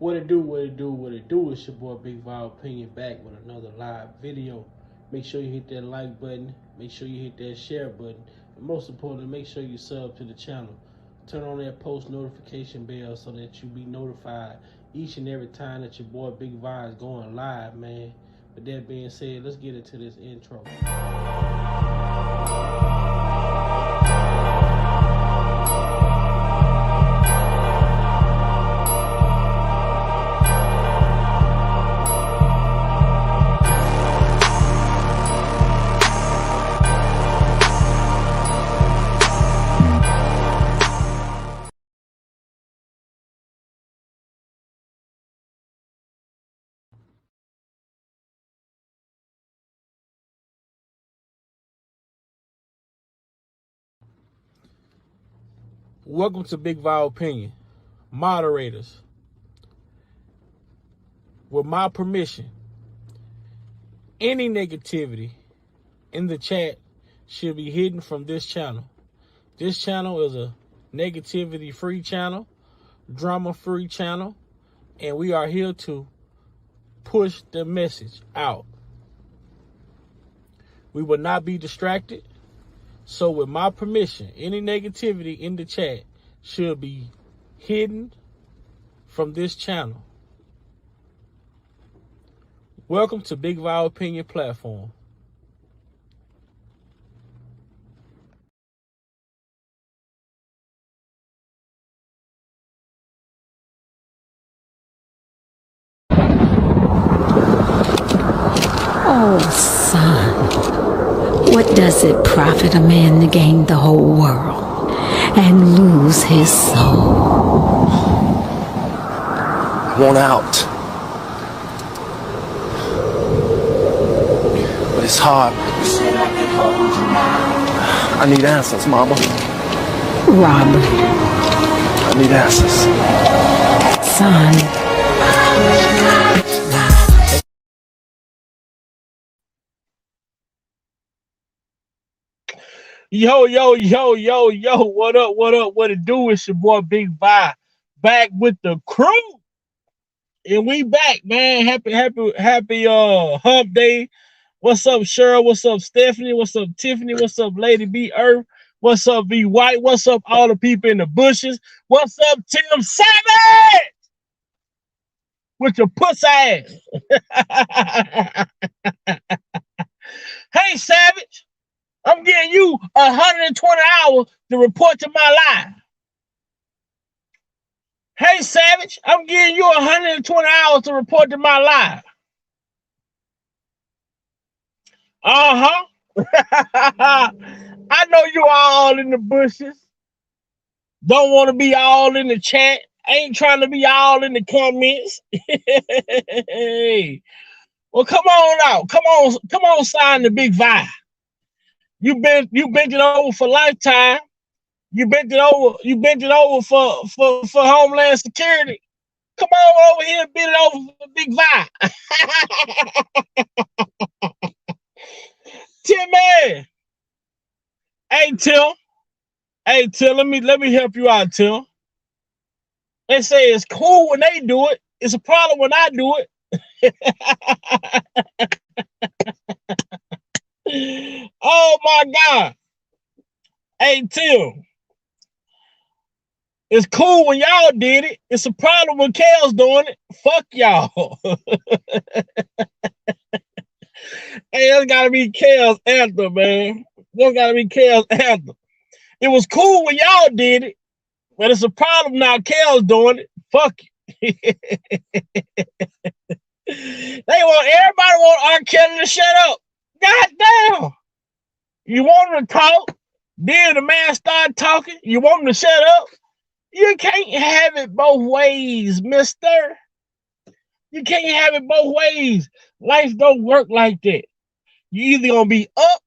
What it do, what it do, what it do. It's your boy Big Vibe Opinion back with another live video. Make sure you hit that like button. Make sure you hit that share button. And most importantly, make sure you sub to the channel. Turn on that post notification bell so that you be notified each and every time that your boy Big Vibe is going live, man. With that being said, let's get into this intro. Welcome to Big Vibe Opinion. Moderators, with my permission, any negativity in the chat should be hidden from this channel. This channel is a negativity-free channel, drama-free channel, and we are here to push the message out. We will not be distracted. So with my permission, any negativity in the chat should be hidden from this channel. Welcome to Big Vibe Opinion platform. Oh, son, what does it profit a man to gain the whole world and lose his soul? I want out. But it's hard. I need answers, Mama. Robert. I need answers. Son. Yo, what up, what it do? It's your boy Big Vibe, back with the crew. And we back, man. Happy hump day. What's up, Cheryl? What's up, Stephanie? What's up, Tiffany? What's up, Lady B Earth? What's up, B White? What's up, all the people in the bushes? What's up, Tim Savage? With your puss ass. Hey, Savage. I'm getting you 120 hours to report to my live. Hey, Savage, I'm giving you 120 hours to report to my live. Uh-huh. I know you all in the bushes. Don't want to be all in the chat. Ain't trying to be all in the comments. Hey. Well, come on out. Come on, sign the Big Vibe. You bent it over for lifetime. You bent it over for Homeland Security. Come on over here and bend it over for Big Vibe. Tim, man. Hey, Tim, let me help you out, Tim. They say it's cool when they do it. It's a problem when I do it. Oh my God. Hey, Tim. It's cool when y'all did it. It's a problem when Kale's doing it. Fuck y'all. Hey, that's gotta be Kale's anthem, man. That's gotta be Kale's anthem. It was cool when y'all did it, but it's a problem now Kale's doing it. Fuck you. Everybody want R. Kelly to shut up. God damn. You want him to talk? Then the man started talking. You want him to shut up? You can't have it both ways, mister. You can't have it both ways. Life don't work like that. You either gonna be up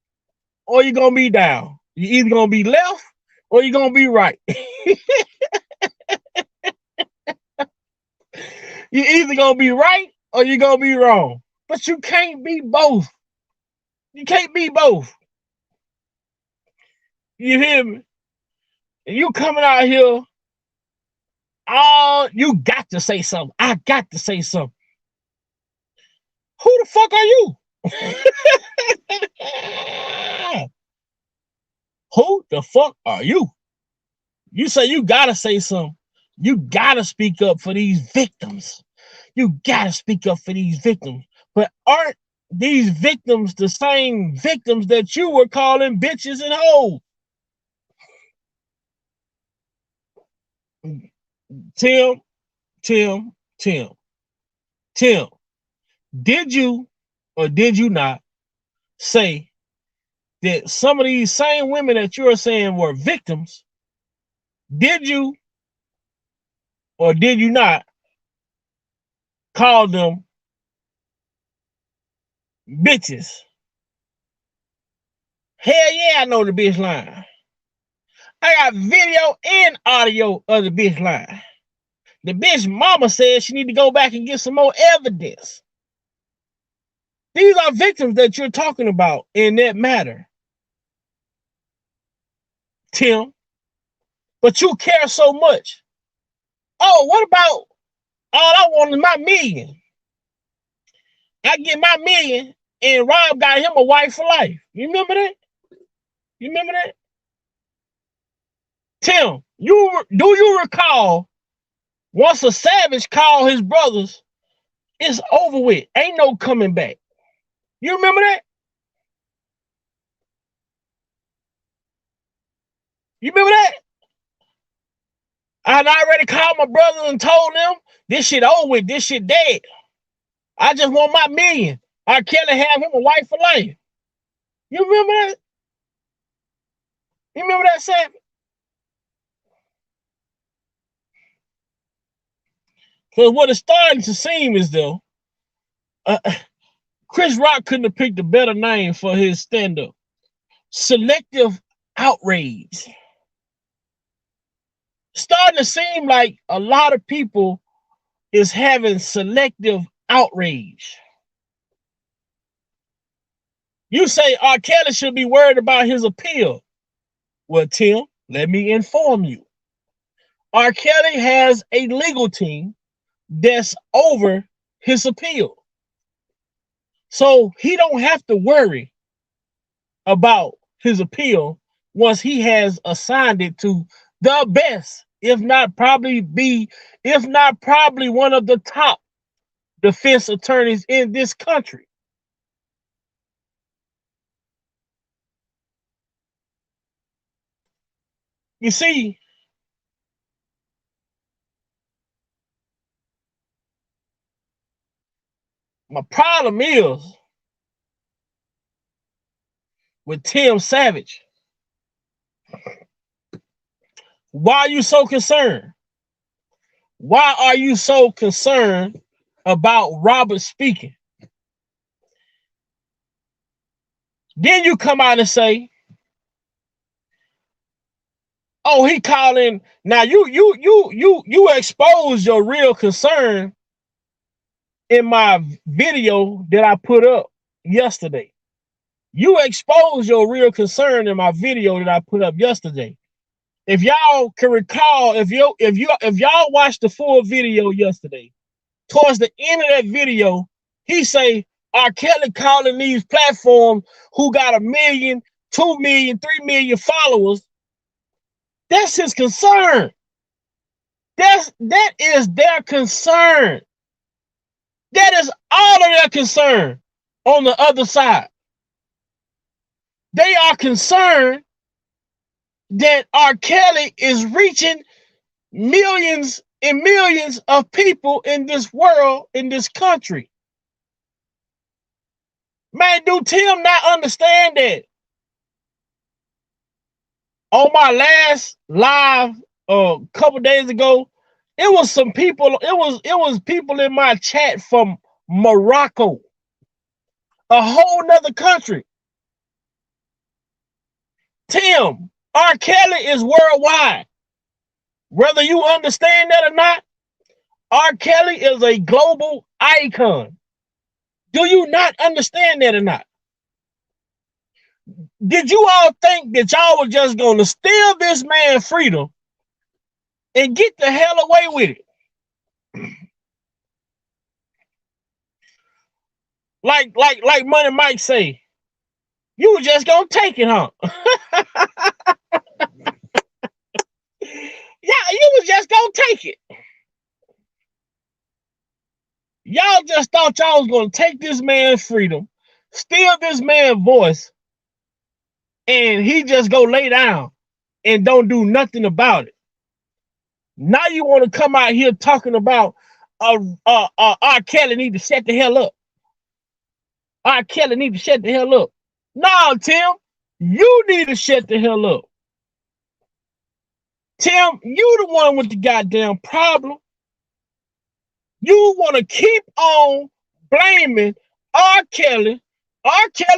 or you're gonna be down. You either gonna be left or you're gonna be right. You either gonna be right or you're gonna be wrong. But you can't be both. You can't be both. You hear me? And you coming out here Oh, you got to say something. I got to say something. Who the fuck are you? Who the fuck are you? You say you gotta say something. You gotta speak up for these victims. You gotta speak up for these victims. But aren't these victims the same victims that you were calling bitches and hoes? Tim, did you or did you not say that some of these same women that you're saying were victims, did you or did you not call them bitches? Hell yeah, I know the bitch line. I got video and audio of the bitch line. The bitch mama said she need to go back and get some more evidence. These are victims that you're talking about in that matter, Tim. But you care so much. Oh, what about all I want is my million? I get my million and Rob got him a wife for life. You remember that? You remember that? Tim, do you recall once a savage called his brothers, it's over with. Ain't no coming back. You remember that? You remember that? I already called my brothers and told them this shit over with, this shit dead. I just want my million. R. Kelly have him a wife for life. You remember that? You remember that, Sam? Because what it's starting to seem is though, Chris Rock couldn't have picked a better name for his stand-up. Selective outrage. Starting to seem like a lot of people is having selective outrage. You say R. Kelly should be worried about his appeal. Well, Tim, let me inform you. R. Kelly has a legal team that's over his appeal. So he don't have to worry about his appeal once he has assigned it to the best, if not probably one of the top defense attorneys in this country. You see, my problem is with Tim Savage. Why are you so concerned? Why are you so concerned about Robert speaking? Then you come out and say, oh, he calling. Now you expose your real concern in my video that I put up yesterday. You expose your real concern in my video that I put up yesterday. If y'all can recall, if y'all watched the full video yesterday, towards the end of that video, he say R. Kelly calling these platforms who got 1 million, 2 million, 3 million followers. That's his concern. That is their concern. That is all of their concern on the other side. They are concerned that R. Kelly is reaching millions and millions of people in this world, in this country. Man, do Tim not understand that? On my last live a couple days ago, it was some people, it was people in my chat from Morocco, a whole nother country. Tim, R. Kelly is worldwide. Whether you understand that or not, R. Kelly is a global icon. Do you not understand that or not? Did you all think that y'all were just going to steal this man's freedom and get the hell away with it. Like Money Mike say, you were just gonna take it, huh? Yeah, you was just gonna take it. Y'all just thought y'all was gonna take this man's freedom, steal this man's voice, and he just go lay down and don't do nothing about it. Now you want to come out here talking about R. Kelly need to shut the hell up. R. Kelly need to shut the hell up. No, Tim, you need to shut the hell up. Tim, you the one with the goddamn problem. You want to keep on blaming R. Kelly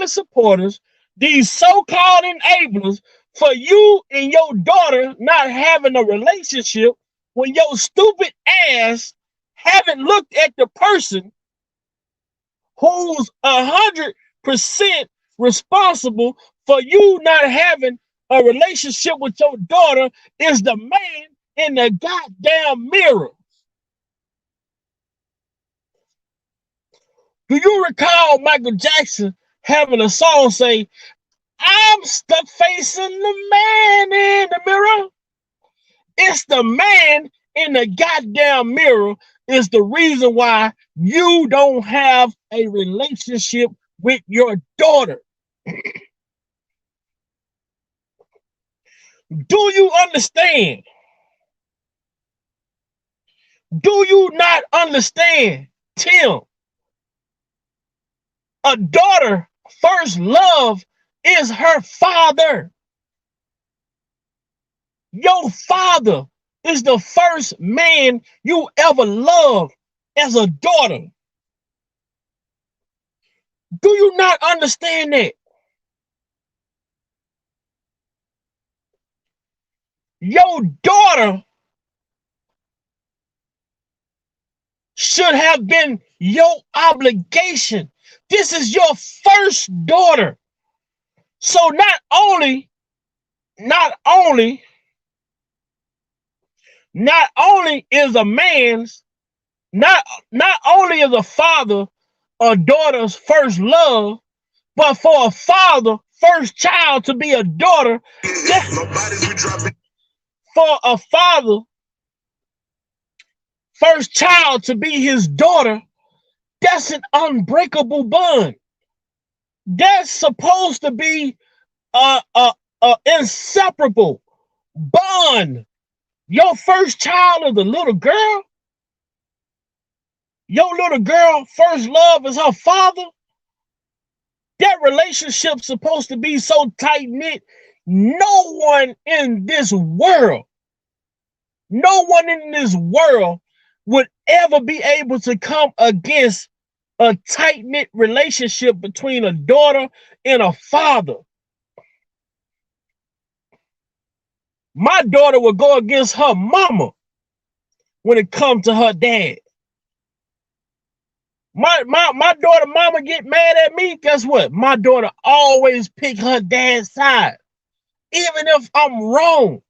supporters, these so-called enablers, for you and your daughter not having a relationship when your stupid ass haven't looked at the person who's 100% responsible for you not having a relationship with your daughter is the man in the goddamn mirror. Do you recall Michael Jackson having a song say, I'm stuck facing the man in the mirror? It's the man in the goddamn mirror is the reason why you don't have a relationship with your daughter. Do you understand? Do you not understand, Tim? A daughter first love is her father. Your father is the first man you ever loved as a daughter. Do you not understand that? Your daughter should have been your obligation. This is your first daughter. So not only is a man's, not only is a father a daughter's first love, but for a father, first child to be a daughter, for a father, first child to be his daughter, that's an unbreakable bond. That's supposed to be a inseparable bond. Your first child is a little girl. Your little girl first love is her father. That relationship's supposed to be so tight-knit. No one in this world would ever be able to come against a tight-knit relationship between a daughter and a father. My daughter would go against her mama when it comes to her dad. My daughter mama get mad at me, guess what? My daughter always pick her dad's side. Even if I'm wrong.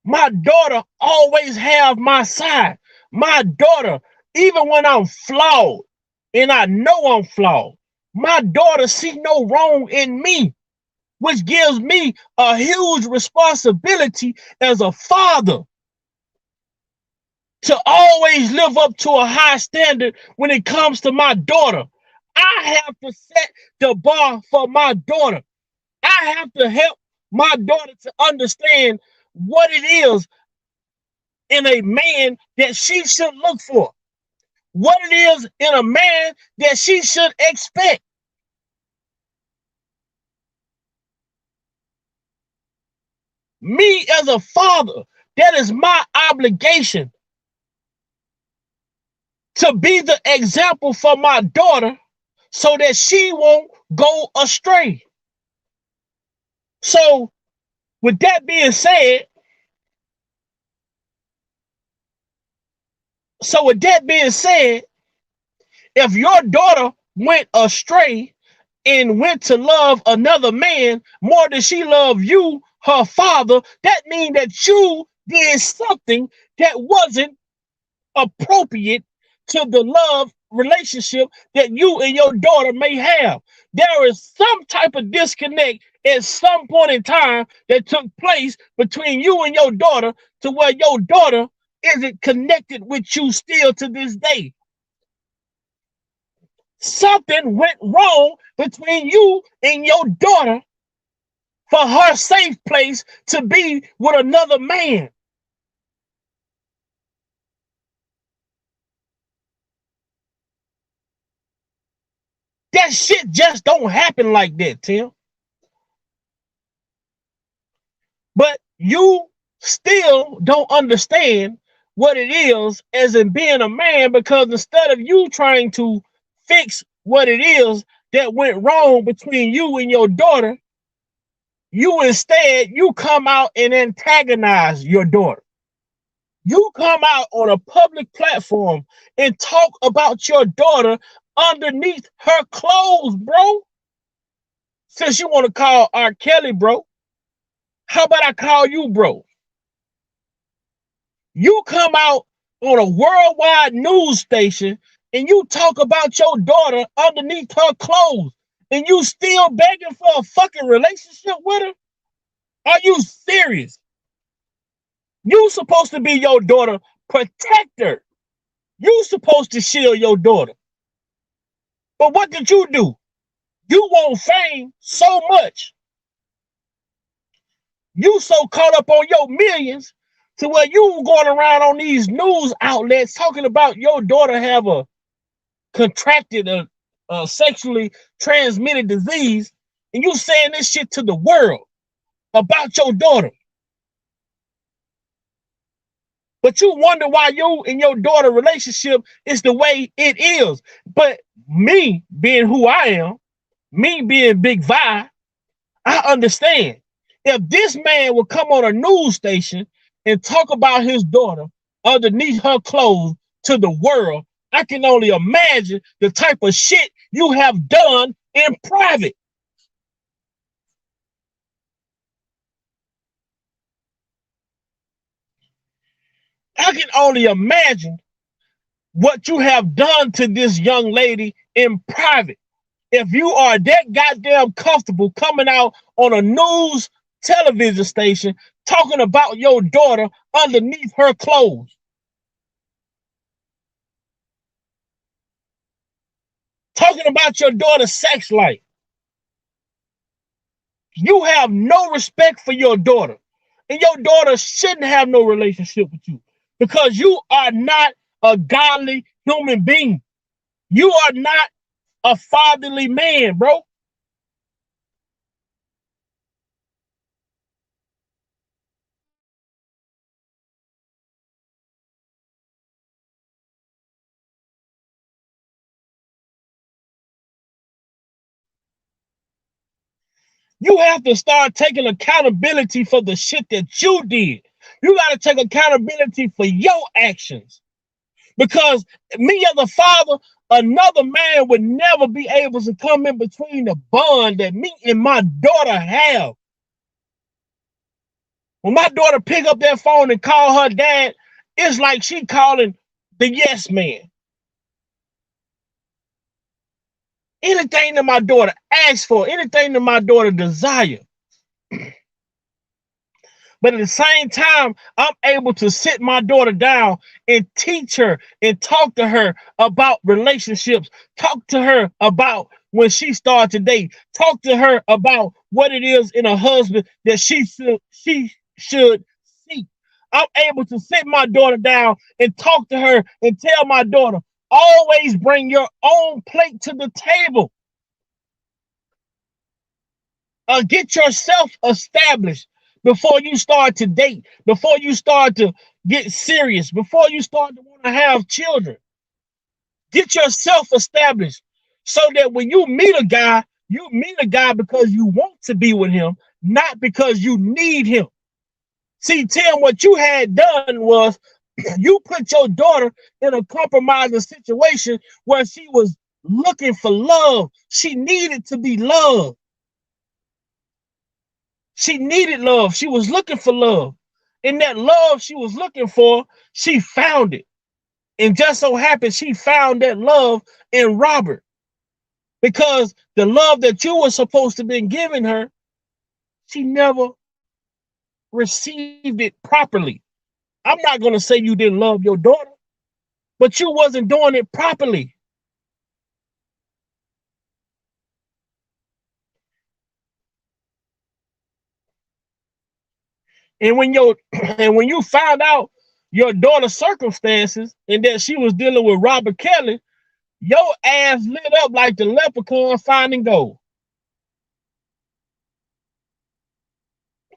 My daughter always have my side. My daughter, even when I'm flawed, and I know I'm flawed, my daughter see no wrong in me, which gives me a huge responsibility as a father to always live up to a high standard when it comes to my daughter. I have to set the bar for my daughter. I have to help my daughter to understand what it is in a man that she should look for. What it is in a man that she should expect. Me as a father, that is my obligation to be the example for my daughter so that she won't go astray. So, with that being said, if your daughter went astray and went to love another man more than she loved you, her father, that means that you did something that wasn't appropriate to the love relationship that you and your daughter may have. There is some type of disconnect at some point in time that took place between you and your daughter to where your daughter isn't connected with you still to this day. Something went wrong between you and your daughter for her safe place to be with another man. That shit just don't happen like that, Tim. But you still don't understand what it is as in being a man, because instead of you trying to fix what it is that went wrong between you and your daughter, you come out and antagonize your daughter. You come out on a public platform and talk about your daughter underneath her clothes, bro. Since you want to call R. Kelly, bro, how about I call you, bro? You come out on a worldwide news station and you talk about your daughter underneath her clothes, and you still begging for a fucking relationship with her? Are you serious? You supposed to be your daughter protector. You supposed to shield your daughter. But what did you do? You want fame so much. You so caught up on your millions to where you were going around on these news outlets talking about your daughter have a contracted a sexually transmitted disease, and you saying this shit to the world about your daughter. But you wonder why you and your daughter relationship is the way it is. But me being who I am, me being Big Vi, I understand. If this man would come on a news station and talk about his daughter underneath her clothes to the world, I can only imagine the type of shit you have done in private. I can only imagine what you have done to this young lady in private. If you are that goddamn comfortable coming out on a news television station talking about your daughter underneath her clothes. Talking about your daughter's sex life. You have no respect for your daughter. And your daughter shouldn't have no relationship with you, because you are not a godly human being. You are not a fatherly man, bro. You have to start taking accountability for the shit that you did. You got to take accountability for your actions. Because me as a father, another man would never be able to come in between the bond that me and my daughter have. When my daughter pick up that phone and call her dad, it's like she calling the yes man. Anything that my daughter asks for, anything that my daughter desires. But at the same time, I'm able to sit my daughter down and teach her and talk to her about relationships. Talk to her about when she started to date. Talk to her about what it is in a husband that she should seek. I'm able to sit my daughter down and talk to her and tell my daughter, always bring your own plate to the table. Get yourself established before you start to date, before you start to get serious, before you start to want to have children. Get yourself established so that when you meet a guy because you want to be with him, not because you need him. See, Tim, what you had done was you put your daughter in a compromising situation where she was looking for love. She needed to be loved. She needed love. She was looking for love. And that love she was looking for, she found it. And just so happened she found that love in Robert. Because the love that you were supposed to be giving her, she never received it properly. I'm not going to say you didn't love your daughter, but you wasn't doing it properly. And when you found out your daughter's circumstances and that she was dealing with Robert Kelly, your ass lit up like the leprechaun finding gold.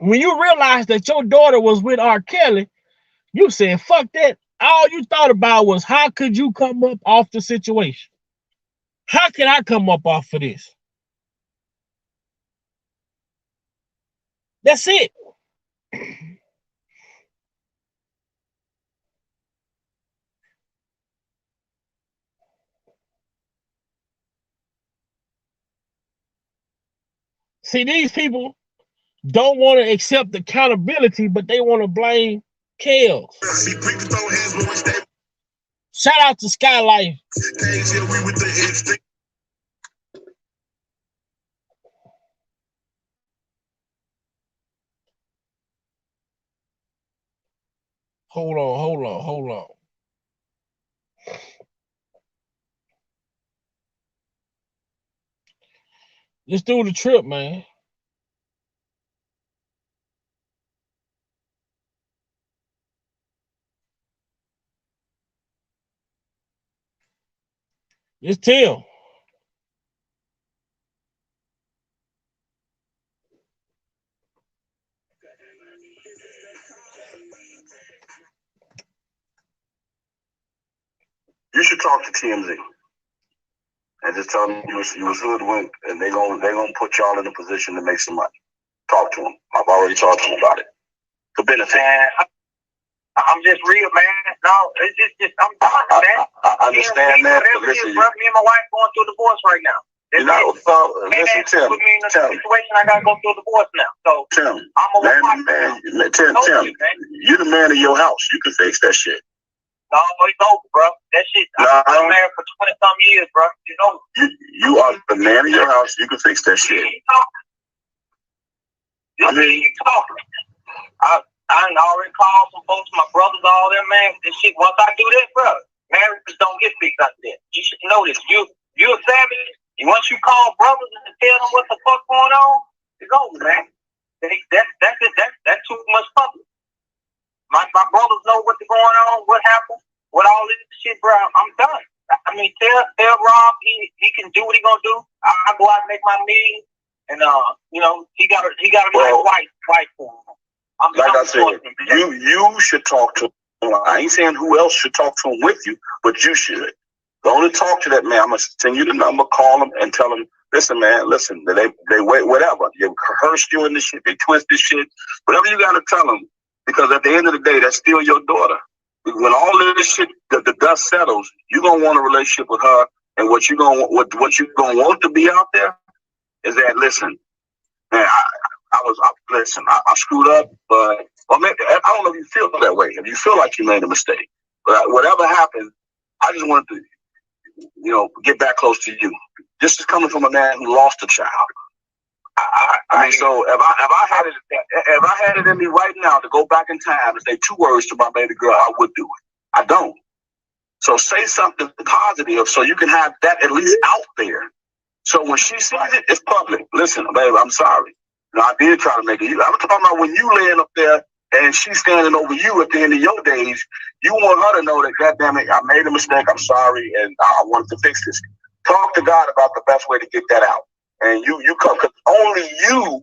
When you realized that your daughter was with R. Kelly, you said, fuck that. All you thought about was how could you come up off the situation? How can I come up off of this? That's it. See, these people don't want to accept accountability, but they want to blame Kels. Shout out to Skylife. Hold on. Let's do the trip, man. It's Tim. You should talk to TMZ and just tell them you was hoodwinked, and they're gonna put y'all in a position to make some money. Talk to them. I've already talked to them about it. For benefit. I'm just real, man. No, it's just I'm talking, man. I understand that. But listen, me and my wife going through a divorce right now. You know, listen, Tim. Put me in a situation I gotta go through a divorce now. So Tim, I'm Tim, you the man of your house. You can fix that shit. No, it's over, bro. That shit. I've been married for 20-some years, bro. You know. You are the man of your house. You can fix that shit. I mean, you talking. I already called some folks, my brothers, all them, man. This shit. Once I do this, bro, marriages don't get fixed after that. You should know this. You a savage. Once you call brothers and tell them what the fuck going on, it's over, man. That's too much public. My brothers know what's going on, what happened, what all this shit, bro. I'm done. I mean, tell Rob he can do what he gonna do. I go out and make my meeting, and you know, he got a nice wife for him. Like I said, you should talk to him. I ain't saying who else should talk to him with you, but you should. Go on and talk to that man. I'm gonna send you the number, call him, and tell him, listen, man, listen, they wait, whatever. They rehearsed you in this shit, they twist this shit, whatever you gotta tell them. Because at the end of the day, that's still your daughter. When all this shit, the dust settles, you're gonna want a relationship with her, and what you gonna want to be out there is that, listen, man, I screwed up, but maybe, I don't know if you feel that way. If you feel like you made a mistake, but whatever happened, I just wanted to, get back close to you. This is coming from a man who lost a child. I mean, so if I had it in me right now to go back in time and say 2 words to my baby girl, I would do it. I don't. So say something positive so you can have that at least out there. So when she sees it, it's public. Listen, baby, I'm sorry. I did try to make it. I'm talking about when you laying up there and she's standing over you at the end of your days, you want her to know that, goddamn it, I made a mistake, I'm sorry, and I wanted to fix this. Talk to God about the best way to get that out. And you come, because only you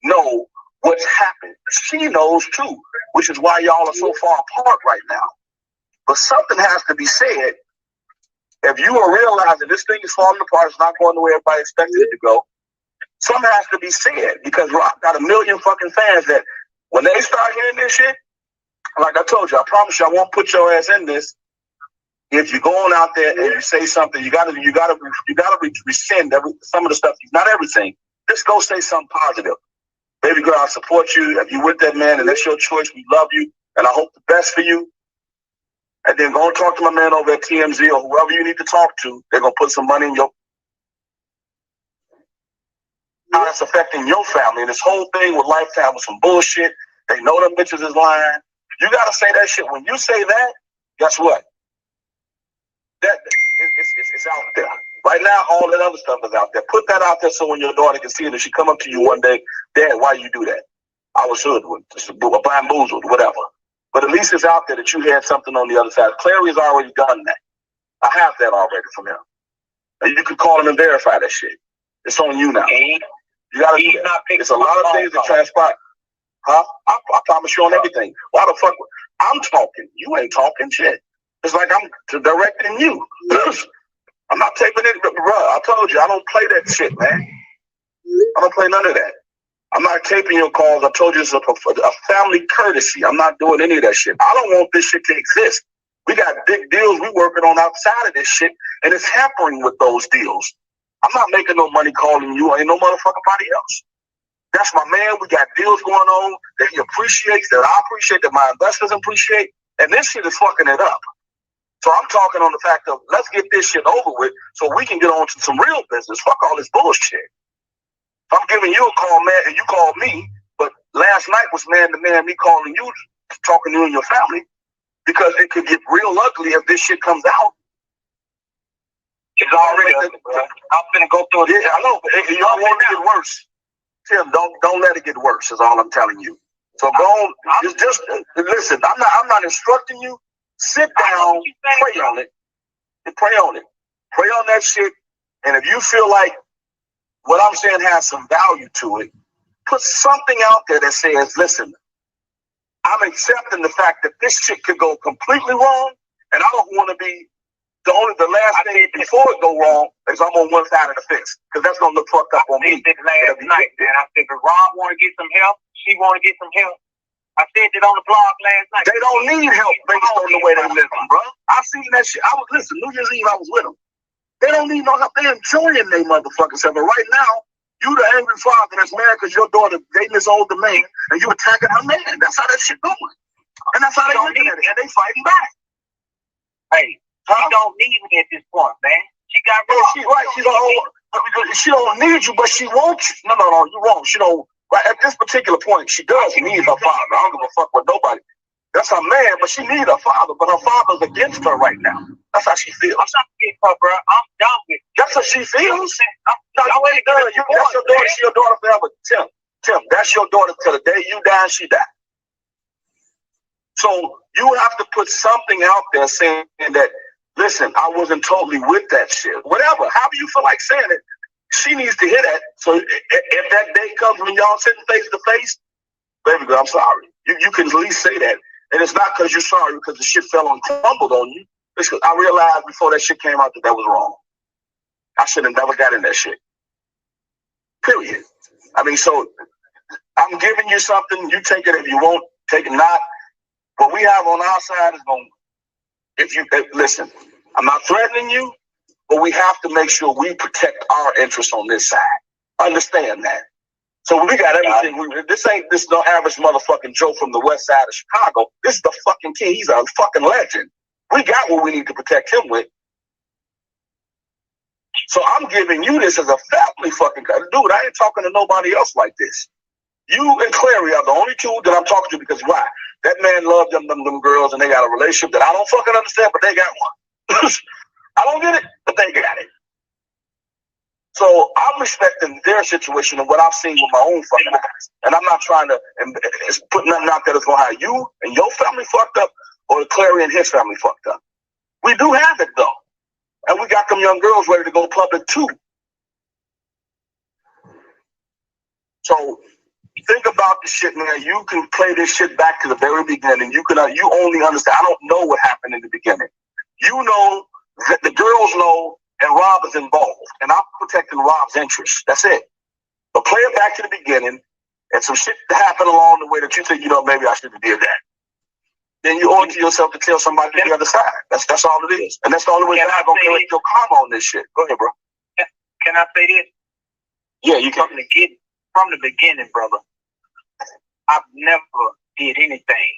know what's happened. She knows too, which is why y'all are so far apart right now. But something has to be said. If you are realizing this thing is falling apart, it's not going the way everybody expected it to go, something has to be said, because Rock got a million fucking fans that when they start hearing this shit, like I told you, I promise you I won't put your ass in this. If you're going out there and you say something, you gotta rescind some of the stuff. Not everything. Just go say something positive. Baby girl, I support you. If you with that man and that's your choice, we love you. And I hope the best for you. And then go and talk to my man over at TMZ or whoever you need to talk to. They're going to put some money in your... How that's affecting your family. And this whole thing with Lifetime was some bullshit. They know them bitches is lying. You got to say that shit. When you say that, guess what? It's out there. Right now, all that other stuff is out there. Put that out there so when your daughter can see it, if she come up to you one day, Dad, why you do that? I was hoodwinked, bamboozled, whatever. But at least it's out there that you had something on the other side. Clary has already done that. I have that already from him. And you can call him and verify that shit. It's on you now. You gotta do that. It's a lot of things that transpire. Huh? I promise you on everything. Why the fuck? I'm talking. You ain't talking shit. It's like I'm directing you. I'm not taping it, but bro, I told you I don't play that shit, man. I don't play none of that. I'm not taping your calls. I told you it's a family courtesy. I'm not doing any of that shit. I don't want this shit to exist. We got big deals we working on outside of this shit, and it's hampering with those deals. I'm not making no money calling you. Ain't no motherfucking body else. That's my man. We got deals going on that he appreciates, that I appreciate, that my investors appreciate, and this shit is fucking it up. So I'm talking on the fact of let's get this shit over with so we can get on to some real business. Fuck all this bullshit. If I'm giving you a call, man, and you call me, but last night was man to man, me calling you, talking to you and your family, because it could get real ugly if this shit comes out. It's already I'm gonna go through it. Yeah, I know, but you don't want it to get worse. Tim, don't let it get worse, is all I'm telling you. So go on, just listen, I'm not instructing you. Sit down, pray on it. Pray on it. Pray on that shit. And if you feel like what I'm saying has some value to it, put something out there that says, listen, I'm accepting the fact that this shit could go completely wrong, and I don't want to be the last thing before it go wrong is I'm on one side of the fence, because that's going to look fucked up on me. Last night, man, I figured Rob want to get some help. She want to get some help. I said it on the blog last night. They don't need help based on the way they live, bro. I seen that shit. Listen, New Year's Eve, I was with them. They don't need no help. They're enjoying their motherfucking self. But right now, you the angry father that's mad because your daughter dating this older man and you attacking her man. That's how that shit going. And that's how they looking at it. And they fighting back. Hey, she don't need me at this point, man. She got She's right. She don't need you, but she wants you. No, you won't. She don't. Right at this particular point, she does need her father. I don't give a fuck with nobody. That's her man, but she needs her father. But her father's against her right now. That's how she feels. I'm not against her, bro. I'm done with it. That's how she feels. No, you ain't done. That's your daughter. She's your daughter forever. Tim, that's your daughter till the day you die and she die. So you have to put something out there saying that, listen, I wasn't totally with that shit. Whatever, however you feel like saying it, she needs to hear that. So if that day comes when y'all sitting face to face, baby girl, I'm sorry. You can at least say that. And it's not because you're sorry because the shit fell and crumbled on you. It's because I realized before that shit came out that was wrong. I should have never got in that shit. Period. I mean, so I'm giving you something. You take it if you want, take it not. What we have on our side is going, listen, I'm not threatening you, but we have to make sure we protect our interests on this side. Understand that. So we got everything. This ain't no average motherfucking Joe from the west side of Chicago. This is the fucking king. He's a fucking legend. We got what we need to protect him with. So I'm giving you this as a family fucking guy. Dude, I ain't talking to nobody else like this. You and Clary are the only two that I'm talking to because why? That man loved them girls and they got a relationship that I don't fucking understand, but they got one. I don't get it, but they got it. So I'm respecting their situation and what I've seen with my own fucking eyes. And I'm not trying to put nothing out there that's going to have you and your family fucked up or Clary and his family fucked up. We do have it, though. And we got them young girls ready to go public, too. So think about this shit, man. You can play this shit back to the very beginning. You only understand. I don't know what happened in the beginning. You know that the girls know and Rob is involved. And I'm protecting Rob's interests. That's it. But play it back to the beginning and some shit happened along the way that you think, maybe I should have did that. Then you owe it to yourself to tell somebody on the other side. That's all it is. And that's the only way you're going to collect your karma on this shit. Go ahead, bro. Can I say this? Yeah, you can. From the beginning, brother, I've never did anything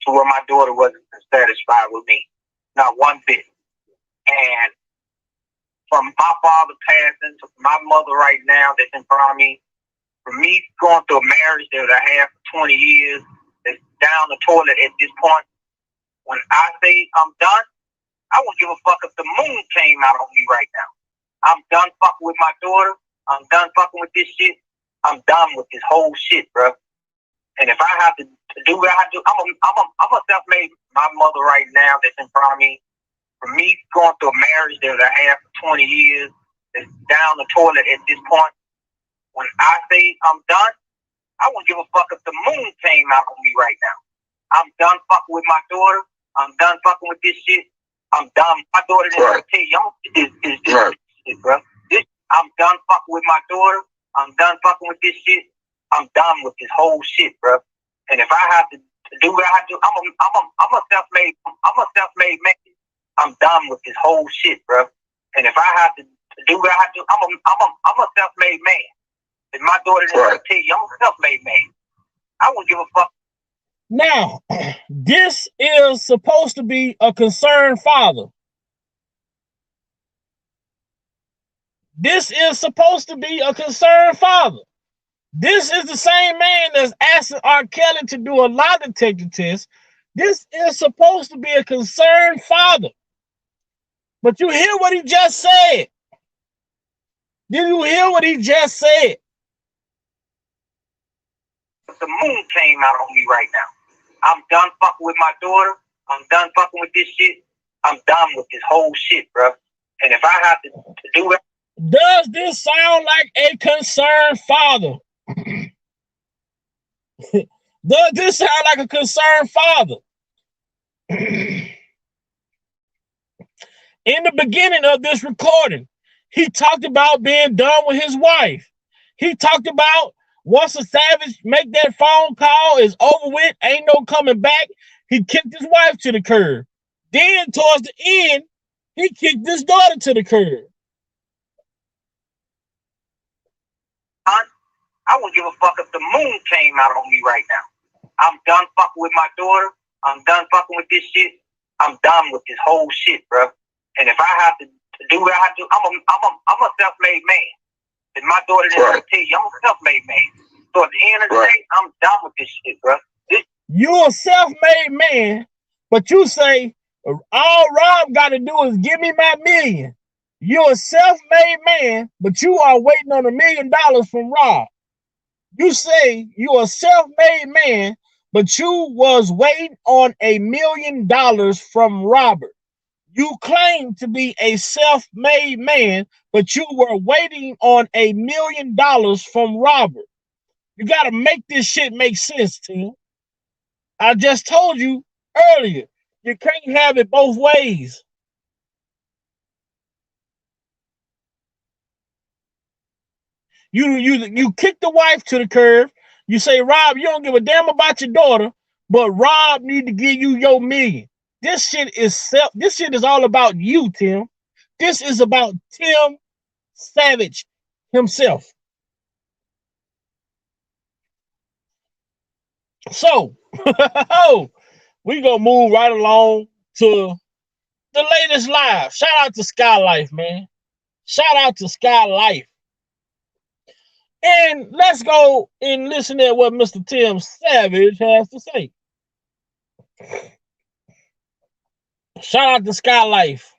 to where my daughter wasn't satisfied with me. Not one bit. And from my father passing to my mother right now that's in front of me, for me going through a marriage that I had for 20 years, that's down the toilet at this point, when I say I'm done, I won't give a fuck if the moon came out on me right now. I'm done fucking with my daughter. I'm done fucking with this shit. I'm done with this whole shit, bro. And if I have to do what I have to, I'm a self-made. My mother right now that's in front of me, for me going through a marriage that I had for 20 years, that's down the toilet at this point, when I say I'm done, I won't give a fuck if the moon came out on me right now. I'm done fucking with my daughter. I'm done fucking with this shit. I'm done. My daughter didn't tell you, is this shit, bro. I'm done fucking with my daughter. I'm done fucking with this shit. I'm done with this whole shit, bro. And if I have to do what I have to, I'm a self-made man. I'm done with this whole shit, bro. And if I have to do what I have to, I'm a self-made man. If my daughter didn't tell you, I'm a self-made man. I wouldn't give a fuck. Now, this is supposed to be a concerned father. This is supposed to be a concerned father. This is the same man that's asking R. Kelly to do a lie detector test. This is supposed to be a concerned father. But you hear what he just said. Did you hear what he just said? The moon came out on me right now. I'm done fucking with my daughter. I'm done fucking with this shit. I'm done with this whole shit, bro. And if I have to do it. Does this sound like a concerned father? Does this sound like a concerned father? In the beginning of this recording, he talked about being done with his wife. He talked about once a Savage make that phone call, is over with, ain't no coming back. He kicked his wife to the curb. Then towards the end, he kicked his daughter to the curb. I wouldn't give a fuck if the moon came out on me right now. I'm done fucking with my daughter. I'm done fucking with this shit. I'm done with this whole shit, bro. And if I have to do what I have to, I'm a self-made man. If my daughter didn't tell you, I'm a self-made man. So at the end of the day, I'm done with this shit, bro. You're a self-made man, but you say all Rob got to do is give me my million. You're a self-made man, but you are waiting on $1 million from Rob. You say you're a self-made man, but you was waiting on $1 million from Robert. You claim to be a self-made man, but you were waiting on $1 million from Robert. You got to make this shit make sense, Tim. I just told you earlier, you can't have it both ways. You kick the wife to the curb. You say, Rob, you don't give a damn about your daughter, but Rob need to give you your $1 million. This shit is all about you, Tim. This is about Tim Savage himself. So, we gonna move right along to the latest live. Shout out to Sky Life, man. Shout out to Sky Life. And let's go and listen to what Mr. Tim Savage has to say. Shout out to Sky Life.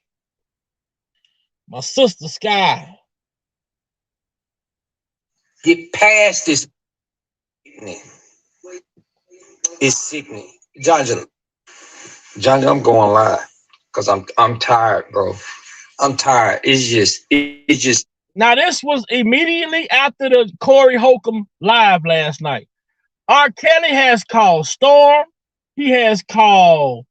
My sister Sky. Get past this. It's sickening. John, I'm going live because I'm tired, bro. I'm tired. It's just. Now, this was immediately after the Corey Holcomb live last night. R. Kelly has called Storm. He has called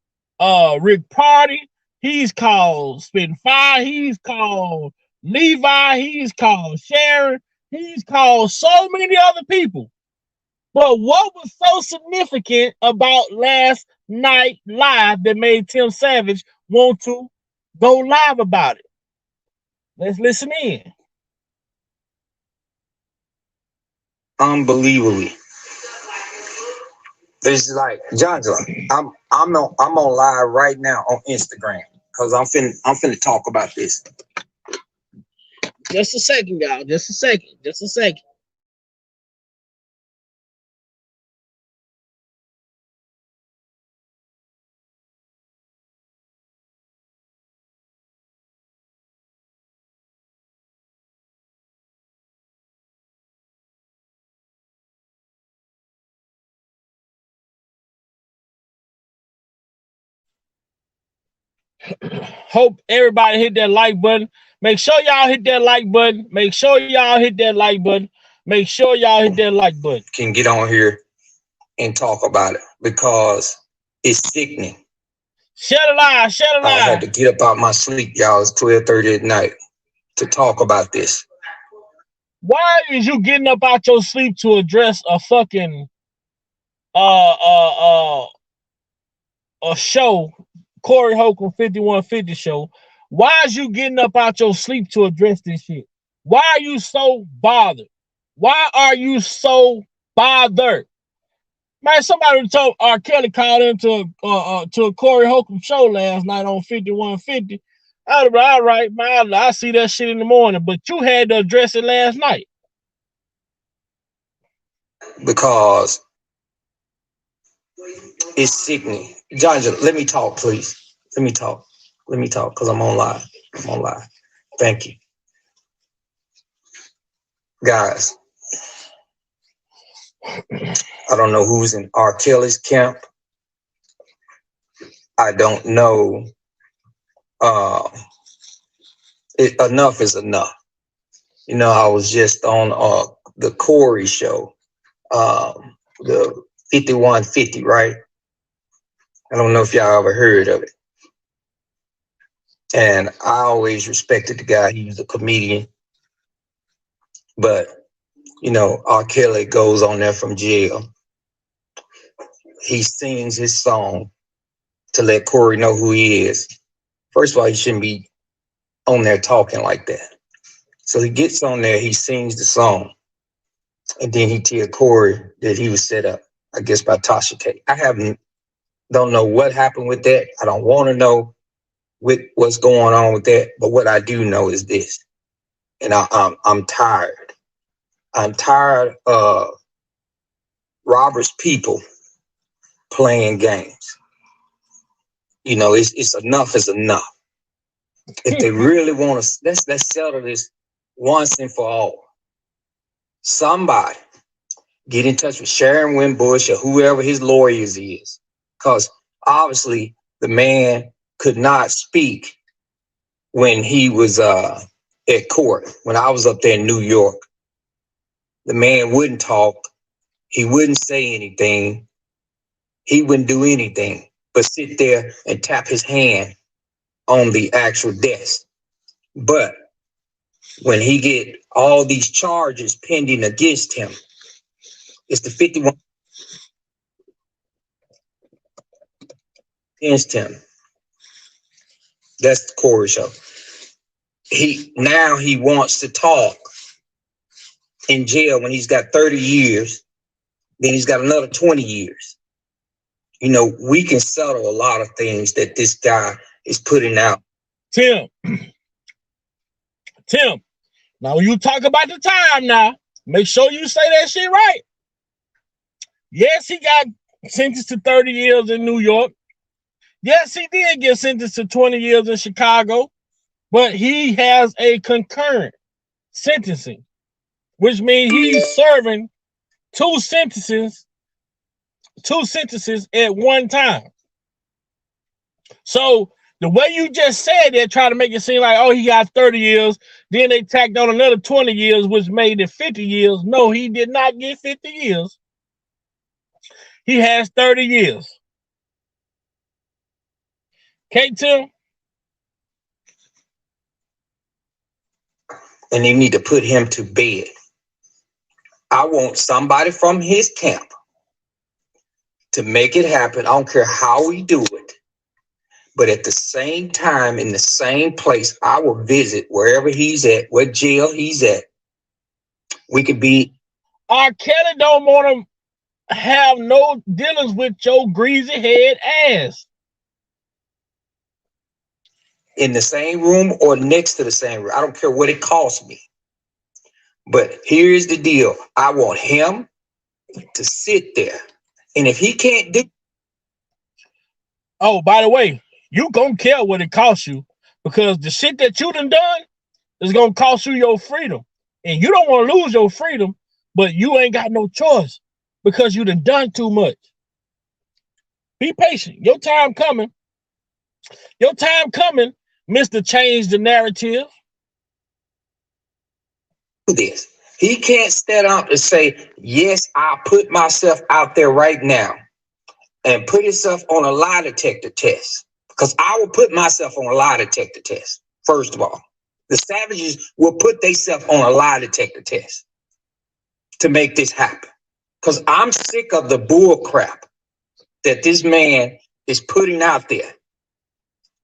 Rick Party. He's called Spin Fire. He's called Levi. He's called Sharon. He's called so many other people. But what was so significant about last night live that made Tim Savage want to go live about it? Let's listen in. Unbelievably. It's like John, I'm on live right now on Instagram because I'm finna talk about this. Just a second, y'all. Just a second. Just a second. Hope everybody hit that like button. Make sure y'all hit that like button. Make sure y'all hit that like button. Make sure y'all hit that like button. Can get on here and talk about it because it's sickening. Shut it live. Shut it I had live. to get up out my sleep, y'all. It's 12:30 at night to talk about this. Why is you getting up out your sleep to address a fucking a show, Corey Holcomb 5150 show? Why is you getting up out your sleep to address this shit? Why are you so bothered? Why are you so bothered? Man, somebody told R. Kelly called into a Corey Holcomb show last night on 5150. I'd be all right, man. I see that shit in the morning, but you had to address it last night. Because it's sickening. John, let me talk, please. Let me talk, because I'm on live. Thank you. Guys, I don't know who's in R. Kelly's camp. I don't know. Enough is enough. You know, I was just on the Corey show, the 5150, right? I don't know if y'all ever heard of it. And I always respected the guy. He was a comedian. But, you know, R. Kelly goes on there from jail. He sings his song to let Corey know who he is. First of all, he shouldn't be on there talking like that. So he gets on there, he sings the song, and then he tells Corey that he was set up, I guess, by Tasha K. Don't know what happened with that. I don't want to know what's going on with that. But what I do know is this, and I'm tired. I'm tired of Robert's people playing games. You know, it's enough is enough. If they really want to, let's settle this once and for all. Somebody get in touch with Sharon Winbush or whoever his lawyers is, because obviously the man could not speak when he was at court. When I was up there in New York, the man wouldn't talk. He wouldn't say anything. He wouldn't do anything but sit there and tap his hand on the actual desk. But when he get all these charges pending against him, it's the 51 against him. That's the Corey show. He wants to talk in jail when he's got 30 years, then he's got another 20 years. You know, we can settle a lot of things that this guy is putting out. Tim, now when you talk about the time now, make sure you say that shit right. Yes, he got sentenced to 30 years in New York. Yes, he did get sentenced to 20 years in Chicago, but he has a concurrent sentencing, which means he's serving two sentences at one time. So the way you just said that, try to make it seem like, oh, he got 30 years, then they tacked on another 20 years, which made it 50 years. No, he did not get 50 years. He has 30 years. Okay, Tim? And they need to put him to bed. I want somebody from his camp to make it happen. I don't care how we do it. But at the same time, in the same place, I will visit wherever he's at, what jail he's at. We could be. R. Kelly don't want him. have no dealings with your greasy head ass. In the same room or next to the same room. I don't care what it costs me. But here's the deal. I want him to sit there. And if he can't do... Oh, by the way, you gonna care what it costs you, because the shit that you done is gonna cost you your freedom. And you don't want to lose your freedom, but you ain't got no choice because you done too much. Be patient. Your time coming. Your time coming, Mr. Change the narrative. This. He can't stand up and say, yes, I'll put myself out there right now and put himself on a lie detector test. Because I will put myself on a lie detector test, first of all. The savages will put themselves on a lie detector test to make this happen. Because I'm sick of the bull crap that this man is putting out there.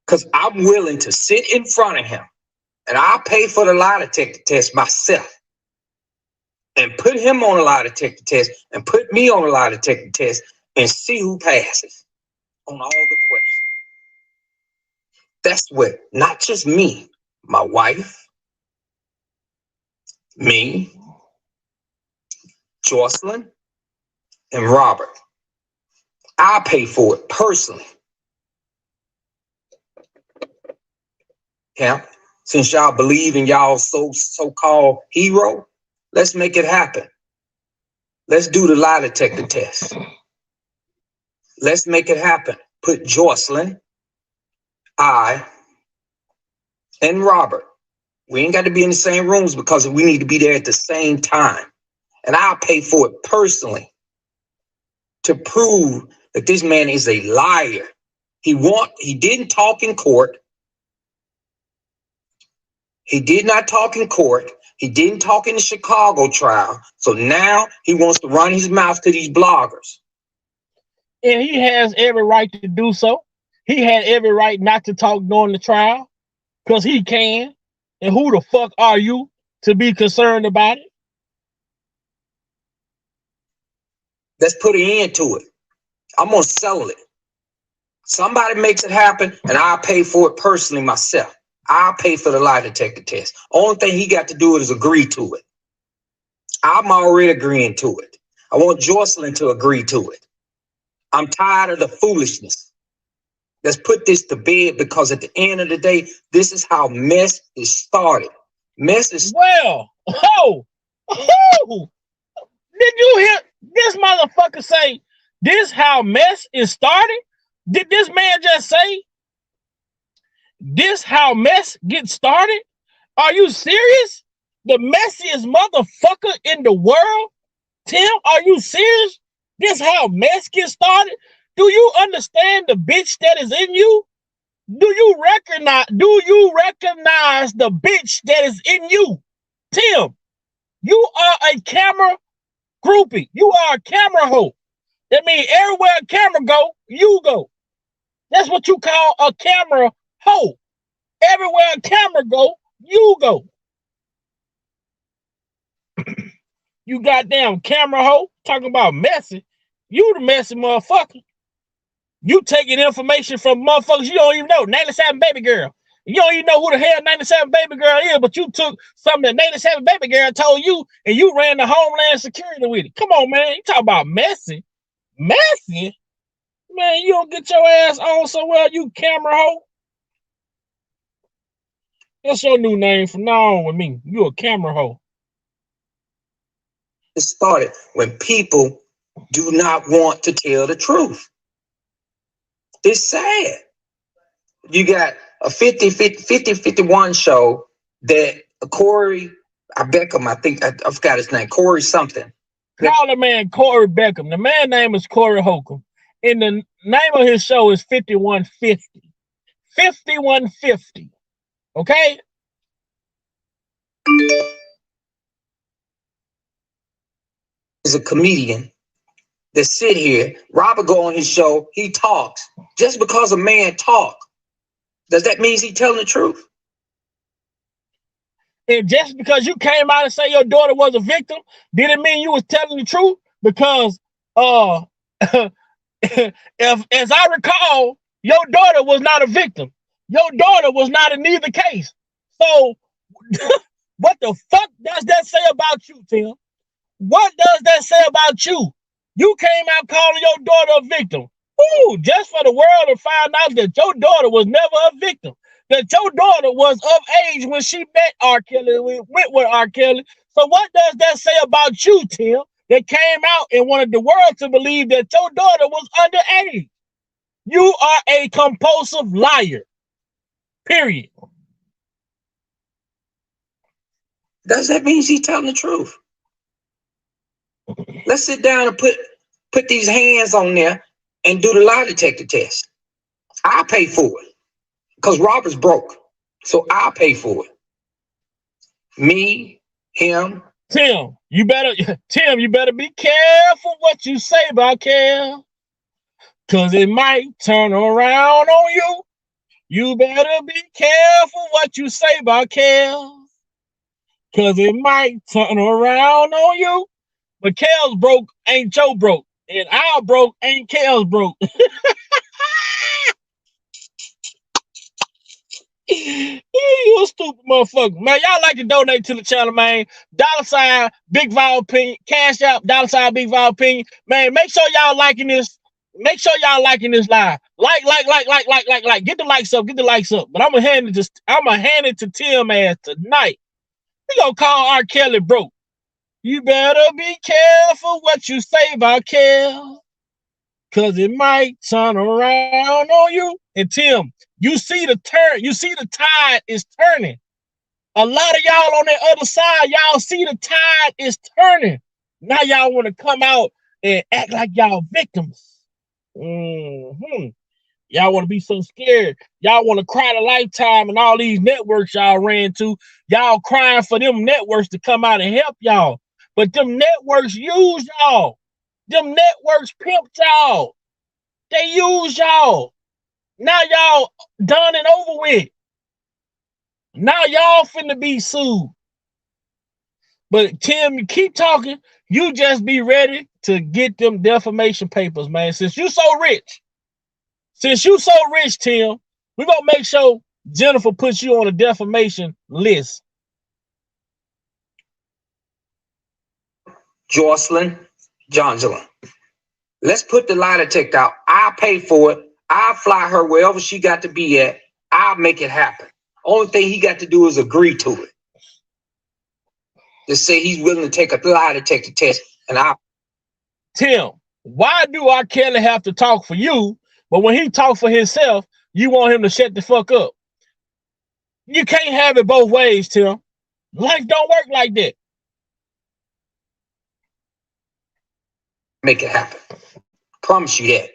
Because I'm willing to sit in front of him and I'll pay for the lie detector test myself and put him on a lie detector test and put me on a lie detector test and see who passes on all the questions. That's what, not just me, my wife, me, Jocelyn, and Robert. I pay for it personally. Yeah, since y'all believe in y'all so-called hero, let's make it happen. Let's do the lie detector test. Let's make it happen. Put Jocelyn, I, and Robert. We ain't got to be in the same rooms because we need to be there at the same time. And I'll pay for it personally to prove that this man is a liar. He didn't talk in court. He did not talk in court. He didn't talk in the Chicago trial. So now he wants to run his mouth to these bloggers. And he has every right to do so. He had every right not to talk during the trial because he can. And who the fuck are you to be concerned about it? Let's put an end to it. I'm going to settle it. Somebody makes it happen and I'll pay for it personally myself. I'll pay for the lie detector test. Only thing he got to do is agree to it. I'm already agreeing to it. I want Jocelyn to agree to it. I'm tired of the foolishness. Let's put this to bed because at the end of the day, this is how mess is started. Mess is... Well, did you hear this motherfucker say, this how mess is started? Did this man just say, this how mess gets started? Are you serious? The messiest motherfucker in the world? Tim, are you serious? This how mess gets started? Do you understand the bitch that is in you? Do you recognize the bitch that is in you? Tim, you are a camera groupie. You are a camera hoe. That means everywhere a camera go, you go. That's what you call a camera hoe. Everywhere a camera go, you go. You goddamn camera hoe talking about messy. You the messy motherfucker. You taking information from motherfuckers you don't even know. 97 Baby Girl. You don't even know who the hell 97 Baby Girl is, but you took something that 97 Baby Girl told you and you ran the Homeland Security with it. Come on, man. You talk about messy. Messy? Man, you don't get your ass on somewhere, you camera hoe. That's your new name from now on with me. You a camera hoe. It started when people do not want to tell the truth. It's sad. You got a 50-51 show that Corey Beckham, I think, I forgot his name, Corey something. Call the man Corey Beckham. The man's name is Corey Holcomb. And the name of his show is 5150. 5150. Okay? Is a comedian that sit here, Robert go on his show, he talks. Just because a man talk, does that mean he's telling the truth? And just because you came out and say your daughter was a victim, didn't mean you was telling the truth, because if, as I recall, your daughter was not a victim. Your daughter was not in neither case. So, what the fuck does that say about you, Tim? What does that say about you? You came out calling your daughter a victim. Ooh, just for the world to find out that your daughter was never a victim. That your daughter was of age when she met R. Kelly, went with R. Kelly. So what does that say about you, Tim, that came out and wanted the world to believe that your daughter was underage? You are a compulsive liar. Period. Does that mean she's telling the truth? Let's sit down and put these hands on there and do the lie detector test. I'll pay for it because Robert's broke. So I'll pay for it. Me, him. Tim, you better be careful what you say about Kel, because it might turn around on you. You better be careful what you say about Kel, because it might turn around on you. But Kel's broke ain't Joe broke, and our broke ain't Kel's broke. You a stupid motherfucker, man. Y'all like to donate to the channel, man. $ Big Vol Opinion, Cash App, $, Big Vol Opinion, man. Make sure y'all liking this. Make sure y'all liking this live. Like. Get the likes up, But I'm gonna hand it to Tim ass tonight. We gonna call R. Kelly broke. You better be careful what you say about Kel, cause it might turn around on you. And Tim, you see the tide is turning. A lot of y'all on the other side, y'all see the tide is turning. Now y'all want to come out and act like y'all victims. Y'all want to be so scared. Y'all want to cry to Lifetime and all these networks y'all ran to. Y'all crying for them networks to come out and help y'all. But them networks use y'all. Them networks pimped y'all. They use y'all. Now y'all done and over with. Now y'all finna be sued. But Tim, you keep talking. You just be ready to get them defamation papers, man. Since you so rich, Tim, we're gonna make sure Jennifer puts you on a defamation list. Jocelyn, Johnson. Let's put the lie detector out. I'll pay for it. I'll fly her wherever she got to be at. I'll make it happen. Only thing he got to do is agree to it. Just say he's willing to take a lie detector test, and Tim, why do R. Kelly have to talk for you, but when he talks for himself, you want him to shut the fuck up? You can't have it both ways, Tim. Life don't work like that. make it happen. Promise you that.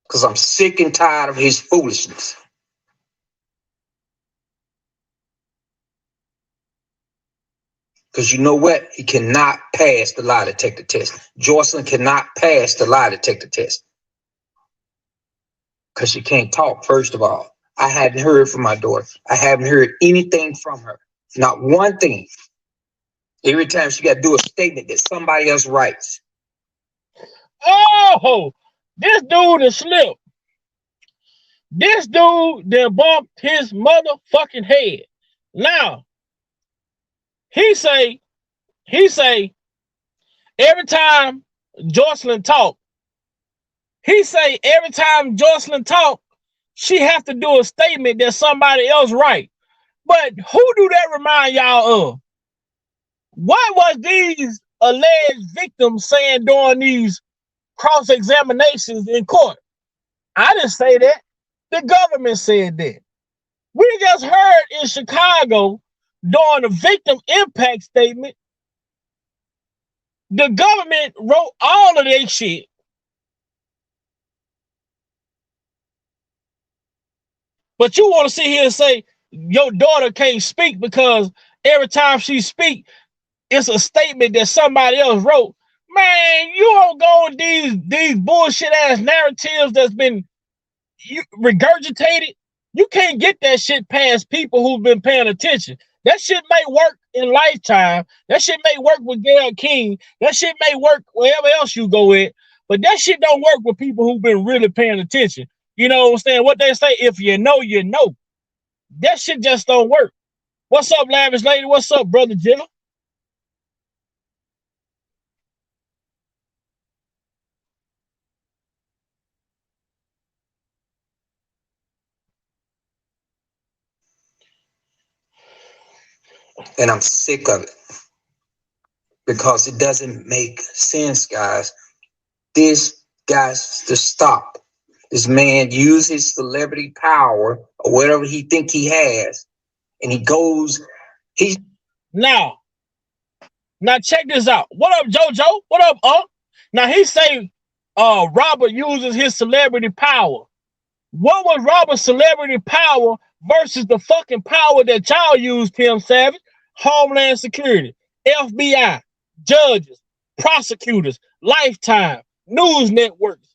Because I'm sick and tired of his foolishness. Because you know what? He cannot pass the lie detector test. Jocelyn cannot pass the lie detector test. Because she can't talk, first of all. I hadn't heard from my daughter. I haven't heard anything from her. Not one thing. Every time she got to do a statement that somebody else writes. Oh, this dude is slipped. This dude then bumped his motherfucking head. Now, he say, every time Jocelyn talk, she have to do a statement that somebody else write. But who do that remind y'all of? What was these alleged victims saying during these cross-examinations in court? I didn't say that. The government said that. We just heard in Chicago during the victim impact statement, the government wrote all of their shit. But you want to sit here and say your daughter can't speak because every time she speak, it's a statement that somebody else wrote. Man, you don't go with these bullshit ass narratives that's been regurgitated. You can't get that shit past people who've been paying attention. That shit may work in Lifetime. That shit may work with Gayle King. That shit may work wherever else you go with. But that shit don't work with people who've been really paying attention. You know what I'm saying? What they say, if you know, you know. That shit just don't work. What's up, Lavish Lady? What's up, Brother Jilla? And I'm sick of it because it doesn't make sense, guys. This guy's to stop. This man uses his celebrity power or whatever he think he has, and he goes. Now check this out. What up, JoJo? What up, Now he say Robert uses his celebrity power. What was Robert's celebrity power versus the fucking power that y'all use, Tim Savage? Homeland Security, FBI, judges, prosecutors, Lifetime, news networks.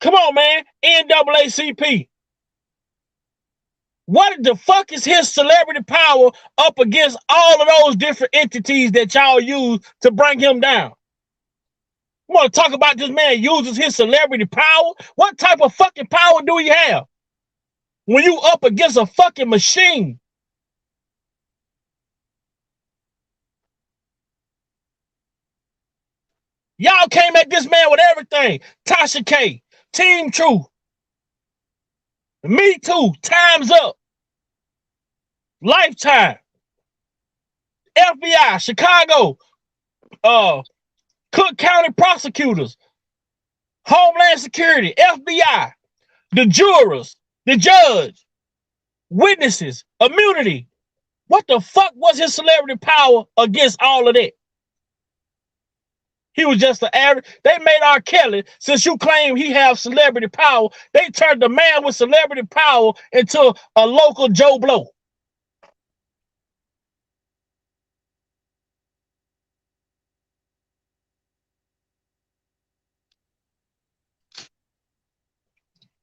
Come on, man. NAACP. What the fuck is his celebrity power up against all of those different entities that y'all use to bring him down? You want to talk about this man uses his celebrity power? What type of fucking power do he have when you up against a fucking machine? Y'all came at this man with everything. Tasha K, Team Truth, Me Too, Time's Up, Lifetime, FBI, Chicago, Cook County prosecutors, Homeland Security, FBI, the jurors, the judge, witnesses, immunity. What the fuck was his celebrity power against all of that? He was just the average. They made R. Kelly, since you claim he has celebrity power, they turned the man with celebrity power into a local Joe Blow.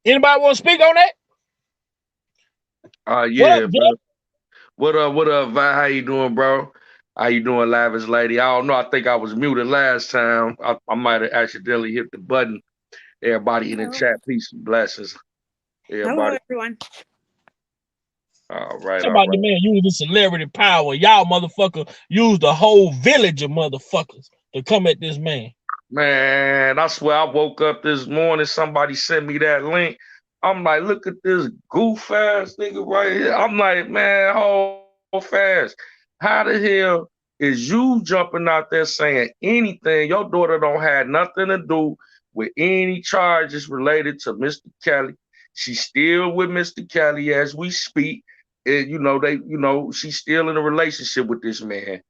Anybody want to speak on that? Yeah, bro. What up, Vi? How you doing, bro? How you doing, Lavish Lady? I don't know. I think I was muted last time. I might have accidentally hit the button. Everybody in the chat, peace and blessings. Everybody. Hello, everyone. All right. Talk about the man using the celebrity power. Y'all motherfucker used the whole village of motherfuckers to come at this man. Man, I swear I woke up this morning, somebody sent me that link. I'm like, look at this goof ass nigga right here. I'm like, man, hold fast. How the hell is you jumping out there saying anything? Your daughter don't have nothing to do with any charges related to Mr. Kelly. She's still with Mr. Kelly as we speak. And she's still in a relationship with this man.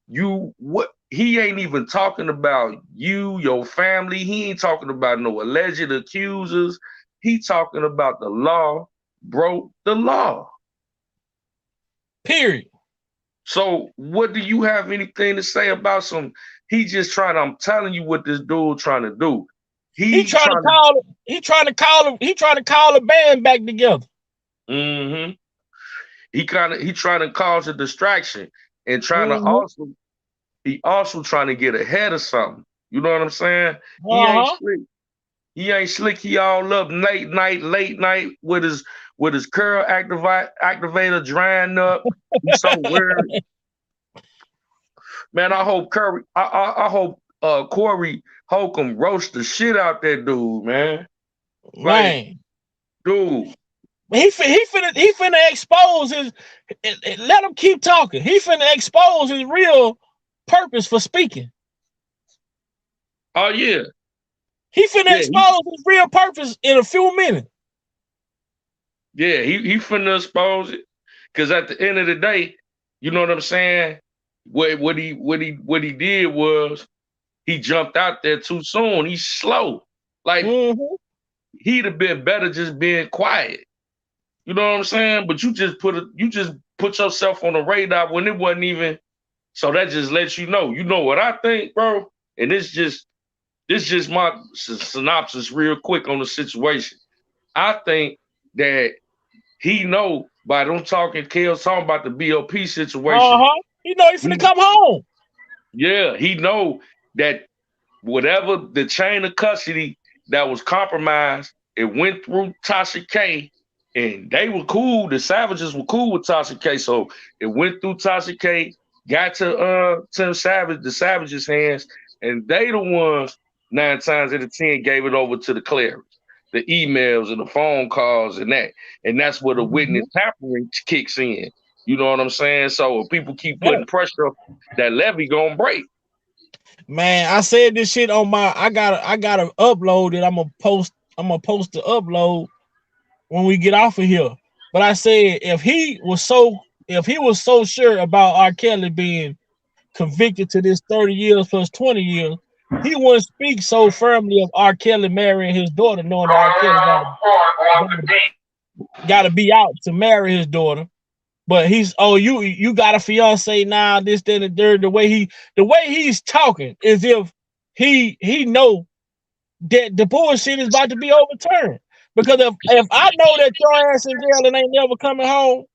He ain't even talking about you, your family. He ain't talking about no alleged accusers. He talking about the law broke the law. Period. So what do you have anything to say about he just trying to, I'm telling you what this dude trying to do. He trying to call the band back together. Mm-hmm. He trying to cause a distraction and trying to also trying to get ahead of something. You know what I'm saying? He ain't slick. He ain't slick. He all up late night with his curl activator drying up. He's so weird. Man, I hope Corey Holcomb roast the shit out that dude, man. Right. Dude. He finna expose his. Let him keep talking. He finna expose his real purpose for speaking. Oh yeah. He finna expose his real purpose in a few minutes. Yeah, he finna expose it. Cause at the end of the day, you know what I'm saying? What he did was he jumped out there too soon. He's slow. Like he'd have been better just being quiet. You know what I'm saying? But you just put yourself on the radar when it wasn't even. So that just lets you know. You know what I think, bro? And this just my synopsis real quick on the situation. I think that he know by them Kale's talking about the BOP situation. He know he finna come home. Yeah, he know that whatever the chain of custody that was compromised, it went through Tasha K, and they were cool. The Savages were cool with Tasha K, so it went through Tasha K, got to the Savages' hands, and they the ones 9 times out of 10 gave it over to the Clarys, the emails and the phone calls and that, and that's where the witness tampering kicks in. You know what I'm saying? So if people keep putting pressure, that levee gonna break. Man, I said this shit on my. I gotta upload it. I'm gonna post the upload when we get off of here. But I said if he was so sure about R. Kelly being convicted to this 30 years plus 20 years, he wouldn't speak so firmly of R. Kelly marrying his daughter, knowing that R. Kelly gotta be out to marry his daughter. But he's you got a fiance now, this, that, and the third. The way he's talking is if he know that the bullshit is about to be overturned. Because if I know that your ass in jail and ain't never coming home,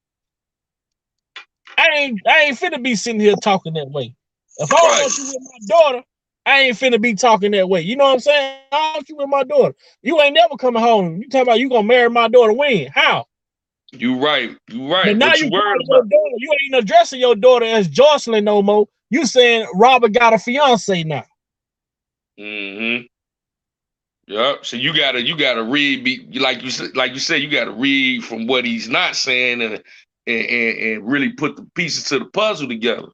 I ain't finna be sitting here talking that way. If I don't want you with my daughter, I ain't finna be talking that way. You know what I'm saying? I want you with my daughter. You ain't never coming home. You talking about you gonna marry my daughter when? How? You right. But now you worried about your daughter. You ain't addressing your daughter as Jocelyn no more. You saying Robert got a fiance now. Mm-hmm. Yep. So you gotta read, like you said, you gotta read from what he's not saying and really put the pieces to the puzzle together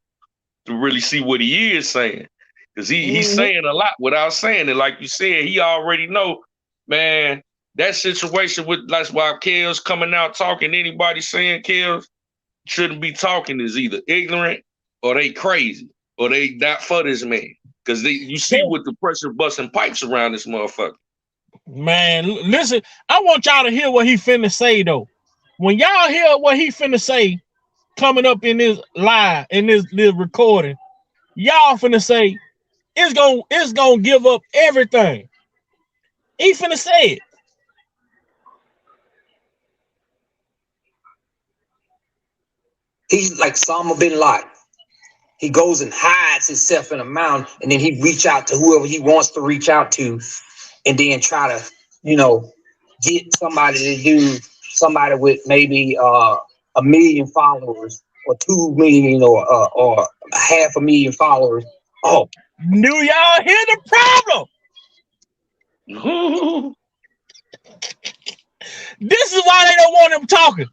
to really see what he is saying. Because he's saying a lot without saying it. Like you said, he already know, man. That situation that's why Kel's coming out talking. Anybody saying Kel shouldn't be talking is either ignorant or they crazy or they not for this man. Because you see with the pressure busting pipes around this motherfucker. Man, listen, I want y'all to hear what he finna say though. When y'all hear what he finna say coming up in this live, in this recording, y'all finna say it's gonna give up everything. He finna say it. He's like Osama bin Laden. He goes and hides himself in a mountain, and then he reach out to whoever he wants to reach out to, and then try to, get somebody to do somebody with maybe 1 million followers or 2 million or 500,000 followers. Oh, do y'all hear the problem? This is why they don't want him talking.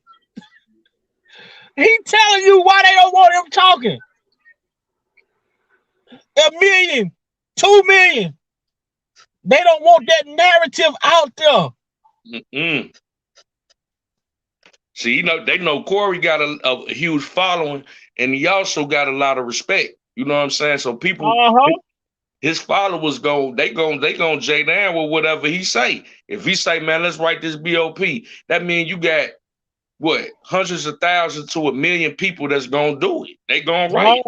He telling you why they don't want him talking. 1 million, 2 million. They don't want that narrative out there. Mm-mm. See, they know Corey got a huge following, and he also got a lot of respect. You know what I'm saying? So people, his followers they gonna J down with whatever he say. If he say, man, let's write this BOP, that means you got what, hundreds of thousands to 1 million people that's gonna do it. They gonna write.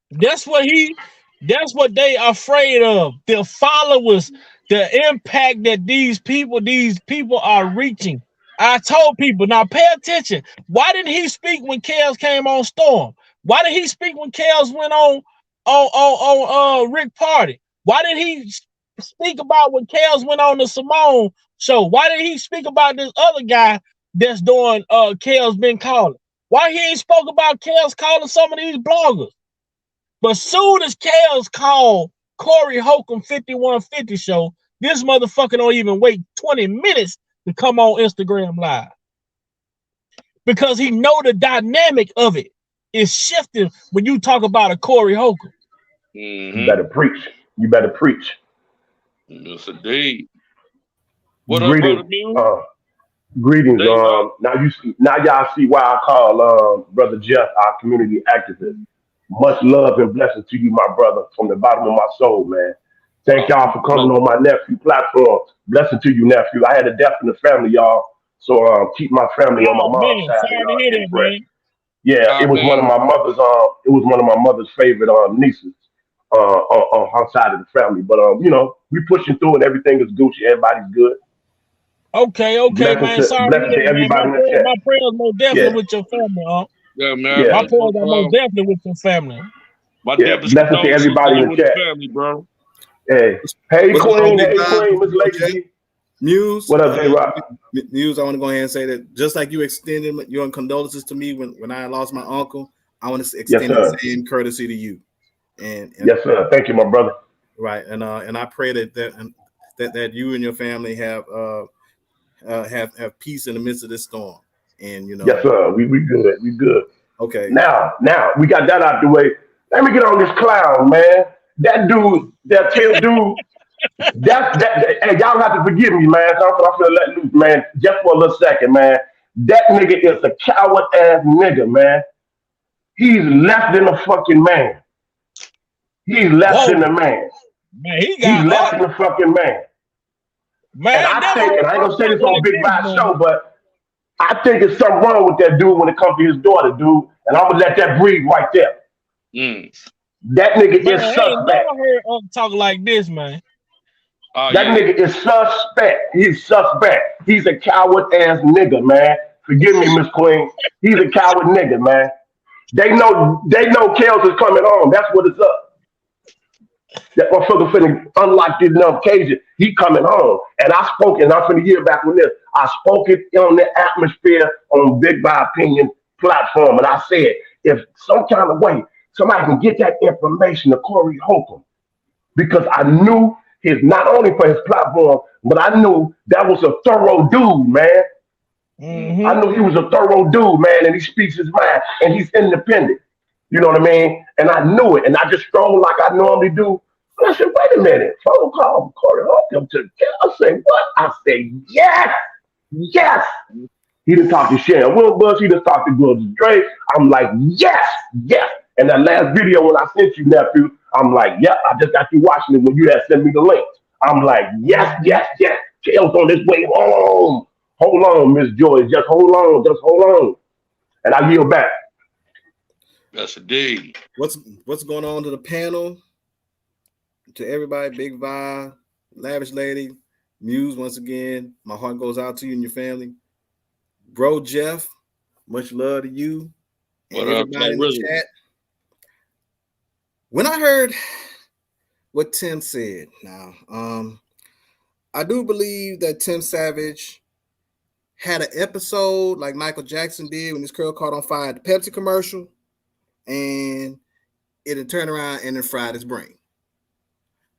That's what they afraid of. The followers, the impact that these people are reaching. I told people, now pay attention. Why didn't he speak when Kels came on Storm? Why did he speak when Kels went on Rick Party? Why did he speak about when Kels went on the Simone show? Why did he speak about this other guy that's doing Kels been calling? Why he ain't spoke about Kels calling some of these bloggers? But soon as Kels called Corey Holcomb 5150 show, this motherfucker don't even wait 20 minutes to come on Instagram Live. Because he know the dynamic of it is shifting when you talk about a Corey Holcomb. Mm-hmm. You better preach. You better preach. Yes, indeed. What Greetings. up, greetings. Now y'all see why I call Brother Jeff our community activist. Much love and blessings to you, my brother, from the bottom of my soul, man. Thank y'all for coming on my nephew platform. Blessing to you, nephew. I had a death in the family, y'all. So keep my family on my mom's side. It was one of my mother's. It was one of my mother's favorite nieces on her side of the family. But we pushing through and everything is Gucci. Everybody's good. Okay, blessings man. Sorry, blessings to everybody in the chat. My prayers most definitely with your family, Yeah, man. Yeah. My prayers are most definitely with your family. My Yeah, deepest blessings to everybody in the with the chat. family, bro. Hey, hey, What's going on, Queen, Big hey, Bob? Queen, Miss Lady G. Muse. What up, J-Rock? Muse, I want to go ahead and say that just like you extended your condolences to me when I lost my uncle, I want to extend the same courtesy to you. And yes, sir. Thank you, my brother. Right, and I pray that you and your family have peace in the midst of this storm. And Yes, sir. We good. We good. Okay. Now we got that out the way. Let me get on this clown, man. That dude, that tail dude. Hey, y'all have to forgive me, man. So I'm gonna let loose, man, just for a little second, man. That nigga is a coward ass nigga, man. He's less than a fucking man. He's less than a man. Man, he's less than a fucking man. Man, and I think, and I ain't gonna say this on Big Bad Show, but I think there's something wrong with that dude when it comes to his daughter, dude. And I'm gonna let that breathe right there. That nigga is suspect. I ain't never heard of talk like this, man. That nigga is suspect. He's suspect. He's a coward ass nigga, man. Forgive me, Miss Queen. He's a coward nigga, man. They know Kels is coming home. That's what it's up. That motherfucker finna unlock this notification. He coming home. And I spoke, and I'm finna hear back with this. I spoke it on the atmosphere on Big By Opinion platform. And I said, if some kind of way somebody can get that information to Corey Holcomb, because I knew his, not only for his platform, but I knew that was a thorough dude, man. I knew he was a thorough dude, man, and he speaks his mind, and he's independent. You know what I mean? And I knew it, and I just strolled like I normally do. And I said, wait a minute, phone call Corey Holcomb to I said, what? I said, yes. He didn't talk to Sharon Wilbur, he didn't talk to Gordon Drake. I'm like, yes. And that last video when I sent you, nephew, I'm like, yep, I just got you watching it when you had sent me the link. I'm like, yes. Kels on his way home. Hold on, Miss Joy. Just hold on. And I yield back. Yes, indeed. What's going on to the panel? To everybody, Big Vi, Lavish Lady, Muse, once again, my heart goes out to you and your family. Bro Jeff, much love to you. And everybody in the chat. When I heard what Tim said, now, I do believe that Tim Savage had an episode like Michael Jackson did when his girl caught on fire at the Pepsi commercial, and it had turned around and then fried his brain.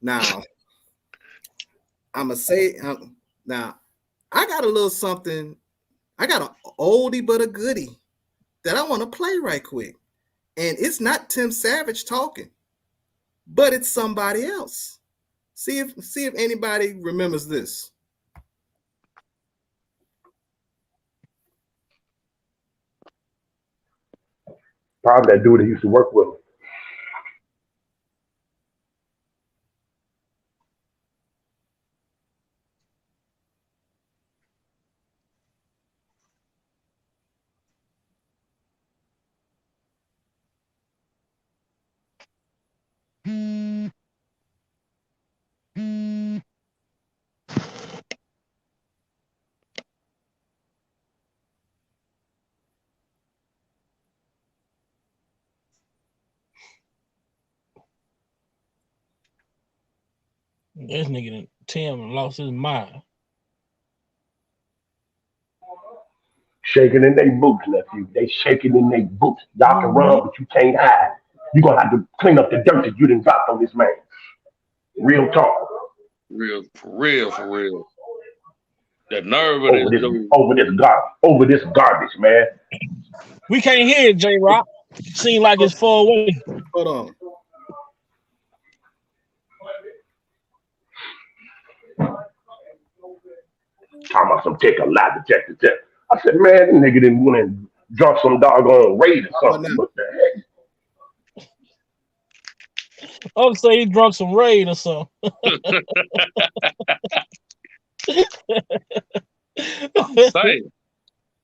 Now, I'm going to say, now, I got a little something, I got an oldie but a goodie that I want to play right quick. And it's not Tim Savage talking, but it's somebody else. See if anybody remembers this. Probably that dude that used to work with him. This nigga Tim lost his mind. Shaking in their boots, nephew. They shaking in their boots. Y'all can run, but you can't hide. You're going to have to clean up the dirt that you done dropped on this man. Real talk. For real. The nerve of over this garbage, man. We can't hear it, J-Rock. Seem like it's far away. Hold on. Talking about some take a lie detector test. I said, man, this nigga didn't want to drop some doggone raid or something. What the heck? I'm saying he drunk some raid or something. Say,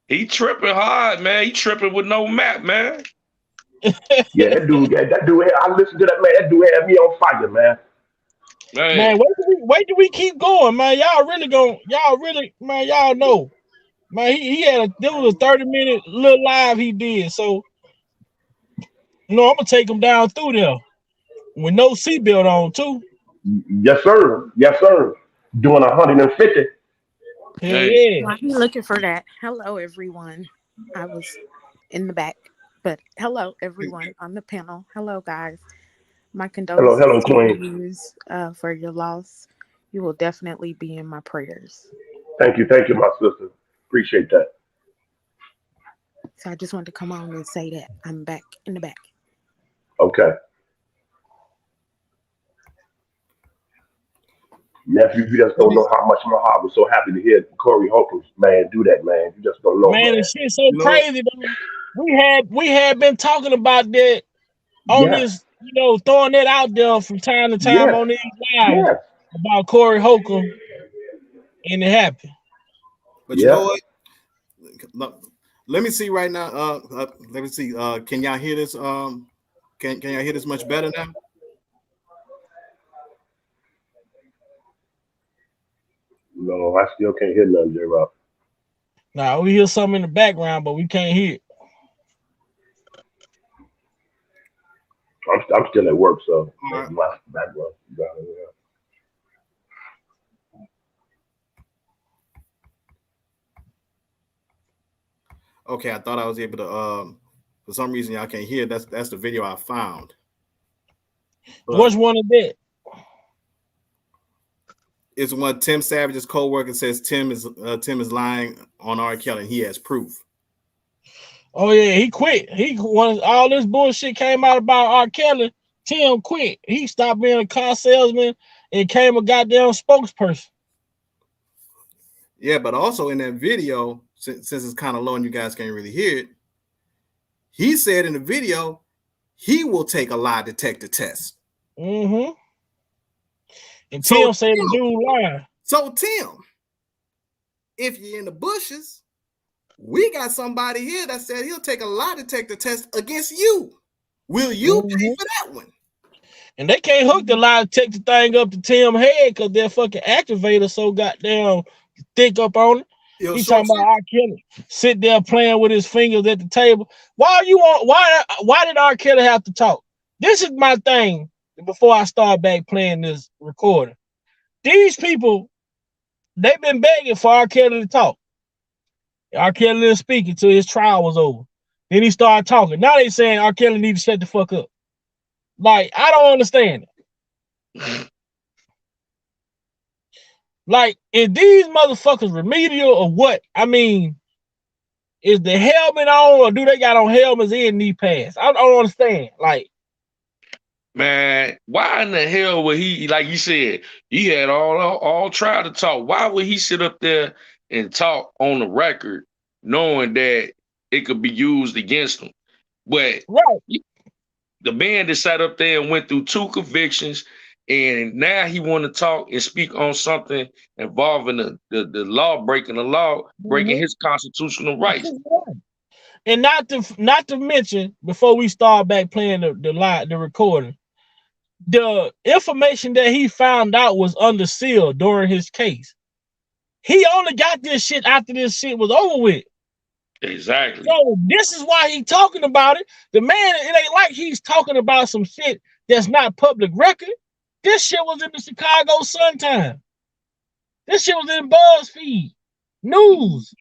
he tripping hard, man. He tripping with no map, man. Yeah, that dude, I listened to that man. That dude had me on fire, man. Man, wait till we keep going, man. Y'all know. Man, he had there was a 30-minute little live he did. So I'm gonna take him down through there with no seatbelt on too. Yes, sir. Yes, sir. Doing 150. Hell Hey, yeah. I'm looking for that. Hello, everyone. I was in the back, but hello, everyone on the panel. Hello, guys. My Hello, condolences hello, to Queen. you for your loss. You will definitely be in my prayers. Thank you, my sister. Appreciate that. So I just wanted to come on and say that I'm back in the back. Okay. Nephew, you just don't know how much my heart was so happy to hear Corey Holcomb, man, do that, man. You just don't know, Man, man. the shit's so You know, crazy though. We had been talking about that on Yes, this, throwing that out there from time to time yes, on these lives yes, about Corey Holcomb, and it happened. but you know yeah. what? Let me see right now. Let me see. Can y'all hear this? Can y'all hear this much better now? No, I still can't hear nothing, J-Rock. Now we hear something in the background, but we can't hear it. I'm still at work, so All right. my background. Yeah. Okay, I thought I was able to. For some reason, y'all can't hear. That's the video I found. But Which one is that? it's one Tim Savage's co-worker says Tim is lying on R. Kelly, and he has proof. Oh yeah, he quit. Once all this bullshit came out about R. Kelly, Tim quit. He stopped being a car salesman and became a goddamn spokesperson. Yeah, but also in that video, since it's kind of low and you guys can't really hear it, he said in the video he will take a lie detector test. Mm-hmm. And So Tim said the dude lying. So Tim, if you're in the bushes, we got somebody here that said he'll take a lie detector test against you. Will you pay for that one? And they can't hook the lie detector thing up to Tim's head because their fucking activator so goddamn thick up on it. He's talking about R. Kelly sit there playing with his fingers at the table. Why did R. Kelly have to talk? This is my thing before I start back playing this recording. These people, they've been begging for R. Kelly to talk. R. Kelly didn't speak until his trial was over. Then he started talking. Now they saying R. Kelly need to shut the fuck up. Like, I don't understand it. Like, is these motherfuckers remedial or what? I mean, is the helmet on or do they got on helmets and knee pads? I don't understand. Like, man, why in the hell would he, like you said, he had all tried to talk. Why would he sit up there and talk on the record knowing that it could be used against him? But the man that sat up there and went through 2 convictions, and now he want to talk and speak on something involving the law, breaking the law, breaking his constitutional rights. And not to mention, before we start back playing the recording, the information that he found out was under seal during his case. He only got this shit after this shit was over with. Exactly. So this is why he talking about it. The man, it ain't like he's talking about some shit that's not public record. This shit was in the Chicago Sun-Times. This shit was in BuzzFeed News.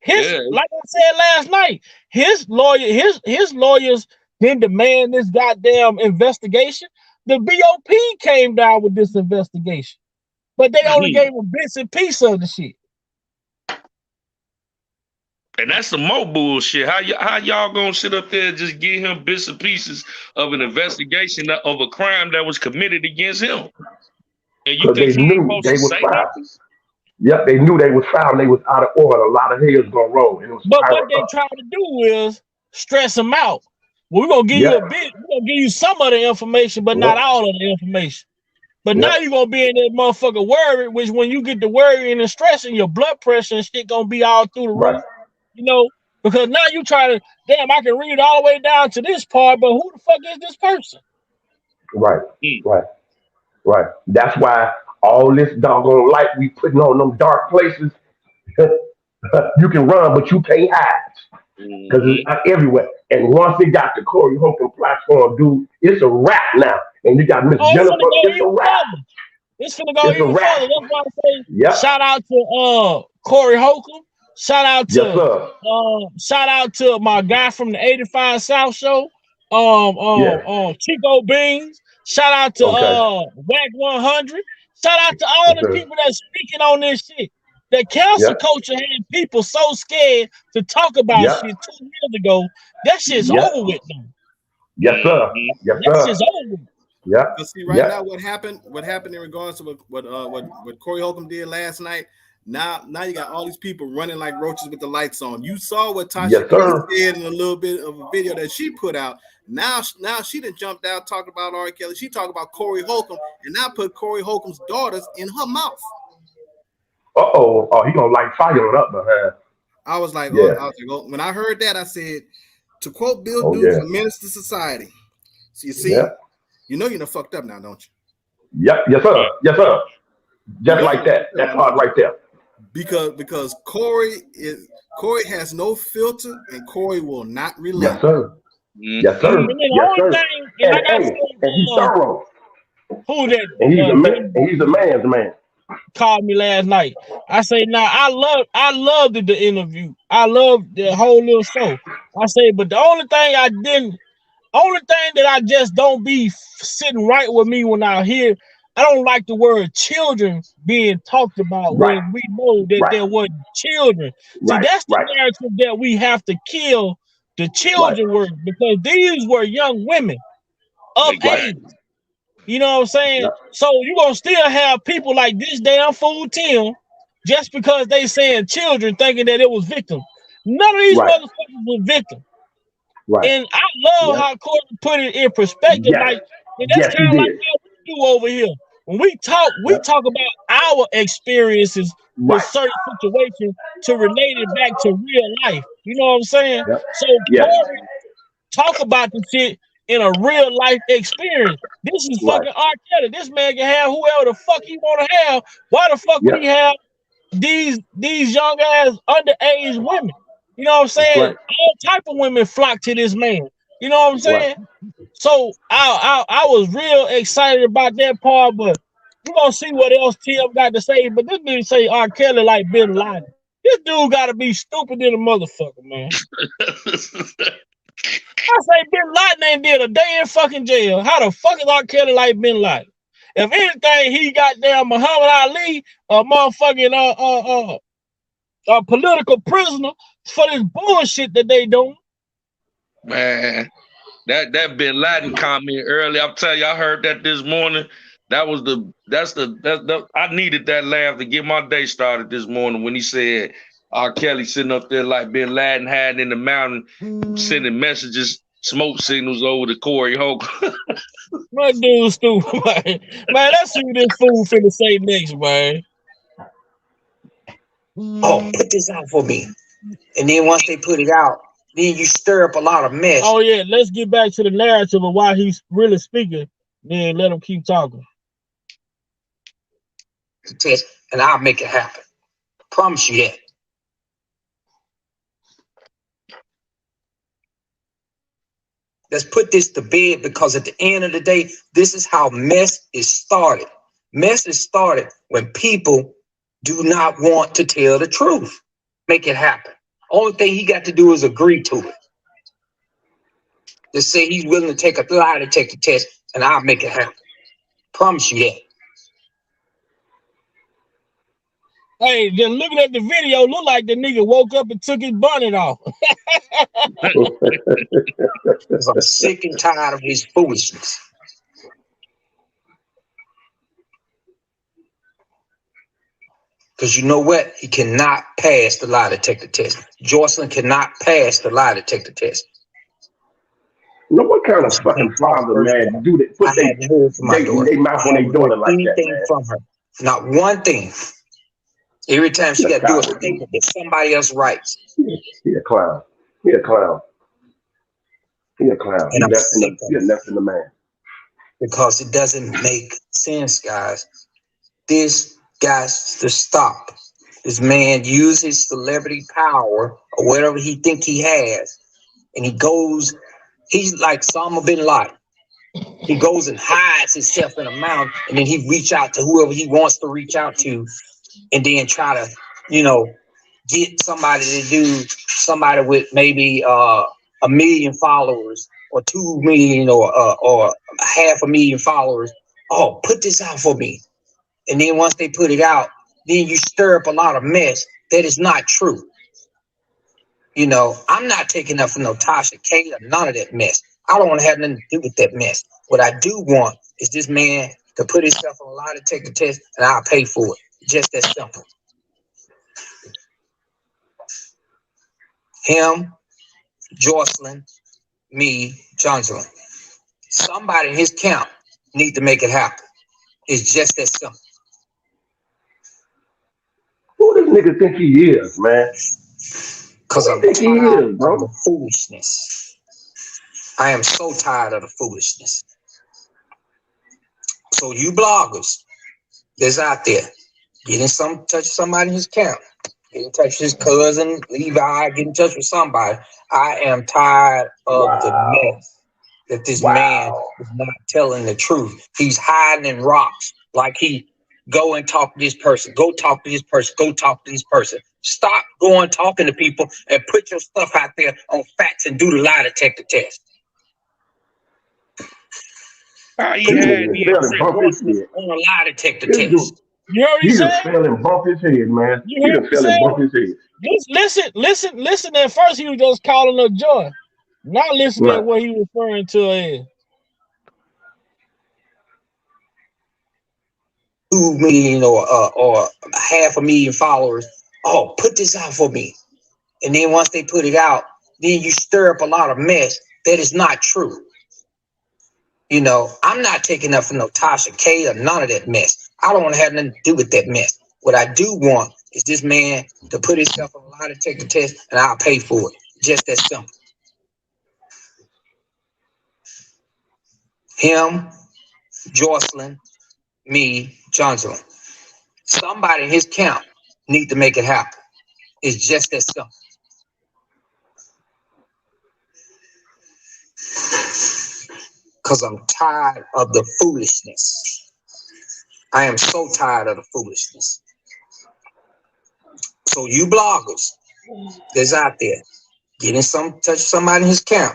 Like I said last night, his lawyers didn't demand this goddamn investigation. The BOP came down with this investigation, but they only gave him bits and pieces of the shit. And that's some more bullshit. How y'all gonna sit up there and just give him bits and pieces of an investigation of a crime that was committed against him? And you think they knew they was foul. Yep, they knew they was foul. They was out of order. A lot of hairs gonna roll. But what they trying to do is stress him out. Well, we're gonna give you a bit. We're gonna give you some of the information, but not all of the information. But now you're gonna be in that motherfucker worried, which when you get to worrying and stressing, your blood pressure and shit gonna be all through the roof. You know, because now you try to, damn, I can read all the way down to this part, but who the fuck is this person? Right. That's why all this doggone light we putting on them dark places, you can run, but you can't hide. because it's everywhere. And once it got the Corey Holcomb platform, dude, it's a wrap now. And you got Miss Oh, Jennifer, it's a even wrap. further. It's gonna go It's a even wrap. further. That's why I say Yep. shout out to Corey Holcomb. Shout out Yes, to sir. shout out to my guy from the 85 South Show, Yeah. Chico Beans. Shout out to Okay. WAC 100. Shout out to all Yes, the sir. people that's speaking on this shit. The cancel Yep. culture had people so scared to talk about Yep. shit 2 years ago. That shit's Yep. over with now. Yes, sir. Yes, That sir. shit's over with. Yep. But see, right Yep. now, what happened in regards to what Corey Holcomb did last night. Now you got all these people running like roaches with the lights on. You saw what Tasha Yes, sir. K said in a little bit of a video that she put out. Now she done jumped out talking about R. Kelly. She talked about Corey Holcomb and now put Corey Holcomb's daughters in her mouth. Oh, he gonna light fire up behind. I was like, Yeah. when I heard that, I said, to quote Bill Oh, Dukes, yeah. a menace to society. So you see, Yep. you know you're done fucked up now, don't you? Yep. Yes, sir. Yes, sir. Just like that. That part right there. Because Corey has no filter and Corey will not relent. Yes, sir. Yes, sir. And then the Yes, only sir. thing, and like I And said, he's thorough. who that And he's a man. And he's a man's man. called me last night. I say, now I loved the interview. I loved the whole little show. I say, but the only thing that I just don't be sitting right with me when I hear, I don't like the word children being talked about Right. when we know that Right. there wasn't children. So Right. that's the Right. narrative that we have to kill the children word, because these were young women of Right. age. You know what I'm saying? Yep. So you're gonna still have people like this damn fool Tim, just because they saying children, thinking that it was victims. None of these Right. motherfuckers were victims. Right. And I love how Corey put it in perspective. Yes. Like, and that's Yes, he kind of like did. how we do over here. When we talk about our experiences with Right. certain situations to relate it back to real life. You know what I'm saying? Yep. So Yes. Corey talk about the shit in a real life experience. This is Right. fucking R. Kelly. This man can have whoever the fuck he want to have. Why the fuck Yep. we have these young ass underage women? You know what I'm saying? Right. All type of women flock to this man. You know what I'm saying? So I was real excited about that part, but we're gonna see what else Tim got to say. But this dude say R. Kelly like Bin Laden. This dude gotta be stupid than a motherfucker, man. I say Bin Laden ain't did a day in fucking jail. How the fuck is R. Kelly like Bin Laden? If anything, he got down Muhammad Ali, a motherfucking a political prisoner for this bullshit that they doing. Man, that Bin Laden comment earlier, I'm telling you, I heard that this morning. That's the I needed that laugh to get my day started this morning when he said R. Kelly sitting up there like Bin Laden hiding in the mountain, sending messages, smoke signals over to Corey Holcomb. My dude's stupid, man. Man, let's see what this fool finna say next, man. Oh, put this out for me. And then once they put it out, then you stir up a lot of mess. Oh yeah, let's get back to the narrative of why he's really speaking. Then let him keep talking. Test, and I'll make it happen. Promise you that. Let's put this to bed, because at the end of the day, this is how mess is started. Mess is started when people do not want to tell the truth. Make it happen. Only thing he got to do is agree to it. Just say he's willing to take a lie detector test, and I'll make it happen. Promise you that. Hey, just looking at the video, look like the nigga woke up and took his bonnet off. Because I'm sick and tired of his foolishness. Because you know what? He cannot pass the lie detector test. Jocelyn cannot pass the lie detector test. You know what kind of fucking father, man, do that? Put I hadn't heard from my daughter. they mouth when they doing it like that, Anything man. from her. Not one thing. Every time she got to do a statement that somebody else writes. He a clown. He a clown. He a clown. And I'm He sick of less than the man. Because it doesn't make sense, guys. This got to stop. This man used his celebrity power or whatever he think he has, and he's like Osama bin Laden. He goes and hides himself in a mountain, and then he reach out to whoever he wants to reach out to, and then try to, get somebody with maybe 1 million followers or 2 million or 500,000 followers. Oh, put this out for me. And then once they put it out, then you stir up a lot of mess that is not true. I'm not taking up for no Tasha K or none of that mess. I don't want to have nothing to do with that mess. What I do want is this man to put himself on a lie detector test, and I'll pay for it. Just that simple. Him, Jocelyn, me, Johnson. Somebody in his camp need to make it happen. It's just that simple. Who this nigga think he is, man? Because I'm tired of the foolishness. I am so tired of the foolishness. So you bloggers that's out there, get in touch with somebody in his camp. Get in touch with his cousin, Levi, get in touch with somebody. I am tired of the mess that this man is not telling the truth. He's hiding in rocks like he go and talk to this person, go talk to this person, go talk to this person. Stop going talking to people and put your stuff out there on facts and do the lie detector test. He just bump his head. On a lie detector test. You know what He he just said? fell and bumped his head, man. You He heard just what he fell and bumped his head. Listen. At first, he was just calling her Joy. Not listening Right. to what he was referring to her as. 2 million or 500,000 followers. Oh, put this out for me. And then once they put it out, then you stir up a lot of mess that is not true. I'm not taking up for no Tasha K or none of that mess. I don't want to have nothing to do with that mess. What I do want is this man to put himself on a lie detector test, and I'll pay for it. Just that simple. Him, Jocelyn, me, Johnson. Somebody in his camp need to make it happen. It's just that simple. Because I'm tired of the foolishness. I am so tired of the foolishness. So you bloggers that's out there, get in touch with somebody in his camp.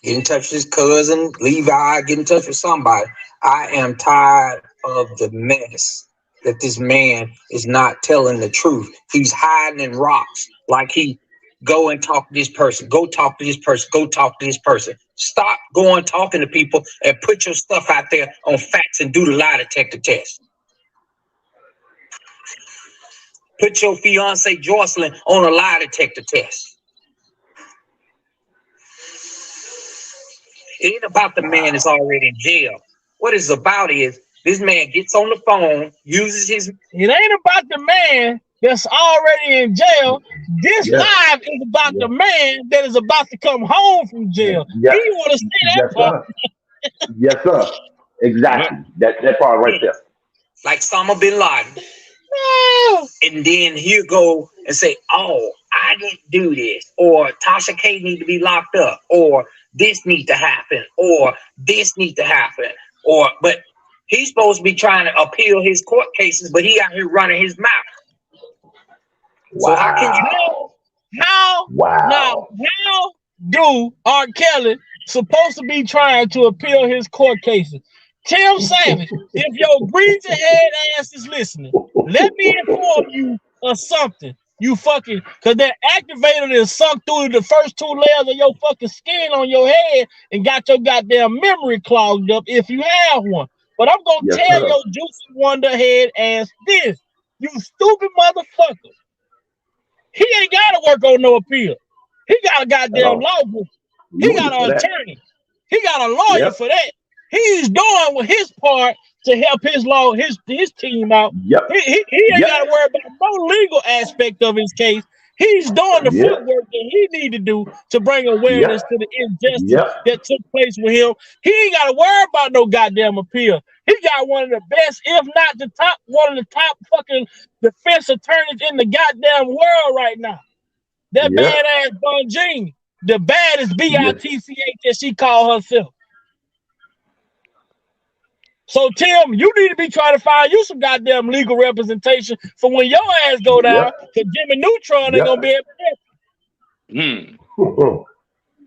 Get in touch with his cousin, Levi, get in touch with somebody. I am tired of the mess that this man is not telling the truth. He's hiding in rocks like he go and talk to this person, go talk to this person, go talk to this person. Stop going talking to people and put your stuff out there on facts and do the lie detector test. Put your fiance Jocelyn on a lie detector test. It ain't about the man that's already in jail. What it's about is this man gets on the phone, uses his... It ain't about the man that's already in jail. This live is about the man that is about to come home from jail. Yes. He want to see that part. Yes, sir. Exactly. That part right there. Like Osama bin Laden. And then he'll go and say, oh, I didn't do this. Or Tasha K need to be locked up. Or this need to happen. Or this need to happen. But he's supposed to be trying to appeal his court cases, but he out here running his mouth. So how can you know? Now, how do R. Kelly supposed to be trying to appeal his court cases? Tim Savage, if your greasy head ass is listening, let me inform you of something. You fucking, because that activator is sunk through the first 2 layers of your fucking skin on your head and got your goddamn memory clogged up if you have one. But I'm going to tell your Juicy Wonder head ass this. You stupid motherfucker. He ain't got to work on no appeal. He got a goddamn law book. He got an attorney. He got a lawyer for that. He's doing with his part to help his team out. He ain't got to worry about no legal aspect of his case. He's doing the footwork that he need to do to bring awareness to the injustice that took place with him. He ain't got to worry about no goddamn appeal. He got one of the best, if not one of the top fucking defense attorneys in the goddamn world right now. That Yeah. badass Bonjean, the baddest B-I-T-C-H that she called herself. So Tim, you need to be trying to find you some goddamn legal representation for when your ass go down, because Jimmy Neutron ain't gonna be able to.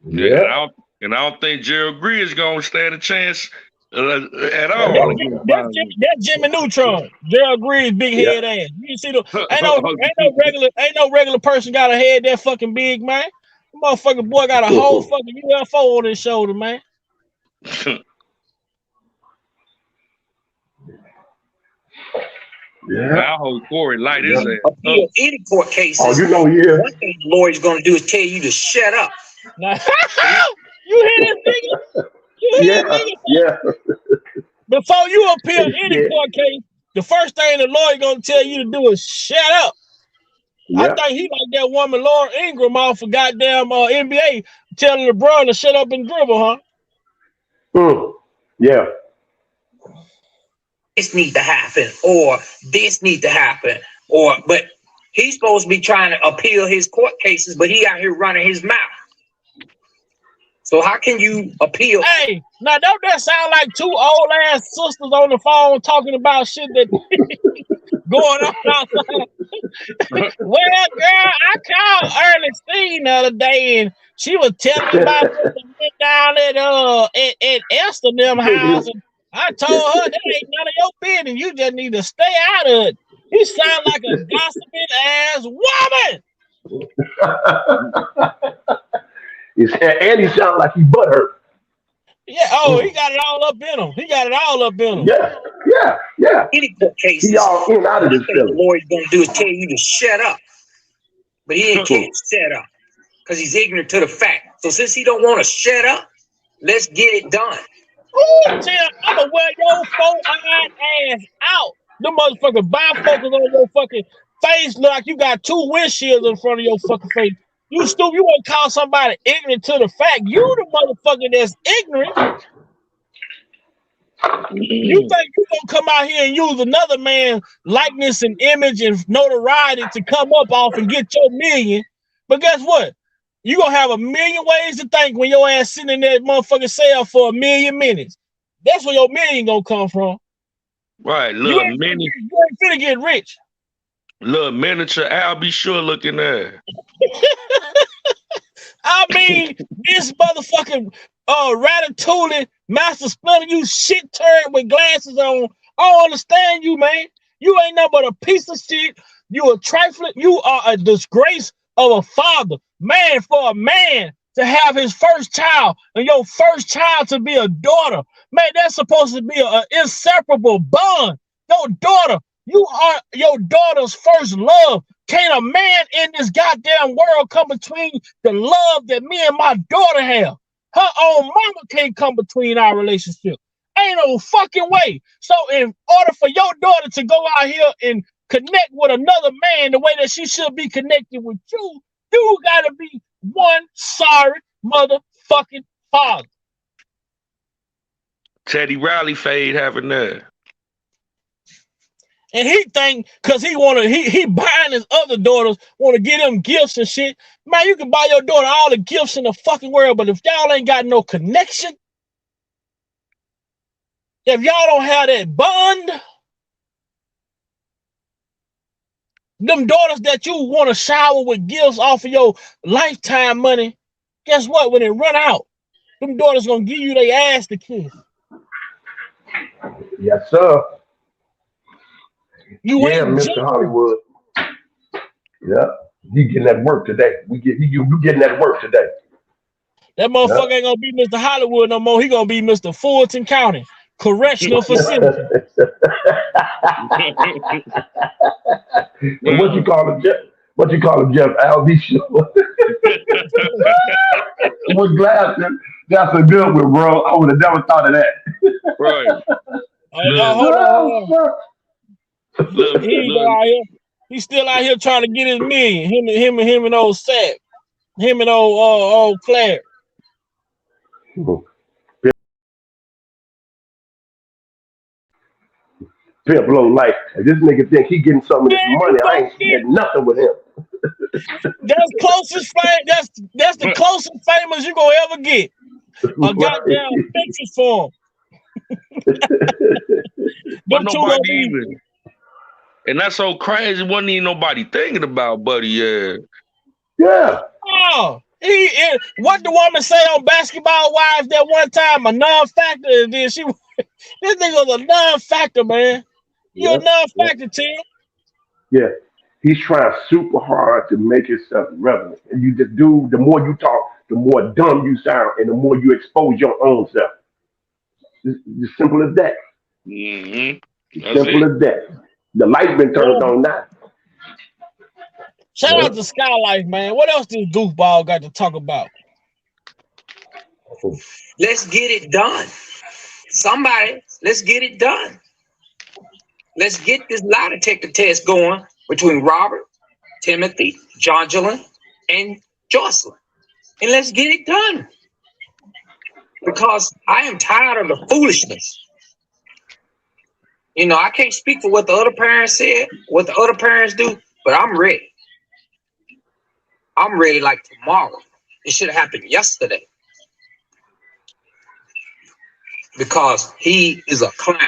Yeah, and I don't think Gerald Green is gonna stand a chance at all. That's Jimmy Neutron, Gerald Green's big head ass. You see the ain't no regular person got a head that fucking big, man. Motherfucking boy got a whole fucking UFO on his shoulder, man. I hope Corey light his ass. Appeal any court cases. Oh, you know, One thing the lawyer's going to do is tell you to shut up. Now, you hear this nigga? Yeah. Before you appeal any court case, the first thing the lawyer gonna tell you to do is shut up. I think he like that woman Laura Ingraham off of goddamn NBA telling LeBron to shut up and dribble, huh? Yeah. This need to happen, or this need to happen, but he's supposed to be trying to appeal his court cases, but he out here running his mouth. So how can you appeal? Hey, now don't that sound like two old ass sisters on the phone talking about shit that going on outside? Well, girl, I called Ernestine the other day and she was telling me about what went down at Esther them house. And I told her that ain't none of your business. You just need to stay out of it. You sound like a gossiping ass woman. And he sounded like he butthurt. Yeah, he got it all up in him. Yeah. Any court cases, he all in out of this thing the lawyer's going to do is tell you to shut up. But he ain't can't shut up because he's ignorant to the fact. So since he don't want to shut up, let's get it done. Ooh, Tim, I'm going to wear your four-eyed ass out. Them motherfucking bifocals on your fucking face look like you got two windshields in front of your fucking face. You stupid. You want to call somebody ignorant to the fact. You the motherfucker that's ignorant. You think you gonna come out here and use another man's likeness and image and notoriety to come up off and get your million. But guess what? You gonna have a million ways to think when your ass sitting in that motherfucking cell for a million minutes. That's where your million gonna come from. Right, You ain't finna get rich. Little miniature Al be sure looking there. I mean, this motherfucking Ratatouille, Master Splinter, you shit turd with glasses on. I don't understand you, man. You ain't nothing but a piece of shit. You a trifling. You are a disgrace of a father. Man, for a man to have his first child and your first child to be a daughter, man, that's supposed to be an inseparable bond. Your daughter. You are your daughter's first love. Can't a man in this goddamn world come between the love that me and my daughter have? Her own mama can't come between our relationship. Ain't no fucking way. So in order for your daughter to go out here and connect with another man the way that she should be connected with you, you gotta be one sorry motherfucking father. Teddy Riley fade having that. And he think because he buying his other daughters, want to get them gifts and shit. Man, you can buy your daughter all the gifts in the fucking world, but if y'all ain't got no connection, if y'all don't have that bond, them daughters that you want to shower with gifts off of your lifetime money, guess what? When it run out, them daughters gonna give you their ass to kiss. Yes, sir. You ain't Mr. Hollywood. Yeah, you getting that work today. You getting that work today. That motherfucker ain't gonna be Mr. Hollywood no more. He gonna be Mr. Fulton County Correctional Facility. What you call him, Jeff? What you call him, Jeff? Albie Show. With glasses. That's a good one, bro. I would have never thought of that. Right. Hold on. He's still out here trying to get his million. Him and old Sapp. Him and old Claire. Pimp low life. This nigga think he getting some of this money. I ain't getting nothing with him. That's closest fame. That's the closest famous you gonna ever get. A goddamn picture for him. But nobody even. And that's so crazy. Wasn't even nobody thinking about Buddy. Yeah. Oh, what the woman say on Basketball Wives that one time, a non-factor, and then she this nigga was a non-factor, man. You're a non-factor, Tim. Yeah. He's trying super hard to make himself relevant. And you just do, the more you talk, the more dumb you sound, and the more you expose your own self. It's simple as that. Simple as that. The light's been turned on now. Shout out to Skylife, man. What else this goofball got to talk about? Let's get it done. Somebody, let's get it done. Let's get this lie detector test going between Robert, Timothy, Jongelyn, and Jocelyn. And let's get it done. Because I am tired of the foolishness. You know, I can't speak for what the other parents said, what the other parents do, but I'm ready. I'm ready like tomorrow. It should have happened yesterday. Because he is a clown.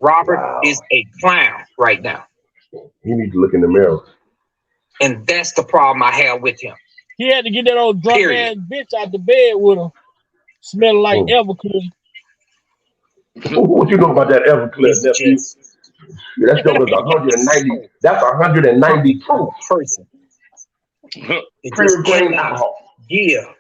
Robert is a clown right now. You need to look in the mirror. And that's the problem I have with him. He had to get that old drunk ass bitch out the bed with him. Smelling like Everclear. What you know about that Everclear? Yeah, that's over 190. That's 190 proof person. Pure grain alcohol. Yeah.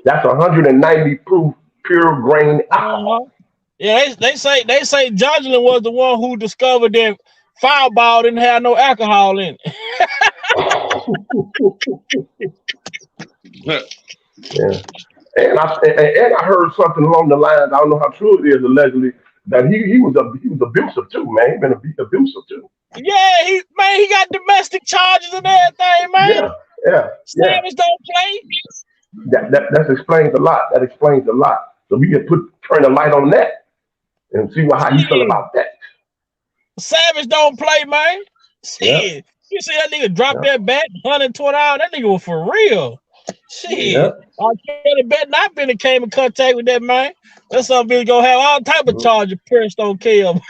That's 190 proof pure grain alcohol. Yeah, they say Jongelyn was the one who discovered that Fireball didn't have no alcohol in it. Yeah. And I heard something along the lines, I don't know how true it is, allegedly, that he was abusive too, man. He been abusive too. Yeah, he got domestic charges and everything, man. Yeah. Savage don't play. That explains a lot. That explains a lot. So we can turn the light on that and see how you feel about that. Savage don't play, man. Shit. You see that nigga drop that bat, 120 hours? That nigga was for real. Shit. I can't bet not been came in contact with that man. That's something gonna have all type of charges pressed on Kel.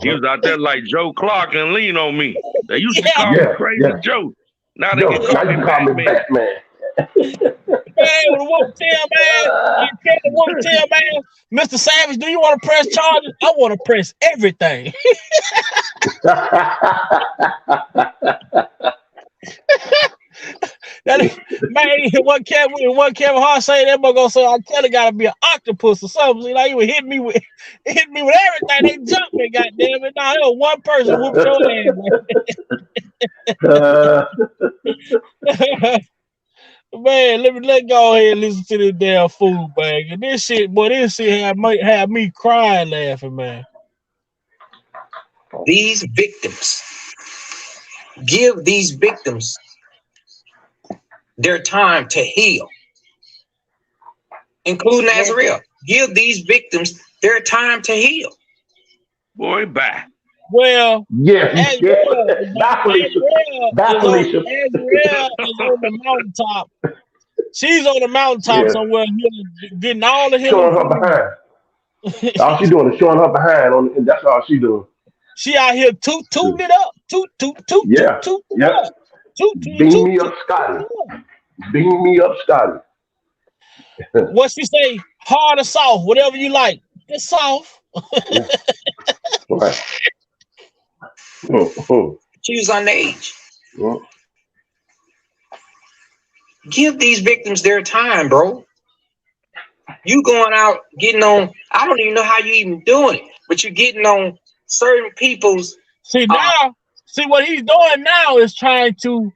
He was out there like Joe Clark and Lean on Me. They used to call me Crazy Joe. Now they can call me Batman. Man, with a whoop tail, man. You can't whoop tail, man. Mr. Savage, do you want to press charges? I want to press everything. Man, what Kevin Hart say, that boy gonna say, I tell gotta be an octopus or something. See, like, he would hit me with everything. They jumped me, goddamn it. Now, there was one person whooped your ass. Man, let go ahead and listen to this damn fool bag. And this shit had me crying laughing, man. These victims, give these victims their time to heal, including Azrael. Give these victims their time to heal. Boy, bye. Well, Azrael is on the mountaintop. She's on the mountaintop somewhere, getting all the showing her behind. All she doing is showing her behind, and that's all she doing. She out here tooting it up, Beam me up, Scotty. Beam me up, Scotty. What she say? Hard or soft, whatever you like. It's soft. Right. She was underage. Give these victims their time, bro. You going out getting on, I don't even know how you even doing it, but you're getting on certain people's. See what he's doing now is trying to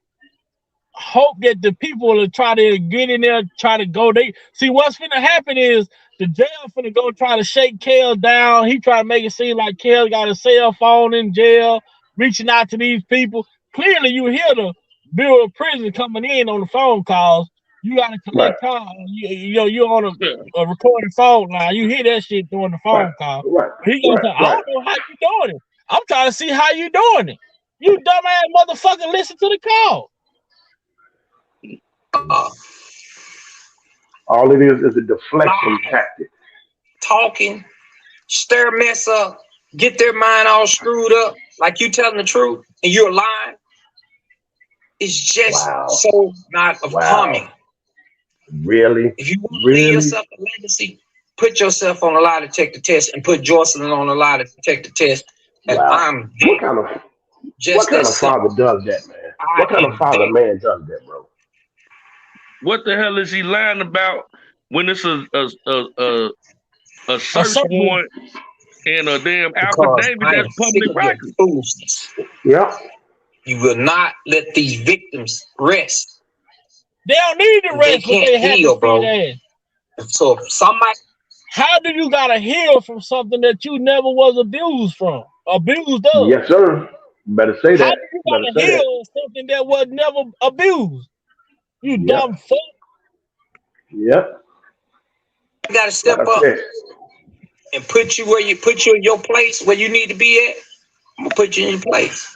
hope that the people will try to get in there, try to go. See what's gonna happen is the jail finna go try to shake Kel down. He try to make it seem like Kel got a cell phone in jail, reaching out to these people. Clearly, you hear the Bureau of Prison coming in on the phone calls. You got to collect calls. You're on a recorded phone line. You hear that shit during the phone call. Right. He gonna say, I don't know how you doing it. I'm trying to see how you doing it. You dumbass motherfucker, listen to the call. All it is a deflection tactic. Talking, stir mess up, get their mind all screwed up, like you telling the truth and you're lying. It's just so not coming. Really? If you want to leave yourself a legacy, put yourself on a lie detector test and put Jocelyn on a lie detector test. And I'm what kind of father does that, man? What kind of father man does that, bro? What the hell is he lying about when it's a search warrant and a damn affidavit that's public record? Yeah. You will not let these victims rest. They don't need to rest, but they have to bro. So if somebody, how do you gotta heal from something that you never was abused from? Abused of? Yes, sir. Better say that. How do you gotta heal something that was never abused? You dumb fuck. Yep. You gotta step up and put you in your place where you need to be at. I'm gonna put you in your place.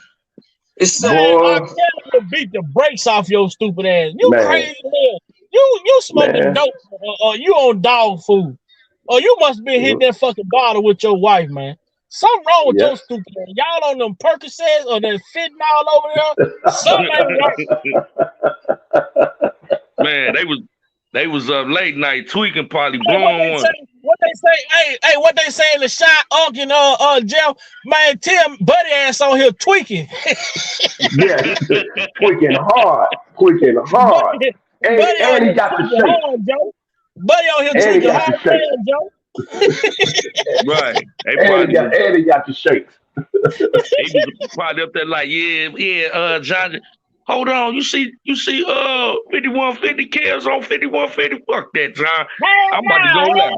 It's so I'm telling you to beat the brakes off your stupid ass. You crazy man. You smoking dope or you on dog food. Or you must be hitting that fucking bottle with your wife, man. Something wrong with your stupid ass. Y'all on them Percocets or that fentanyl over there. Something wrong. Man, they was up late night tweaking, probably blowing one. What they say? Hey, what they say in the shot, Unc and Jeff, man, Tim Buddy ass on here tweaking. Yeah, tweaking hard. And he got the shake. Buddy on here tweaking hard, Joe. Right. And he got the shake. He was probably up there like, John. Hold on, you see 5150 kills on 5150. Fuck that, John. I'm about to go live.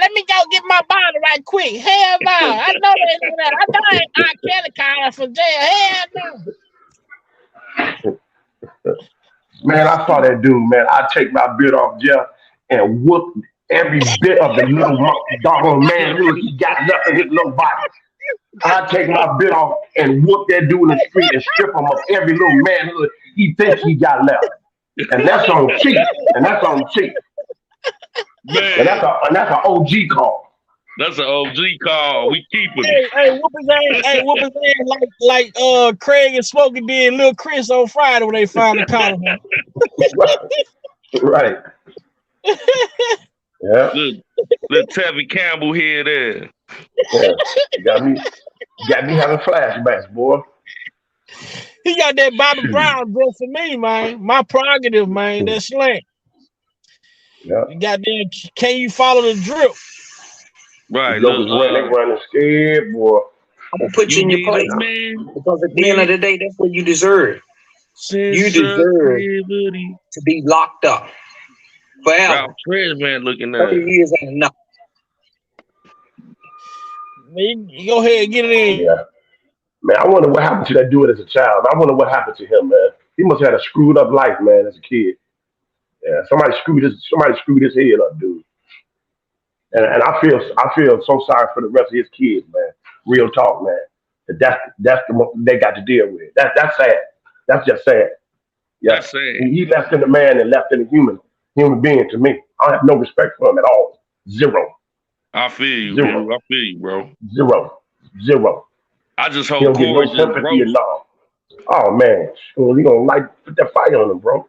Let me go get my body right quick. Hell no. I know they do that. I know I ain't R. Kelly calling from jail. Hell no. Man, I saw that dude, man. I take my bit off Jeff and whoop every bit of the little doggone man he got left in his little body. I take my bit off and whoop that dude in the street and strip him of every little manhood he thinks he got left. And that's on cheap. And that's an OG call. That's an OG call. We keep it. Hey, whoop his ass like Craig and Smokey did Lil Chris on Friday when they finally caught him. Right. Yeah. Little Tevin Campbell here there. Yeah. Got me having flashbacks, boy. He got that Bobby Brown dress for me, man. My prerogative, man. That slant. Yeah. Goddamn, can you follow the drip? Right. They running scared, boy. I'm gonna put you in your place, man. Because at the end of the day, that's what you deserve. You deserve to be locked up forever. Man, looking at 30 years ain't enough. You go ahead and get it in. Yeah. Man, I wonder what happened to that dude as a child. I wonder what happened to him, man. He must have had a screwed up life, man, as a kid. Yeah, somebody screwed his head up, dude. And I feel so sorry for the rest of his kids, man. Real talk, man. That's the one they got to deal with. That's sad. That's just sad. Yeah. That's sad. He left in a man and left in a human being to me. I have no respect for him at all. Zero. I feel you, Zero. bro. I feel you, bro. Zero. I just hope He'll get Corey no sympathy and all. Oh man, he gonna put that fire on him, bro.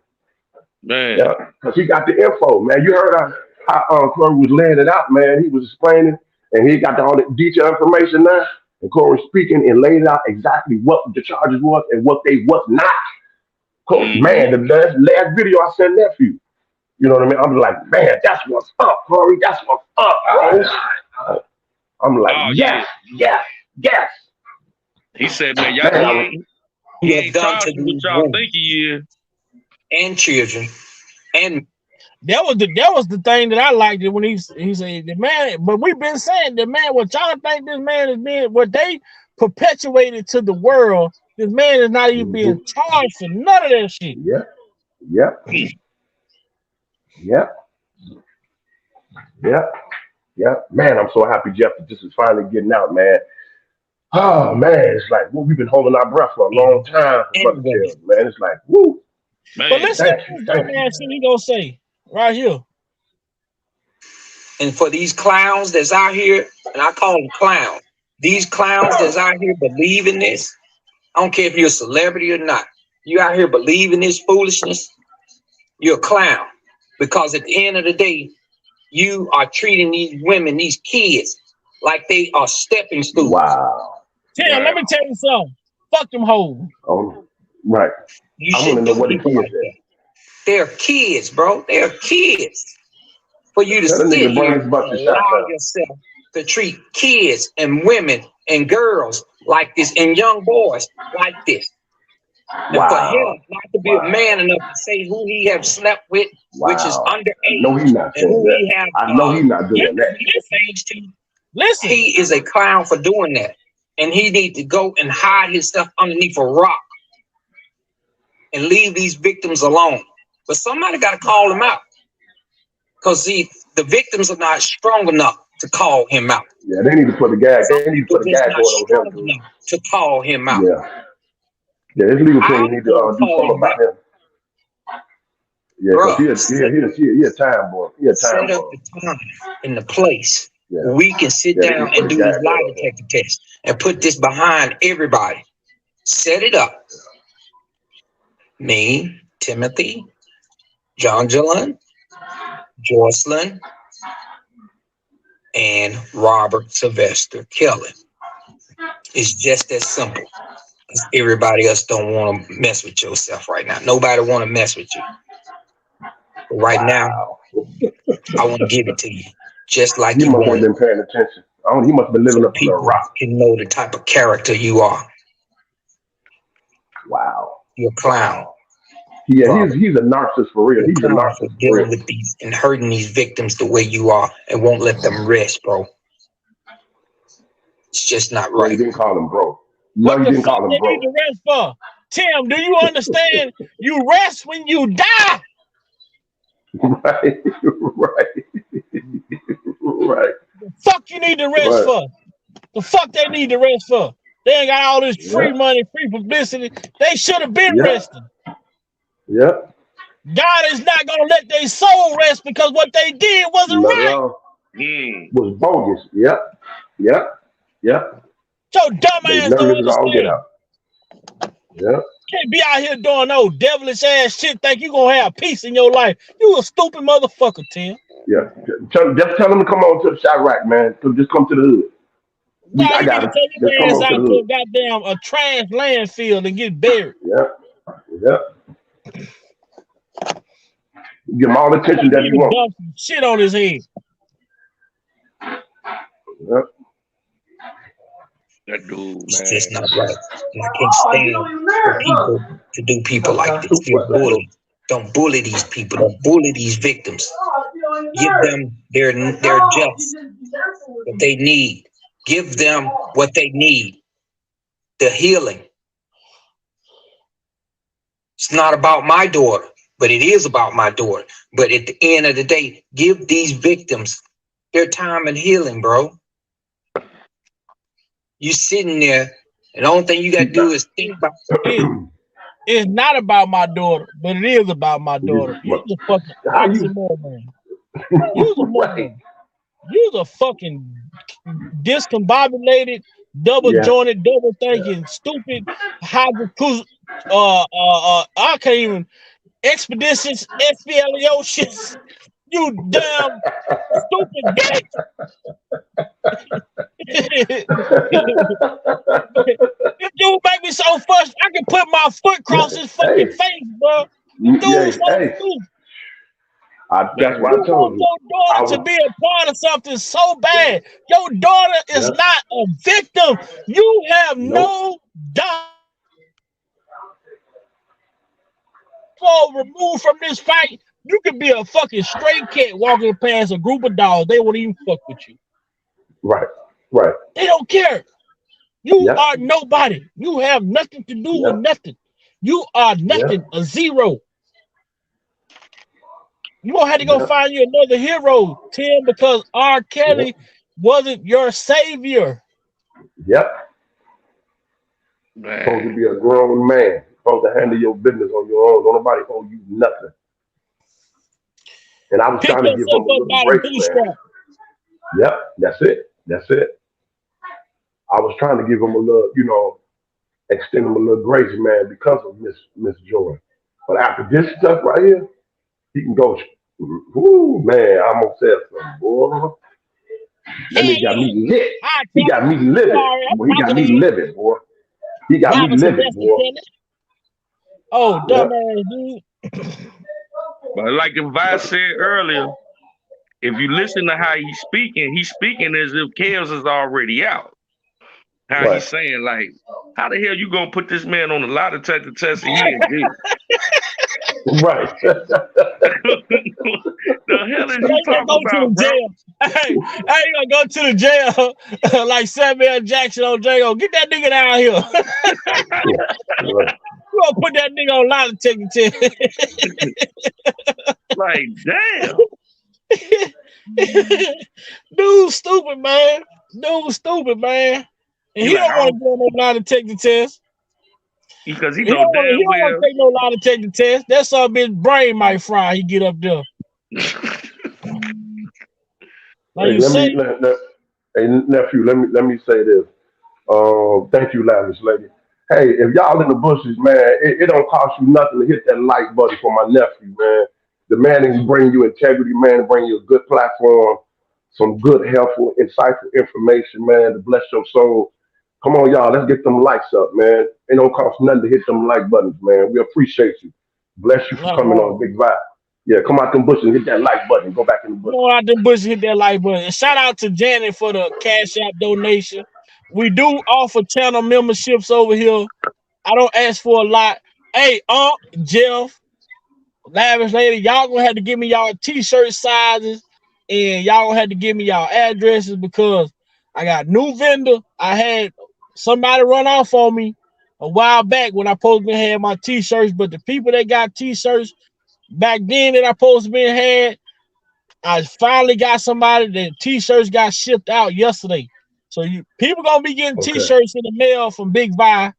Man, yeah, because he got the info, man. You heard how Corey was laying it out, man. He was explaining, and he got all the detailed information now. And Corey speaking and laid out exactly what the charges was and what they was not. Man, the last video I sent nephew. You know what I mean? I'm like, man, that's what's up, Corey. That's what's up, bro. I'm like, yes. He said, man, y'all ain't done to what y'all think he is. And children. And that was the thing that I liked it when he said the man, but we've been saying the man, what y'all think this man is being, what they perpetuated to the world, this man is not even being charged for none of that shit. Yeah. Man, I'm so happy, Jeff, that this is finally getting out, man. Oh man, it's like we've been holding our breath for a long time for Brother Kells, man. It's like, woo. But Man, listen to this dumbass shit he gonna say right here. And for these clowns that's out here, and I call them clowns, these clowns that's out here believing this, I don't care if you're a celebrity or not, you out here believing this foolishness, you're a clown. Because at the end of the day, you are treating these women, these kids, like they are stepping stools. Wow. Tim, let me tell you something. Fuck them hoes. Oh, right. You I should want to know do what the people kids like that. They're kids, bro. They're kids. For you to Tell the sit nigga bring here his and bucket shot allow down. yourself to treat kids and women and girls like this and young boys like this. And for him not to be a man enough to say who he have slept with, which is underage, No, he's not and saying who that. he have I know he's not doing that. Listen, he is a clown for doing that, and he need to go and hide himself underneath a rock and leave these victims alone. But somebody got to call him out, because see, the victims are not strong enough to call him out. Yeah, they need to put the gag. They need to put a gag on him too. To call him out. Yeah. Yeah, his legal team need to do something about him. Yeah, because he a time boy. He a time Set boy. up the time and the place Yeah. where we can sit Yeah, down they and put do a this gag lie on him. detector test and put this behind everybody. Set it up. Me, Timothy, John Jalen, Jocelyn, and Robert Sylvester Kelly. It's just that simple. 'Cause everybody else don't want to mess with yourself right now. Nobody want to mess with you. But right now, I want to give it to you, just like He you must have want been paying attention. He must have been living up to the rock. to know the type of character you are. Wow. You're a clown. Yeah, he's a narcissist for real. He's a Clown for narcissist for dealing real. with these and hurting these victims the way you are and won't let them rest, bro. It's just not No, he right. didn't call him bro. No, What he the didn't fuck call they him bro. need to rest for? Tim, do you understand? You rest when you die. Right, right, right. The fuck you need to rest Right. for? The fuck they need to rest for? They ain't got all this free money, free publicity. They should have been resting. Yep. God is not gonna let their soul rest because what they did wasn't Not at right. all. Was bogus. Yep. Yep. Yep. So dumb They ass don't nervous as all get understand. out. Yep. Can't be out here doing no devilish ass shit. Think you gonna have peace in your life? You a stupid motherfucker, Tim. Yeah. Just tell him to come on to the shot rack, man. Just come to the hood. Nah, I you got need to it. take Just your come ass on to out the to a hood. goddamn a trash landfill and get buried. Yep. Yep. Give him all the attention that he He wants. dump some shit on his head. Yep. That dude, man. It's just not right. And I can't stand for people to do people like this. You're bullies. Don't bully these people. Don't bully these victims. Give them their just what they need. Give them what they need. The healing. It's not about my daughter, but it is about my daughter. But at the end of the day, give these victims their time and healing, bro. You sitting there, and the only thing you got to do is think about It's not about my daughter, but it is about my daughter. You're a fucking oxymoron. You're a moron. You're a fucking discombobulated, double jointed, double thinking, stupid, I can't even expeditious, expialiosis. You damn stupid bitch. This dude make me so frustrated. I can put my foot across his fucking face, bro. Dude, That's what I told you. Your daughter to be a part of something so bad. Your daughter is not a victim. You have no doubt. So removed from this fight, you could be a fucking stray cat walking past a group of dogs. They won't even fuck with you. Right. Right. They don't care. You are nobody. You have nothing to do with nothing. You are nothing, a zero. You gonna have to go find you another hero, Tim, because R. Kelly wasn't your savior. Yep. Supposed to Man. be a grown man. Supposed to handle your business on your own. Don't nobody owe you nothing. And I was Pick trying to give yourself him a up little by the grace, man. bootstrap. Yep, that's it. That's it. I was trying to give him a little, extend him a little grace, man, because of Miss Joy. But after this stuff right here, he can go. Woo, man, I'm gonna say something, boy. That Hell nigga got yeah. me lit. I He tell got me you, livid. sorry, Boy, he got me Robinson, livid, boy. He got me Robinson, livid, that's the boy. tenant. Oh, Yep. dumbass dude. But like the Vice said earlier, if you listen to how he's speaking as if Kels is already out. How Right. he's saying, like, how the hell you gonna put this man on a lie detector test and he in jail? Right. The hell is Yeah, you you gonna talking go to about, the bro? jail. Hey, you gonna go to the jail like Samuel Jackson on Django. Get that nigga down here. Right. You gonna put that nigga on lie detector test. Like, damn. Dude, stupid, man. Dude, stupid, man. And He he like, don't want to go on no lie detector test. because he He know don't want damn to take no lie detector test. That son bitch brain might fry. He get up there. Like Hey, you say, hey, nephew, let me say this. Thank you, lavish lady. Hey, if y'all in the bushes, man, it don't cost you nothing to hit that like button for my nephew, man. The man is bringing you integrity, man, bring you a good platform, some good, helpful, insightful information, man, to bless your soul. Come on, y'all, let's get them likes up, man. It don't cost nothing to hit them like buttons, man. We appreciate you. Bless you for coming on Big Vibe. Yeah, come out them bushes and hit that like button. Go back in the bush. go out the bush, hit that like button. And shout out to Janet for the Cash App donation. We do offer channel memberships over here. I don't ask for a lot. Hey, Jeff, lavish lady, y'all gonna have to give me y'all t-shirt sizes and y'all gonna have to give me y'all addresses because I got new vendor. I had somebody run off on me a while back when I supposed to have my t-shirts, but the people that got t-shirts back then that I supposed to be had, I finally got somebody that t-shirts got shipped out yesterday. So people gonna be getting t-shirts in the mail from Big Vi.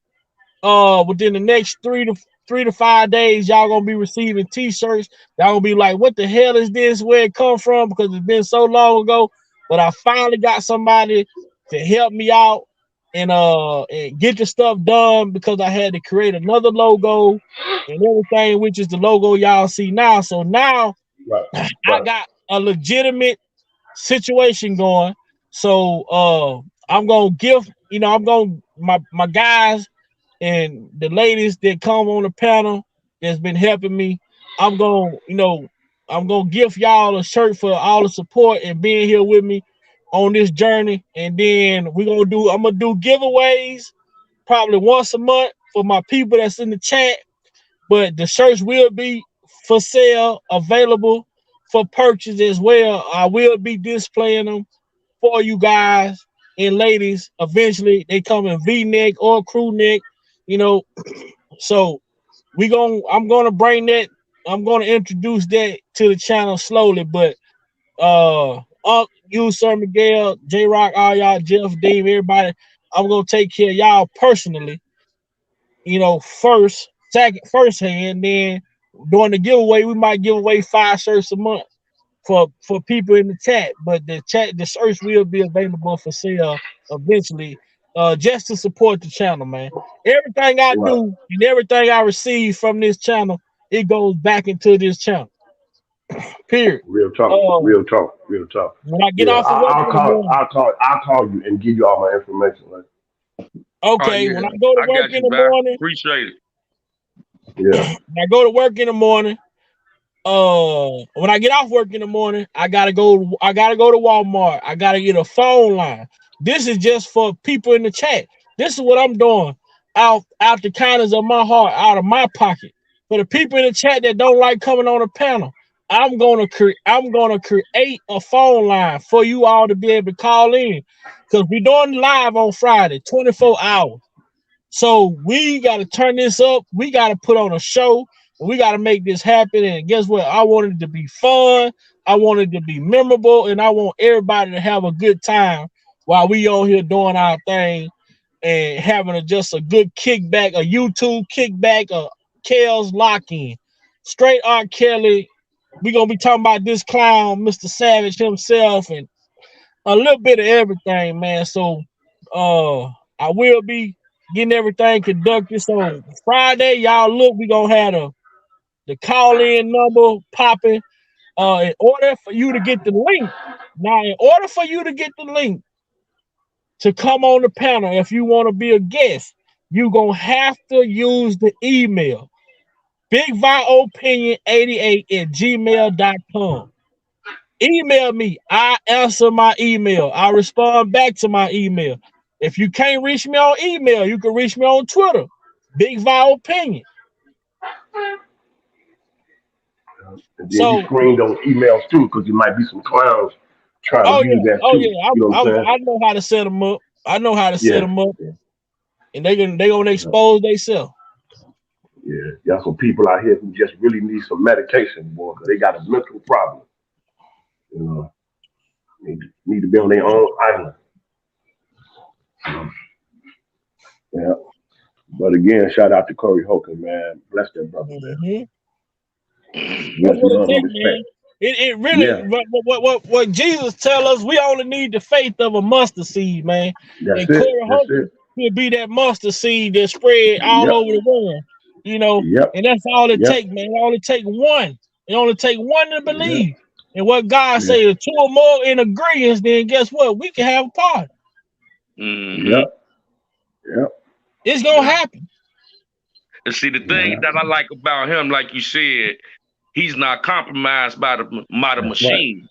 Within the next 3 to 5 days, y'all gonna be receiving t-shirts. Y'all gonna be like, what the hell is this? Where it come from? Because it's been so long ago. But I finally got somebody to help me out and get the stuff done because I had to create another logo and everything, which is the logo y'all see now. So now I got a legitimate situation going. So I'm gonna give, I'm gonna my guys and the ladies that come on the panel that's been helping me, I'm gonna give y'all a shirt for all the support and being here with me on this journey. And then I'm gonna do giveaways probably once a month for my people that's in the chat. But the shirts will be for sale, available for purchase as well. I will be displaying them for you guys and ladies. Eventually, they come in V-neck or crew neck, So I'm gonna bring that. I'm gonna introduce that to the channel slowly. But you, Sir Miguel, J Rock, all y'all, Jeff, Dave, everybody, I'm gonna take care of y'all personally. First hand. Then during the giveaway, we might give away 5 shirts a month for people in the chat. But the shirts will be available for sale eventually, just to support the channel, man. Everything I do and everything I receive from this channel, it goes back into this channel. Period. Real talk. When I get off of work in the morning, I'll call you and give you all my information. Right? Okay, when I go to work in the morning, appreciate it. Yeah. When I go to work in the morning, when I get off work in the morning, I gotta go to Walmart. I gotta get a phone line. This is just for people in the chat. This is what I'm doing out the kindness of my heart, out of my pocket. For the people in the chat that don't like coming on the panel, I'm gonna create a phone line for you all to be able to call in, because we're doing live on Friday, 24 hours. So we got to turn this up. We got to put on a show. We got to make this happen. And guess what? I want it to be fun. I want it to be memorable. And I want everybody to have a good time while we on here doing our thing. and having just a good kickback, a YouTube kickback, a Kells lock-in. Straight R. Kelly. We're going to be talking about this clown, Mr. Savage himself, and a little bit of everything, man. So I will be getting everything conducted. So Friday, y'all look, we're going to have the call-in number popping. In order for you to get the link, now, in order for you to get the link to come on the panel, if you want to be a guest, you're going to have to use the email, bigviopinion88@gmail.com. Email me. I answer my email. I respond back to my email. If you can't reach me on email, you can reach me on Twitter, Big Vi Opinion. And then you screen those emails too, because there might be some clowns trying to use that too. I know how to set them up. I know how to set them up, and they gonna expose themselves. Yeah, got some people out here who just really need some medication, boy, because they got a mental problem. You know, need to be on their own island. Yeah, but again, shout out to Corey Holcomb, man. Bless that brother, man. That's what it takes, man. It really, what Jesus tell us, we only need the faith of a mustard seed, man. That's and Corey Holcomb will be that mustard seed that spread all over the world, you know. And that's all it takes, man. It only take one. It only take one to believe. And what God say, if two or more in agreement, then guess what? We can have a party. It's gonna happen. And see, the thing that I like about him, like you said, he's not compromised by the machine.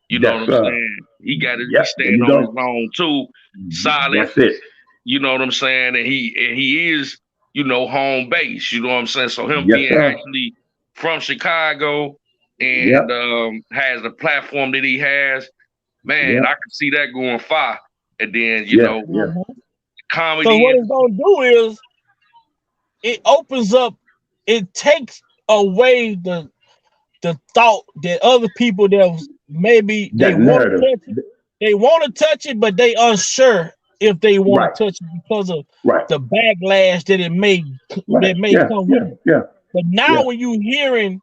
You know what I'm saying? He got to stand on his own too, solid. That's it. You know what I'm saying? And he is, you know, home base. You know what I'm saying? So him being actually from Chicago and has the platform that he has, man, I can see that going far. And then you know, comedy. So what it's gonna do is it opens up. It takes away the thought that other people that maybe they want to touch it, but they unsure if they want to touch it because of the backlash that it may come with it. But now when you hearing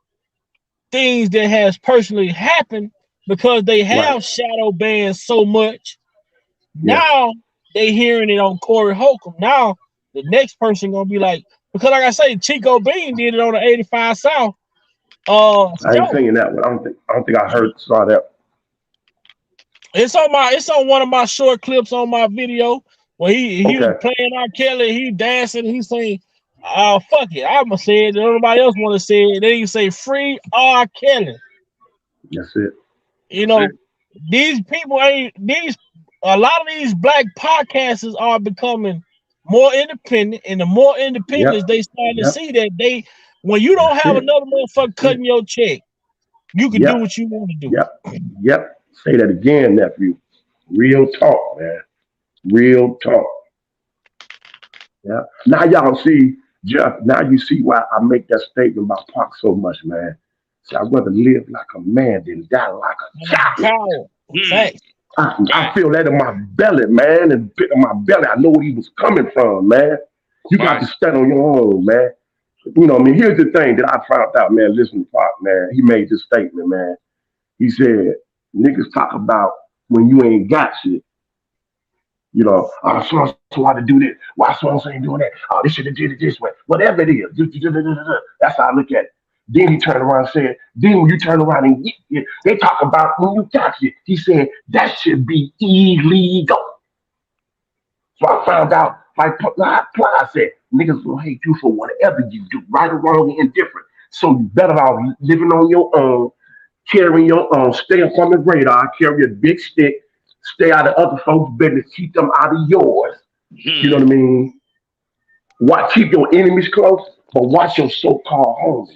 things that has personally happened because they have shadow banned so much, now they hearing it on Corey Holcomb. Now the next person gonna be like, because like I say, Chico Bean did it on the 85 South. I ain't saying that one. I don't think I saw that. It's on one of my short clips on my video where he was playing R. Kelly, he dancing, he saying, fuck it, I'ma say it, nobody else wanna say it. Then you say free R. Kelly. That's it. You know, these people a lot of these black podcasters are becoming more independent, and the more independent they start to see that when you don't have another motherfucker cutting your check, you can do what you want to do. Say that again, nephew. Real talk, man. Real talk. Yeah. Now y'all see, Jeff, now you see why I make that statement about Pac so much, man. See, I'd rather live like a man than die like a child. I feel that in my belly, man, and pit of my belly. I know where he was coming from, man. You got to stand on your own, man. You know, I mean, here's the thing that I found out, man. Listen to Pac, man. He made this statement, man. He said, niggas talk about when you ain't got shit. You know, so why to do this? Why so ain't doing that? Oh, they should have did it this way. Whatever it is. That's how I look at it. Then he turned around and said, then when you turn around and get it, they talk about when you got it. He said, that should be illegal. So I found out, like Ply said, niggas will hate you for whatever you do, right or wrong or indifferent. So you better off living on your own, carrying your own, stay up on the radar, carry a big stick, stay out of other folks' business, keep them out of yours. You know what I mean? Keep your enemies close, but watch your so-called homies.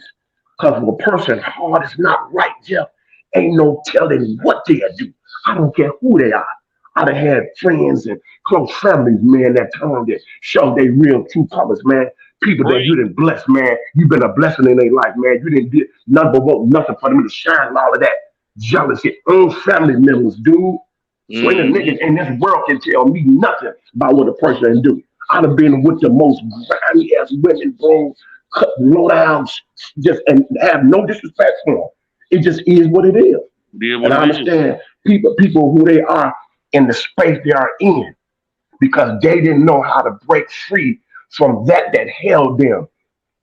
Because if a person's heart is not right, Jeff, ain't no telling what they'll do. I don't care who they are. I done had friends and close families, man, that time that show they real true colors, man. People that you didn't bless, man. You've been a blessing in their life, man. You didn't do nothing but want nothing for them to shine and all of that. Jealousy, own family members, dude. So ain't a nigga in this world can tell me nothing about what a person do. I'd have been with the most grimy ass women, bro, cut low down, just and have no disrespect for them. It just is what it is. Did And what I it is. understand people who they are in the space they are in because they didn't know how to break free from that held them,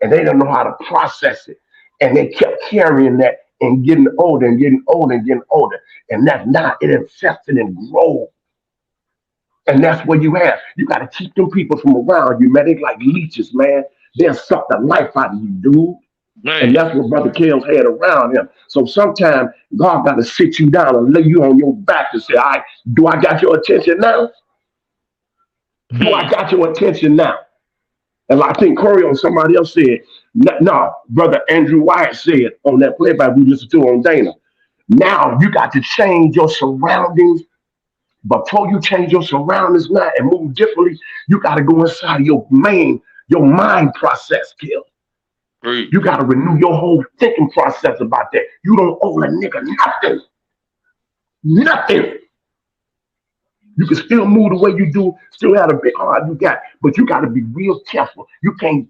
and they didn't know how to process it, and they kept carrying that and getting older and getting older and getting older, and that's not it infested and grows. And that's what you have. You got to keep them people from around you, man. They like leeches, man. They'll suck the life out of you, dude. And Man, that's what Brother Kales had around him. So sometimes God got to sit you down and lay you on your back and say, "I do I got your attention now? Do I got your attention now?" And I think Corey or somebody else said, no, Brother Andrew Wyatt said on that playback we listened to on Dana. Now you got to change your surroundings. Before you change your surroundings now and move differently, you got to go inside of your mind process, Kill. Great. You got to renew your whole thinking process about that. You don't owe a nigga nothing. Nothing. You can still move the way you do, still have a big heart you got, but you got to be real careful. You can't,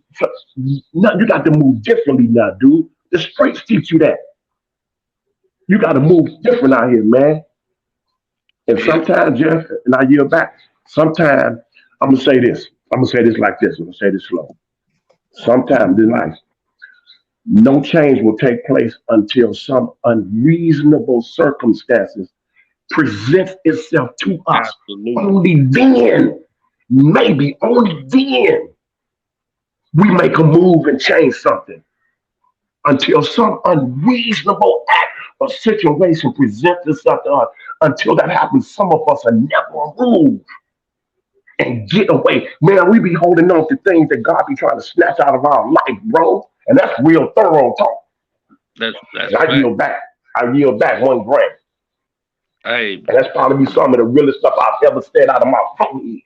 you got to move differently now, dude. The streets teach you that. You got to move different out here, man. And sometimes, Jeff, and I yield back, sometimes, I'm going to say this. I'm going to say this like this. I'm going to say this slow. Sometimes in life, no change will take place until some unreasonable circumstances presents itself to us. Absolutely. Only then, maybe only then, we make a move and change something. Until some unreasonable act or situation presents itself to us, until that happens, some of us will never move and get away. Man, we be holding on to things that God be trying to snatch out of our life, bro. And that's real thorough talk. That's And I yield back. I yield back 1 gram. Hey, And that's probably some of the realest stuff I've ever said out of my phone.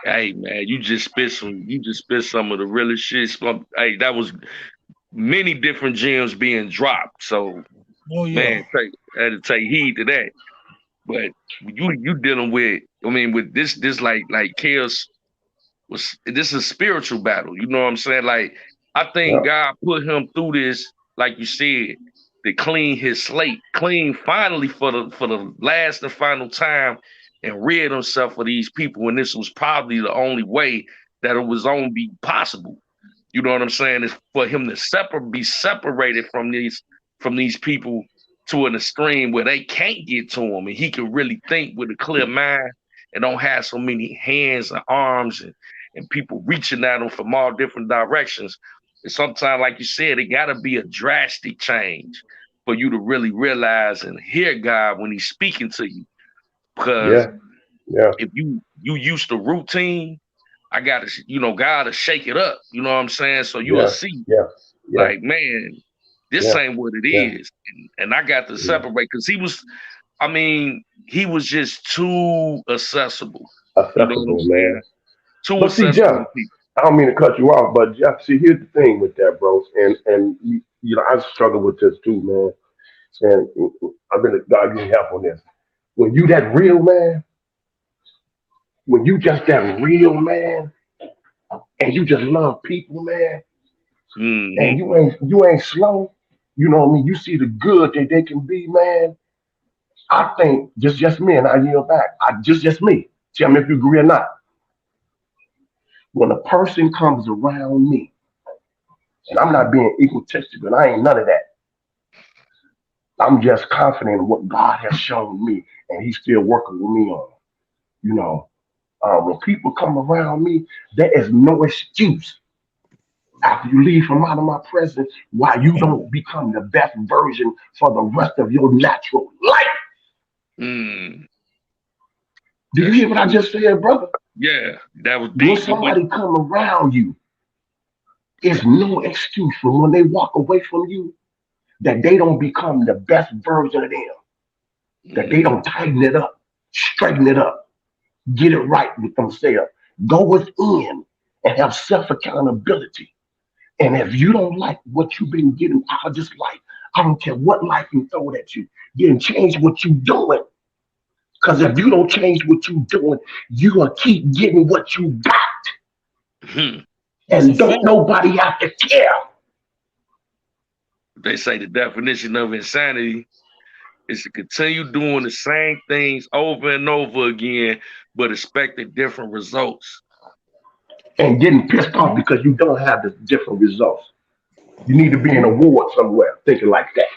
hey, man, you just spit some of the realest shit. Hey, that was many different gems being dropped. So, Oh yeah. man, I had to take heed to that. But you dealing with, I mean, with this like chaos was, this is a spiritual battle. You know what I'm saying? Like, I think God put him through this, like you said, to clean his slate, clean finally for the last and final time, and rid himself of these people. And this was probably the only way that it was only be possible. You know what I'm saying? Is for him to be separated from these people to an extreme where they can't get to him, and he can really think with a clear mind and don't have so many hands and arms and people reaching at him from all different directions. And sometimes, like you said, it got to be a drastic change for you to really realize and hear God when he's speaking to you. Because if you used to routine, I got to, God to shake it up. You know what I'm saying? So you'll see, like, man, this ain't what it is. And I got to separate because he was just too accessible. Man. Too But see, accessible Jeff, to people. I don't mean to cut you off, but Jeff, see, here's the thing with that, bro. And I struggle with this too, man. And I've been God give me help on this. When you that real man, when you just that real man, and you just love people, man, and you ain't slow, you know what I mean? You see the good that they can be, man. I think just me, and I yield back. Just me. Tell me if you agree or not. When a person comes around me, and I'm not being egotistical, and I ain't none of that. I'm just confident in what God has shown me, and he's still working with me on. When people come around me, there is no excuse after you leave from out of my presence why you don't become the best version for the rest of your natural life. Mm. Did you hear what I just said, brother? Yeah, that was deep. When somebody come around you, it's no excuse for when they walk away from you that they don't become the best version of them, that they don't tighten it up, straighten it up, get it right with themselves, go within and have self-accountability. And if you don't like what you've been getting out of this life, I don't care what life can throw at you, then change what you're doing. Because if you don't change what you're doing, you will keep getting what you got. And don't nobody have to care. They say the definition of insanity is to continue doing the same things over and over again, but expecting different results. And getting pissed off because you don't have the different results. You need to be in a award somewhere thinking like that.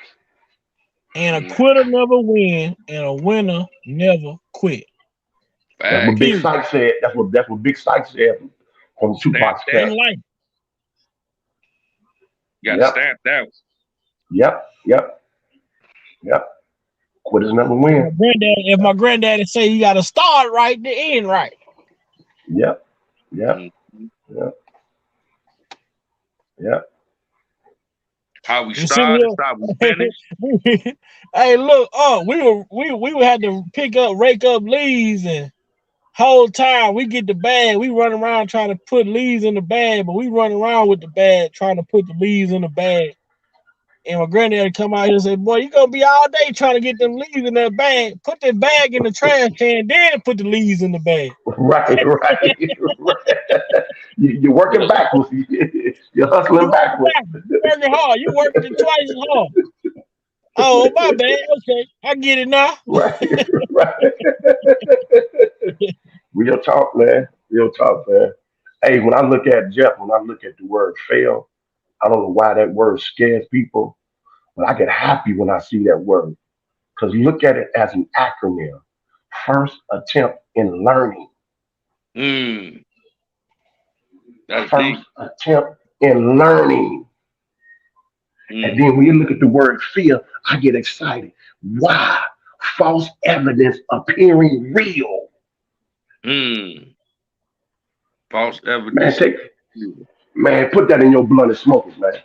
And a quitter never win, and a winner never quit. That's what Big Sight said. That's what Big Sight said from Tupac's in life. You gotta stamp that. Yep. Quitters never win. If my granddaddy say you gotta start right, the end right. Yep. How we started, how we finished. Hey, look, we would have to rake up leaves, and whole time we get the bag, we run around trying to put leaves in the bag, but we run around with the bag trying to put the leaves in the bag. And my granddaddy come out here and say, "Boy, you gonna be all day trying to get them leaves in that bag. Put that bag in the trash can, then put the leaves in the bag." Right. You're working backwards. You're hustling backwards. Working hard. You working twice as hard. Oh, my bad. Okay, I get it now. Right. Real talk, man. Hey, when I look at Jeff, when I look at the word fail, I don't know why that word scares people, but I get happy when I see that word. Because look at it as an acronym. First attempt in learning. That's First deep. attempt in learning. And then when you look at the word fear, I get excited. Why? False evidence appearing real. False evidence. Man, put that in your blunt and smoke it, man.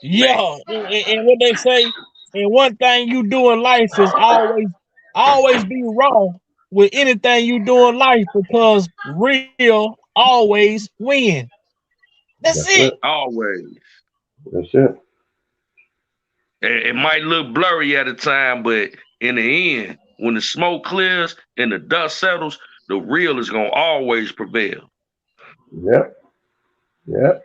Yeah, and what they say, and one thing you do in life is always be wrong with anything you do in life, because real always win. That's it. Always. That's it. It might look blurry at a time, but in the end, when the smoke clears and the dust settles, the real is gonna always prevail. Yep.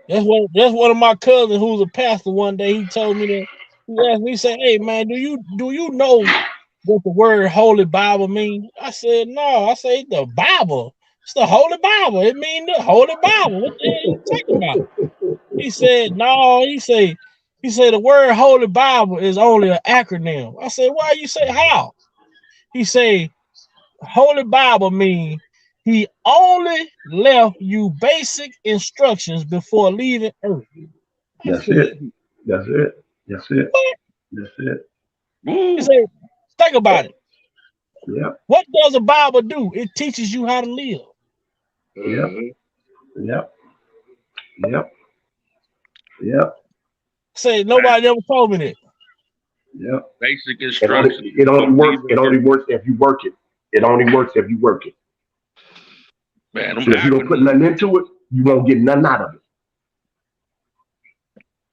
That's one of my cousins who's a pastor. One day he told me that. He asked me, he said, "Hey man, do you know what the word Holy Bible means?" I said, "No." I said, "The Bible. It's the Holy Bible. It means the Holy Bible. What the hell are you talking about?" He said, "No." He said the word Holy Bible is only an acronym. I said, "Why you say how?" He said, Holy Bible means he only left you basic instructions before leaving Earth. That's it. He said, think about it. Yeah. What does the Bible do? It teaches you how to live. Yep. Say nobody ever told me that. Yeah. Basic instructions. It only works if you work it. Man, so if you don't put nothing into it, you won't get nothing out of it.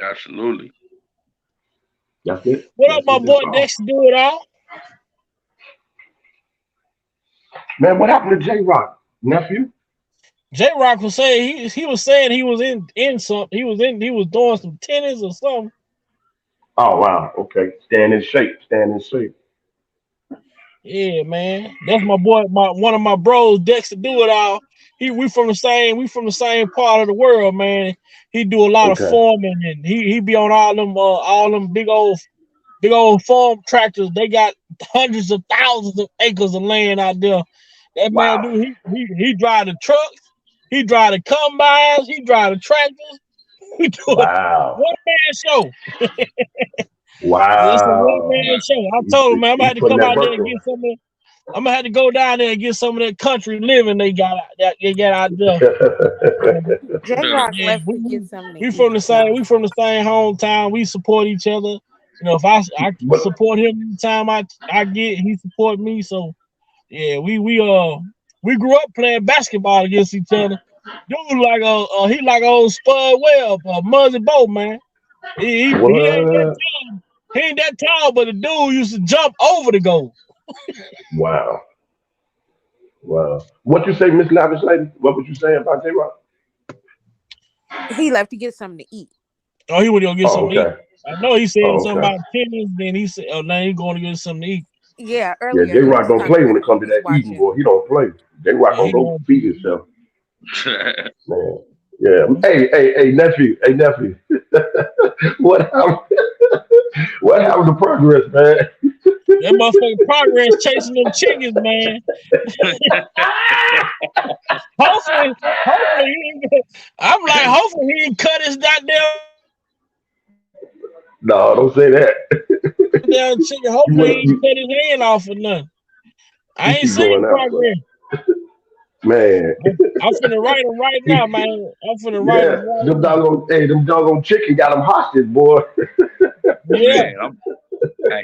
Absolutely. That's it. What up, my boy Dexter Do It All? Man, what happened to J-Rock, nephew? J-Rock was saying he was saying he was in something. He was doing some tennis or something. Oh wow, okay. Staying in shape. Yeah, man. That's my boy, one of my bros, Dexter Do It All. We from the same part of the world, man. He do a lot of farming, and he be on all them big old farm tractors. They got hundreds of thousands of acres of land out there. That man do he drive the trucks, he drive the combines, he drive the tractors. He do a one-man show. Wow. It's a one-man show. I told him, man, I'm gonna have to come out there and get some of. I'm gonna have to go down there and get some of that country living they got out there. J-Rock left to get something. We from the same hometown. We support each other. You know, if I support him anytime I get, he support me. So yeah, we grew up playing basketball against each other. Dude he like old Spud Webb, Muzzy Bow, man. He ain't that tall, but the dude used to jump over the goal. Wow. What you say, Miss Lavish Lady? What would you say about J-Rock? He left to get something to eat. Oh, he went to go get Oh, something to eat. okay. I know he said Oh, something okay. about tennis. Then he said, "Oh, now he's going to get something to eat." Yeah, Yeah, earlier J he Rock was don't talking play when about it comes to he was that eating, watching. boy. He don't play. J Rock Yeah, gonna he go going. feed himself. Man. Yeah. Hey, nephew. Hey, nephew. What happened? What happened to progress, man? That motherfucking progress chasing them chickens, man. Hopefully, I'm like, hopefully he didn't cut his goddamn No, don't say that. chicken. You Hopefully he went, didn't cut his hand off or nothing. I you ain't keep going seen out, bro. progress. Man. I'm finna write him right now, man. I'm finna write Yeah, him right them now. doggone chicken got them hostage, boy. Yeah. Man,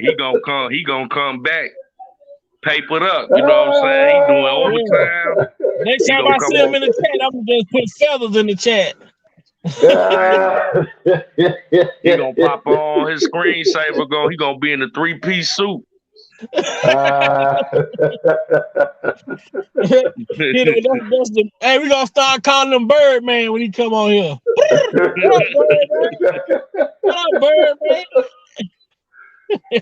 he gonna come back, papered up. You know what I'm saying? He doing overtime. Next He time gonna I come see him on. in the chat, I'm gonna just put feathers in the chat. He gonna pop on his screensaver. He gonna be in the 3-piece suit. Hey, we gonna start calling him Birdman when he come on here. What up, Birdman? What up, Birdman?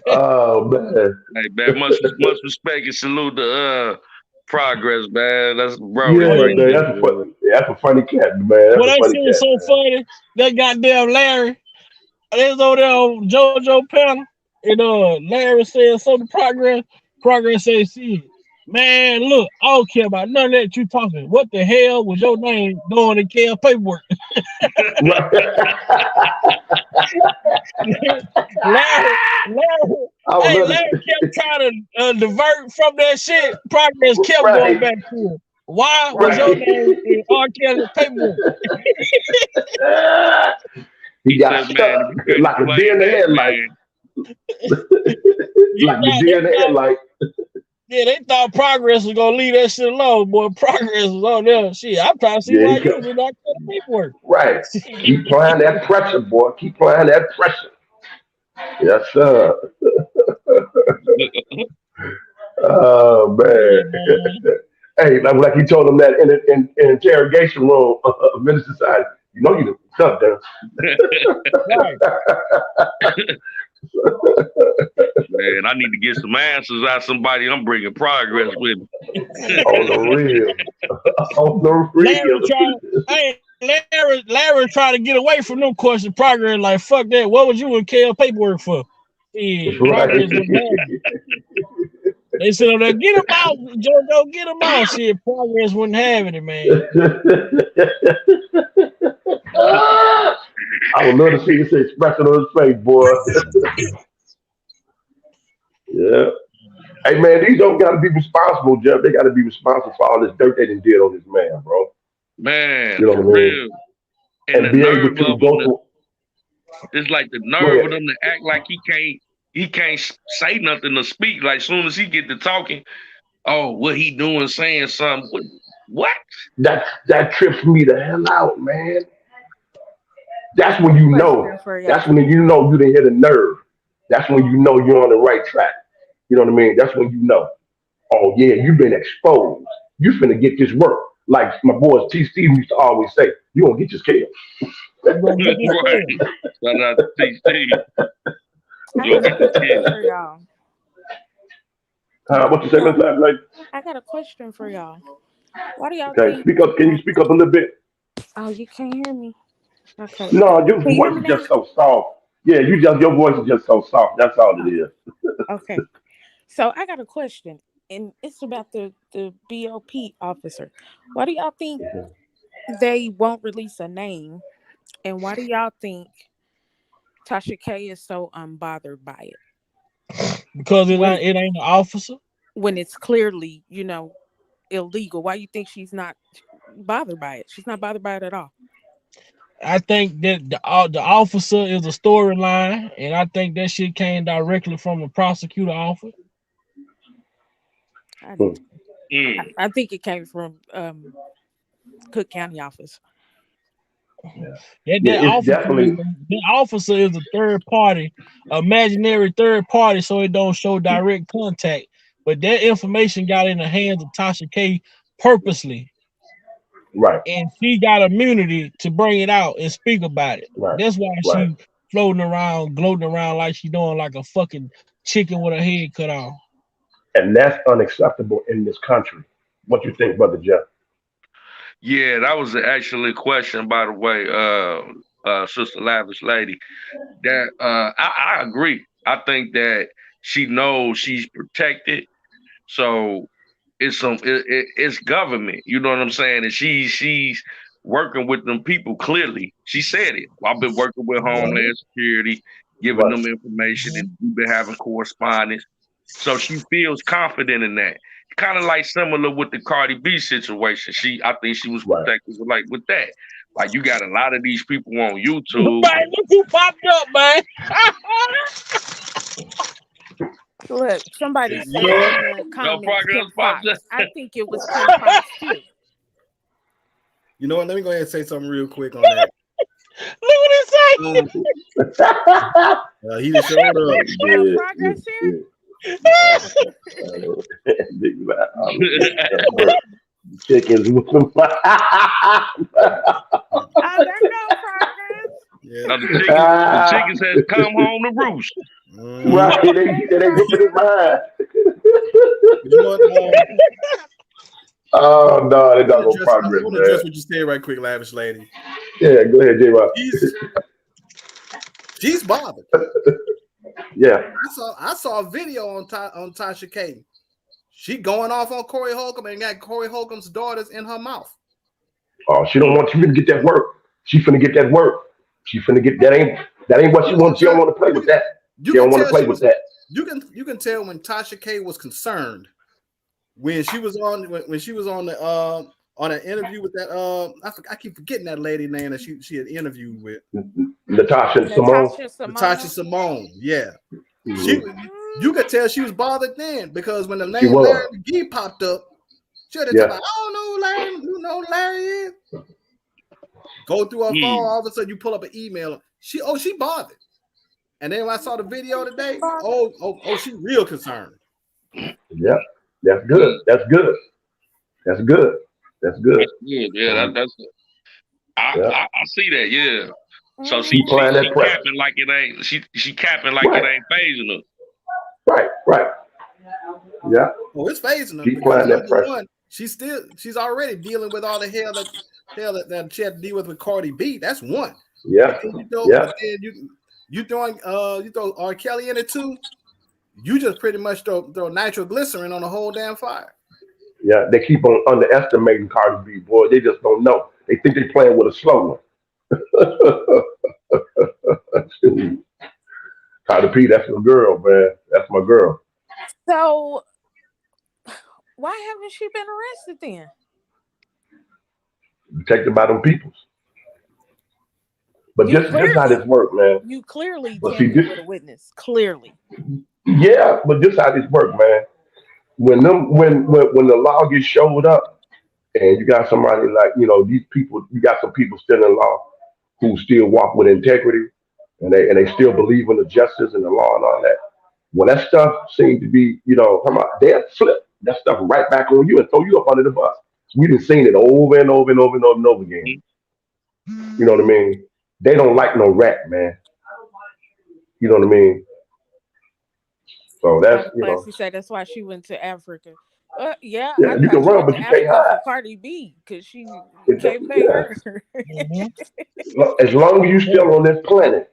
Oh man. Hey, man, much respect and salute to progress, man. That's Brody Yeah, right man, there. that's a funny cat, man. That's What a that funny shit was cat, so man. funny. That goddamn Larry. They was over there on JoJo panel, and Larry said something to Progress. Progress said, "See, man, look, I don't care about none of that you talking. What the hell was your name doing in KL paperwork?" Larry, Larry kept trying to divert from that shit. Progress kept going back to it. Why was your name in R. Kelly paperwork? He got stuck like a deer in the headlight. Like the deer in the headlight. Yeah, they thought Progress was gonna leave that shit alone, boy. Progress was on there. Shit, I'm trying to see why you did not get the paperwork. Right. Keep applying that pressure, boy. Keep applying that pressure. Yes, sir. Oh man. Hey, like he told him that in interrogation room of Minister Society. You know you done stuff there. Right. Man, I need to get some answers out of somebody. I'm bringing Progress with me. On the real. On the real. Larry tried to get away from them questions. Progress like, fuck that. What was you in KL paperwork for? Yeah, Progress was mad. They said, "Oh, get him out, JoJo, get him out." Shit, Progress wasn't having it, man. I would love to see this expression on his face, boy. Yeah. Hey, man, these don't got to be responsible, Jeff. They got to be responsible for all this dirt they done did on this man, bro. Man, you know for what I mean? real. And the be nerve able to of go them, it's like the nerve of them to act like he can't say nothing to speak. Like soon as he get to talking, oh, what he doing, saying something. What? That trips me the hell out, man. That's when you know. That's when you know you didn't hit a nerve. That's when you know you're on the right track. You know what I mean? That's when you know. Oh yeah, you've been exposed. You finna get this work. Like my boy T. Steve used to always say, you gonna get this kill. Right. Shout out to T. Steve. For y'all. What you say, Miss Like? I got a question for y'all. Why do y'all think? Speak up. Can you speak up a little bit? Oh, you can't hear me. Okay. No, your voice is just so soft. Yeah, your voice is just so soft. That's all it is. Okay. So I got a question, and it's about the BOP officer. Why do y'all think they won't release a name, and why do y'all think Tasha K is so unbothered by it? Because it ain't an officer. When it's clearly, illegal. Why you think she's not bothered by it? She's not bothered by it at all. I think that the officer is a storyline, and I think that shit came directly from the prosecutor office. I think it came from Cook County office. That officer is a third party, imaginary third party, so it don't show direct contact. But that information got in the hands of Tasha K purposely. Right. And she got immunity to bring it out and speak about it. Right. That's why Right. she floating around, gloating around like she doing like a fucking chicken with her head cut off. And that's unacceptable in this country. What you think, Brother Jeff? Yeah, that was actually a question, by the way, Sister Lavish Lady. That I agree. I think that she knows she's protected, so it's government. You know what I'm saying? And she's working with them people. Clearly, she said it. I've been working with Homeland Security, giving them information, and we've been having correspondence. So she feels confident in that. Kind of like similar with the Cardi B situation. I think she was protected with that. Like you got a lot of these people on YouTube. Man, look who popped up, man. Look, somebody said in the comments, Kim Fox. I think it was Kim Fox too. You know what? Let me go ahead and say something real quick on that. Look what it say. He just showed up. Progress here. Chickens with some. Now the chickens has come home to roost. Right, they whipping his mind. Oh no, they don't go progress. I want to address what you said right quick, Lavish Lady. Yeah, go ahead, J-Rock. She's bothered. Yeah, I saw a video on Tasha K. She going off on Corey Holcomb and got Corey Holcomb's daughters in her mouth. Oh, she don't want you to get that work. She finna get that work. She finna get that ain't what she wants. She don't want to play with that. She don't want to play with that. You can tell when Tasha K was concerned when she was on the on an interview with that I keep forgetting that lady name that she had interviewed with. Natasha Simone. Yeah. You could tell she was bothered then because when the name Larry McGee popped up, she had to tell her, I don't know who Larry is. Go through her phone, all of a sudden you pull up an email. She bothered. And then when I saw the video today, she real concerned. Yeah, that's good. That's good. That's good. That's good. Yeah, that's I see that, yeah. So she capping like it ain't she capping like it ain't phasing her. Right. Yeah. Oh, it's phasing her. Keep playing that pressure. She's already dealing with all the hell that she had to deal with Cardi B. That's one. Yeah. You throw R. Kelly in it too. You just pretty much throw nitroglycerin on the whole damn fire. Yeah, they keep on underestimating Cardi B, boy. They just don't know. They think they're playing with a slow one. Cardi B, that's my girl, man. That's my girl. So, why haven't she been arrested then? Protected by them peoples. But just how this work, man. You clearly tampered with a witness. Clearly. Yeah, but this how this work, man. When the law gets showed up, and you got somebody like these people, you got some people still in law who still walk with integrity, and they still believe in the justice and the law and all that. When that stuff seems to be, they'll flip that stuff right back on you and throw you up under the bus. We done seen it over and over and over and over and over again. You know what I mean? They don't like no rat, man. You know what I mean? So that's She said that's why she went to Africa. You can run, but you can't hide. Cardi B, because she can't pay her. As long as you still on this planet,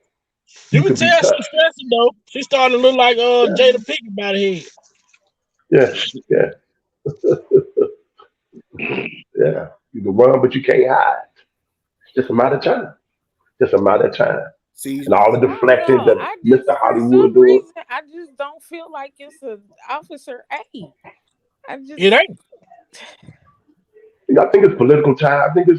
you can tell she's stressing though. She starting to look like Jada Pinkett by the head. Yeah. Yeah. You can run, but you can't hide. It's just a matter of time. See, and all the deflections that Mr. Hollywood doing. I just don't feel like it's an Officer A. It ain't. I think it's political time. I think I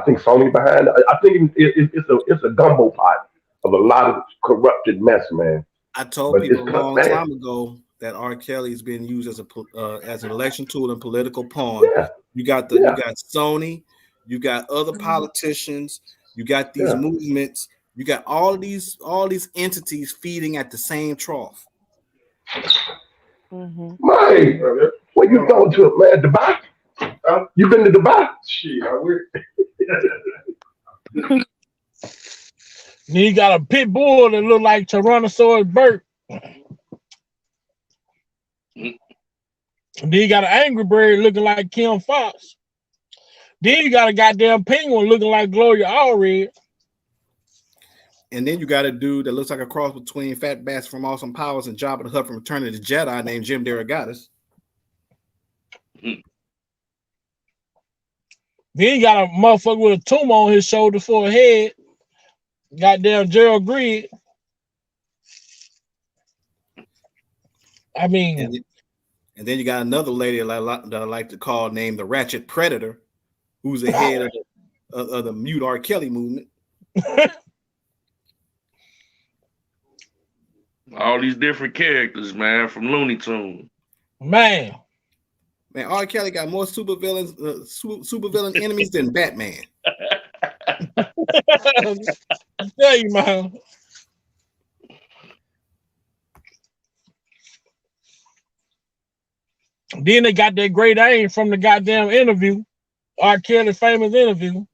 think Sony behind it. I think it's a gumbo pot of a lot of corrupted mess, man. I told people a long time ago that R. Kelly is being used as an election tool and political pawn. Yeah. You got Sony, you got other politicians, you got these movements, you got all these entities feeding at the same trough. Man, where you going to, man? Dubai? You been to Dubai? Shit, I would. Then you got a pit bull that look like Tyrannosaurus Burt. Then you got an Angry Bird looking like Kim Fox. Then you got a goddamn penguin looking like Gloria Allred. And then you got a dude that looks like a cross between Fat Bass from Awesome Powers and Jabba the Hutt from Return of the Jedi named Jim Derogatis. Then you got a motherfucker with a tumor on his shoulder for a head. Goddamn Gerald Grigg. I mean, and then you got another lady that I like to call named the Ratchet Predator, who's the head of the Mute R. Kelly movement. All these different characters, man, from Looney Tunes. Man, R. Kelly got more supervillain enemies than Batman. I tell you, man. Then they got that great aim from the goddamn interview, R. Kelly famous interview.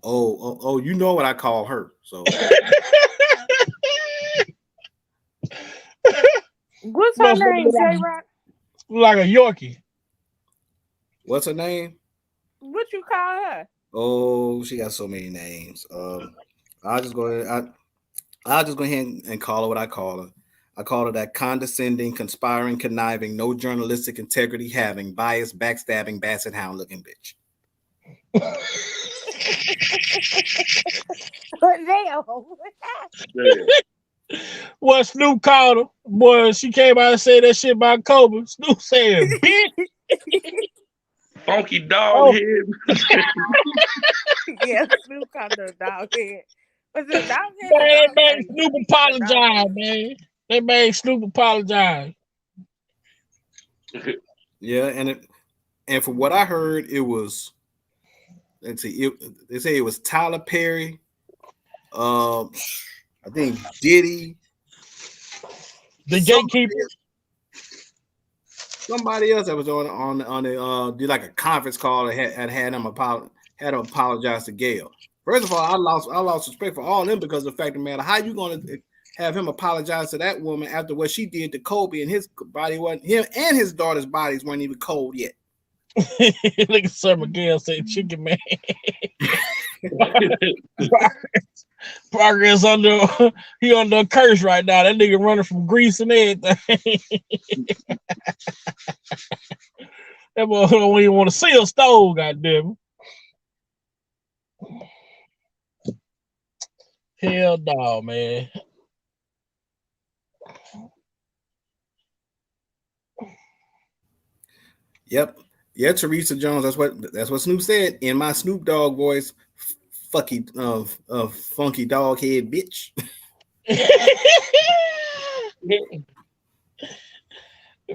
Oh, you know what I call her. So what's her name, J-Rock? Like a Yorkie. What's her name? What you call her? Oh, she got so many names. I'll just go ahead and call her what I call her. I call her that condescending, conspiring, conniving, no journalistic integrity having, biased, backstabbing, basset hound looking bitch. What Snoop called her, boy, she came out and said that shit about Kobe. Snoop said, bitch. Funky dog head. Yeah, Snoop called her dog head. Was it dog head? They made Snoop apologize, man. They made Snoop apologize. Yeah, and from what I heard, it was, let's see, they say it was Tyler Perry, I think Diddy, the gatekeeper, somebody else that was on the did like a conference call that had him apologize to Gayle. First of all, I lost respect for all of them because of the fact that, man, how you gonna have him apologize to that woman after what she did to Kobe and his body wasn't, him and his daughter's bodies weren't even cold yet. Look at Sir Miguel say chicken man. Progress under he under a curse right now. That nigga running from Greece and everything. That boy don't even want to see a stove, goddamn. Hell no, man. Yep. Yeah, Teresa Jones. That's what Snoop said in my Snoop Dogg voice. Funky dog head bitch.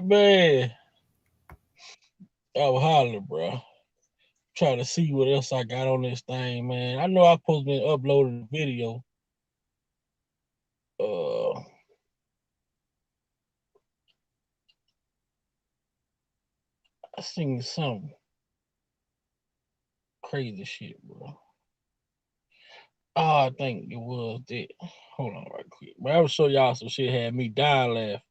Man, I was hollering, bro. Trying to see what else I got on this thing, man. I know I'm supposed to be uploading the video. I seen some crazy shit, bro. Oh, I think it was that. Hold on right quick. But I will show y'all some shit had me dying laughing.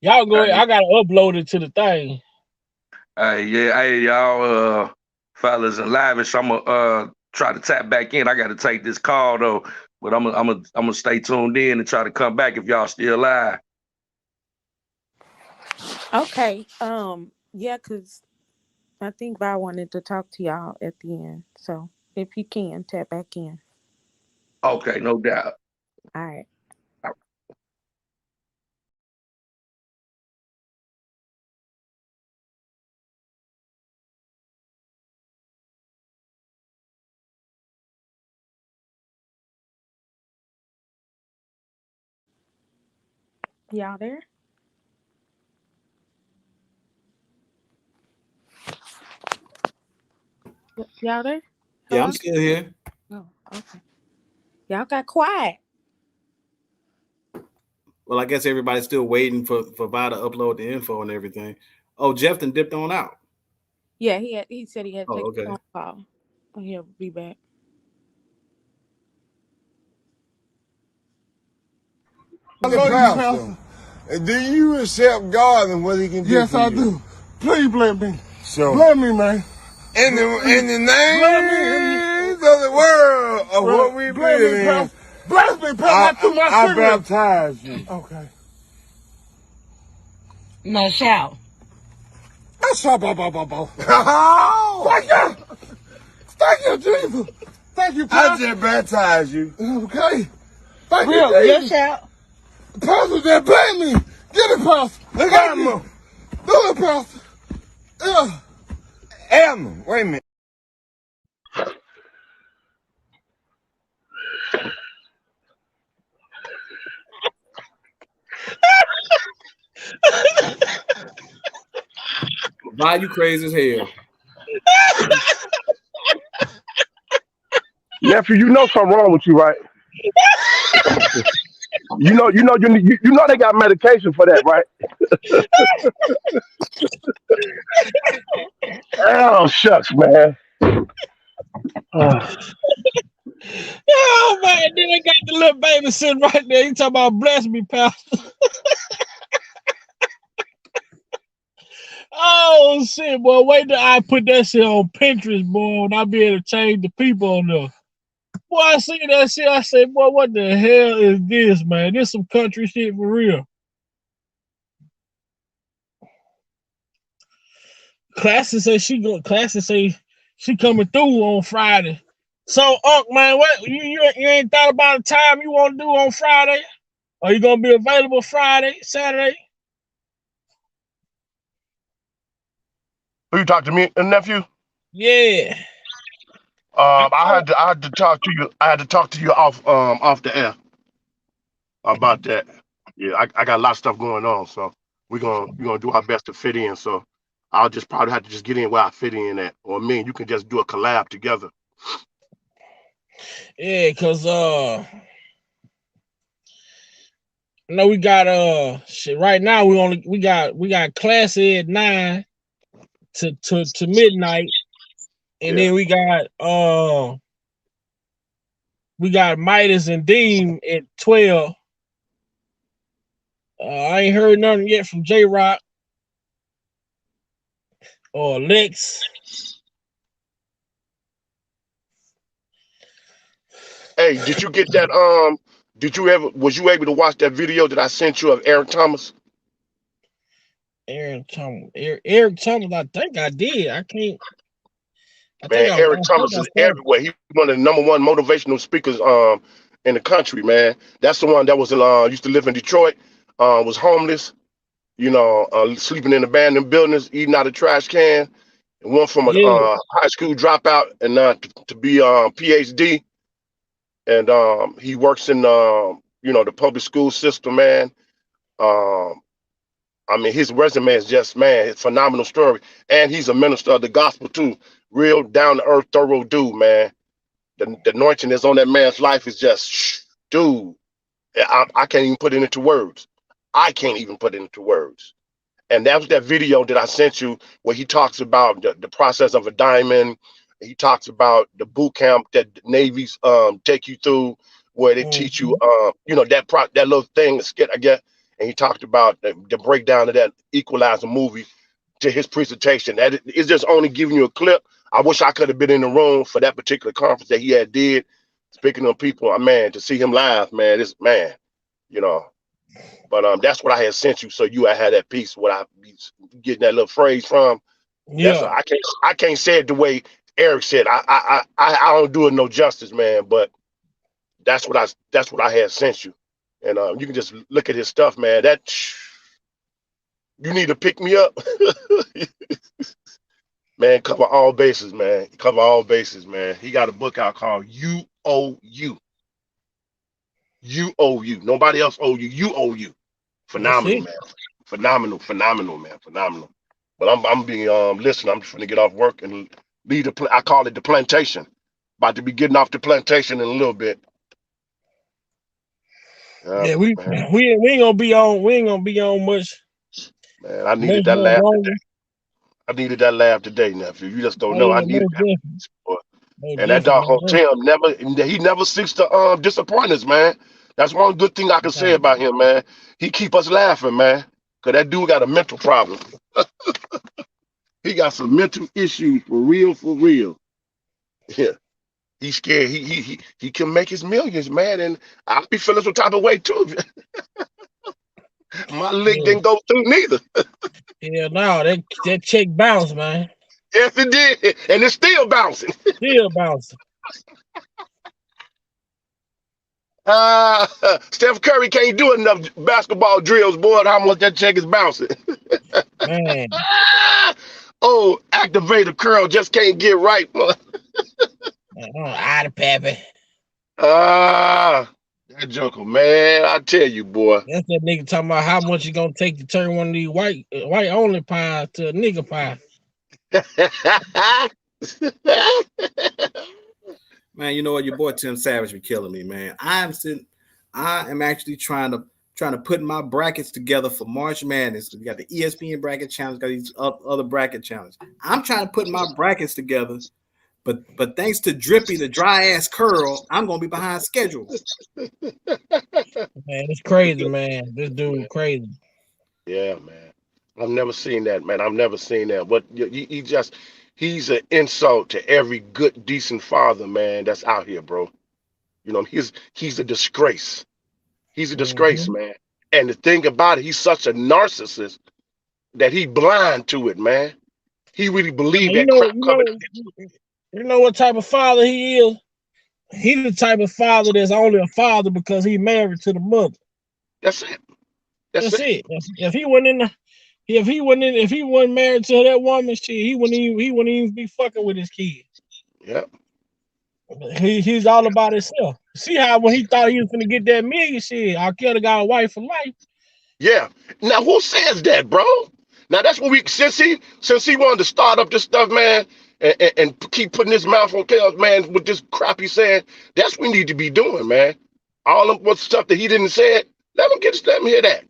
Y'all go ahead. I gotta upload it to the thing. Hey, y'all, fellas and lavish. I'm gonna try to tap back in. I got to take this call though, but I'm gonna stay tuned in and try to come back if y'all still live. Okay. Yeah, because I think Bob wanted to talk to y'all at the end. So if you can, tap back in. Okay, no doubt. All right. Y'all there? Y'all there? Yeah, Hello? I'm still here. Oh, okay. Y'all got quiet. Well, I guess everybody's still waiting for Vi to upload the info and everything. Oh, Jeff done dipped on out. Yeah, he said he had to Oh, take a okay. phone call. He'll be back. Pastor, do you accept God and what He can do? Yes, I do. Please bless me. So bless me, man. In the name of the world of what we believe in, bless me, Pastor. I baptize you. Okay. Now shout. Thank you. Thank you, Jesus. Thank you, Pastor. I just baptized you. Okay. Thank you, Jesus. Your shout. Pastor just bless me. Get it, Pastor. Look at him. Do it, Pastor. Yeah. Elmer, wait a minute. Vi, you crazy as hell. Nephew, you know something wrong with you, right? You know they got medication for that, right? Oh shucks, man. Oh man, then they got the little baby sitting right there. He talking about bless me, Pastor. Oh shit, boy. Wait till I put that shit on Pinterest, boy, and I'll be able to change the people on there. Boy, I see that shit. I say, boy, what the hell is this, man? This some country shit for real. Classy say she coming through on Friday. So, man, what you ain't thought about a time you want to do on Friday? Are you gonna be available Friday, Saturday? Who you talk to me, nephew? Yeah. I had to talk to you. I had to talk to you off the air about that. Yeah, I got a lot of stuff going on, so we're gonna do our best to fit in. So I'll just probably have to just get in where I fit in at, or me and you can just do a collab together. Yeah, cause no, we got shit right now. We got class at 9 to midnight, and then we got Midas and Dean at 12. I ain't heard nothing yet from J Rock or Lex. Hey, did you get that? Was you able to watch that video that I sent you of Eric Thomas? Eric Thomas. I think I did. I can't. Man, Eric Thomas is everywhere. He's one of the number one motivational speakers in the country, man. That's the one that was used to live in Detroit, was homeless, sleeping in abandoned buildings, eating out of trash can, and went from a high school dropout and to be PhD. And he works in the public school system, man. I mean, his resume is just, man, it's a phenomenal story. And he's a minister of the gospel, too. Real down-to-earth, thorough dude, man. The anointing that's on that man's life is just, dude. I can't even put it into words. I can't even put it into words. And that was that video that I sent you where he talks about the process of a diamond. He talks about the boot camp that the Navy's take you through, where they teach you, that little thing, I guess. And he talked about the breakdown of that Equalizer movie to his presentation. That is just only giving you a clip. I wish I could have been in the room for that particular conference that he had did. Speaking of people, man, to see him live, man, But that's what I had sent you. So I had that piece, what I be getting that little phrase from. That's Yeah. I can't say it the way Eric said. I don't do it no justice, man. But that's what I had sent you, and you can just look at his stuff, man. That you need to pick me up, man. Cover all bases, man. Cover all bases, man. He got a book out called You Owe You. You owe you. Nobody else owe you. You owe you. Phenomenal, man. Phenomenal, man. Phenomenal. But I'm being listen. I'm just gonna get off work and lead I call it the plantation. About to be getting off the plantation in a little bit. Yeah, we ain't gonna be on much. Man, I needed that laugh today. I needed that laugh today, nephew. You just don't know. I needed that. And that dog Tim never seeks to disappoint us, man. That's one good thing I can say about him, man. He keep us laughing, man. Cause that dude got a mental problem. He got some mental issues for real. Yeah. He's scared. He can make his millions, man. And I'll be feeling some type of way too. My lick didn't go through neither. Yeah, no, that check bounced, man. Yes, it did. And it's still bouncing. Still bouncing. Steph Curry can't do enough basketball drills, boy. How much that check is bouncing. Man. Oh, activator curl just can't get right. Out of pappy. That joker, man. I tell you, boy. That's that nigga talking about how much you gonna take to turn one of these white only pies to a nigga pie. Man, you know what? Your boy Tim Savage be killing me, man. I am actually trying to put my brackets together for March Madness. We got the ESPN bracket challenge, got these other bracket challenges. I'm trying to put my brackets together, but thanks to Drippy, the dry ass curl, I'm gonna be behind schedule. Man, it's crazy, man. This dude crazy. Yeah, man. I've never seen that, man. I've never seen that. But he's an insult to every good, decent father, man, that's out here, bro. You know, he's a disgrace. He's a disgrace, man. And the thing about it, he's such a narcissist that he blind to it, man. He really believed that crap coming. You know what type of father he is? He's the type of father that's only a father because he married to the mother. That's it. That's it. If he wasn't married to that woman, shit, he wouldn't even be fucking with his kids. Yeah. He's all about himself. See how when he thought he was gonna get that million, shit, R. Kelly got a wife for life. Yeah. Now who says that, bro? Now that's what since he wanted to start up this stuff, man, and keep putting his mouth on Kelly, man, with this crap he's saying, that's what we need to be doing, man. All of what stuff that he didn't say, let him hear that.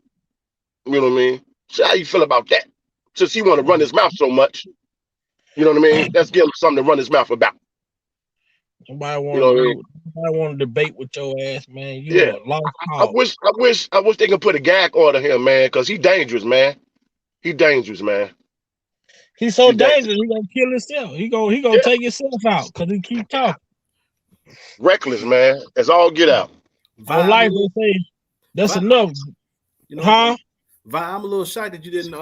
You know what I mean? See how you feel about that? Since he want to run his mouth so much, you know what I mean? Let's give him something to run his mouth about. Somebody want to debate with your ass, man. You a lost cause. I wish they could put a gag order here, man, because he's dangerous, man. He's dangerous, man. He's so dangerous. He gonna kill himself. He gonna take himself out because he keep talking. Reckless, man. It's all get out. On life, they say that's enough. You know, Vi, I'm a little shocked that you didn't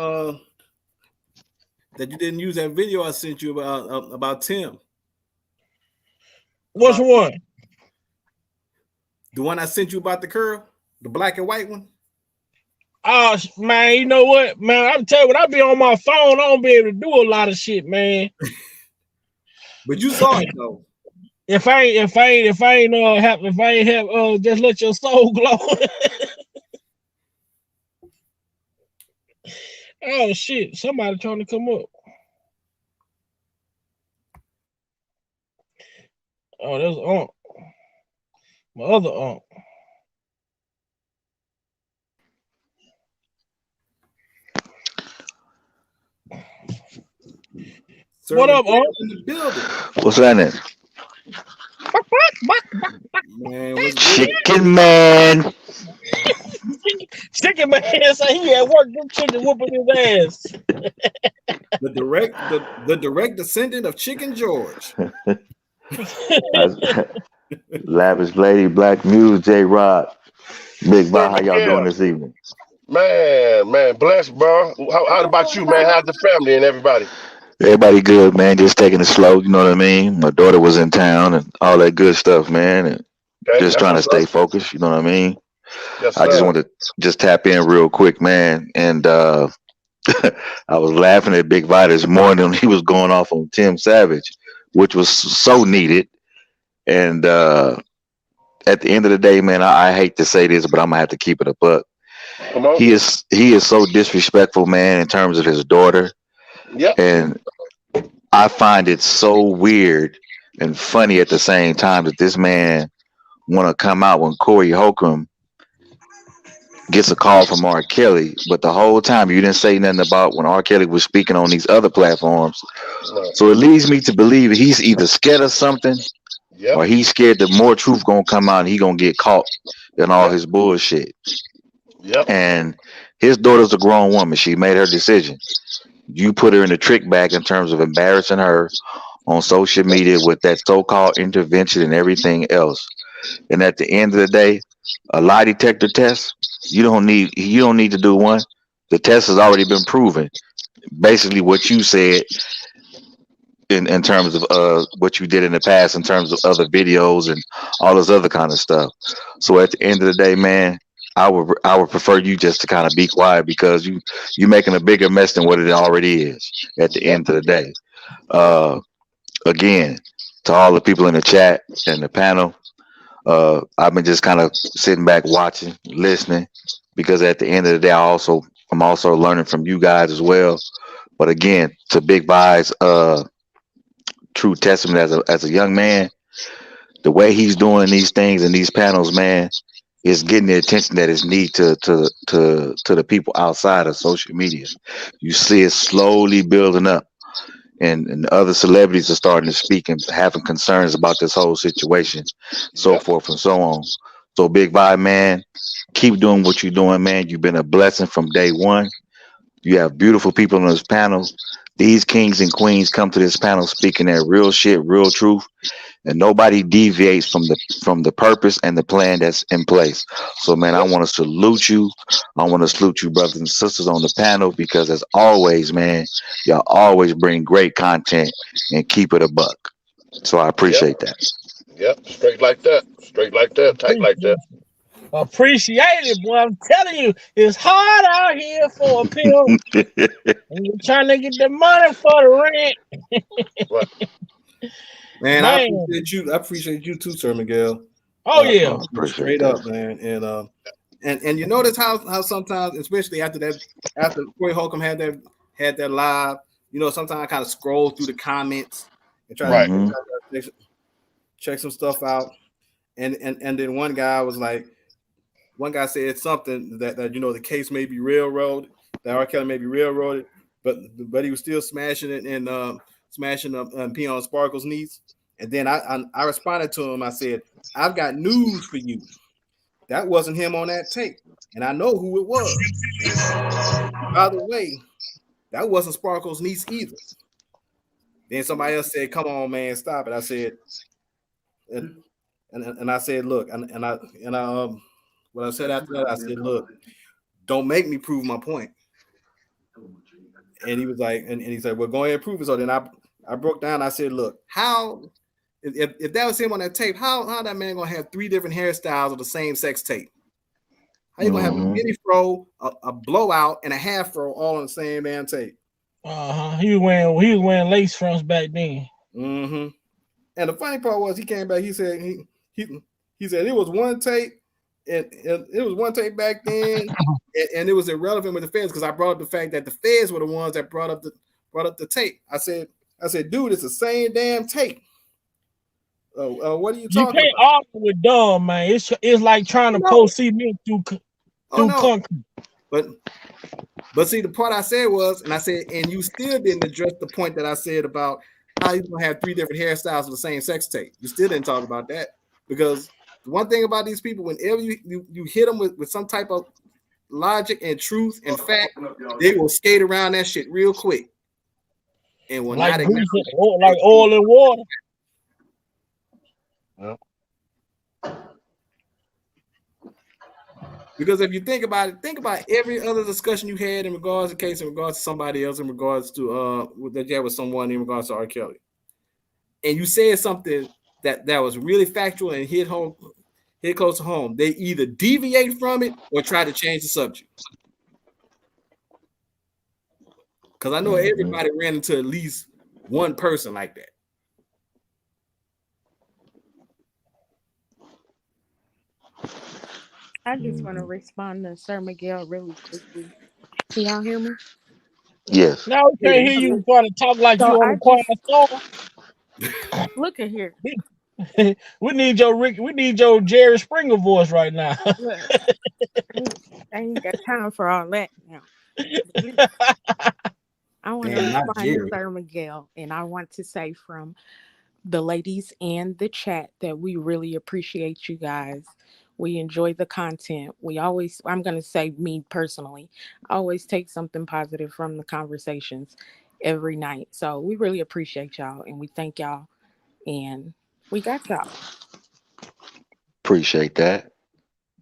use that video I sent you about Tim. Which one? The one I sent you about the curl, the black and white one. Oh man, you know what, man? I'm telling you, when I be on my phone, I don't be able to do a lot of shit, man. But you saw it though. If I ain't have just let your soul glow. Oh shit! Somebody trying to come up. Oh, there's aunt. My other aunt. What up, aunt? In the building. What's happening? Man, what's Chicken Man. Chicken Man say he at work. Them chicken whooping his ass. The direct descendant of Chicken George. Lavish Lady, Black Muse, J Rod. Big Bob, how y'all doing this evening? Man, blessed, bro. How about you, man? How's the family and everybody? Everybody good, man. Just taking it slow. You know what I mean? My daughter was in town and all that good stuff, man. And Okay, just that's trying to what's stay up. focused. You know what I mean? Yes, I just sir. want to just tap in real quick, man. And I was laughing at Big Vi this morning when he was going off on Tim Savage, which was so needed. And at the end of the day, man, I hate to say this, but I'm gonna have to keep it a buck. Come on. He is so disrespectful, man, in terms of his daughter. Yep. And I find it so weird and funny at the same time that this man want to come out when Corey Holcomb gets a call from R. Kelly, but the whole time you didn't say nothing about when R. Kelly was speaking on these other platforms. Right. So it leads me to believe he's either scared of something Yep. or he's scared that more truth gonna come out and he gonna get caught in all his bullshit. Yep. And his daughter's a grown woman. She made her decision. You put her in the trick bag in terms of embarrassing her on social media with that so-called intervention and everything else. And at the end of the day, a lie detector test, you don't need to do one. The test has already been proven. Basically what you said in terms of what you did in the past in terms of other videos and all this other kind of stuff. So at the end of the day, man, I would prefer you just to kind of be quiet because you're making a bigger mess than what it already is at the end of the day. Again, to all the people in the chat and the panel, I've been just kind of sitting back watching, listening, because at the end of the day, I'm also learning from you guys as well. But again, to Big Vi's true testament as a young man, the way he's doing these things in these panels, man, is getting the attention that is needed to the people outside of social media. You see it slowly building up. And other celebrities are starting to speak and having concerns about this whole situation, so forth and so on. So Big Vi, man, keep doing what you're doing, man. You've been a blessing from day one. You have beautiful people on this panel. These kings and queens come to this panel speaking their real shit, real truth, and nobody deviates from the purpose and the plan that's in place. So, man, I want to salute you. I want to salute you, brothers and sisters on the panel, because as always, man, y'all always bring great content and keep it a buck. So I appreciate that. Yep. Straight like that. Straight like that. Tight like that. Appreciate it, boy. I'm telling you, it's hard out here for a pill. And you're trying to get the money for the rent. Man, I appreciate you too, Sir Miguel. Oh yeah, straight up, man. And you notice how sometimes, especially after Corey Holcomb had that live, you know, sometimes I kind of scroll through the comments and try to check some stuff out. And then one guy said something that you know the case may be railroaded, that R. Kelly may be railroaded, but he was still smashing it and smashing up peeing on Sparkle's knees. And then I responded to him. I said, "I've got news for you. That wasn't him on that tape, and I know who it was. By the way, that wasn't Sparkle's niece either." Then somebody else said, "Come on, man, stop it." I said, and I said, "Look," and I what I said after that, I said, "Look, don't make me prove my point." And he was like, and he said, "Well, go ahead and prove it." So then I broke down. I said, "Look, how if that was him on that tape, how that man gonna have 3 different hairstyles of the same sex tape? How you gonna have a mini fro, a blowout, and a half fro all on the same damn tape?" He was wearing lace fronts back then. And the funny part was he came back. He said he said it was one tape. And it was one tape back then, and it was irrelevant with the feds because I brought up the fact that the feds were the ones that brought up the tape. I said, dude, it's the same damn tape. What are you talking about? You can't argue with dumb, man. It's like trying to pour cement through concrete. But see, the part I said was, and I said, and you still didn't address the point that I said about how you're gonna have 3 different hairstyles of the same sex tape. You still didn't talk about that because the one thing about these people, whenever you hit them with some type of logic and truth and fact, they will skate around that shit real quick and will like not acknowledge like oil and water. Because if you think about it, think about every other discussion you had in regards to case, in regards to somebody else, in regards to that you had with someone, in regards to R. Kelly, and you said something that was really factual and hit close to home. They either deviate from it or try to change the subject. Because I know everybody ran into at least one person like that. I just want to respond to Sir Miguel really quickly. Can y'all hear me? Yes. No, we can't hear you trying to talk like you on the quiet storm. Look at here. We need your Jerry Springer voice right now. Look, I ain't got time for all that now. I want to respond to Sir Miguel, and I want to say from the ladies and the chat that we really appreciate you guys. We enjoy the content. I'm going to say me personally, I always take something positive from the conversations every night. So we really appreciate y'all, and we thank y'all, and we got y'all. Appreciate that.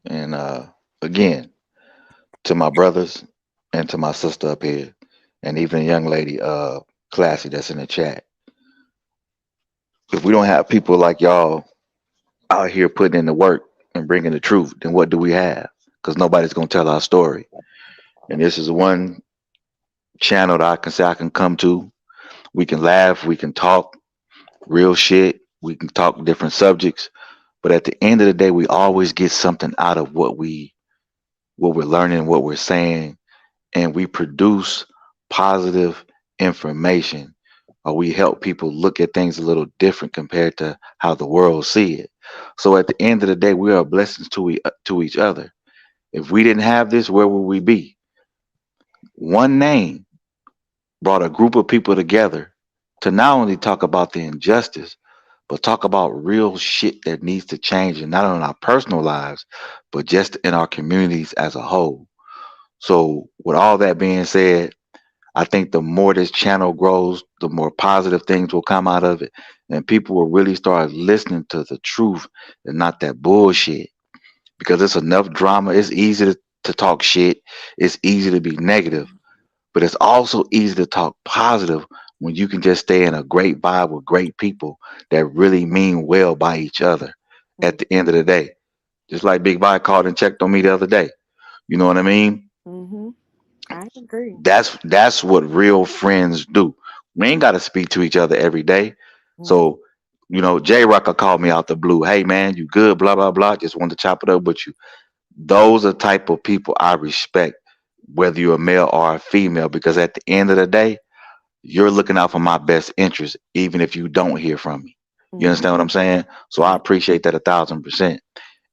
And again, to my brothers and to my sister up here, and even a young lady, Classy, that's in the chat. If we don't have people like y'all out here putting in the work and bringing the truth, then what do we have? Because nobody's going to tell our story. And this is one channel that I can say I can come to. We can laugh, we can talk real shit, we can talk different subjects, but at the end of the day, we always get something out of what we're learning, what we're saying, and we produce positive information, or we help people look at things a little different compared to how the world see it. So at the end of the day, we are blessings to each other. If we didn't have this, where would we be? One name brought a group of people together to not only talk about the injustice, but talk about real shit that needs to change, and not only in our personal lives, but just in our communities as a whole. So with all that being said, I think the more this channel grows, the more positive things will come out of it, and people will really start listening to the truth and not that bullshit. Because it's enough drama. It's easy to talk shit. It's easy to be negative, but it's also easy to talk positive when you can just stay in a great vibe with great people that really mean well by each other at the end of the day. Just like Big Vi called and checked on me the other day. You know what I mean? Mm-hmm. I agree. That's what real friends do. We ain't got to speak to each other every day. So, you know, J-Rocker called me out the blue. Hey, man, you good? Blah, blah, blah. Just wanted to chop it up with you. Those are the type of people I respect, whether you're a male or a female, because at the end of the day, you're looking out for my best interest, even if you don't hear from me. You understand what I'm saying? So I appreciate that 1,000%.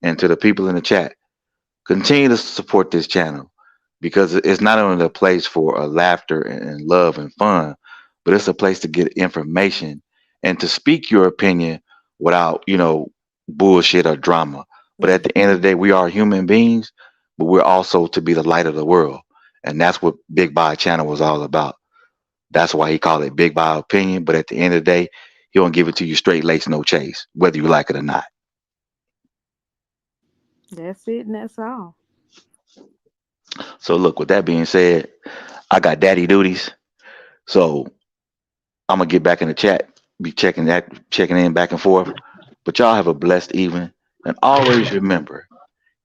And to the people in the chat, continue to support this channel, because it's not only a place for laughter and love and fun, but it's a place to get information and to speak your opinion without, you know, bullshit or drama. But at the end of the day, we are human beings, but we're also to be the light of the world. And that's what Big Vi channel was all about. That's why he called it Big Vi Opinion. But at the end of the day, he won't give it to you straight lace, no chase, whether you like it or not. That's it, and that's all. So look, with that being said, I got daddy duties. So I'm gonna get back in the chat, be checking in back and forth. But y'all have a blessed evening. And always remember,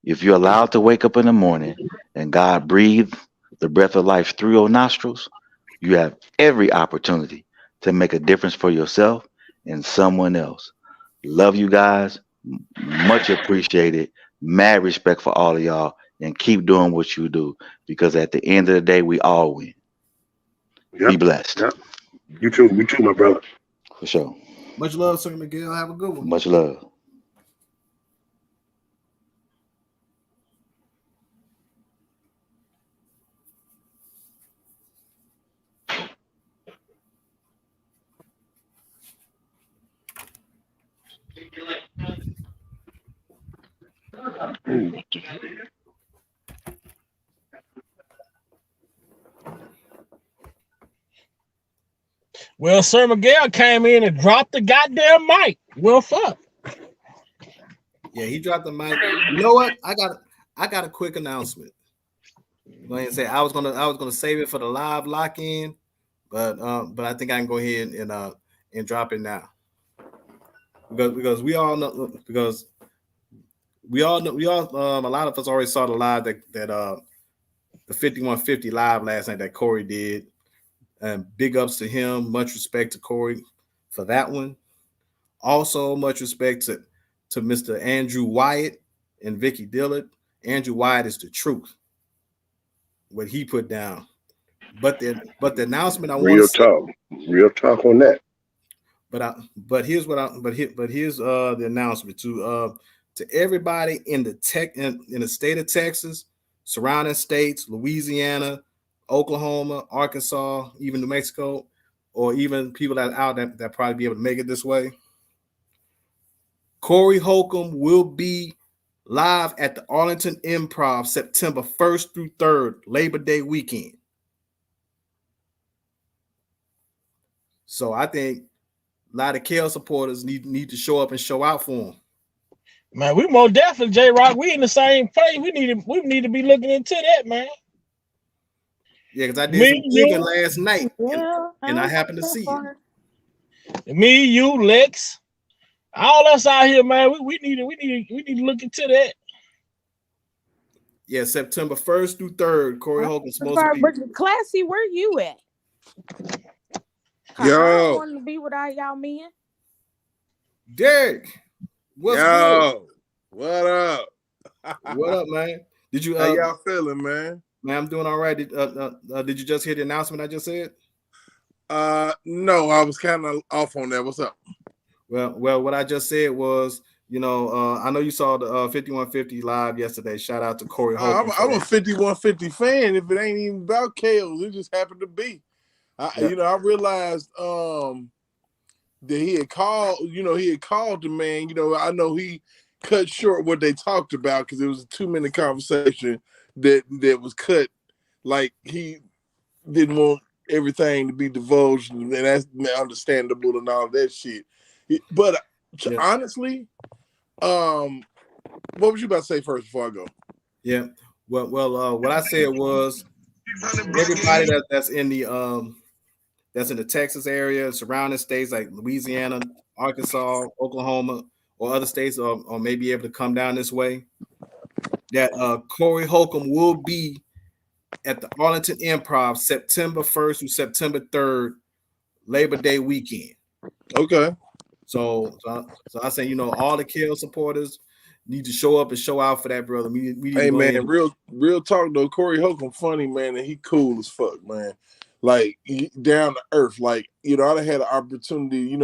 if you're allowed to wake up in the morning and God breathed the breath of life through your nostrils, you have every opportunity to make a difference for yourself and someone else. Love you guys. Much appreciated. Mad respect for all of y'all. And keep doing what you do, because at the end of the day, we all win. Be blessed. Yep. You too, my brother. For sure. Much love, Sir Miguel. Have a good one. Much love. Well, Sir Miguel came in and dropped the goddamn mic. Well, fuck. Yeah, he dropped the mic. You know what? I I got a quick announcement. Go ahead and say I was gonna save it for the live lock-in, but I think I can go ahead and drop it now. Because we all know a lot of us already saw the live that the 5150 live last night that Corey did. And big ups to him. Much respect to Corey for that one. Also, much respect to Mr. Andrew Wyatt and Vicky Dillard. Andrew Wyatt is the truth. What he put down. But the announcement I want to say, real talk on that. But here's the announcement to everybody in the state of Texas, surrounding states, Louisiana, Oklahoma, Arkansas, even New Mexico, or even people that are out that probably be able to make it this way. Corey Holcomb will be live at the Arlington Improv September 1st through 3rd, Labor Day weekend. So I think a lot of KL supporters need to show up and show out for him. Man, we most definitely, J-Rock, we in the same place. We need to be looking into that, man. Yeah, because I did some digging last night, and I happened to see it. Me, you, Lex, all us out here, man. We need to look into that. Yeah, September 1st through 3rd, Corey Holcomb's supposed to be. Classy, where you at? Yo, I want to be with all y'all men. Derek, what's good? What up? What up, man? Did you? How y'all feeling, man? Man, I'm doing all right. Did you just hear the announcement I just said? No, I was kind of off on that. What's up? Well, what I just said was, I know you saw the 5150 live yesterday. Shout out to Corey Holcomb. I'm a 5150 fan. If it ain't even about KO, it just happened to be. I realized that he had called. He had called the man. I know he cut short what they talked about because it was a 2-minute conversation that was cut. Like he didn't want everything to be divulged, and that's understandable and all that shit. But honestly, what was you about to say first before I go? Yeah. Well, what I said was everybody that's in the Texas area, surrounding states like Louisiana, Arkansas, Oklahoma, or other states, or may be able to come down this way. That Corey Holcomb will be at the Arlington Improv September 1st through September 3rd, Labor Day weekend. Okay. So I say, all the KL supporters need to show up and show out for that, brother. Hey, man, real talk though. Corey Holcomb funny, man, and he cool as fuck, man. Like down to earth. Like, I done had an opportunity,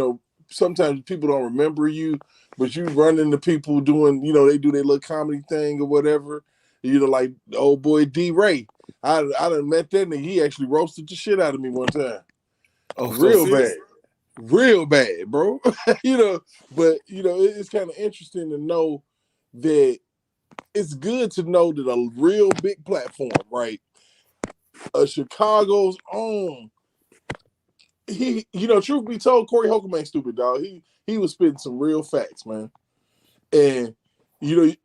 sometimes people don't remember you, but you run into people doing, they do their little comedy thing or whatever. Like the old boy D Ray. I done met that nigga. He actually roasted the shit out of me one time. Oh, Real bad, bro. But it's kind of interesting to know that it's good to know that a real big platform, right? Chicago's own. Truth be told, Corey Holcomb ain't stupid, dog. He was spitting some real facts, man. And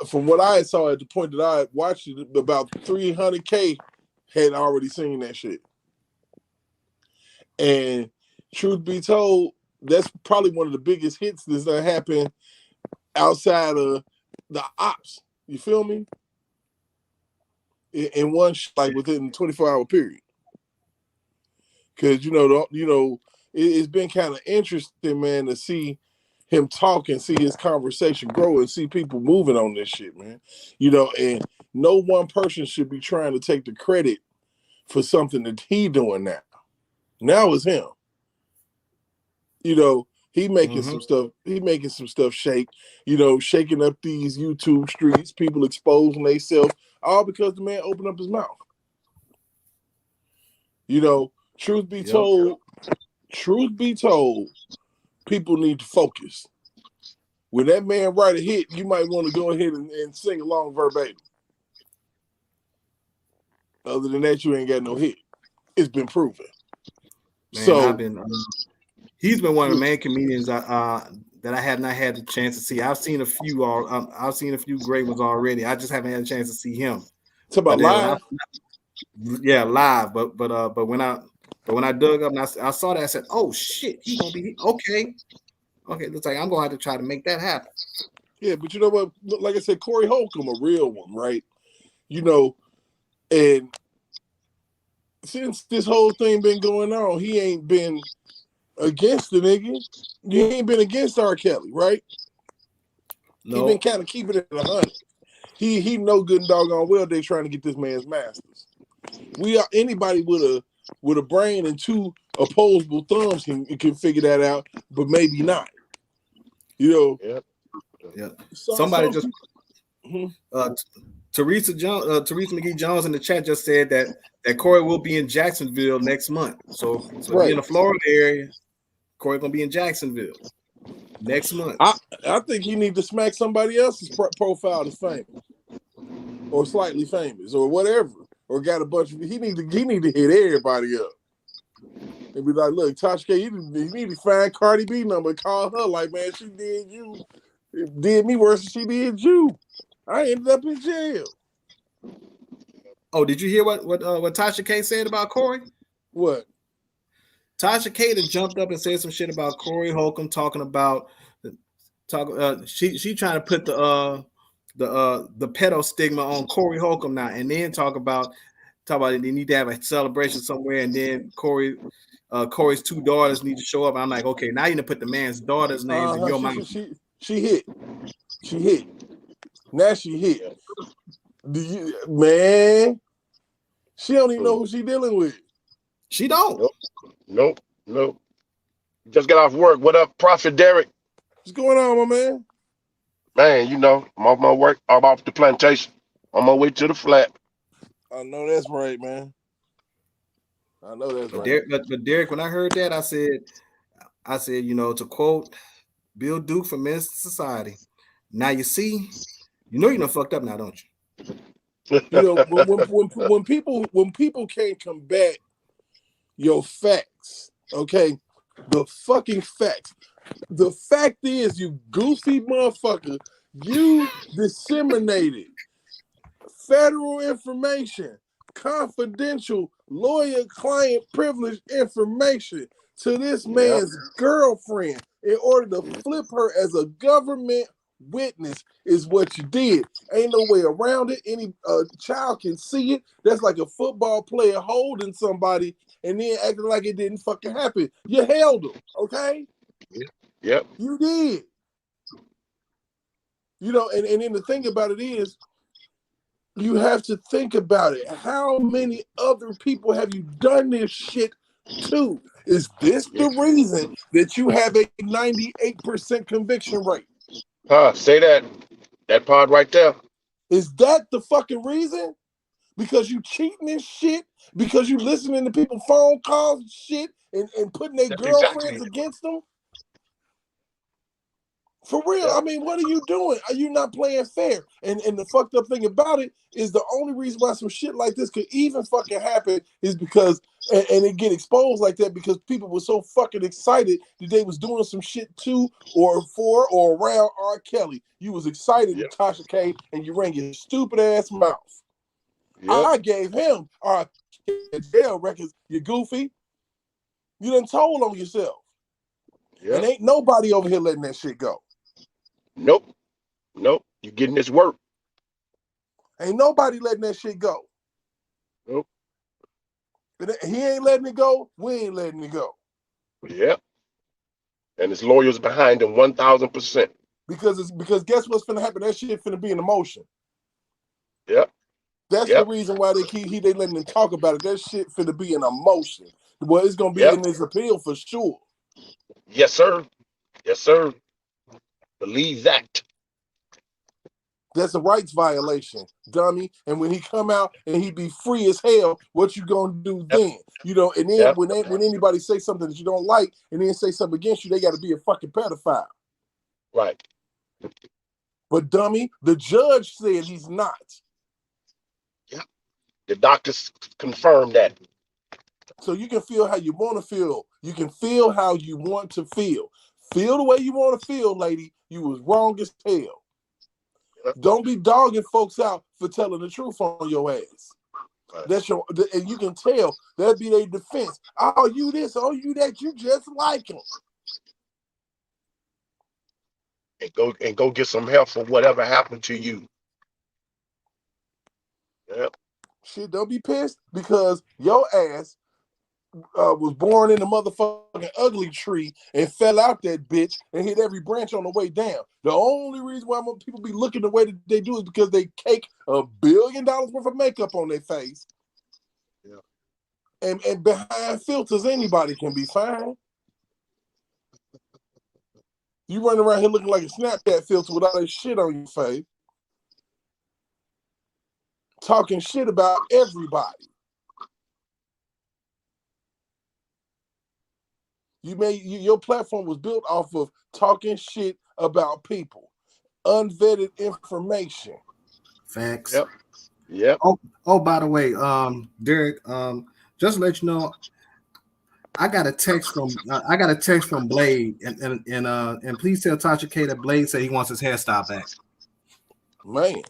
from what I saw at the point that I watched it, about 300K had already seen that shit. And truth be told, that's probably one of the biggest hits that's gonna happen outside of the ops. You feel me? In one like within the 24-hour period. Because it's been kind of interesting, man, to see him talk and see his conversation grow and see people moving on this shit, man. And no one person should be trying to take the credit for something that he doing now. Now it's him. He making some stuff. He making some stuff shake. Shaking up these YouTube streets. People exposing themselves, all because the man opened up his mouth. Truth be told, people need to focus. When that man write a hit, you might want to go ahead and sing along verbatim. Other than that, you ain't got no hit. It's been proven. Man, he's been one of the main comedians that that I have not had the chance to see. I've seen a few. I've seen a few great ones already. I just haven't had a chance to see him. Talk about live. Yeah, live. But when I dug up and I saw that, I said, "Oh shit, he's gonna be okay." Okay, looks like I'm gonna have to try to make that happen. Yeah, but you know what? Like I said, Corey Holcomb, a real one, right? You know, and since this whole thing been going on, he ain't been against the nigga. He ain't been against R. Kelly, right? No. He been kind of keeping it 100. He know good and doggone well they trying to get this man's masters. We are anybody with a brain and two opposable thumbs can figure that out, but maybe not. You know. Yeah. Somebody just Teresa McGee Jones in the chat just said that Corey will be in Jacksonville next month. So right. If you're in the Florida area, Corey gonna be in Jacksonville next month. I think he need to smack somebody else's profile that's famous or slightly famous or whatever, or got a bunch of. He need to hit everybody up and be like, look, Tasha K, you need to find Cardi B number and call her like, man, she did me worse than she did you. I ended up in jail. Oh, did you hear what Tasha K said about Corey? What? Tasha K jumped up and said some shit about Corey Holcomb, talking about she trying to put the pedo stigma on Corey Holcomb now, and then talk about they need to have a celebration somewhere, and then Corey's two daughters need to show up. I'm like, okay, now you need to put the man's daughters' names in your mouth. She hit. Now she hit. Man, she don't even know who she dealing with. She don't. Nope. Just got off work. What up, Prophet Derek? What's going on, my man? Man, you know, I'm off my work. I'm off the plantation. On my way to the flat. I know that's right, man. I know that's right. Derek, when I heard that, I said, you know, to quote Bill Duke from Minister Society, now you see, you know, you done fucked up now, don't you? You know, when people can't combat your facts, okay, the fucking facts. The fact is, you goofy motherfucker, you disseminated federal information, confidential lawyer-client privilege information to this man's girlfriend in order to flip her as a government witness is what you did. Ain't no way around it. Any child can see it. That's like a football player holding somebody and then acting like it didn't fucking happen. You held them, okay? Yep. You did. You know, and then the thing about it is, you have to think about it. How many other people have you done this shit to? Is this the reason that you have a 98% conviction rate? Say that part right there. Is that the fucking reason? Because you cheating and shit? Because you listening to people's phone calls and shit and putting their girlfriends against them? For real, I mean, what are you doing? Are you not playing fair? And the fucked up thing about it is the only reason why some shit like this could even fucking happen is because, and it get exposed like that because people were so fucking excited that they was doing some shit to or for or around R. Kelly. You was excited, Tasha K, and you ran your stupid ass mouth. I gave him our jail records, you goofy. You done told on yourself. And ain't nobody over here letting that shit go. Nope. You getting this work. Ain't nobody letting that shit go. Nope. He ain't letting it go. We ain't letting it go. Yep. And his lawyers behind him 1,000%. Because guess what's finna happen? That shit finna be in emotion. Yep. That's the reason why they letting them talk about it. That shit finna be in emotion. Well, it's gonna be in his appeal for sure. Yes, sir. Believe that. That's a rights violation, dummy. And when he come out and he be free as hell, what you gonna do then? You know, and then when anybody say something that you don't like and then say something against you, they gotta be a fucking pedophile. Right. But dummy, the judge said he's not. Yeah. The doctors confirmed that. So you can feel how you want to feel. You can feel how you want to feel. Feel the way you want to feel, lady. You was wrong as hell. Don't be dogging folks out for telling the truth on your ass. That's your, and you can tell that'd be their defense. Oh, you this, oh, you that, you just like him. And go get some help for whatever happened to you. Yep. Shit, don't be pissed because your ass was born in the motherfucking ugly tree and fell out that bitch and hit every branch on the way down. The only reason why people be looking the way that they do is because they cake $1 billion worth of makeup on their face. Yeah. And behind filters, anybody can be fine. You running around here looking like a Snapchat filter with all that shit on your face. Talking shit about everybody. Your platform was built off of talking shit about people, unvetted information. Facts. Yep. Yep. Oh, by the way, Derek, just to let you know, I got a text from Blade, and please tell Tasha K that Blade said he wants his hairstyle back. Man,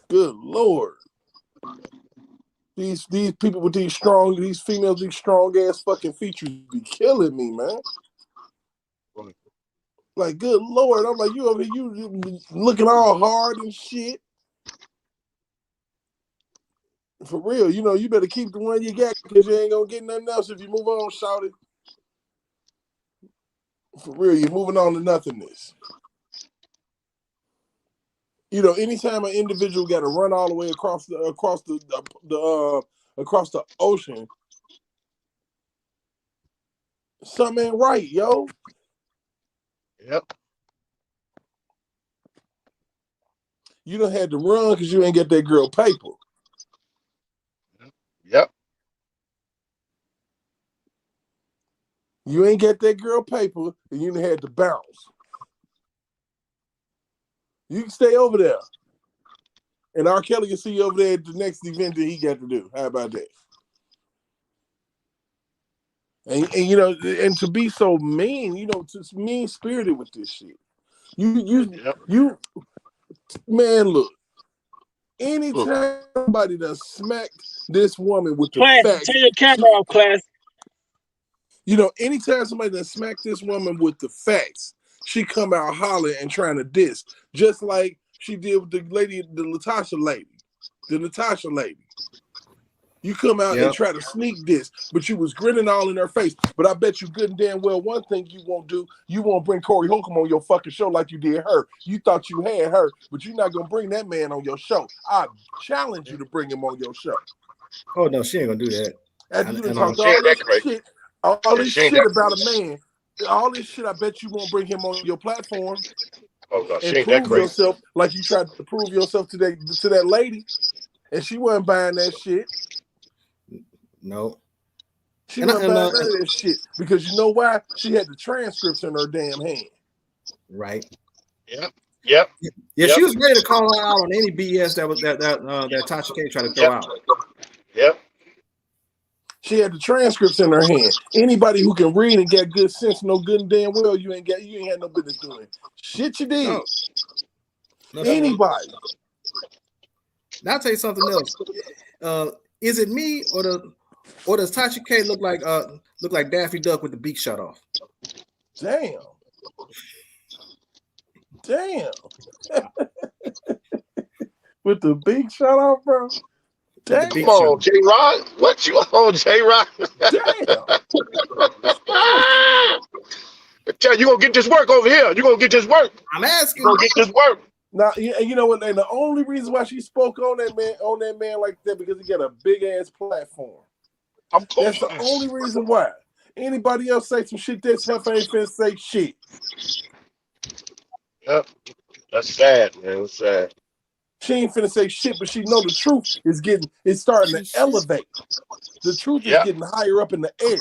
good Lord. These people with these females, these strong ass fucking features be killing me, man. Like, good Lord, I'm like, you over here, you looking all hard and shit. For real, you better keep the one you got because you ain't gonna get nothing else if you move on, shawty. For real, you're moving on to nothingness. Anytime an individual got to run all the way across the ocean, something ain't right, yo. Yep. You done had to run because you ain't get that girl paper. Yep. You ain't get that girl paper, and you done had to bounce. You can stay over there. And R. Kelly can see you over there at the next event that he got to do. How about that? And to be so mean, just mean-spirited with this shit. You man, look. Anytime somebody done smacked this woman with the facts. Turn your camera off, class. Anytime somebody done smacked this woman with the facts, she come out hollering and trying to diss, just like she did with the Natasha lady. You come out and try to sneak diss, but you was grinning all in her face. But I bet you good and damn well one thing you won't do, you won't bring Corey Holcomb on your fucking show like you did her. You thought you had her, but you're not gonna bring that man on your show. I challenge you to bring him on your show. Oh no, she ain't gonna do that. After you talk all this shit about a man. All this shit, I bet you won't bring him on your platform and prove yourself like you tried to prove yourself to that lady, and she wasn't buying that shit. No, she wasn't buying none of that shit because you know why? She had the transcripts in her damn hand. Right. Yep. Yeah, she was ready to call her out on any BS that Tasha K tried to throw out. Yep. She had the transcripts in her hand. Anybody who can read and get good sense know good and damn well you ain't had no business doing shit you did. No, anybody. Now I'll tell you something else. Is it me or does Tasha K look like Daffy Duck with the beak shut off? Damn. With the beak shut off, bro. Damn. Come on, J-Rod. What you on, J-Rod? Damn. You gonna get this work over here. You gonna get this work. I'm asking. You gonna get this work. Now, you know what? And the only reason why she spoke on that man like that because he got a big ass platform. That's the only reason why. Anybody else say some shit, this heifer ain't finna say shit. Yep. That's sad, man. It's sad. She ain't finna say shit, but she know the truth is starting to elevate. The truth is getting higher up in the air.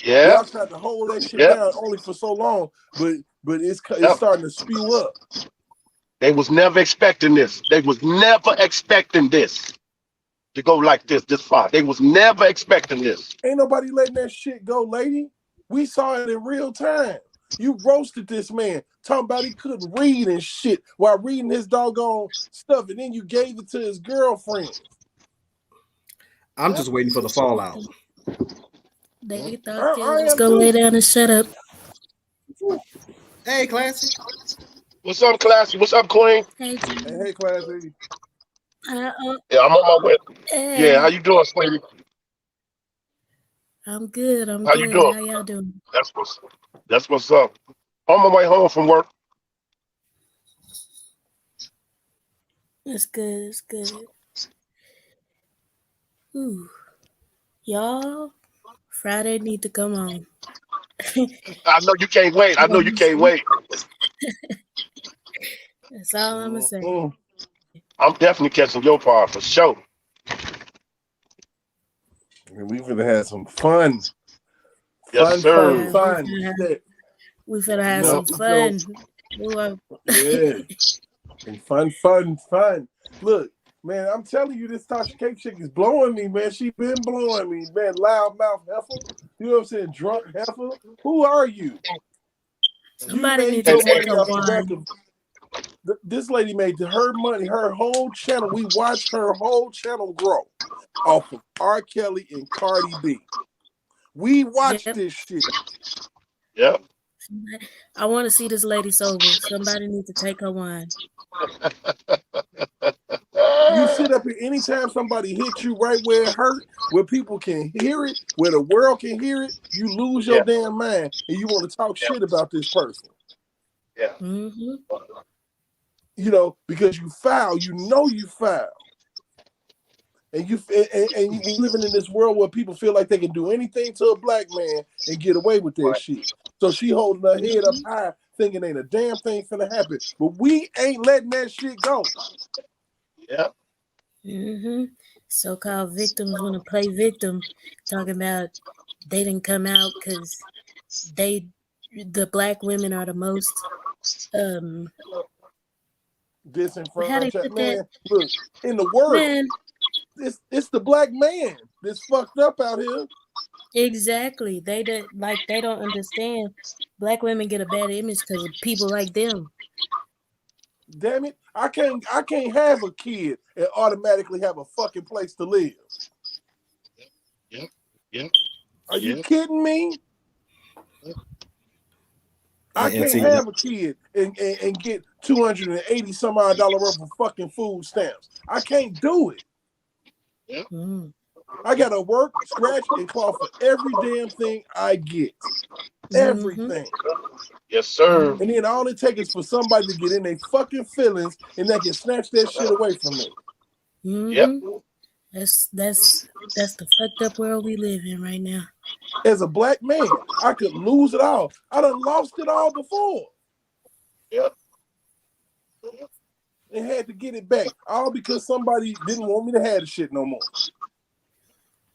Yeah. Y'all tried to hold that shit down only for so long, but it's starting to spew up. They was never expecting this. They was never expecting this to go like this far. They was never expecting this. Ain't nobody letting that shit go, lady. We saw it in real time. You roasted this man, talking about he couldn't read and shit while reading his doggone stuff, and then you gave it to his girlfriend. I'm just waiting for the fallout. They thought Kelly was gonna lay down and shut up. Hey, Classy. What's up, Classy? What's up, Queen? Hey, Hey, Classy. Yeah, I'm on my way. Yeah, how you doing, sweetie? I'm good. How you doing? How y'all doing? That's what's up. On my way home from work. It's good. It's good. Ooh, y'all, Friday need to come on. I know you can't wait. I know you can't wait. That's all I'm gonna say. I'm definitely catching your part for sure. And we finna have some fun. Yes, sir. Fun. We finna have some fun. Yeah. And fun. Look, man, I'm telling you, this Tasha Cake chick is blowing me, man. She been blowing me, man. Loudmouth heifer. You know what I'm saying? Drunk heifer. Who are you? Somebody needs to take a wine. This lady made her money, her whole channel. We watched her whole channel grow off of R. Kelly and Cardi B. We watched this shit. Yep. I want to see this lady sober. Somebody needs to take her wine. You sit up here anytime somebody hits you right where it hurt, where people can hear it, where the world can hear it, you lose your damn mind and you want to talk shit about this person. Yeah. Mm-hmm. You know, because you foul, you know you foul. And you living in this world where people feel like they can do anything to a black man and get away with that shit. So she holding her head up high, thinking ain't a damn thing finna happen. But we ain't letting that shit go. Yeah. Mm-hmm. So-called victims want to play victim, talking about they didn't come out because the black women are the most disenfranchised. Man, look, in the world, man, it's the black man that's fucked up out here. Exactly. They don't understand. Black women get a bad image because of people like them. Damn it. I can't have a kid and automatically have a fucking place to live. Yeah. Are you kidding me? I can't have a kid and get $280 some odd worth of fucking food stamps. I can't do it. Yeah. I gotta work, scratch, and claw for every damn thing I get. Everything. Yes, sir. And then all it takes is for somebody to get in their fucking feelings and they can snatch that shit away from me. Mm-hmm. Yep. That's the fucked up world we live in right now. As a black man, I could lose it all. I done lost it all before. Yep. And had to get it back. All because somebody didn't want me to have the shit no more.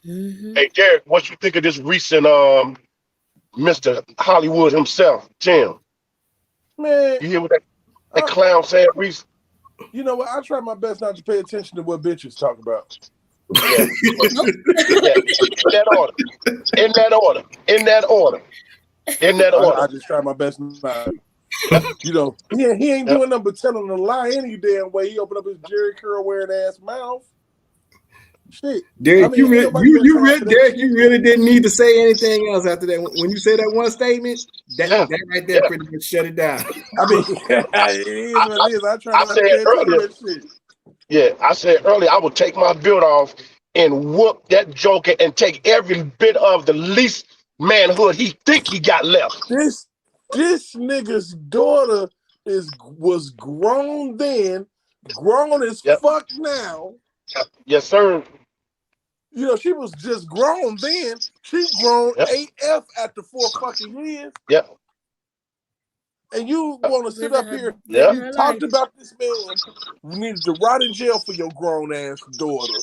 Mm-hmm. Hey, Derek, what you think of this recent Mr. Hollywood himself, Tim? Man, you hear what that clown said, Reese? You know what? I try my best not to pay attention to what bitches talk about. Yeah. In that order. I just try my best not. You know, he ain't doing nothing but telling a lie any damn way. He opened up his Jerry curl wearing ass mouth. Shit, Derek, you really didn't need to say anything else after that. When you say that one statement, that right there pretty much shut it down. I mean, it is what it is. I try not to pay attention to that shit. Yeah, I said earlier I would take my belt off and whoop that joker and take every bit of the least manhood he think he got left. This nigga's daughter was grown then, grown as fuck now. Yes, sir. You know, she was just grown then. She grown AF after 4 fucking years. Yep. And you want to sit up here and you talked about this man who needed to rot in jail for your grown ass daughter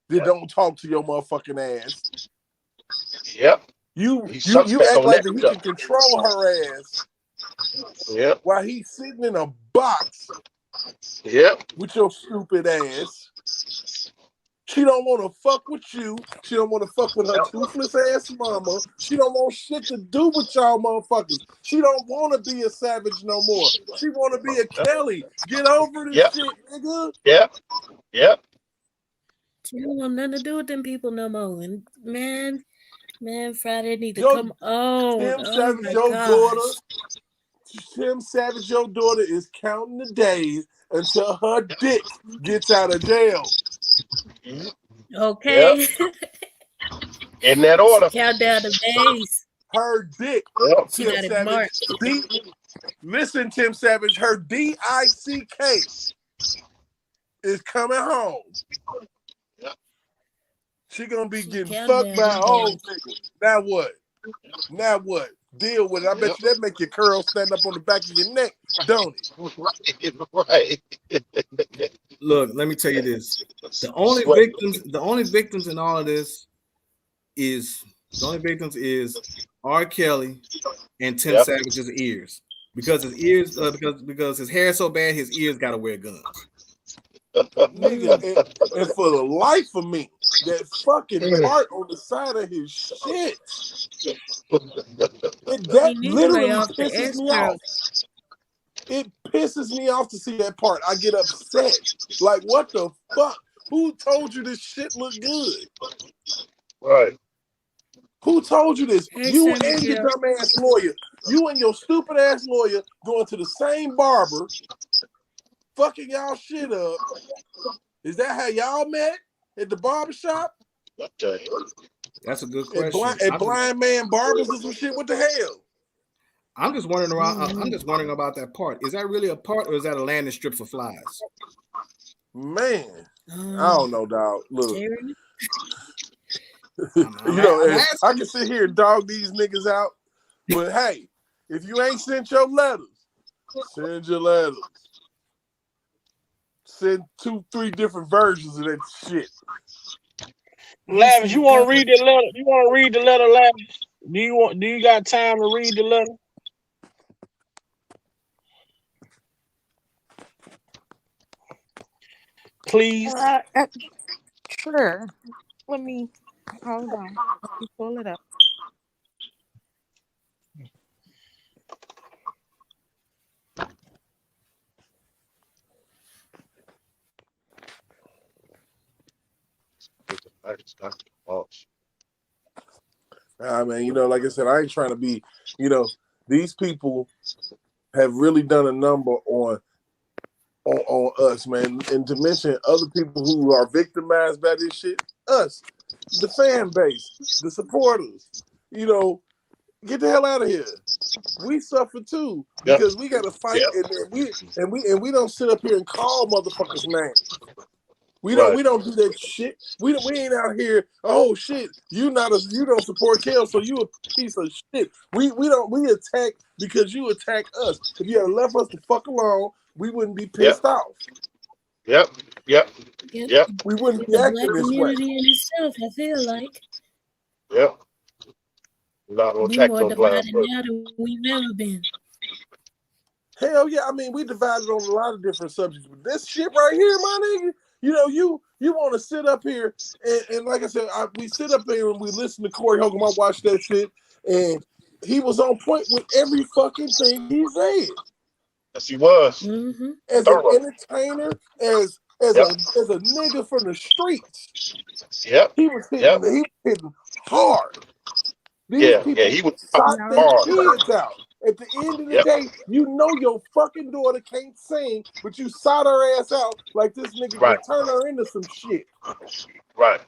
that don't talk to your motherfucking ass. Yep. You act like that he can control her ass. Yep. While he's sitting in a box. Yep. With your stupid ass. She don't want to fuck with you. She don't want to fuck with her toothless ass mama. She don't want shit to do with y'all motherfuckers. She don't want to be a Savage no more. She want to be a Kelly. Get over this shit, nigga. Yep. She don't want nothing to do with them people no more. And man, Friday need to come on. Tim Savage, your daughter. Tim Savage, your daughter is counting the days until her dick gets out of jail. Okay. In that order. Count down the days. Her dick. She got it marked. Listen, Tim Savage, her DICK is coming home. She gonna be getting fucked by old nigga. Now what? Deal with it. I bet you that make your curls stand up on the back of your neck, don't it? Right. Look, let me tell you this. The only victims in all of this is R. Kelly and Tim Savage's ears. Because his ears, because his hair is so bad, his ears gotta wear guns. Nigga, and for the life of me, that fucking part on the side of his shit, that literally pisses me off. It pisses me off to see that part. I get upset. Like, what the fuck? Who told you this shit look good? Right. Who told you this? You and your dumb ass lawyer. You and your stupid ass lawyer going to the same barber, fucking y'all shit up. Is that how y'all met at the barbershop? That's a good question. At Blind Man Barbers or some shit? What the hell? I'm just wondering about that part. Is that really a part, or is that a landing strip for flies? Man, I don't know, dog. Look, I can sit here and dog these niggas out, but hey, if you ain't sent your letters, send your letters. Send 2-3 different versions of that shit. Lavish, you want to read the letter? You want to read the letter, Lavish? Do you got time to read the letter? Please. Sure. Let me hold on. Let me pull it up. I mean, like I said, I ain't trying to be, these people have really done a number on us, man. And to mention other people who are victimized by this shit, us, the fan base, the supporters, get the hell out of here. We suffer too because we got to fight, and we don't sit up here and call motherfuckers names. We don't do that shit. We ain't out here. Oh shit, you don't support Kel, so you a piece of shit. We attack because you attack us. If you had left us the fuck alone, we wouldn't be pissed off. Yep. We wouldn't be acting Black this way. community in itself, I feel like. Yep. Not gonna We check more those divided blind now than we've ever been. Hell yeah, I mean we divided on a lot of different subjects, but this shit right here, my nigga. You want to sit up here and like I said, we sit up here and we listen to Corey Holcomb. I watched that shit, and he was on point with every fucking thing he said. Yes, he was. Mm-hmm. As an entertainer, as a nigga from the streets. Yep. He was hitting hard. These people he was shot their hard. kids out. At the end of the day, your fucking daughter can't sing, but you shot her ass out like this nigga can turn her into some shit. Right.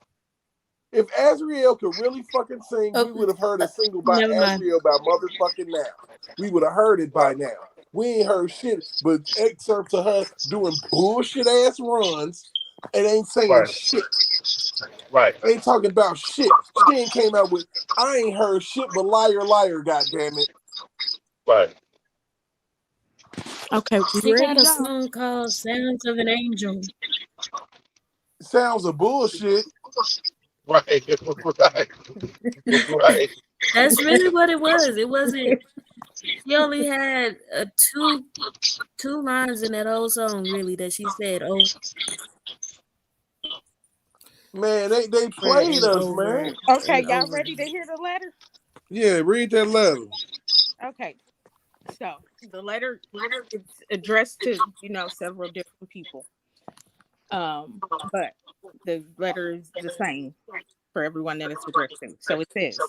If Azriel could really fucking sing, we would have heard a single by Azriel by motherfucking now. We would have heard it by now. We ain't heard shit but excerpts of her doing bullshit ass runs and ain't saying shit. Right. Ain't talking about shit. She ain't came out with, I ain't heard shit but liar, liar, goddammit. Right. Okay, She got a song called Sounds of an Angel. Sounds of bullshit. Right. That's really what it was. It wasn't. She only had two lines in that whole song, really, that she said. Oh, Man, they Spread played and us, over man. it. Okay, And y'all over. ready to hear the letter? Yeah, read that letter. Okay. So the letter is addressed to, several different people. But the letter is the same for everyone that it's addressed to. So it says,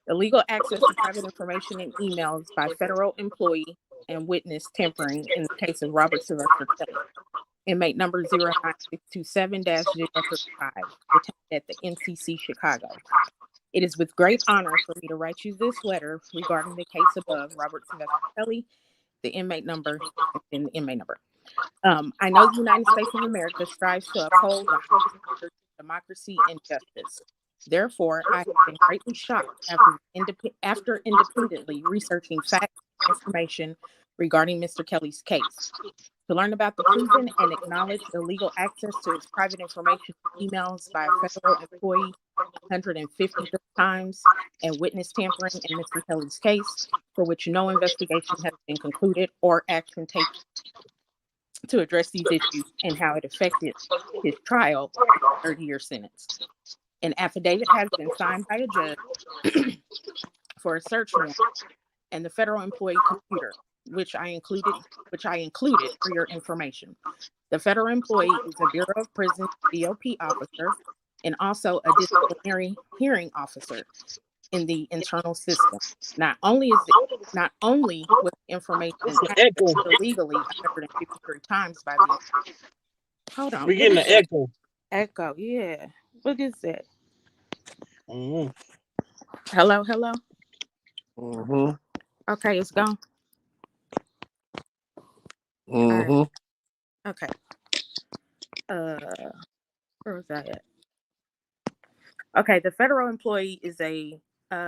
illegal access to private information and emails by federal employee and witness tampering in the case of Robert Sylvester Kelly, inmate number 09627-035, detained at the NCC Chicago. It is with great honor for me to write you this letter regarding the case above, Robert Sylvester Kelly, the inmate number, and the inmate number. I know the United States of America strives to uphold the highest standards of democracy and justice. Therefore, I have been greatly shocked after independently researching facts and information regarding Mr. Kelly's case. To learn about the proven and acknowledged illegal access to his private information emails by a federal employee 153 times and witness tampering in Mr. Kelly's case, for which no investigation has been concluded or action taken to address these issues and how it affected his trial 30-year sentence. An affidavit has been signed by a judge for a search warrant and the federal employee computer, which I included for your information. The federal employee is a Bureau of Prisons BOP officer and also a disciplinary hearing officer in the internal system. Not only was the information accessed illegally 153 times by the hold on. We're getting the echo. Echo, yeah. What is that? Mm-hmm. Hello. Mm-hmm. Okay, it's gone. Mm-hmm. Right. Okay. Where was that at? Okay, the federal employee is a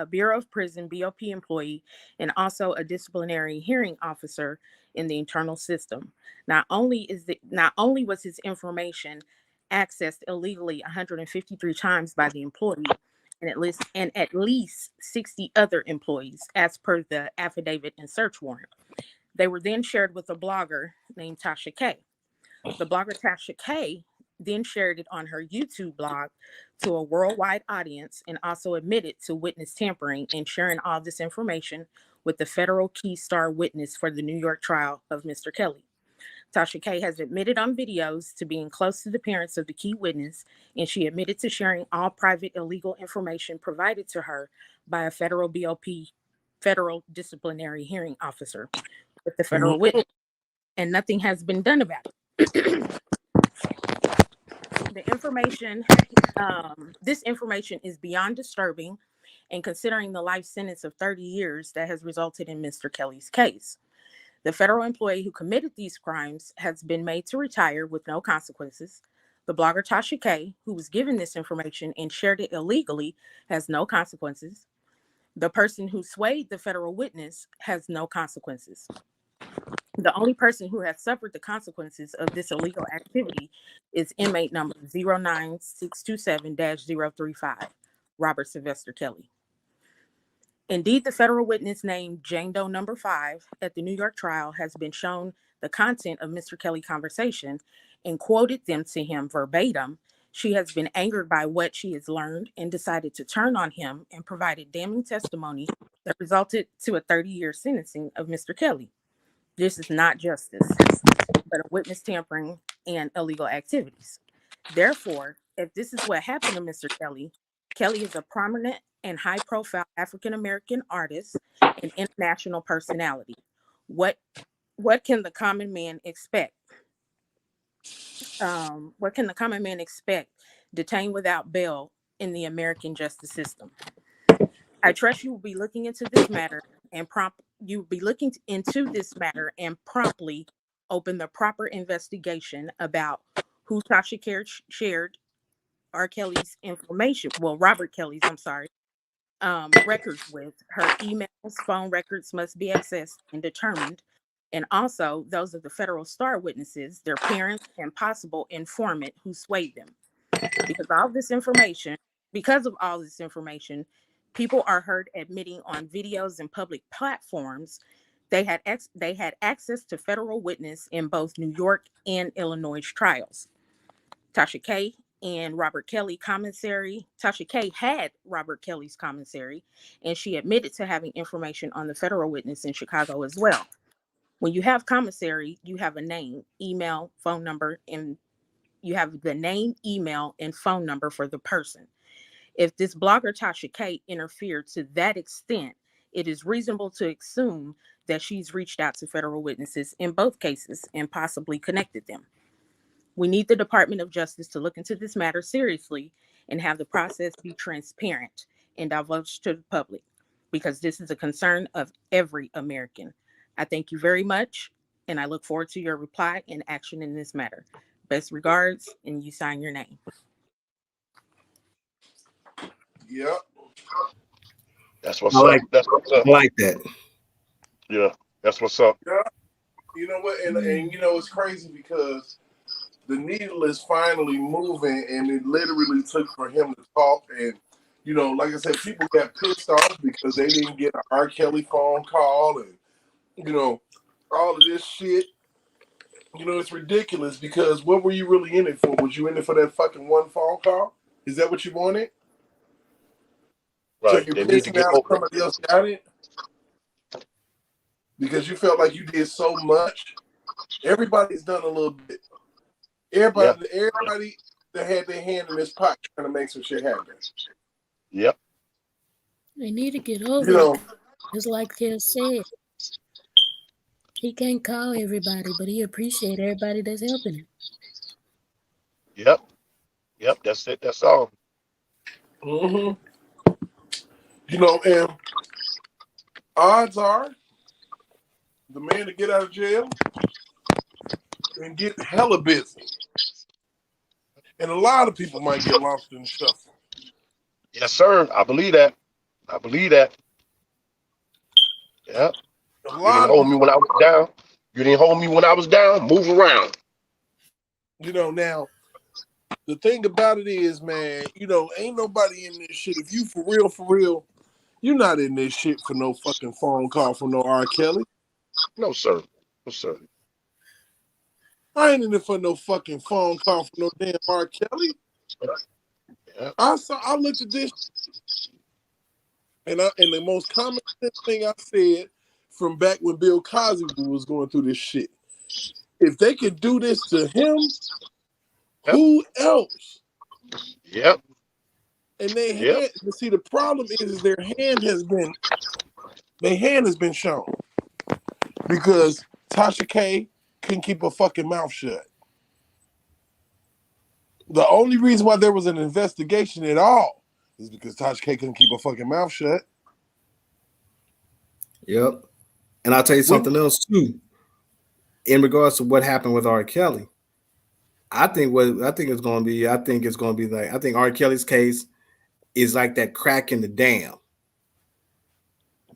Bureau of Prison BOP employee and also a disciplinary hearing officer in the internal system. Not only was his information accessed illegally 153 times by the employee and at least 60 other employees, as per the affidavit and search warrant. They were then shared with a blogger named Tasha K. The blogger Tasha K then shared it on her YouTube blog to a worldwide audience and also admitted to witness tampering and sharing all this information with the federal key star witness for the New York trial of Mr. Kelly. Tasha K has admitted on videos to being close to the parents of the key witness, and she admitted to sharing all private illegal information provided to her by a federal BOP, federal disciplinary hearing officer with the federal witness, and nothing has been done about it. The information, this information is beyond disturbing, and considering the life sentence of 30 years that has resulted in Mr. Kelly's case. The federal employee who committed these crimes has been made to retire with no consequences. The blogger Tasha K, who was given this information and shared it illegally, has no consequences. The person who swayed the federal witness has no consequences. The only person who has suffered the consequences of this illegal activity is inmate number 09627-035, Robert Sylvester Kelly. Indeed, the federal witness named Jane Doe number 5 at the New York trial has been shown the content of Mr. Kelly's conversation and quoted them to him verbatim. She has been angered by what she has learned and decided to turn on him and provided damning testimony that resulted to a 30-year sentencing of Mr. Kelly. This is not justice, but a witness tampering and illegal activities. Therefore, if this is what happened to Mr. Kelly, Kelly is a prominent and high-profile African-American artist and international personality. What can the common man expect? What can the common man expect detained without bail in the American justice system? I trust you will be looking into this matter and promptly open the proper investigation about who Tasha shared R. Kelly's information. Well, Robert Kelly's, records with. Her emails, phone records must be accessed and determined. And also those of the federal star witnesses, their parents, and possible informant who swayed them. Because of all this information, people are heard admitting on videos and public platforms they had access to federal witness in both New York and Illinois trials. Tasha K in Robert Kelly commissary. Tasha K had Robert Kelly's commissary, and she admitted to having information on the federal witness in Chicago as well. When you have commissary, you have a name, email, phone number, and you have the name, email, and phone number for the person. If this blogger Tasha K interfered to that extent, it is reasonable to assume that she's reached out to federal witnesses in both cases and possibly connected them. We need the Department of Justice to look into this matter seriously and have the process be transparent and divulged to the public, because this is a concern of every American. I thank you very much, and I look forward to your reply and action in this matter. Best regards, and you sign your name. Yep. That's what's I like, up. That's what's up. I like that. Yeah, that's what's up. Yeah. You know what? And you know, it's crazy because the needle is finally moving, and it literally took for him to talk. And, you know, like I said, people got pissed off because they didn't get an R. Kelly phone call and, you know, all of this shit. You know, it's ridiculous because what were you really in it for? Was you in it for that fucking one phone call? Is that what you wanted? Right. So you're They need to pissing get out over. somebody else got it? Because you felt like you did so much. Everybody's done a little bit. Everybody that had their hand in this pot trying to make some shit happen. Yep. They need to get over You know, it. Just like Kel said. He can't call everybody, but he appreciate everybody that's helping him. Yep. Yep. That's it. That's all. you know, and odds are the man to get out of jail and get hella busy. And a lot of people might get lost in the shuffle. Yes, sir. I believe that. I believe that. Yep. A You lot didn't of hold me when I was down. You didn't hold me when I was down. Move around. You know, now, the thing about it is, man, you know, ain't nobody in this shit. If you for real, you're not in this shit for no fucking phone call from no R. Kelly. No, sir. No, sir. I ain't in it for no fucking phone call from no damn R. Kelly. Yeah. I looked at this, and the most common thing I said from back when Bill Cosby was going through this shit. If they could do this to him, who else? Yep. And they had, but see, the problem is their hand has been shown because Tasha K couldn't keep her fucking mouth shut. The only reason why there was an investigation at all is because Tasha K couldn't keep her fucking mouth shut. Yep. And I'll tell you something else too. In regards to what happened with R. Kelly, I think it's going to be like, I think R. Kelly's case is like that crack in the dam.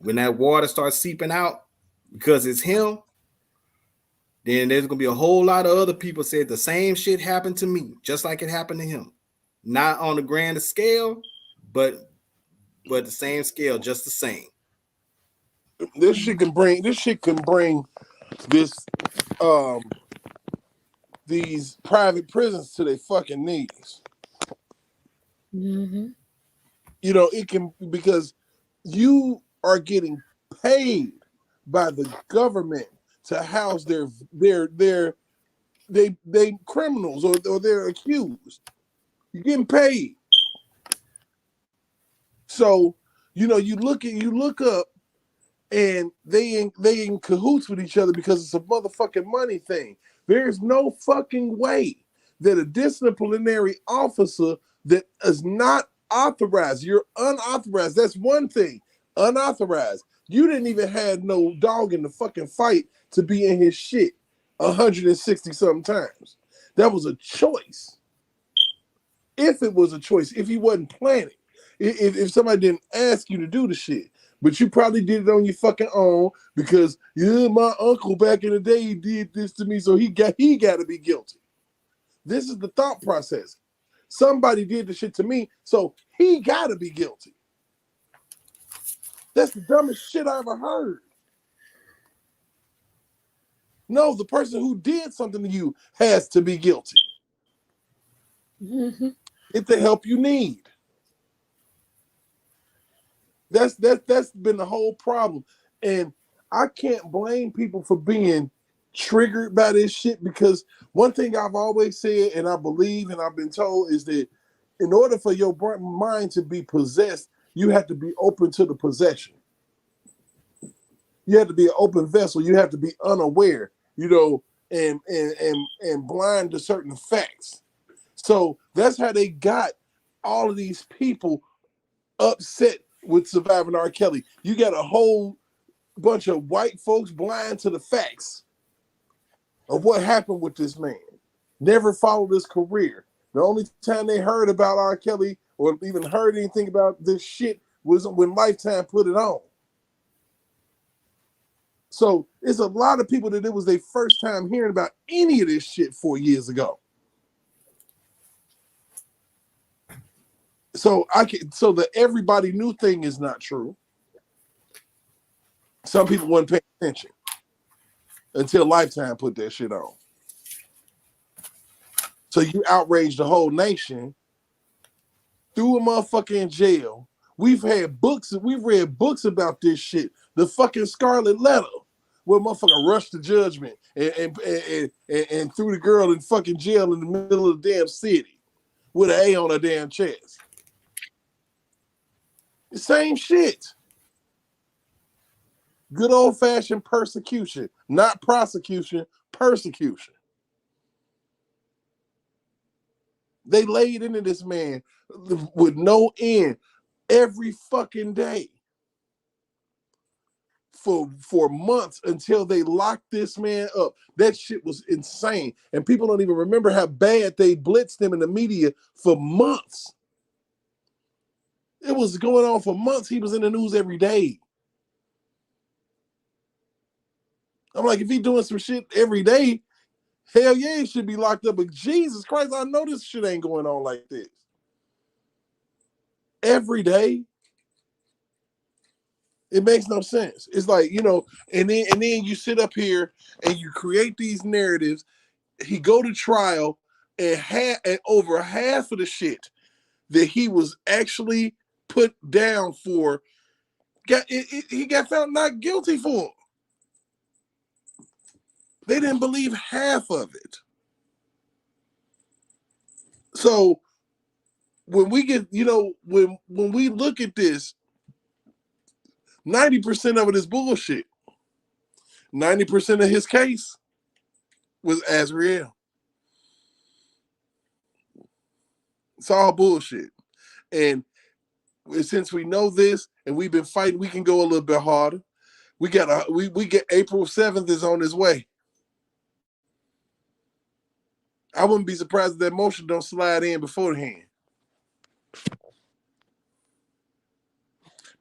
When that water starts seeping out because it's him, then there's going to be a whole lot of other people said the same shit happened to me, just like it happened to him. Not on the grand scale, but the same scale, just the same. This shit can bring this these private prisons to their fucking knees. Mm-hmm. You know, it can, because you are getting paid by the government to house their criminals or they're accused. You're getting paid. So, you know, you look up and they in cahoots with each other because it's a motherfucking money thing. There's no fucking way that a disciplinary officer that is not authorized, you're unauthorized. That's one thing. Unauthorized. You didn't even have no dog in the fucking fight to be in his shit 160 something times. That was a choice. If it was a choice, if you wasn't planning, if somebody didn't ask you to do the shit, but you probably did it on your fucking own because my uncle back in the day he did this to me, so he got to be guilty. This is the thought process. Somebody did the shit to me, so he got to be guilty. That's the dumbest shit I ever heard. No, the person who did something to you has to be guilty. Get the help you need. That's been the whole problem. And I can't blame people for being triggered by this shit, because one thing I've always said, and I believe, and I've been told, is that in order for your mind to be possessed, you have to be open to the possession. You have to be an open vessel. You have to be unaware, and blind to certain facts. So that's how they got all of these people upset with surviving R. Kelly. You got a whole bunch of white folks blind to the facts of what happened with this man. Never followed his career. The only time they heard about R. Kelly or even heard anything about this shit was when Lifetime put it on. So it's a lot of people that it was their first time hearing about any of this shit 4 years ago. So the everybody knew thing is not true. Some people weren't paying attention until Lifetime put that shit on. So you outraged the whole nation, threw a motherfucker in jail. We've read books about this shit. The fucking Scarlet Letter, where motherfucker rushed to judgment and threw the girl in fucking jail in the middle of the damn city with an A on her damn chest. The same shit. Good old-fashioned persecution, not prosecution, persecution. They laid into this man with no end every fucking day for months until they locked this man up. That shit was insane. And people don't even remember how bad they blitzed him in the media for months. It was going on for months. He was in the news every day. I'm like, if he doing some shit every day, hell yeah, he should be locked up. But Jesus Christ, I know this shit ain't going on like this. Every day. It makes no sense. It's like, and then you sit up here and you create these narratives. He go to trial and over half of the shit that he was actually put down for, he got found not guilty for. They didn't believe half of it. So when we get, when we look at this, 90% of it is bullshit. 90% of his case was Azriel. It's all bullshit. And since we know this and we've been fighting, we can go a little bit harder. We get April 7th is on his way. I wouldn't be surprised if that motion don't slide in beforehand.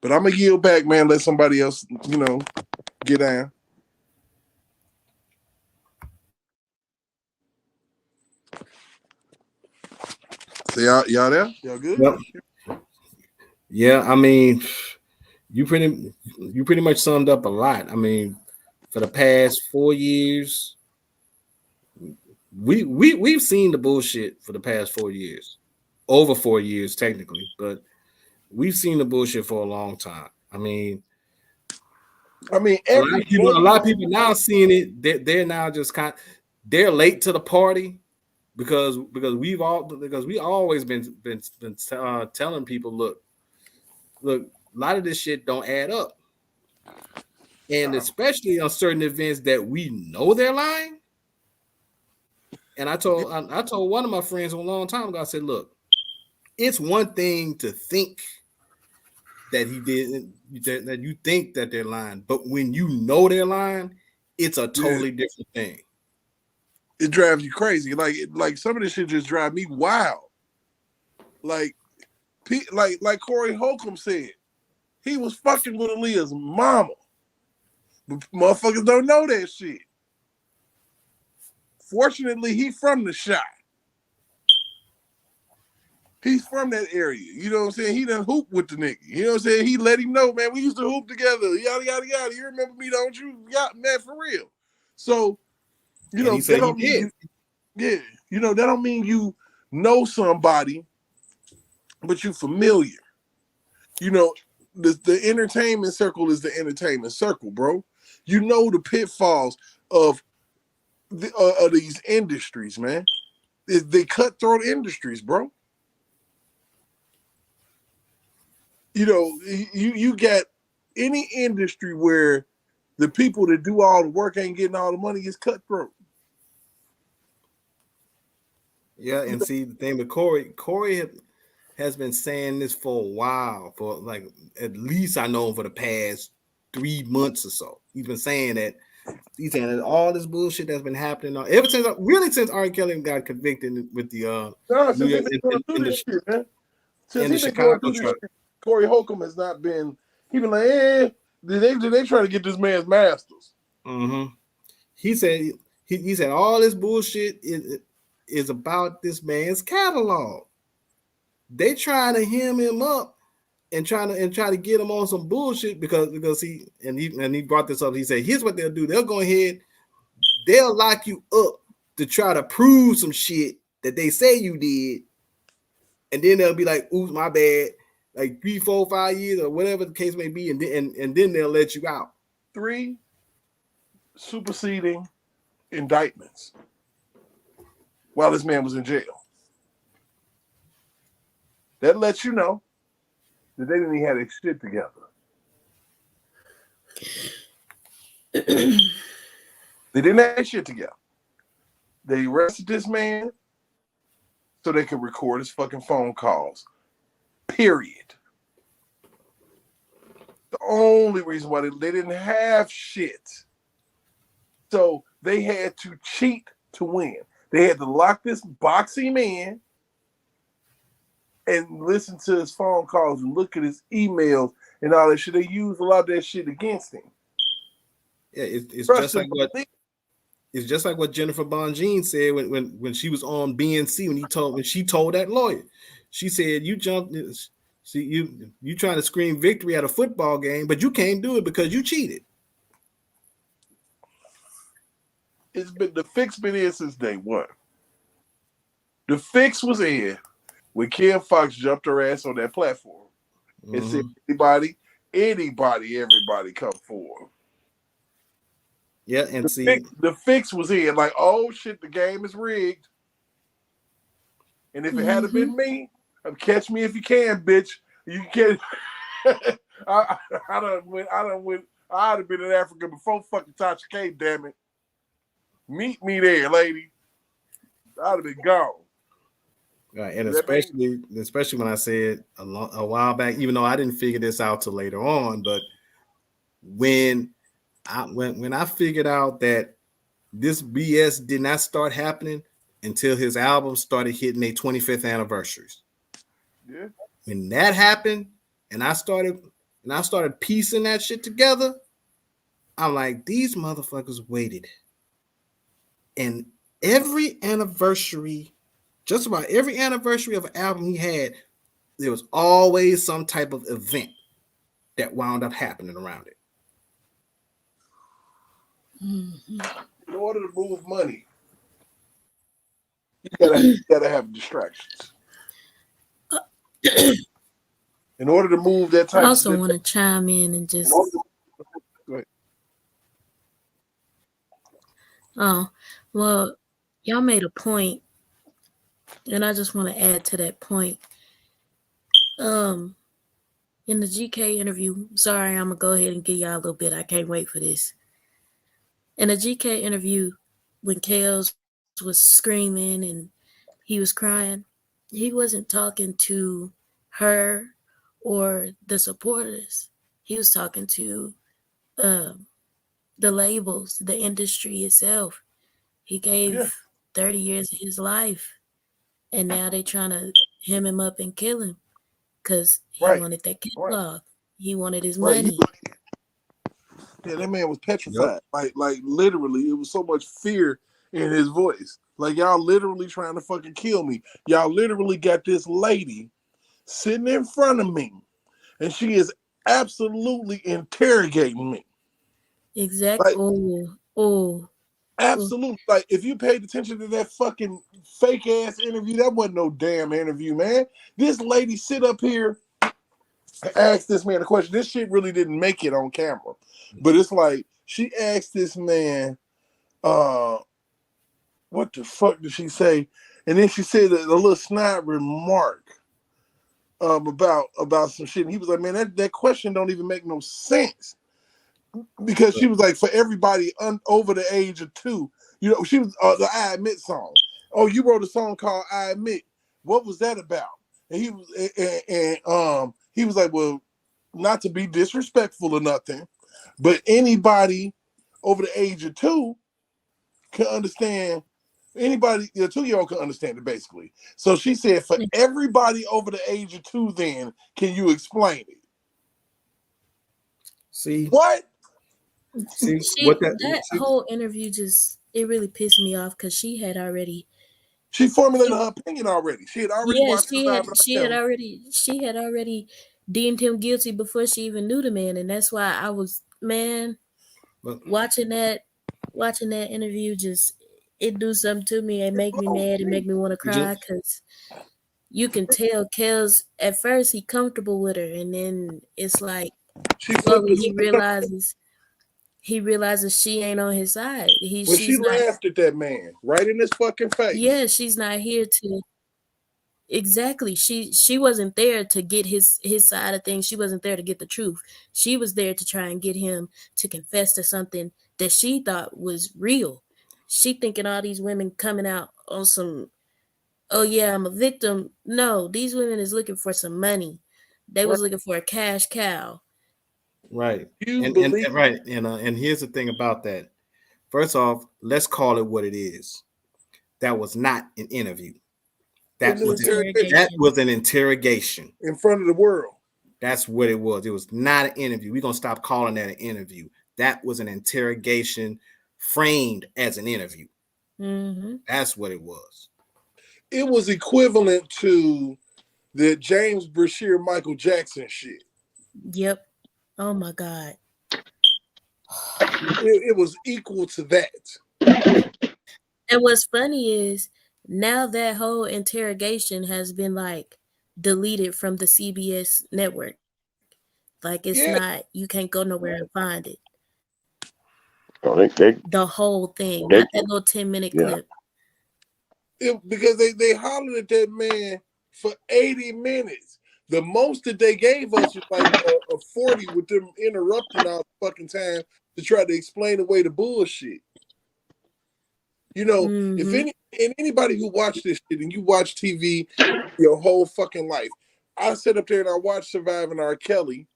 But I'm going to yield back, man. Let somebody else, get down. So y'all there? Y'all good? Yep. Yeah, I mean, you pretty much summed up a lot. I mean, for the past 4 years, we've seen the bullshit for the past 4 years. Over 4 years, technically, but we've seen the bullshit for a long time. I mean, a lot of people now seeing it. They're now just they're late to the party because we always been telling people, look, a lot of this shit don't add up, and especially on certain events that we know they're lying. And I told one of my friends a long time ago, I said, look, it's one thing to think that he didn't, that you think that they're lying, but when you know they're lying, it's a totally different thing. It drives you crazy. Like some of this shit just drive me wild. Like Corey Holcomb said, he was fucking with Aaliyah's mama. But motherfuckers don't know that shit. Fortunately, he from the shot. He's from that area. You know what I'm saying? He done hoop with the nigga. You know what I'm saying? He let him know, man, we used to hoop together. Yada, yada, yada. You remember me, don't you? Yeah, man, for real. So, that don't mean that don't mean you know somebody, but you familiar. You know, the entertainment circle is the entertainment circle, bro. You know the pitfalls of these industries, man. They cutthroat industries, bro. You know, you got any industry where the people that do all the work ain't getting all the money is cutthroat. Yeah, and see the thing with Corey has been saying this for a while, for like at least I know him for the past 3 months or so. He's been saying that he's saying that all this bullshit that's been happening ever since R. Kelly got convicted with the New York in the Chicago truck. Corey Holcomb has not been. He been like, did they try to get this man's masters? Mm-hmm. He said he said all this bullshit is about this man's catalog. They trying to hem him up and try to get him on some bullshit because he brought this up. He said, here's what they'll do. They'll go ahead, they'll lock you up to try to prove some shit that they say you did, and then they'll be like, oops, my bad, like 3, 4, 5 years or whatever the case may be, and then they'll let you out. 3 superseding indictments while this man was in jail. That lets you know that they didn't even have their shit together. They didn't have their shit together. They arrested this man so they could record his fucking phone calls. Period. The only reason why they didn't have shit. So they had to cheat to win. They had to lock this boxy man and listen to his phone calls and look at his emails and all that shit. They used a lot of that shit against him. Yeah, it's just like what Jennifer Bongine said when she was on BNC when she told that lawyer. She said, you jumped, see you trying to scream victory at a football game, but you can't do it because you cheated. The fix been in since day one. The fix was in when Kim Fox jumped her ass on that platform and said, everybody come forward. Yeah, and the fix was in like, oh shit, the game is rigged. And if it had been me, catch me if you can, bitch. You can. I done went. I'd have been in Africa before fucking Tasha K. Damn it. Meet me there, lady. I'd have been gone. Right, and especially when I said a while back, even though I didn't figure this out till later on, but when I figured out that this BS did not start happening until his album started hitting their 25th anniversaries. Yeah. When that happened, and I started piecing that shit together, I'm like, these motherfuckers waited. And every anniversary, just about every anniversary of an album he had, there was always some type of event that wound up happening around it. In order to move money, you gotta have distractions. In order to move that type I also want to chime in and just. Go ahead. Oh, well, y'all made a point, and I just want to add to that point. In the GK interview, sorry, I'm gonna go ahead and give y'all a little bit. I can't wait for this. In the GK interview, when Kels was screaming and he was crying, he wasn't talking to her or the supporters. He was talking to the labels, the industry itself. He gave 30 years of his life, and now they trying to hem him up and kill him because he wanted that catalog. He wanted his money. Yeah, that man was petrified. Yep. Like literally, it was so much fear in his voice. Like, y'all literally trying to fucking kill me. Y'all literally got this lady sitting in front of me, and she is absolutely interrogating me. Exactly. Like, Absolutely. Like, if you paid attention to that fucking fake ass interview, that wasn't no damn interview, man. This lady sit up here and asked this man a question. This shit really didn't make it on camera. But it's like, she asked this man, what the fuck did she say? And then she said a little snide remark about some shit. And he was like, man, that question don't even make no sense. Because she was like, for everybody over the age of 2, you know, she was the I Admit song. Oh, you wrote a song called I Admit. What was that about? And he was like, well, not to be disrespectful or nothing, but anybody over the age of 2 can understand. Anybody, a 2-year-old can understand it, basically. So she said, for everybody over the age of 2, then can you explain it? See what? See what that whole interview it really pissed me off because she formulated her opinion already. She had already watched she had already deemed him guilty before she even knew the man, and that's why I was watching that interview it do something to me. It make me mad. It make me want to cry because you can tell Kels at first he comfortable with her, and then it's like slowly he realizes she ain't on his side. She laughed at that man right in his fucking face. Yeah, she's not here to. Exactly. She wasn't there to get his side of things. She wasn't there to get the truth. She was there to try and get him to confess to something that she thought was real. She thinking all these women coming out on some, oh yeah, I'm a victim. No, these women is looking for some money. They was looking for a cash cow. Right. And here's the thing about that. First off, let's call it what it is. That was not an interview. That was an interrogation. In front of the world. That's what it was. It was not an interview. We're going to stop calling that an interview. That was an interrogation framed as an interview. Mm-hmm. That's what it was. It was equivalent to the James Brashear Michael Jackson shit. Yep. Oh my God. It was equal to that. And what's funny is now that whole interrogation has been like deleted from the CBS network. Like it's not, you can't go nowhere and find it. The whole thing, not that little 10-minute clip. Because they hollered at that man for 80 minutes. The most that they gave us was like a 40 with them interrupting all the fucking time to try to explain away the bullshit. You know, if anybody who watched this shit and you watch TV your whole fucking life, I sit up there and I watch Surviving R. Kelly,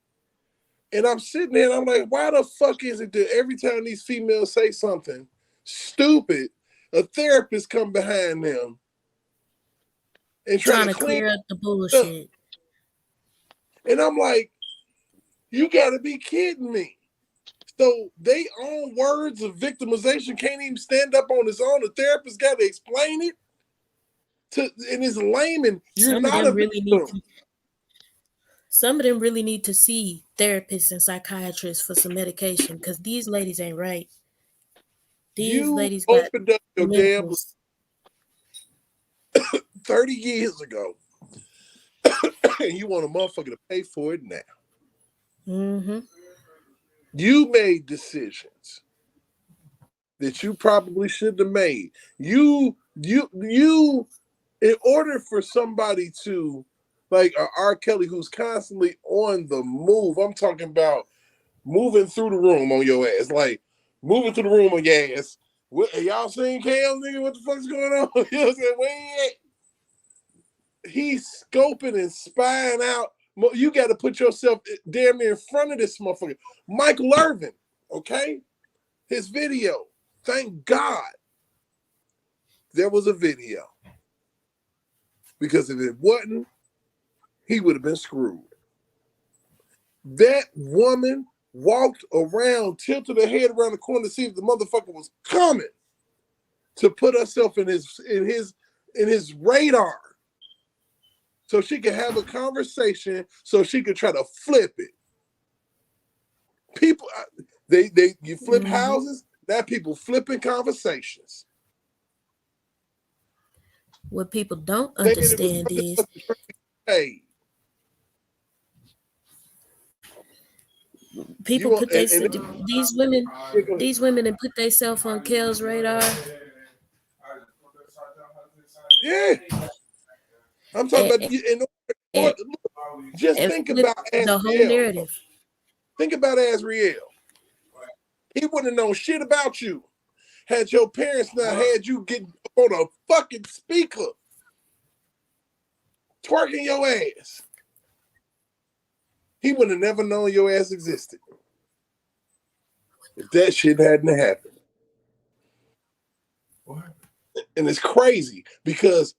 and I'm sitting there and I'm like, why the fuck is it that every time these females say something stupid, a therapist come behind them and trying to clear up the bullshit? And I'm like, you gotta be kidding me. So they own words of victimization can't even stand up on his own. The therapist got to explain it in his layman. You're not a victim. Some of them really need to see therapists and psychiatrists for some medication because these ladies ain't right. These ladies opened up your damn 30 years ago, and you want a motherfucker to pay for it now. Mm-hmm. You made decisions that you probably shouldn't have made. You, in order for somebody to, like R. Kelly, who's constantly on the move, I'm talking about moving through the room on your ass, like moving through the room on your ass. Y'all seen Cam, nigga? What the fuck's going on? You know what I'm saying? Where he at? He's scoping and spying out. You got to put yourself damn near in front of this motherfucker. Michael Irvin, okay? His video. Thank God there was a video. Because if it wasn't, he would have been screwed. That woman walked around, tilted her head around the corner to see if the motherfucker was coming to put herself in his radar. So she could have a conversation, so she could try to flip it. People, you flip houses, That people flipping conversations. What people don't Saying it was understand is hey, people you put and, they and these women and put themselves on Kel's radar. yeah, I'm talking about you. Just think about the whole Azriel. narrative. Think about Azriel. He wouldn't have known shit about you had your parents not had you get on a fucking speaker twerking your ass. He would have never known your ass existed if that shit hadn't happened. And it's crazy because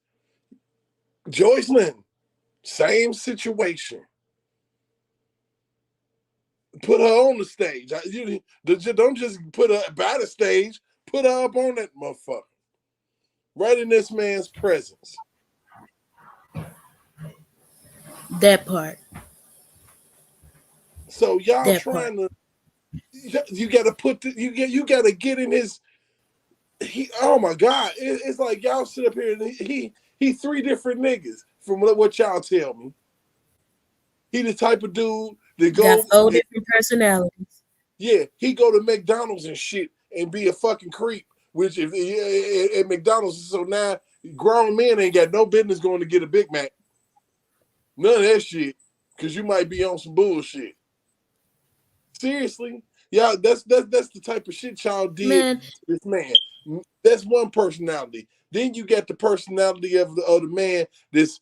Joycelyn, same situation. Put her on the stage. Don't just put her by the stage. Put her up on that motherfucker. Right in this man's presence. That part. So y'all That trying to, you got to put you got to get in his. Oh my God! It's like y'all sit up here and he three different niggas from what y'all tell me. He the type of dude that got 4 different personalities. Yeah, he go to McDonald's and shit and be a fucking creep. Which if at McDonald's, so now grown men ain't got no business going to get a Big Mac. None of that shit, because you might be on some bullshit. Seriously, y'all, that's the type of shit y'all did. Man. This man, that's one personality. Then you got the personality of the man that's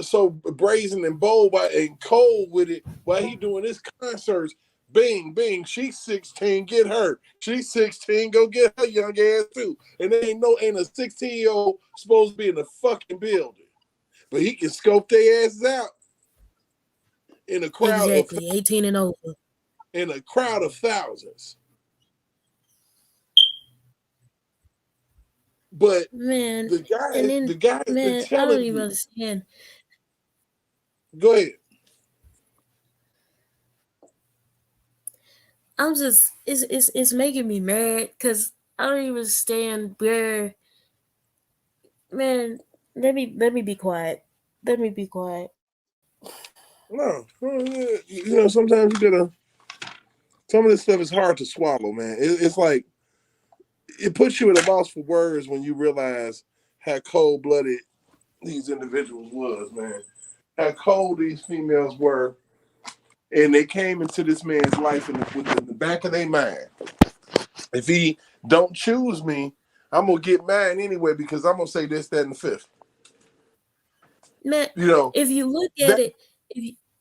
so brazen and bold and cold with it while he doing his concerts. Bing, bing, she's 16, get her. She's 16, go get her young ass too. And there ain't a 16-year-old supposed to be in the fucking building. But he can scope their asses out in a crowd exactly, 18 and over. In a crowd of thousands. But man, the guy man, I don't even understand. Go ahead. I'm just it's making me mad because I don't even understand where. Man, let me be quiet. Let me be quiet. No, sometimes you gotta. Some of this stuff is hard to swallow, man. It's like it puts you at a loss for words when you realize how cold-blooded these individuals was, man. How cold these females were, and they came into this man's life in the back of their mind. If he don't choose me, I'm gonna get mine anyway because I'm gonna say this, that, and the fifth. Man, if you look at it,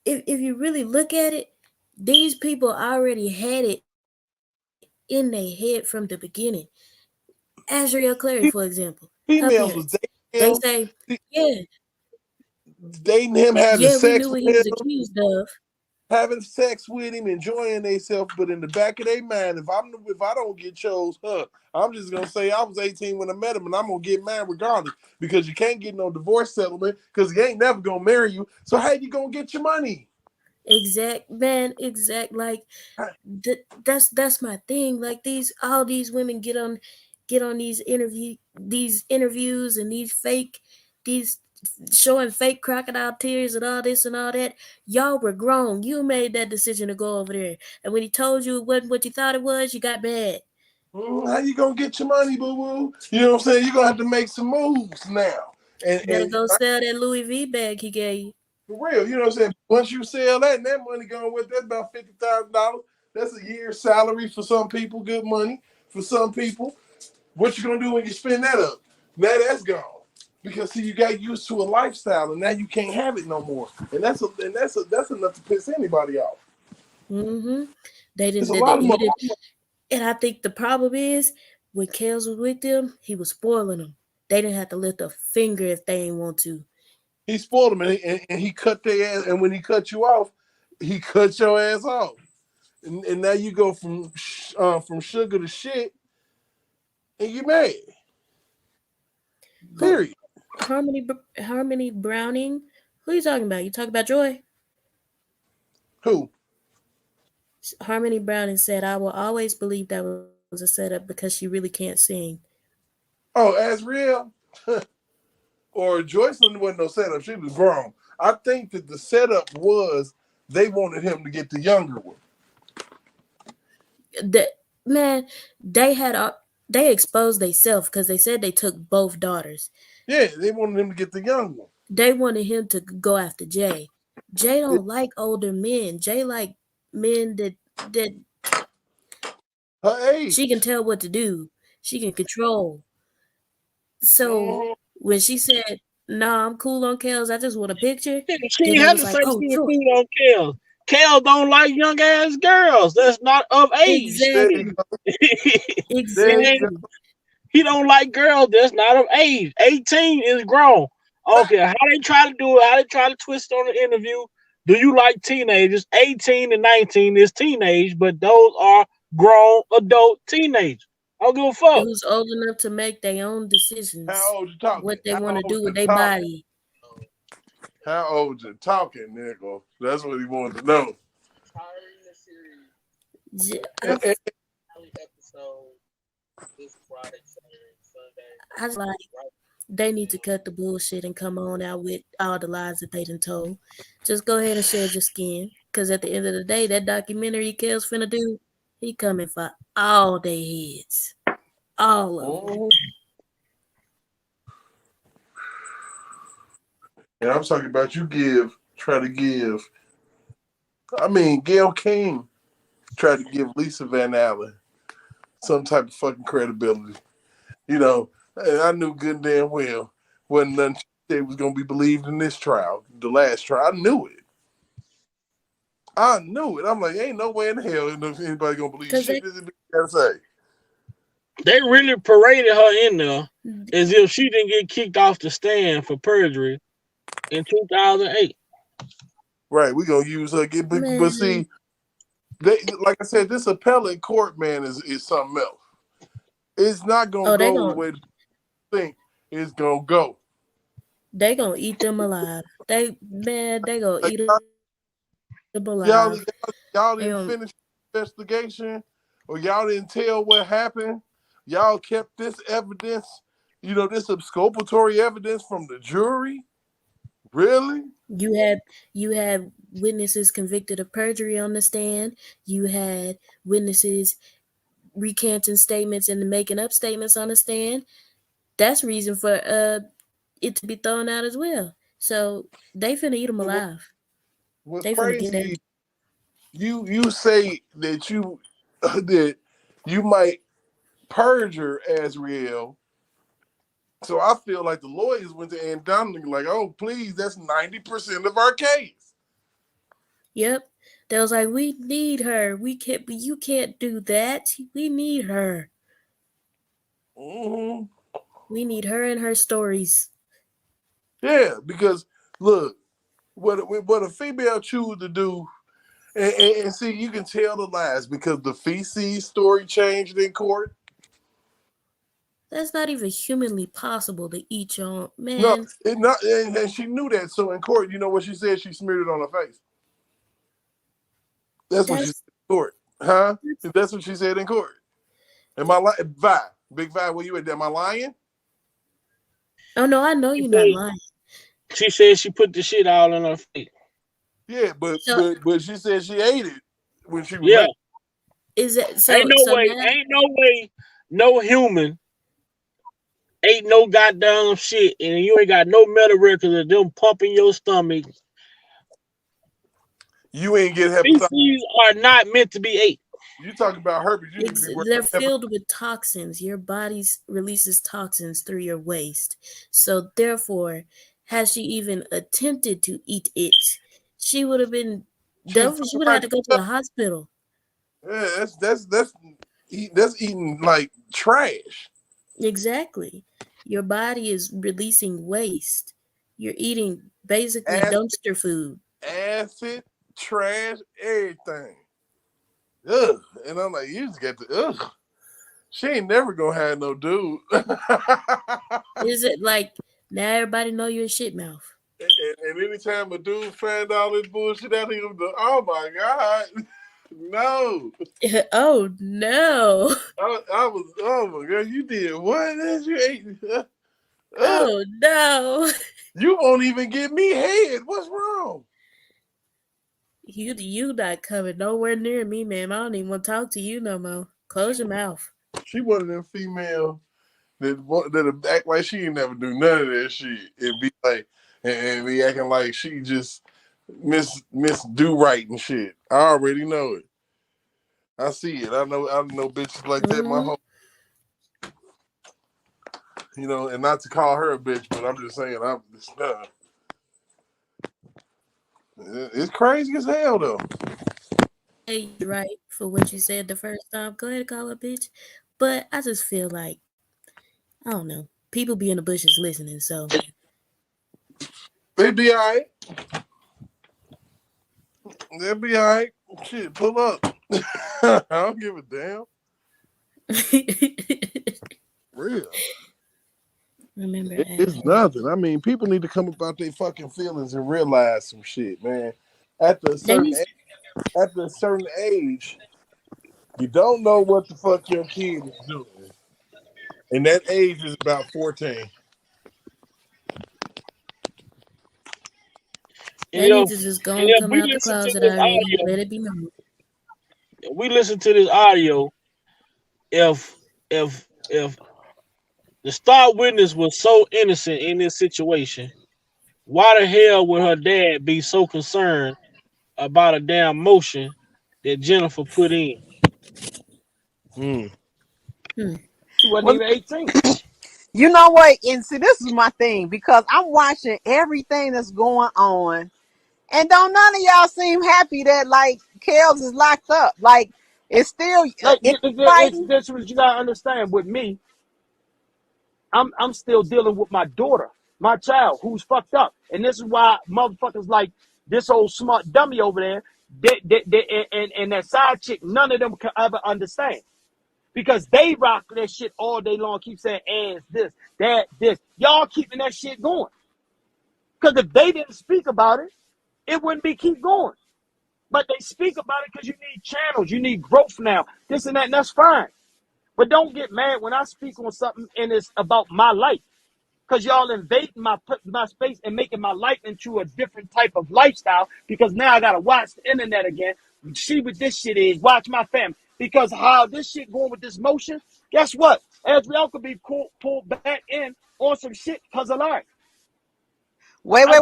if you really look at it, these people already had it in their head from the beginning. Azriel Clary, for example, females was they say, yeah, dating him, having sex we knew what with he was him, accused of. Having sex with him, enjoying themselves, but in the back of their mind, if I don't get chose, I'm just gonna say I was 18 when I met him, and I'm gonna get married regardless because you can't get no divorce settlement because he ain't never gonna marry you. So how you gonna get your money? Exact, man. Exact. Like that's my thing. Like all these women get on these interviews and these showing fake crocodile tears and all this and all that. Y'all were grown. You made that decision to go over there. And when he told you it wasn't what you thought it was, you got mad. How you gonna get your money, boo-boo? You know what I'm saying? You're gonna have to make some moves now. And go sell that Louis V bag he gave you. For real, you know what I'm saying? Once you sell that and that money going with that's about $50,000. That's a year's salary for some people, good money for some people. What you gonna do when you spend that up? Now that's gone. Because see, you got used to a lifestyle, and now you can't have it no more, and that's enough to piss anybody off. Mm-hmm. They didn't. And I think the problem is when Kels was with them, he was spoiling them. They didn't have to lift a finger if they didn't want to. He spoiled them, and he cut their ass. And when he cut you off, he cut your ass off, and now you go from sugar to shit, and you mad. Period. Harmony Browning. Who are you talking about? You talking about Joy? Who? Harmony Browning said, "I will always believe that was a setup because she really can't sing. Oh, Azriel or Joycelyn wasn't no setup. She was grown. I think that the setup was they wanted him to get the younger one. They exposed themselves because they said they took both daughters. Yeah, they wanted him to get the young one. They wanted him to go after Jay. Jay don't like older men. Jay like men that her age. She can tell what to do. She can control. So when she said, "Nah, I'm cool on Kels. I just want a picture," she had to say she was cool on Kels. Kels don't like young ass girls. That's not of age. Exactly. He don't like girls that's not of age. 18 is grown. Okay, how they try to do it, how they try to twist on the interview. Do you like teenagers? 18 and 19 is teenage, but those are grown adult teenagers. I don't give a fuck. Who's old enough to make their own decisions. How old you talking? What they want to do with their body. How old you talking, nigga? That's what he wanted to know. I was like, they need to cut the bullshit and come on out with all the lies that they done told. Just go ahead and shed your skin. Because at the end of the day, that documentary Kels finna do, he coming for all their heads. All of them. And I'm talking about try to give. I mean, Gayle King tried to give Lisa Van Allen some type of fucking credibility. You know, and I knew good and damn well wasn't nothing she said was going to be believed in this trial, the last trial. I knew it. I'm like, ain't no way in hell anybody going to believe shit this bitch got to say. They really paraded her in there as if she didn't get kicked off the stand for perjury in 2008. Right, we're going to use her again. But see, they, like I said, this appellate court, man, is something else. It's not going to go the way you think it's going to go. They going to eat them alive. They going to eat them alive. Y'all didn't finish the investigation, or y'all didn't tell what happened. Y'all kept this evidence, this exculpatory evidence from the jury. Really? You had witnesses convicted of perjury on the stand. You had witnesses recanting statements and making up statements on the stand. That's reason for it to be thrown out as well. So they finna eat them alive. What's they finna get crazy? You say that you might perjure Azriel. So I feel like the lawyers went to Ann Donnelly like, oh, please, that's 90% of our case. Yep. They was like, we need her. You can't do that. We need her. Mm-hmm. We need her and her stories. Yeah, because look, what a female choose to do, and see, you can tell the lies because the feces story changed in court. That's not even humanly possible to eat your own, man. No, it not, and she knew that. So in court, you know what she said? She smeared it on her face. That's what she said in court, huh? That's what she said in court. Am I lying? Big Vi, where you at? Am I lying? Oh no, I know you're not lying. She said she put the shit all in her face. Yeah, but she said she ate it when she was. Yeah. Is that so? Ain't no way, no human ate no goddamn shit, and you ain't got no medical records of them pumping your stomach. You ain't get hepatitis. Feces are not meant to be ate. You talking about herpes? They're filled with toxins. Your body releases toxins through your waste. So therefore, had she even attempted to eat it, she would have been. She would have had to go to the hospital. Yeah, that's eating like trash. Exactly. Your body is releasing waste. You're eating basically dumpster food. Acid, trash, everything. Ugh. And I'm like, you just got the ugh. She ain't never gonna have no dude. Is it like now everybody know you're a shit mouth? And anytime a dude find all this bullshit out of him, oh my God. No. Oh no. I was, oh my God, you did what? You ate. Oh no. You won't even give me head. What's wrong? You not coming nowhere near me, ma'am. I don't even want to talk to you no more. Close your mouth. She one of them female that act like she ain't never do none of that shit. It be like and be acting like she just miss do right and shit. I already know it. I see it. I know bitches like that my whole, you know, and not to call her a bitch, but I'm just saying it's crazy as hell though. Hey, you're right for what you said the first time. Go ahead and call her a bitch. But I just feel like, I don't know. People be in the bushes listening, so They be alright. They'll be alright. Shit, pull up. I don't give a damn. Real. Remember, It's nothing. I mean, people need to come about their fucking feelings and realize some shit, man. At a certain age, you don't know what the fuck your kid is doing. And that age is about 14. they need to just go and come out the closet already. Let it be known. If we listen to this audio, if the star witness was so innocent in this situation, why the hell would her dad be so concerned about a damn motion that Jennifer put in? She wasn't even 18. You know what? And see, this is my thing because I'm watching everything that's going on, and don't none of y'all seem happy that like Kels is locked up. Like it's still This what you gotta understand with me. I'm still dealing with my daughter, my child, who's fucked up, and this is why motherfuckers like this old smart dummy over there, and that side chick, none of them can ever understand. Because they rock that shit all day long, keep saying ass this, that, this. Y'all keeping that shit going. Because if they didn't speak about it, it wouldn't be keep going. But they speak about it because you need channels, you need growth now, this and that, and that's fine. But don't get mad when I speak on something and it's about my life. Because y'all invading my space and making my life into a different type of lifestyle. Because now I got to watch the internet again, see what this shit is, watch my family. Because how this shit going with this motion, guess what? Azriel could be pulled back in on some shit because of life. Wait. Why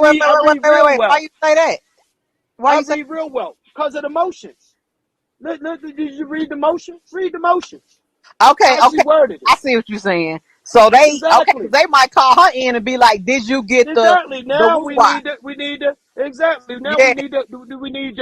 you say that? Why you read real well? Because of the motions. Did you read the motions? Read the motions. Okay. I see what you're saying. So they they might call her in and be like, "Did you get exactly. Now we need to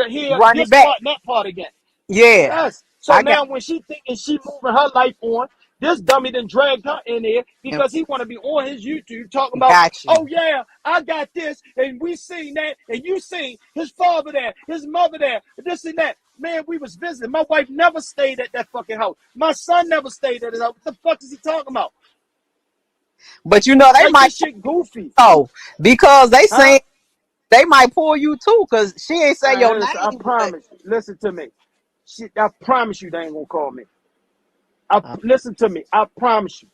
hear run this it back. part and that part again. Yeah. Yes. So now when she thinking she moving her life on, this dummy done dragged her in there because he want to be on his YouTube talking about, oh yeah, I got this, and we seen that, and you seen his father there, his mother there, this and that. Man, we was visiting. My wife never stayed at that fucking house. My son never stayed at his house. What the fuck is he talking about? But you know they might this shit goofy. Oh, because they say they might pull you too, because she ain't say your name. I promise. Listen to me. I promise you they ain't gonna call me. Listen to me. I promise you.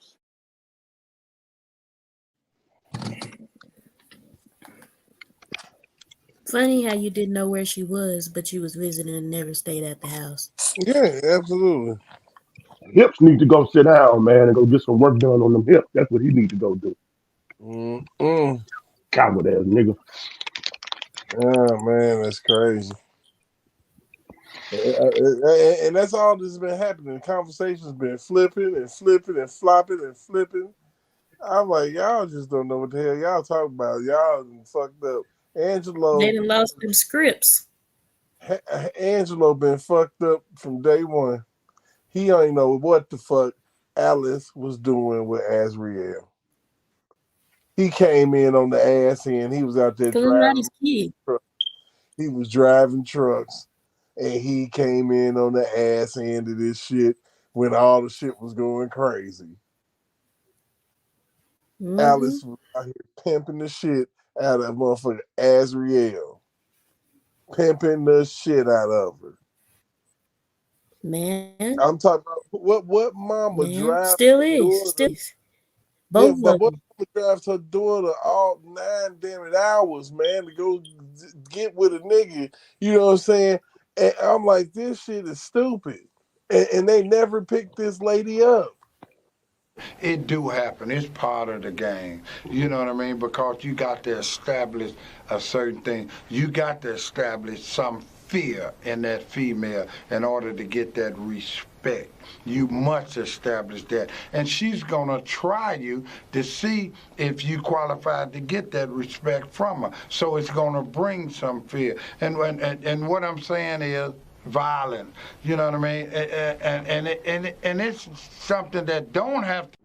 Funny how you didn't know where she was, but you was visiting and never stayed at the house. Yeah, absolutely. Hips need to go sit down, man, and go get some work done on them hips. That's what he need to go do. Coward ass nigga. Oh man, that's crazy. And that's all that's been happening. Conversations been flipping and flipping and flopping and flipping. I'm like, y'all just don't know what the hell y'all talking about. Y'all fucked up. Angelo, they done lost them scripts. Angelo been fucked up from day one. He don't know what the fuck Alice was doing with Azriel. He came in on the ass end. He was out there driving. He was driving trucks, and he came in on the ass end of this shit when all the shit was going crazy. Alice was out here pimping the shit out of motherfucker Azriel. Pimping the shit out of her. Man, I'm talking about what mama man, drives still her is, daughter. still is. Yeah, Both but of what them. mama drives her daughter all 9 damn hours, man, to go get with a nigga. You know what I'm saying? And I'm like, this shit is stupid. And they never picked this lady up. It do happen. It's part of the game. You know what I mean? Because you got to establish a certain thing. You got to establish some fear in that female in order to get that respect. You must establish that. And she's going to try you to see if you qualified to get that respect from her. So it's going to bring some fear. And what I'm saying is, violent, you know what I mean, and it's something that don't have to.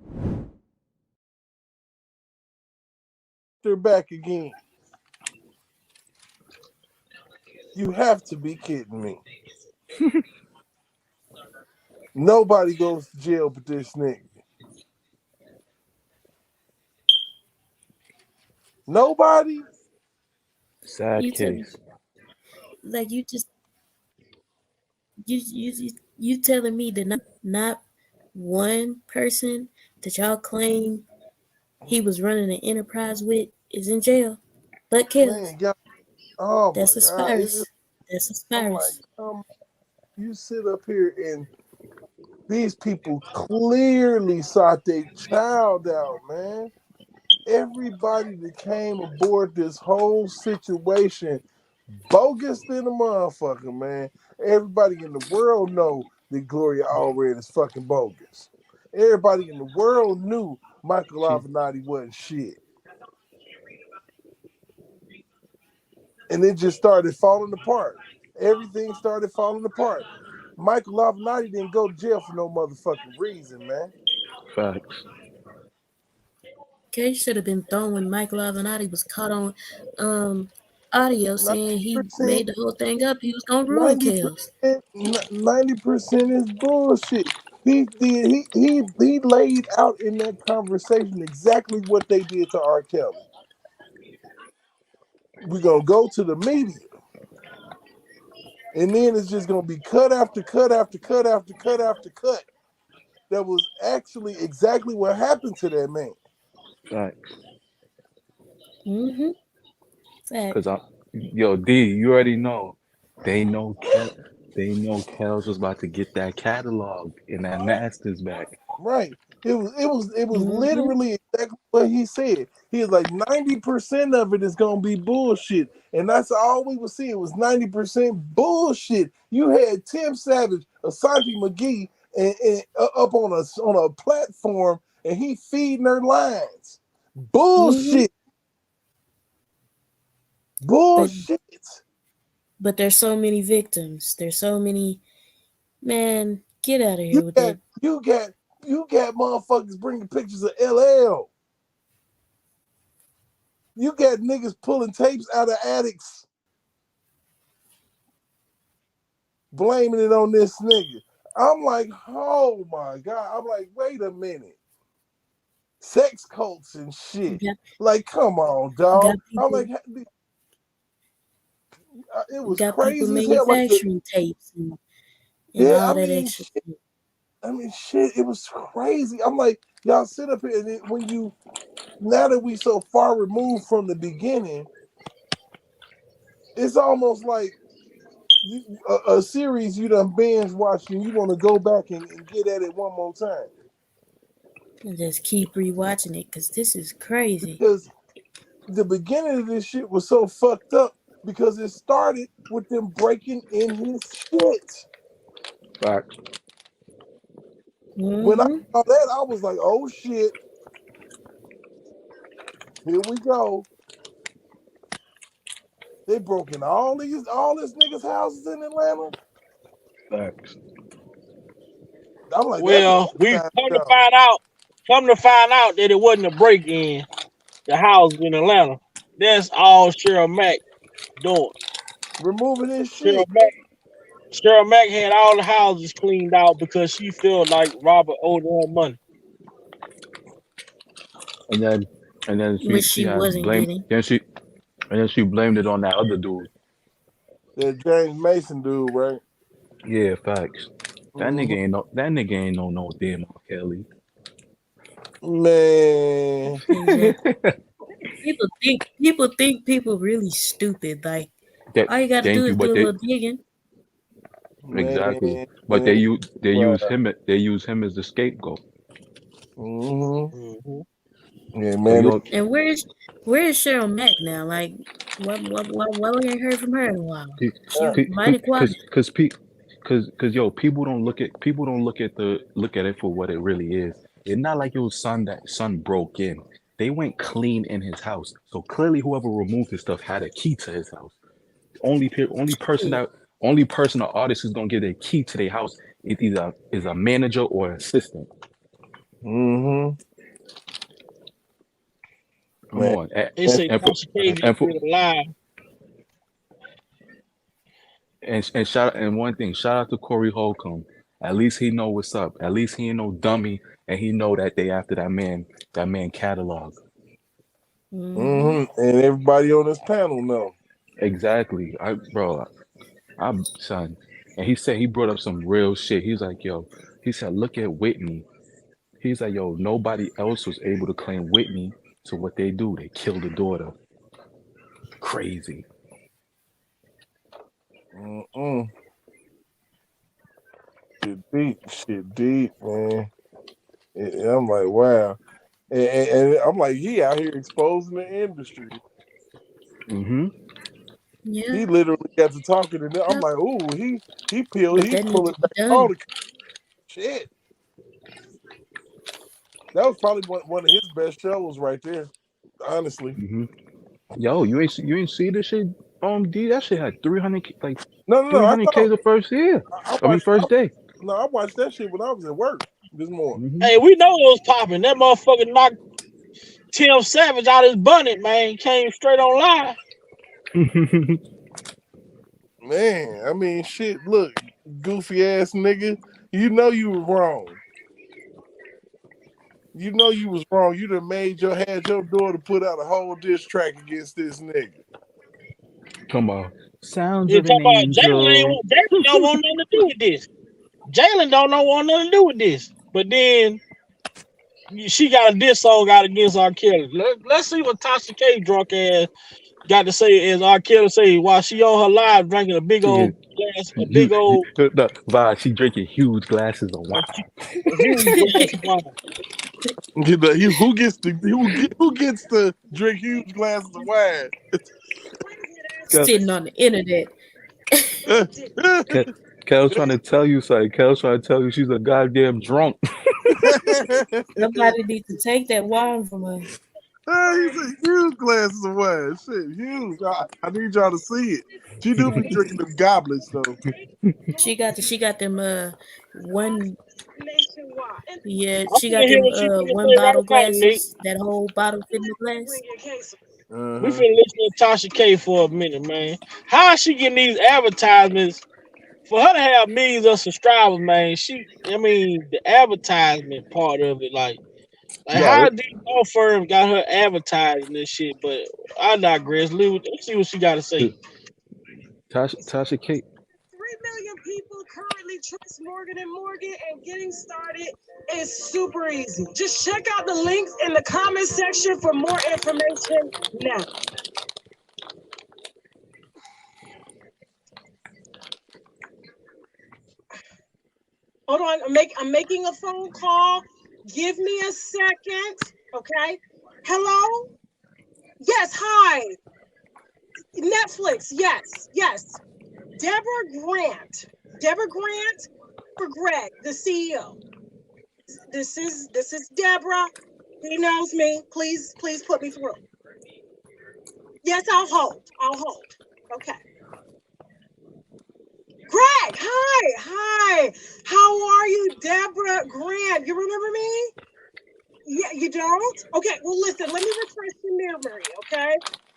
They're back again. You have to be kidding me. Nobody goes to jail but this nigga. Nobody. Sad You case. like you just you telling me that not one person that y'all claim he was running an enterprise with is in jail, but Kels. Man, y'all, oh That's my a God. Spirus. That's a I'm like, Spirus. you sit up here and these people clearly sought their child out, man. Everybody that came aboard this whole situation, bogus than a motherfucker, man. Everybody in the world know that Gloria Allred is fucking bogus. Everybody in the world knew Michael Avenatti wasn't shit. And it just started falling apart. Everything started falling apart. Michael Avenatti didn't go to jail for no motherfucking reason, man. Facts. Case should have been thrown when Michael Avenatti was caught on audio saying he 90%, made the whole thing up. He was gonna ruin Kels. 90% is bullshit. He laid out in that conversation exactly what they did to R. Kelly. We're gonna go to the media. And then it's just gonna be cut after cut after cut after cut after cut. That was actually exactly what happened to that man. Facts. Mm-hmm. Facts. Cause yo, D, you already know. They know Kels was about to get that catalog and that masters back. Right. It was Mm-hmm. literally exactly what he said. He was like 90% of it is gonna be bullshit. And that's all we would see. It was 90% bullshit. You had Tim Savage, Asante McGee, and up on a platform, and he feeding her lines. Bullshit. Mm-hmm. Bullshit. But there's so many victims. There's so many. Man, get out of here with that. You got motherfuckers bringing pictures of LL. You got niggas pulling tapes out of attics, blaming it on this nigga. I'm like, oh my God. I'm like, wait a minute. Sex cults and shit. Like, come on, dog. I'm like, it was crazy as hell. Like manufacturing tapes and all that extra shit. Shit, it was crazy. I'm like, y'all sit up here and now that we so far removed from the beginning, it's almost like a series you done binge watched and you want to go back and get at it one more time. And just keep rewatching it because this is crazy. Because the beginning of this shit was so fucked up because it started with them breaking in his shit. Facts. When I saw that, I was like, oh shit. Here we go. They broke in all this niggas' houses in Atlanta. Facts. I'm like, well, we come to find out that it wasn't a break-in. The house in Atlanta. That's all Cheryl Mack doing. Removing his shit. Cheryl Mack had all the houses cleaned out because she felt like Robert owed her money. And then she wasn't blamed. Then she blamed it on that other dude. That James Mason dude, right? Yeah, facts. That nigga ain't no damn R. Kelly. Man. People think people really stupid. Like all you gotta Thank do you, is but do a they little digging. exactly. But they use him as the scapegoat. Yeah, So man. you And where is Cheryl Mack now? Like, why we ain't heard from her in a while? She mighty quiet. Cause yo, people don't look at it for what it really is. It's not like it was son broke in. They went clean in his house. So clearly whoever removed his stuff had a key to his house. Only person or artist who's gonna get a key to their house is a manager or an assistant. Come on. They say Tasha K just did a live. And one thing, shout out to Corey Holcomb. At least he know what's up. At least he ain't no dummy, and he know that they after that man catalog. And everybody on this panel know. Exactly. I'm son. And he said he brought up some real shit. He's like, yo, he said, look at Whitney. He's like, yo, nobody else was able to claim Whitney. So what they do, they kill the daughter. Crazy. Shit deep, man. And I'm like, wow. And I'm like, he out here exposing the industry. Yeah. He literally got to talking, and I'm like, ooh, he pulling back all the shit. That was probably one of his best shows right there, honestly. Yo, you ain't see this shit? D, that shit had 300 like no, 300K the first year. First day. No, I watched that shit when I was at work this morning. Hey, we know it was popping. That motherfucker knocked Tim Savage out his bonnet, man. Came straight on live. Man, I mean, shit, look, goofy ass nigga, you know you was wrong. You know you was wrong. You done had your daughter put out a whole diss track against this nigga. Come on. Sounds You of talking an about angel. Jalen don't want nothing to do with this. Jalen don't want nothing to do with this. But then she got a diss song out against R. Kelly. Let's see what Tasha K drunk ass got to say as R. Kelly say while she on her live drinking a big old glass, a big old she drinking huge glasses of wine. Who gets to drink huge glasses of wine? Sitting on the internet. Kel's trying to tell you something. Kel's trying to tell you she's a goddamn drunk. Somebody needs to take that wine from her. He said huge glasses of wine. Shit, huge. I need y'all to see it. She do be drinking them goblets though. She got them one. Yeah, she got hear them what she finna one say bottle right now, glasses. That whole bottle fit in the glass. We finna listen to Tasha K for a minute, man. How is she getting these advertisements? For her to have millions of subscribers, man, the advertisement part of it, like how these law firms got her advertising this shit, but I digress. Let's see what she got to say. Tasha K. 3 million people currently trust Morgan & Morgan, and getting started is super easy. Just check out the links in the comment section for more information now. Hold on, I'm making a phone call. Give me a second, okay? Hello? Yes, hi. Netflix, yes. Deborah Grant for Greg, the CEO. This is Deborah. He knows me. Please put me through. Yes, I'll hold. Okay. Greg, hi. How are you, Deborah Grant? You remember me? Yeah, you don't? Okay, well, listen, let me refresh your memory, okay?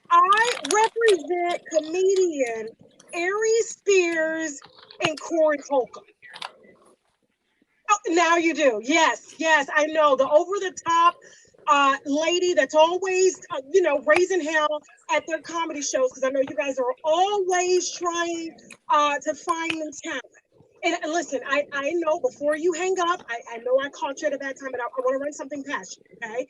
I represent comedian Aries Spears and Corey Holcomb. Oh, now you do. Yes, I know. The over-the-top lady that's always, raising hell at their comedy shows, because I know you guys are always trying to find them talent. And listen, I know before you hang up, I know I caught you at a bad time, but I want to run something past you. Okay,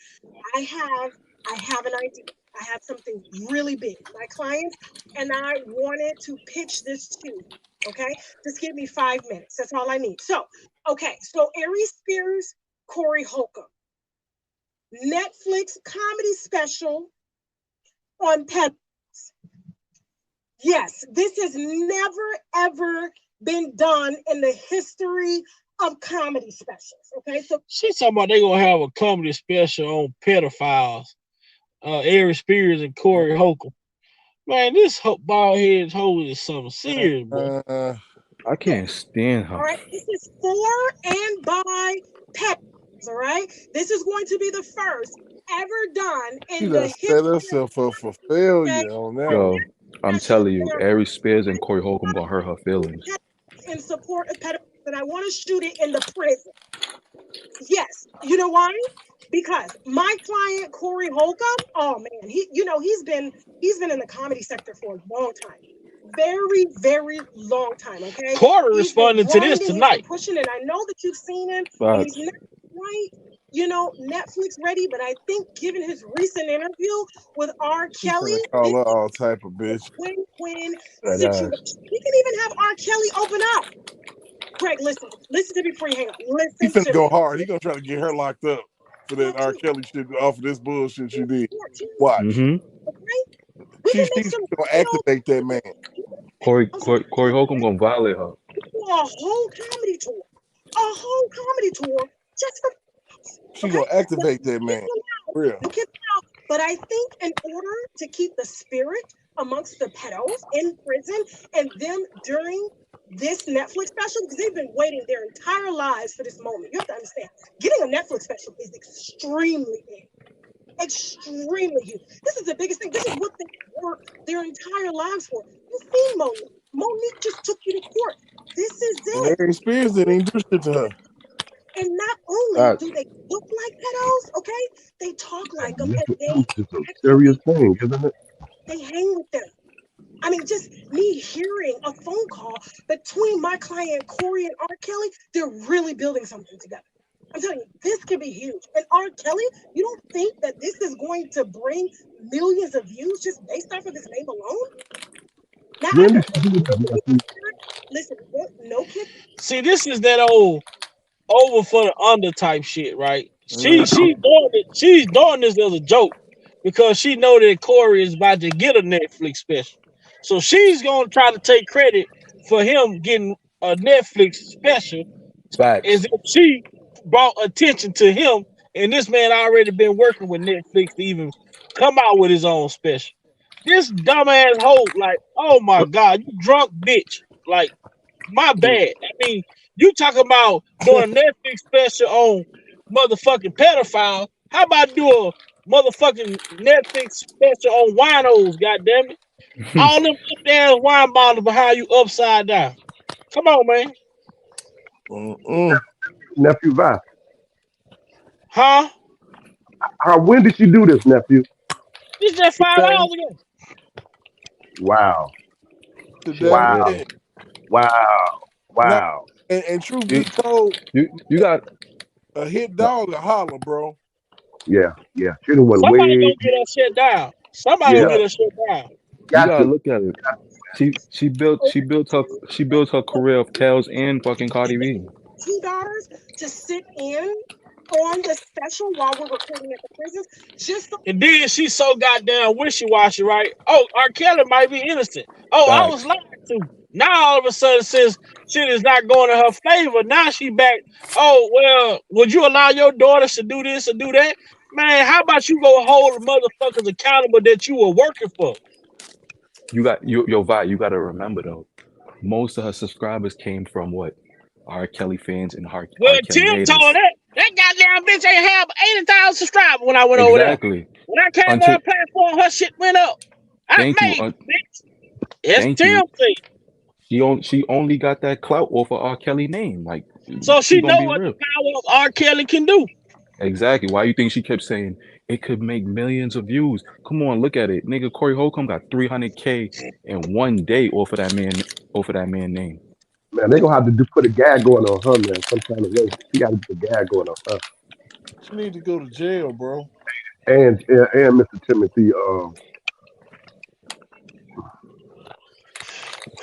I have an idea. I have something really big. My clients and I wanted to pitch this to you. Okay, just give me 5 minutes. That's all I need. So, okay, so Aries Spears, Corey Holcomb, Netflix comedy special on Pet. Yes, this has never ever been done in the history of comedy specials. Okay, so She talking about they gonna have a comedy special on pedophiles. Aries Spears and Corey Holcomb. Man, this bald head hoe is something serious, bro. I can't stand all her. right, this is for and by Pet. All right, this is going to be the first ever done She in done the set history herself up for failure on that Yo, one. I'm telling you, Aries Spears and Corey Holcomb gonna hurt her feelings. in support of pedophiles, but I want to shoot it in the prison. Yes, you know why? Because my client Corey Holcomb, oh man, he's been in the comedy sector for a long time, very long time. Okay, Corey he's been responding to this grinding, he's been tonight. pushing, and I know that you've seen him, and Facts. he's not quite, Netflix ready, but I think given his recent interview with R. She's gonna Kelly, call this her all type of bitch. is a win-win That situation. ass. We can even have R. Kelly open up. Greg, listen to me before you hang up. He Listen finna to go me. hard. He gonna try to get her locked up for that R. Kelly shit off of this bullshit she did. Watch. Mm-hmm. She's gonna activate that man. Corey Holcomb gonna violate her. A whole comedy tour just for She gonna activate that man. Real. But I think in order to keep the spirit amongst the pedos in prison and them during this Netflix special, because they've been waiting their entire lives for this moment. You have to understand, getting a Netflix special is extremely big. Extremely huge. This is the biggest thing. This is what they worked their entire lives for. You've seen Monique. Monique just took you to court. This is And it. Aries Spears didn't do shit to her. And not only do they look like pedos, okay, they talk like them and It's a serious thing, isn't it? they hang with them. I mean, just me hearing a phone call between my client Corey and R. Kelly, they're really building something together. I'm telling you, this could be huge. And R. Kelly, you don't think that this is going to bring millions of views just based off of his name alone? Now, When did she do this? listen, no kid. See, this is that old over for the under type shit, right? She's doing this as a joke because she know that Corey is about to get a Netflix special. So she's gonna try to take credit for him getting a Netflix special Facts. as if she brought attention to him, and this man already been working with Netflix to even come out with his own special. This dumbass hoe, like, oh my god, you drunk bitch. Like, my bad. I mean, you talking about doing a Netflix special on motherfucking pedophile. How about do a motherfucking Netflix special on winos, goddammit? All them ass wine bottles behind you upside down. Come on, man. Nephew Vi. Huh? When did she do this, nephew? This is just $5 ago. Wow. Today. Wow. Wow. Wow. And truth be told, you got a hit dog a holler, bro. Yeah. She done went Somebody way. gonna get her shit down. Somebody gonna get her shit down. You gotta look at it. She built her career of Kels and fucking Cardi B. 2 daughters to sit in on the special while we're recording at the prisons. Just so And then she's so goddamn wishy-washy, right? Oh, R. Kelly might be innocent. Oh, I was lied to. Now all of a sudden, since shit is not going in her favor, now she back. Oh, well, would you allow your daughters to do this or do that? Man, how about you go hold the motherfuckers accountable that you were working for? You got yo Vi, you gotta remember though, most of her subscribers came from what? R. Kelly fans and R. Well, R. Kelly Tim haters. told that goddamn bitch ain't have 80,000 subscribers when I went over there. Exactly. When I came on the platform, her shit went up. Thank you. Bitch. It's Thank Tim you. She only got that clout off of R. Kelly name. Like, so she gonna know be what real. the power of R. Kelly can do. Exactly. Why you think she kept saying it could make millions of views? Come on, look at it. Nigga, Corey Holcomb got 300K in one day off of that man name. Man, they gonna have to put a gag going on her, man, some kind of way. She got to put a gag going on her. She need to go to jail, bro. And Mr. Timothy,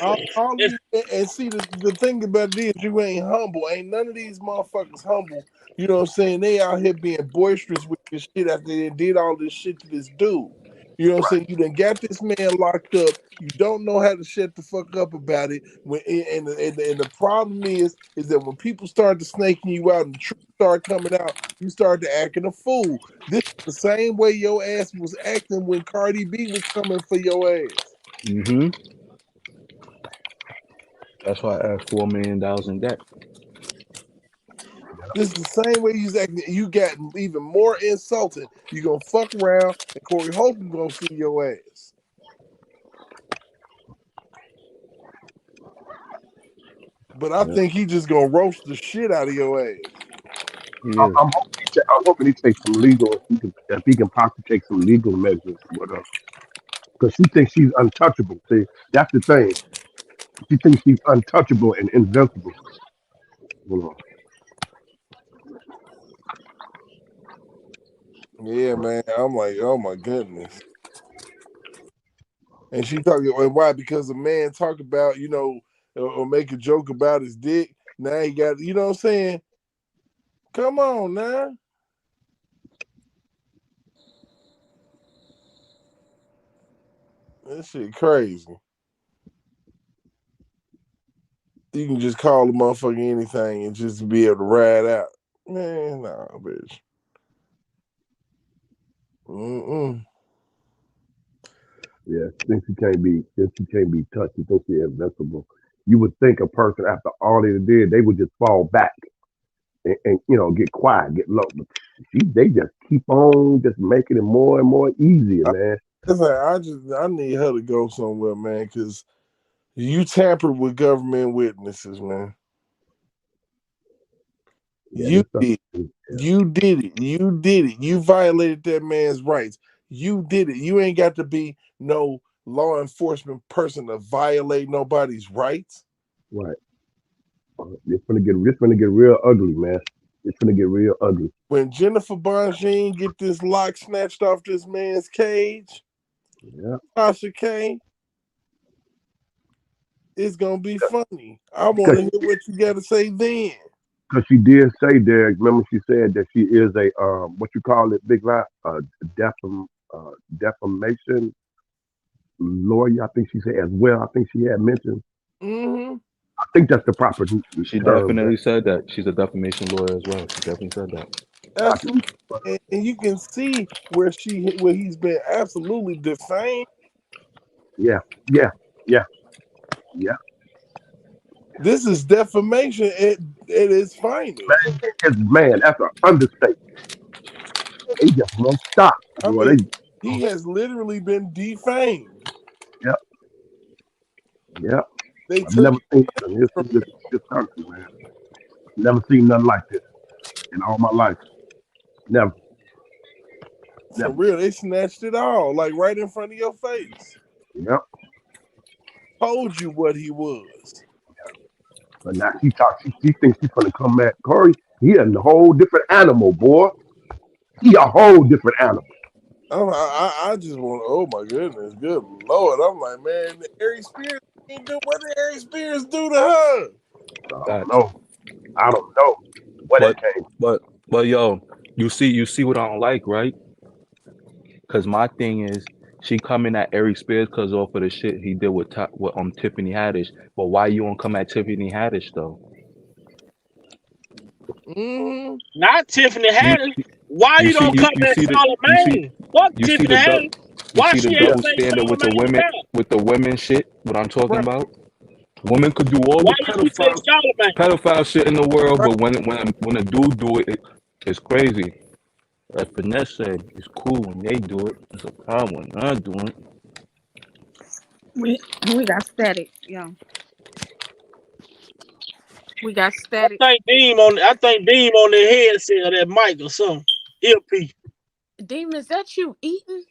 All these, and see the thing about it is you ain't humble. Ain't none of these motherfuckers humble. You know what I'm saying? They out here being boisterous with this shit after they did all this shit to this dude. You know what I'm saying? You done got this man locked up. You don't know how to shut the fuck up about it. And the problem is that when people start to snaking you out and the truth start coming out, you start to acting a fool. This is the same way your ass was acting when Cardi B was coming for your ass. Mm-hmm. That's why I asked $4 million in debt. This is the same way you acting. You got even more insulting. You gonna fuck around, and Corey Holcomb gonna see your ass. But I think he just gonna roast the shit out of your ass. I'm hoping he takes some legal. If he can possibly take some legal measures with her, because she thinks she's untouchable. See, that's the thing. She thinks she's untouchable and invincible. You know. Yeah, man. I'm like, oh my goodness. And she talking, and why? Because a man talk about, you know, or make a joke about his dick. Now he got, you know what I'm saying? Come on now. That shit crazy. You can just call a motherfucker anything and just be able to ride out. Man, nah, bitch. Yeah, she thinks she can't be touched. She thinks she's invincible. You would think a person after all they did, they would just fall back and you know, get quiet, get low. But they just keep on just making it more and more easier, man. It's like, I need her to go somewhere, man, because you tampered with government witnesses, man. Yeah, You did it. You violated that man's rights. You did it. You ain't got to be no law enforcement person to violate nobody's rights. Right. It's gonna get real ugly, man. It's gonna get real ugly. When Jennifer Bonjean get this lock snatched off this man's cage, yeah, Tasha K, it's gonna be funny. I want to hear what you got to say then. Because she did say, Derek, remember she said that she is a what you call it, big lie, defamation lawyer. I think she said as well. I think she had mentioned. Mm-hmm. I think that's the proper. She definitely said that. She's a defamation lawyer as well. She definitely said that. Absolutely. And you can see where he's been absolutely defamed. Yeah. This is defamation at its finest. Man, that's an understatement. He just won't stop. I mean, he has literally been defamed. Yep. I've never seen this country, man. Never seen nothing like this in all my life. Never. For real, they snatched it all, like right in front of your face. Yep. Told you what he was. But now she thinks she's gonna come back. Corey, he a whole different animal, boy. He a whole different animal. I just want, oh my goodness, good Lord. I'm like, man, Ari Spears, what did Ari Spears do to her? I don't know what it came. But yo, you see what I don't like, right? Because my thing is, she coming at Ari Spears because off of the shit he did with Tiffany Haddish. But why you don't come at Tiffany Haddish though? Mm-hmm. Not Tiffany Haddish. Why you don't come at Charlamagne? What Tiffany Haddish? Why you see she the double standard with the women shit? What I'm talking about? Women could do all the pedophile shit in the world, but when a dude do it, it's crazy. As Finesse said, it's cool when they do it. It's a problem when I'm doing it. We got static, yeah. We got static. I think Deem on the headset of that mic or something. Earpiece. Deem, is that you eating?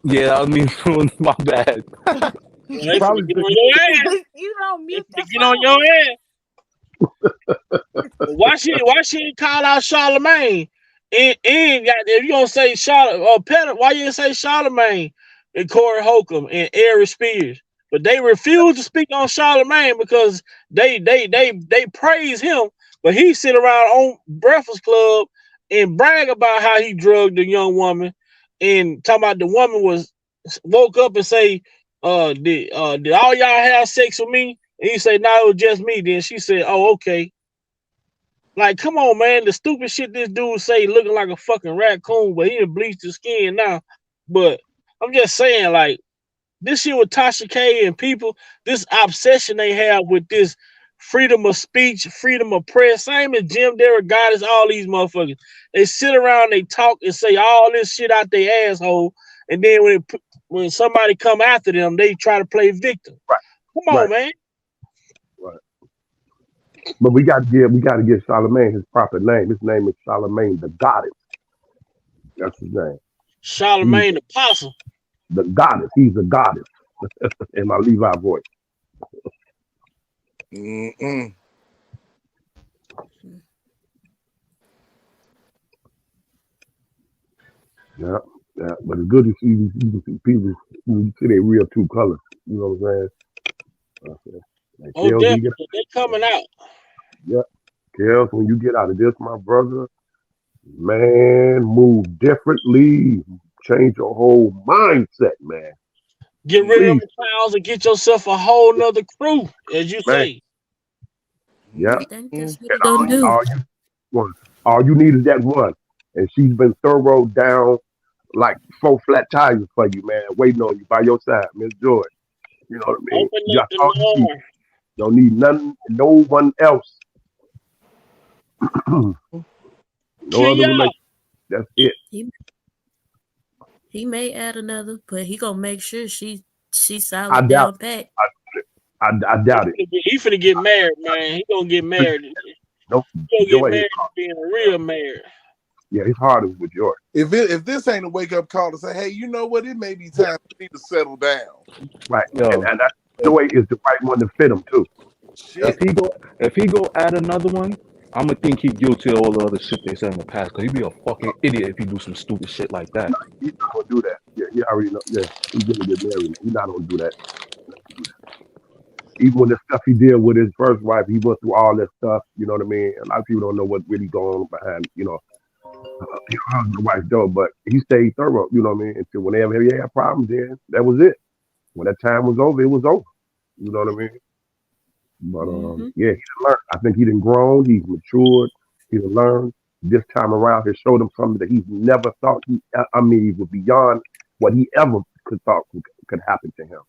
Yeah, I mean, my bad. Well, they Probably finna get on your ass. You don't mute They the get on your ass. Why she ain't call out Charlemagne? And if you gonna say why you didn't say Charlemagne and Corey Holcomb and Eric Spears? But they refuse to speak on Charlemagne because they praise him, but he sit around on Breakfast Club and brag about how he drugged the young woman and talking about the woman woke up and say, did all y'all have sex with me? And he said, no, it was just me. Then she said, oh, okay. Like, come on, man. The stupid shit this dude say looking like a fucking raccoon, but he done bleached his skin now. But I'm just saying, like, this shit with Tasha K and people, this obsession they have with this freedom of speech, freedom of press, same as Jim Derogatis, all these motherfuckers. They sit around, they talk and say all this shit out their asshole, and then when somebody come after them, they try to play victim. Right. Come on, man. Right. But we got to give Charlemagne his proper name. His name is Charlemagne the Goddess. That's his name. Charlemagne the Apostle. The Goddess. He's a goddess. In my Levi voice. Mm-mm. Yeah. But it's good to see you see people who see their real true colors. You know what I'm saying? Like, Oh, Kels, definitely. They coming out. yeah. Kels, when you get out of this, my brother, man, move differently. Change your whole mindset, man. Get rid of them clowns and get yourself a whole nother crew, as you say. Yeah. I think that's what he gonna do. All you need is that one. And she's been thorough down like 4 flat tires for you, man, waiting on you by your side, Miss Joy. You know what I mean? Open up the door. Don't need nothing, no one else. No other relation. That's it. He may add another, but he gonna make sure she's I solid doubt down pat. I doubt it. He finna get married, man. He gonna get married. Nope. He gonna Joy get is married being a real married. Yeah, it's harder with Joy. If this ain't a wake up call to say, hey, you know what? It may be time for me to settle down. Right. And that Joy is the right one to fit him too. If he go add another one, I'm gonna think he guilty of all the other shit they said in the past. Cause he'd be a fucking idiot if he do some stupid shit like that. He's not gonna do that. Yeah, he already know. Yeah, he's gonna get married. He's not gonna do that. Even when the stuff he did with his first wife, he went through all that stuff. You know what I mean? A lot of people don't know what really going on behind, husband and wife though. But he stayed thorough. You know what I mean? Until whenever he had problems, then that was it. When that time was over, it was over. You know what I mean? But yeah, he learned. I think he done grown. He's matured. He done learned. This time around, he showed him something that he's never thought. It was beyond what he ever could happen to him.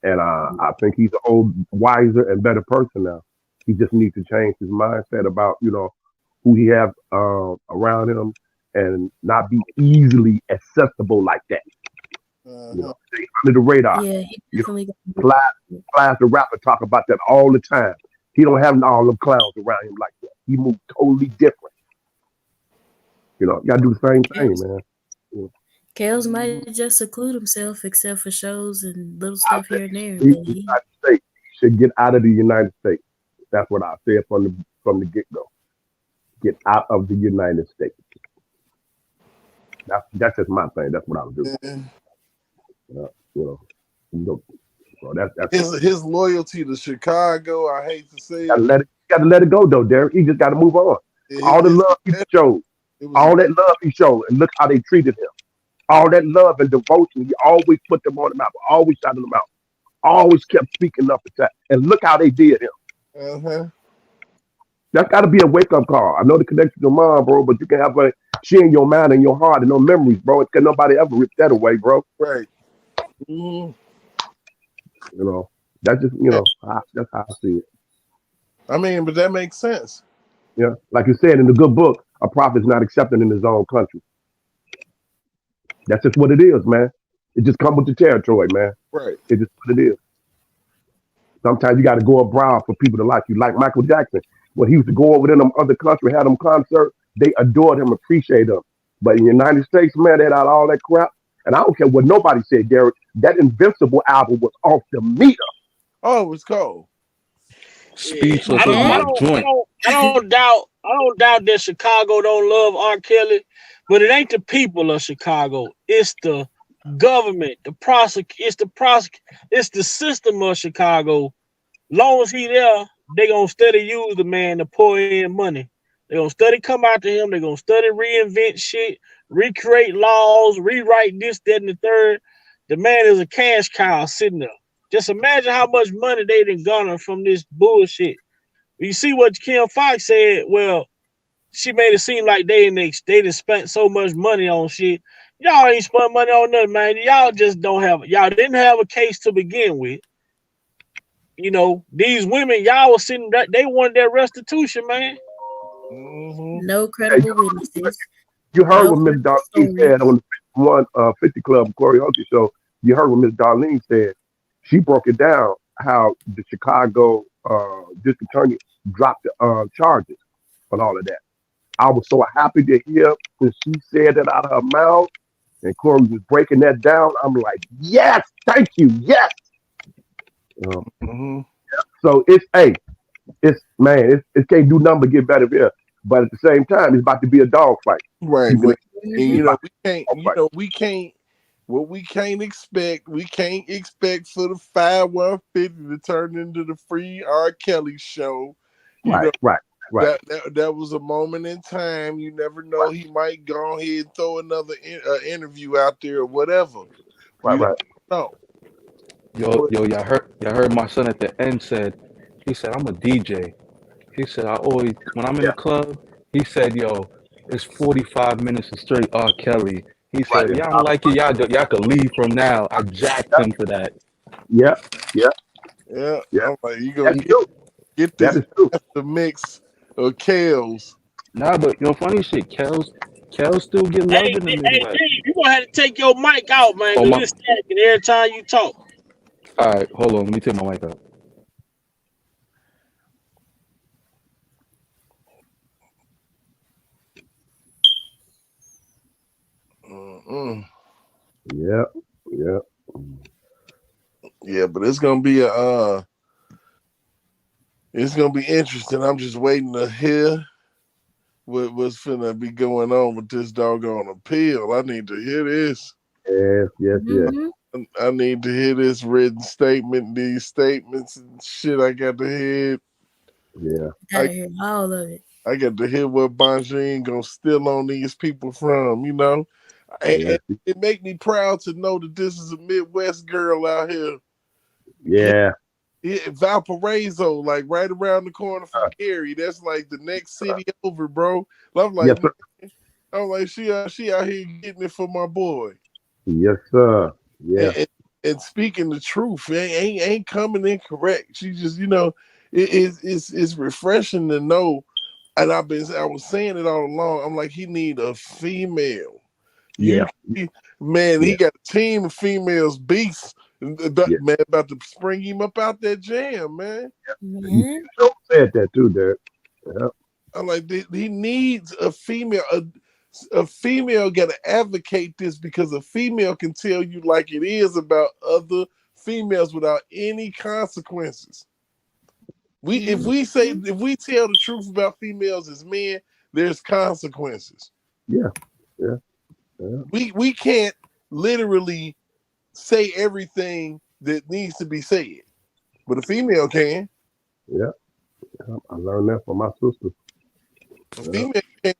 And I think he's an old, wiser, and better person now. He just needs to change his mindset about who he has around him and not be easily accessible like that. Stay under the radar. Yeah, he definitely Plies the rapper talk about that all the time. He don't have all them clowns around him like that. He moves totally different. You gotta do the same thing, man. Kels might just seclude himself except for shows and little stuff here and there. The United States should get out of the United States. That's what I said from the get go. Get out of the United States. That's just my thing. That's what I would do. So that's his loyalty to Chicago. I hate to say it. Got to let it go though, Derek. He just got to move on. All the love he showed, all that love he showed, and look how they treated him. All that love and devotion, he always put them on the map, always shouted them out, always kept speaking up attack. And look how they did him. That's got to be a wake up call. I know the connection to mom, bro, but you can have she in your mind and your heart and no memories, bro. It's because nobody ever ripped that away, bro. Right. That's just that's how I see it. I mean, but that makes sense. Yeah, like you said in the good book, a prophet is not accepted in his own country. That's just what it is, man. It just comes with the territory, man. Right. It's just what it is. Sometimes you got to go abroad for people to like you. Like Michael Jackson, when he used to go over to them other country, had them concert, they adored him, appreciate him. But in the United States, man, they had all that crap. And I don't care what nobody said, Derek. That Invincible album was off the meter. Oh, it was cold. Speechless I was don't, I my don't, I joint. don't, I don't doubt that Chicago don't love R. Kelly, but it ain't the people of Chicago. It's the government, it's the system of Chicago. Long as he there, they gonna study use the man to pour in money. They gonna study come after him. They gonna study reinvent shit, recreate laws, rewrite this, that, and the third. The man is a cash cow sitting there. Just imagine how much money they done garnered from this bullshit. You see what Kim Fox said? Well, she made it seem like they done spent so much money on shit. Y'all ain't spent money on nothing, man. Y'all just y'all didn't have a case to begin with. You know, these women, y'all was sitting that they wanted their restitution, man. No credible witnesses. You heard No what Miss credible Darlene story. said on the 50 Club Corey Holmes show. You heard what Miss Darlene said. She broke it down how the Chicago district attorney dropped the charges on all of that. I was so happy to hear when she said that out of her mouth, and Corey was breaking that down. I'm like, yes, thank you, yes. So it's it can't do nothing but get better here. But at the same time, it's about to be a dog fight. Right. People- And we can't expect for the 5150 to turn into the free R. Kelly show. Right. That was a moment in time. You never know. He might go ahead and throw another interview out there or whatever. Right. No. Yo, y'all heard my son at the end said, he said, I'm a DJ. He said, I always, when I'm in the club, he said, yo, it's 45 minutes of straight R. Kelly. He said, y'all don't like it, y'all could leave from now. I jacked him for that. Yeah. I'm like, you gonna get this the mix of Kels. Nah, but funny shit, Kels still get love in the Midwest. Hey, you gonna have to take your mic out, man, because it's stacking every time you talk. All right, hold on. Let me take my mic out. Yeah, but it's gonna be it's gonna be interesting. I'm just waiting to hear what's finna be going on with this doggone appeal. I need to hear this. Yes. I need to hear this written statement, these statements and shit. I got to hear. Yeah. Gotta hear all of it. I got to hear what Bonjeen gonna steal on these people from, you know. And it make me proud to know that this is a Midwest girl out here. Yeah. Valparaiso, like right around the corner from Gary. That's like the next city over, bro. I'm like, she out here getting it for my boy. Yes, sir. Yeah. And speaking the truth, ain't coming in correct. She just, you know, it's refreshing to know. And I was saying it all along. I'm like, he need a female. He got a team of females, beasts. Man, about to spring him up out that jam, man. You said that too, Derek. Yeah. I'm like, he needs a female. A female got to advocate this because a female can tell you like it is about other females without any consequences. If we tell the truth about females as men, there's consequences. Yeah. We can't literally say everything that needs to be said, but a female can. Yeah. I learned that from my sister. A female can.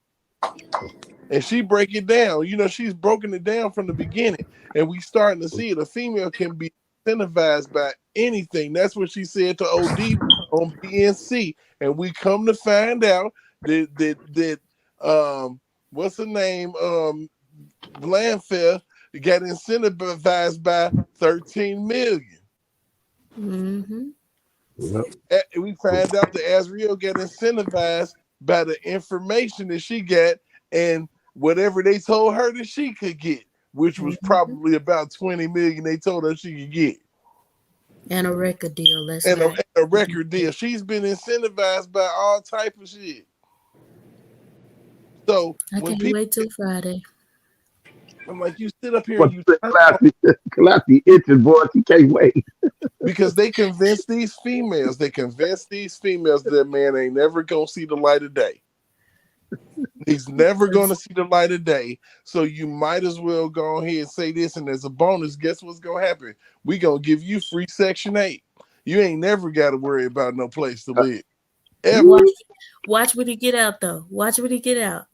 And she break it down. You know, she's broken it down from the beginning, and we starting to see it. A female can be incentivized by anything. That's what she said to OD on PNC, and we come to find out that what's her name, Landfair got incentivized by 13 million. Mm-hmm. We find out that Azriel got incentivized by the information that she got and whatever they told her that she could get, which was probably about 20 million they told her she could get. And a record deal. And a record deal. She's been incentivized by all type of shit. So I can't wait till Friday. I'm like, you sit up here But and you Classy itching, boy. She can't wait. because they convince these females that man ain't never gonna see the light of day. He's never gonna see the light of day. So you might as well go ahead and say this, and as a bonus, guess what's gonna happen? We gonna give you free Section 8. You ain't never gotta worry about no place to live. Ever. Watch when he get out though. Watch when he get out.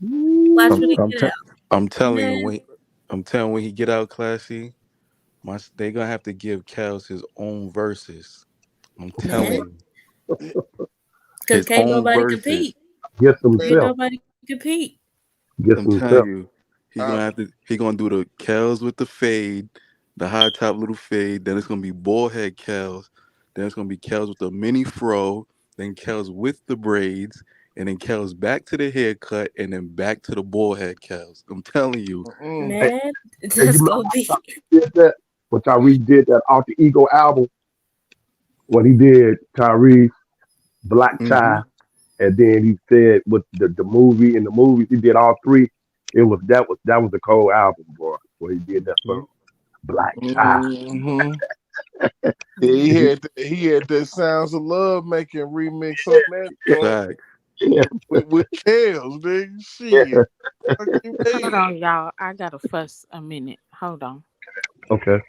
Watch when he get out. I'm telling Man. you, when he get out, Classy, they gonna have to give Kels his own verses. I'm telling you, because can't nobody compete. Guess Can't himself. nobody compete. Guess I'm himself. telling you, he gonna do the Kels with the fade, the high top little fade. Then it's gonna be ball head Kels. Then it's gonna be Kels with the mini fro. Then Kels with the braids. And then Kels back to the haircut, and then back to the ball head Kels. I'm telling you, Man, Hey, that's gonna be. Did that when Tyrese did that Alter Ego album? When he did Tyrese Black Tie, and then he said with the movie and the movies, he did all three. That was a cold album, boy. Where he did that song, Black Tie. Mm-hmm. Yeah, he had that Sounds of Love making remix on that joint. Yeah. With Kels, nigga. Shit. Hold on, y'all. I gotta fuss a minute. Hold on. Okay.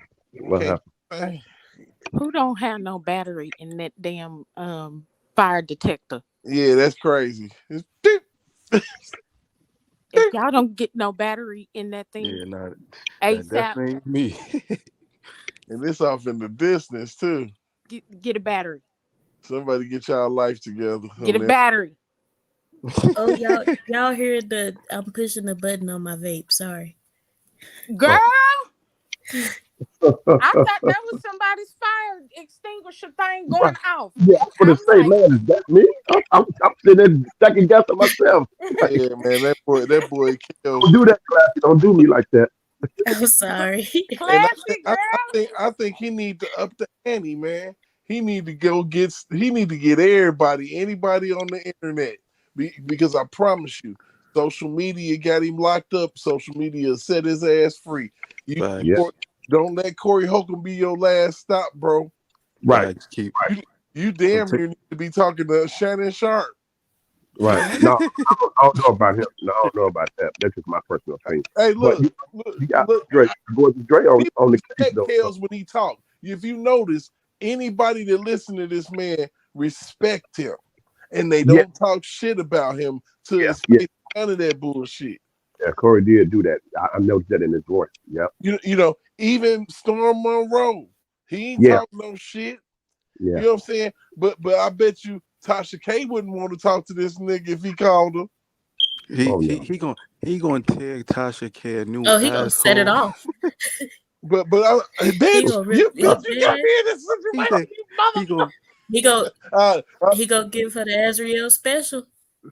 What happened? Who don't have no battery in that damn fire detector? Yeah, that's crazy. If y'all don't get no battery in that thing, that ASAP, definitely ain't me. And this off in the distance too. get a battery. Somebody get y'all life together. Get a battery. Oh, y'all hear I'm pushing the button on my vape. Sorry. Girl, I thought that was somebody's fire extinguisher thing going off. Yeah, I was gonna say, man, is that me? I'm sitting there second guessing myself. Yeah, man, that boy Kels. Don't do that, Classy. Don't do me like that. I'm sorry. I think he need to up the ante, man. He need to get anybody on the internet, because I promise you, social media got him locked up. Social media set his ass free. Don't let Corey Holcomb be your last stop, bro. Right. You damn near need to be talking to Shannon Sharp. Right. No, I don't know about him. No, I don't know about that. That's just my personal opinion. Hey, look, you got Dre on the case, though. Kels when he talk. If you notice, anybody that listen to this man respect him, and they don't talk shit about him to his face. None of that bullshit. Yeah, Corey did do that. I noticed that in his voice. Yep. You know, even Storm Monroe, he ain't talk no shit. Yeah. You know what I'm saying? But I bet you Tasha K wouldn't want to talk to this nigga if he called her. He gonna tag Tasha K a new. Oh, he gonna set it off. But bitch, you got me in this situation, He gonna give her the Azriel special.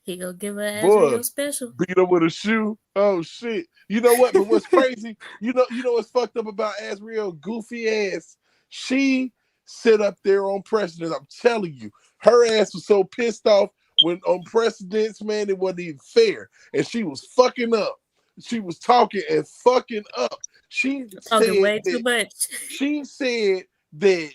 He gonna give her Azriel special. Beat her with a shoe. Oh shit! You know what? But what's crazy? You know what's fucked up about Azriel goofy ass? She sit up there on precedent. I'm telling you, her ass was so pissed off when on precedents, man, it wasn't even fair, and she was fucking up. She was talking and fucking up. She talking way too much. She said that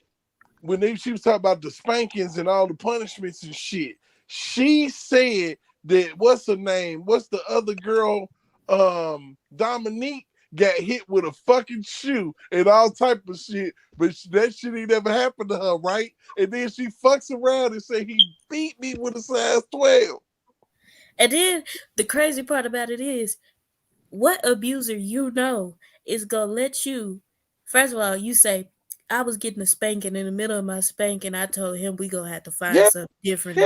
when she was talking about the spankings and all the punishments and shit, she said that what's her name? What's the other girl? Dominique got hit with a fucking shoe and all type of shit, but that shit ain't never happened to her, right? And then she fucks around and say he beat me with a size 12. And then the crazy part about it is, what abuser is gonna let you? First of all, you say, I was getting a spanking in the middle of my spanking. I told him we gonna have to find something different.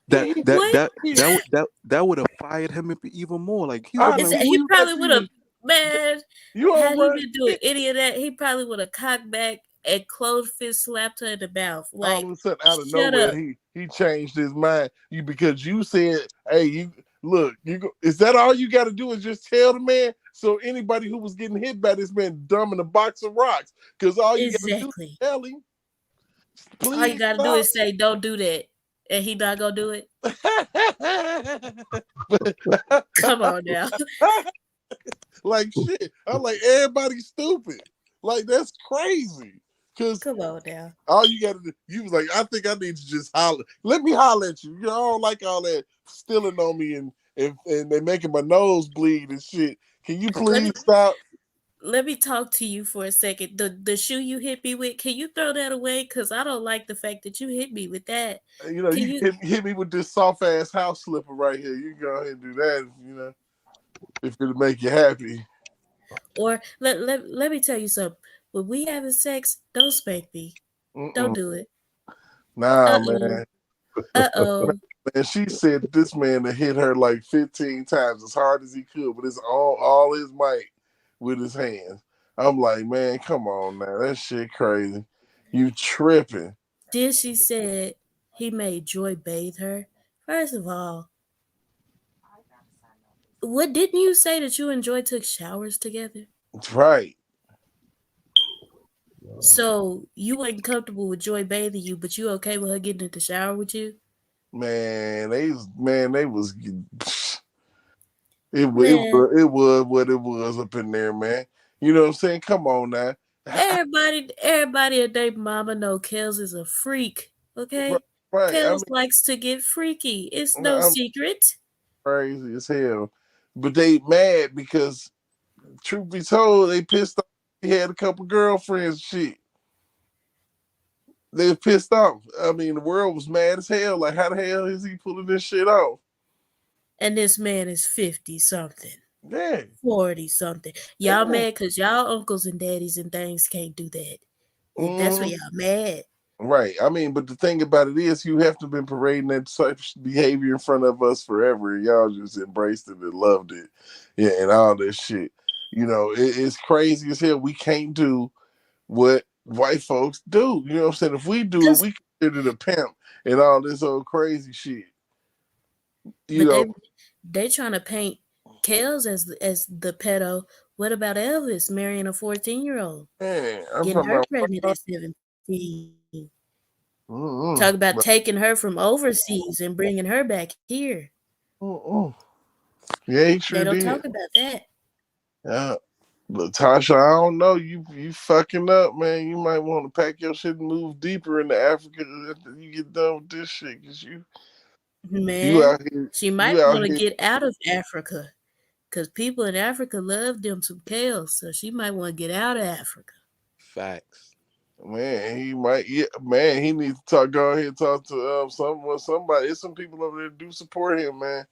That would have fired him even more. Like he probably would have, man. Had he been doing any of that, he probably would have cocked back and closed fist slapped her in the mouth. Like, all of a sudden, out of nowhere, he changed his mind. Because you said, "Hey, is that all you got to do is just tell the man?" So anybody who was getting hit by this man dumb in a box of rocks, because all you got to do is tell him. Please all you got to do is say, "Don't do that," and he not gonna do it. Come on now. Like shit. I'm like, everybody's stupid. Like that's crazy. Cause Come on now. all you gotta do, you was like, I think I need to just holler. Let me holler at you. You know, I don't like all that stealing on me and they making my nose bleed and shit. Can you please stop? Let me talk to you for a second. The shoe you hit me with, can you throw that away? Because I don't like the fact that you hit me with that. You know, you hit me with this soft ass house slipper right here. You can go ahead and do that, you know, if it'll make you happy. Or let me tell you something. When we having sex, don't spank me. Don't do it. Nah, man. Uh-oh. And she said this man that hit her like 15 times as hard as he could with his all his might with his hands. I'm like, man, come on now. That shit crazy. You tripping. Then she said he made Joy bathe her. First of all, what didn't you say that you and Joy took showers together? That's right. So you wasn't comfortable with Joy bathing you, but you okay with her getting in the shower with you? Man, they was it was what it was up in there, man. You know what I'm saying? Come on now. Everybody and their mama know Kels is a freak. Okay? Right. Kels likes to get freaky. It's no secret. Crazy as hell. But they mad because truth be told, they pissed off. He had a couple girlfriends shit. They were pissed off. I mean, the world was mad as hell. Like, how the hell is he pulling this shit off? And this man is 50-something. Yeah. 40-something. Y'all mad because y'all uncles and daddies and things can't do that. That's why y'all mad. Right. I mean, but the thing about it is you have to have been parading that such behavior in front of us forever. And y'all just embraced it and loved it. Yeah, and all this shit. You know, it's crazy as hell. We can't do what white folks do. You know what I'm saying? If we do it, we consider it a pimp and all this old crazy shit. You know, they trying to paint Kels as the pedo. What about Elvis marrying a 14-year-old? Man, I'm getting talking her about pregnant at 17. Talk about taking her from overseas and bringing her back here. Yeah, he sure They don't did. talk about that. Yeah. Latasha, I don't know. You fucking up, man. You might want to pack your shit and move deeper into Africa after you get done with this shit. Cause you out here. She might want to get out of Africa. Because people in Africa love them some Kels. So she might want to get out of Africa. Facts. Man, he might. Yeah, man, he needs to go ahead and talk to somebody. There's some people over there do support him, man.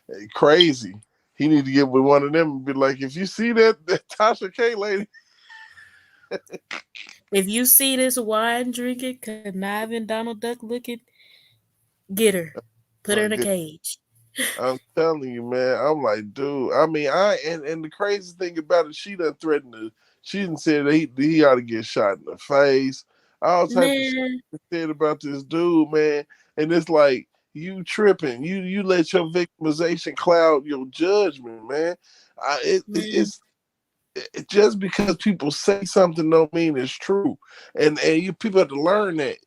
Hey, crazy. He need to get with one of them and be like, if you see that Tasha K lady, if you see this wine drinking, conniving Donald Duck looking, get her, put her in a cage. I'm telling you, man. I'm like, dude. I mean, and the crazy thing about it, she done threatened to. She didn't say that he ought to get shot in the face. All type of shit said about this dude, man. And it's like you tripping. You let your victimization cloud your judgment, man. It's just because people say something don't mean it's true, and you people have to learn that.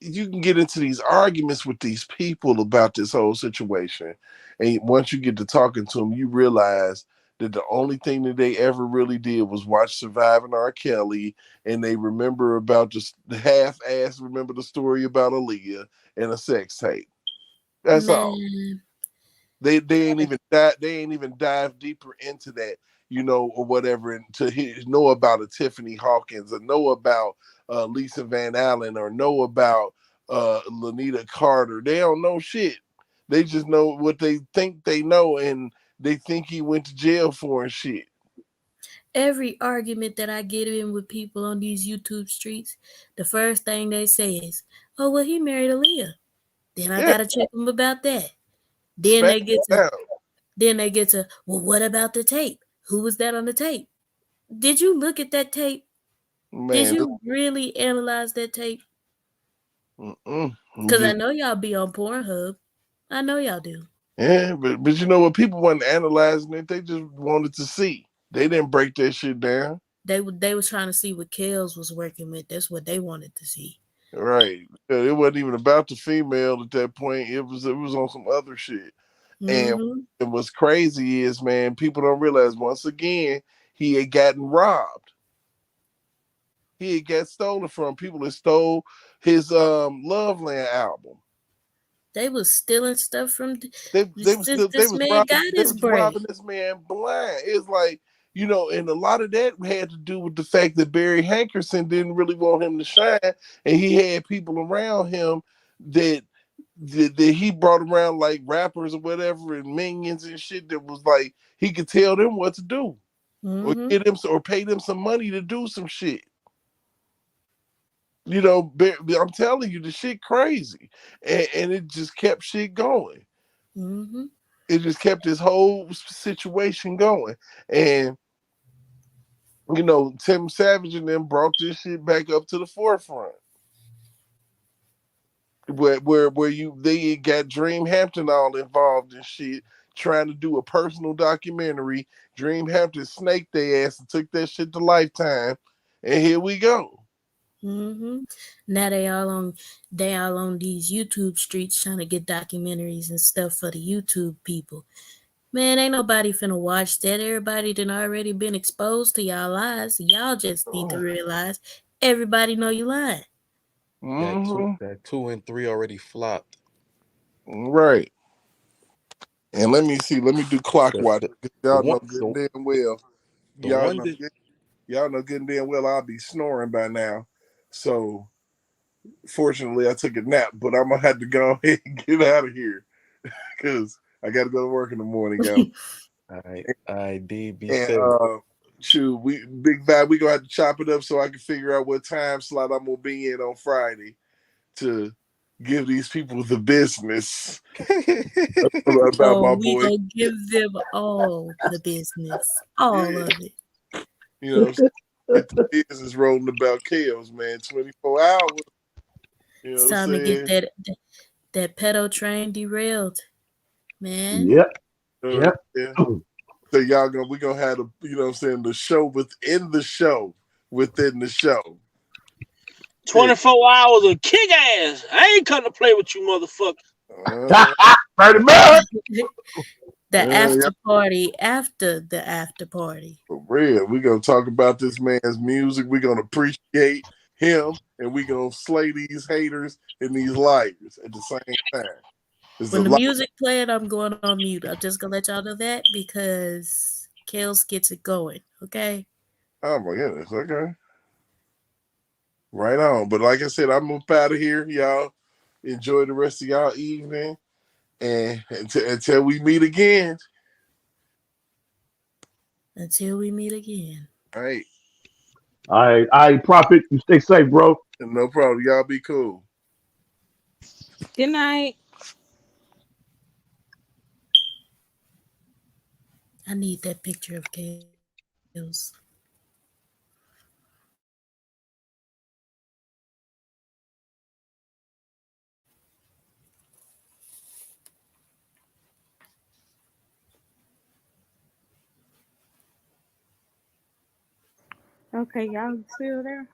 You can get into these arguments with these people about this whole situation. And once you get to talking to them, you realize that the only thing that they ever really did was watch Surviving R. Kelly, and they remember about the half-ass remember the story about Aaliyah and a sex tape. That's all. They ain't even dive deeper into that, you know, or whatever, and to know about a Tiffany Hawkins or know about Lisa Van Allen or know about Lanita Carter. They don't know shit. They just know what they think they know, and they think he went to jail for and shit. Every argument that I get in with people on these YouTube streets, the first thing they say is, "Oh, well, he married Aaliyah." Then I gotta check them about that. Then they get to, well, what about the tape? Who was that on the tape? Did you look at that tape? Man, did you really analyze that tape? Because I know y'all be on Pornhub. I know y'all do. Yeah, but you know what? People wasn't analyzing it. They just wanted to see. They didn't break that shit down. They were trying to see what Kels was working with. That's what they wanted to see. Right. It wasn't even about the female at that point. It was on some other shit. And what's crazy is, man, people don't realize once again he had gotten robbed. He had got stolen from. People that stole his Loveland album. They was stealing stuff from They this was man robbing, got they his was bread. robbing this man blind. It's like, you know, and a lot of that had to do with the fact that Barry Hankerson didn't really want him to shine, and he had people around him that he brought around, like rappers or whatever and minions and shit, that was like he could tell them what to do, or get them or pay them some money to do some shit. You know, I'm telling you, the shit crazy, and it just kept shit going. It just kept this whole situation going, and you know, Tim Savage and them brought this shit back up to the forefront. Where they got Dream Hampton all involved in shit, trying to do a personal documentary. Dream Hampton snaked their ass and took that shit to Lifetime, and here we go. Now they all on these YouTube streets trying to get documentaries and stuff for the YouTube people. Man, ain't nobody finna watch that. Everybody done already been exposed to y'all lies. Y'all just need to realize everybody know you lying. That 2 and 3 already flopped. Right. And let me do clock watch. Y'all know good and damn well. Y'all know good and damn well I'll be snoring by now. So fortunately I took a nap, but I'm gonna have to go ahead and get out of here because I gotta go to work in the morning, y'all. I did be and safe. shoot, Big Bad, we gonna have to chop it up so I can figure out what time slot I'm gonna be in on Friday to give these people the business about my boy. We gonna give them all the business, all of it. You know, get the business rolling about chaos, man. 24 hours. You know, It's time to get that pedo train derailed, man. Yep. Yeah. So we gonna have the show within the show within the show. 24 hours of kick ass. I ain't come to play with you, motherfucker. 30 minutes. The after party after the after party. For real, we're gonna talk about this man's music. We're gonna appreciate him, and we're gonna slay these haters and these liars at the same time. When the music playing, I'm going on mute. I'm just gonna let y'all know that because Kels gets it going. Okay. Oh my goodness. Okay. Right on. But like I said, I'm up out of here. Y'all enjoy the rest of y'all evening. And until we meet again. Until we meet again. All right. All right, Prophet. You stay safe, bro. No problem. Y'all be cool. Good night. I need that picture of Kels. Okay, y'all still there?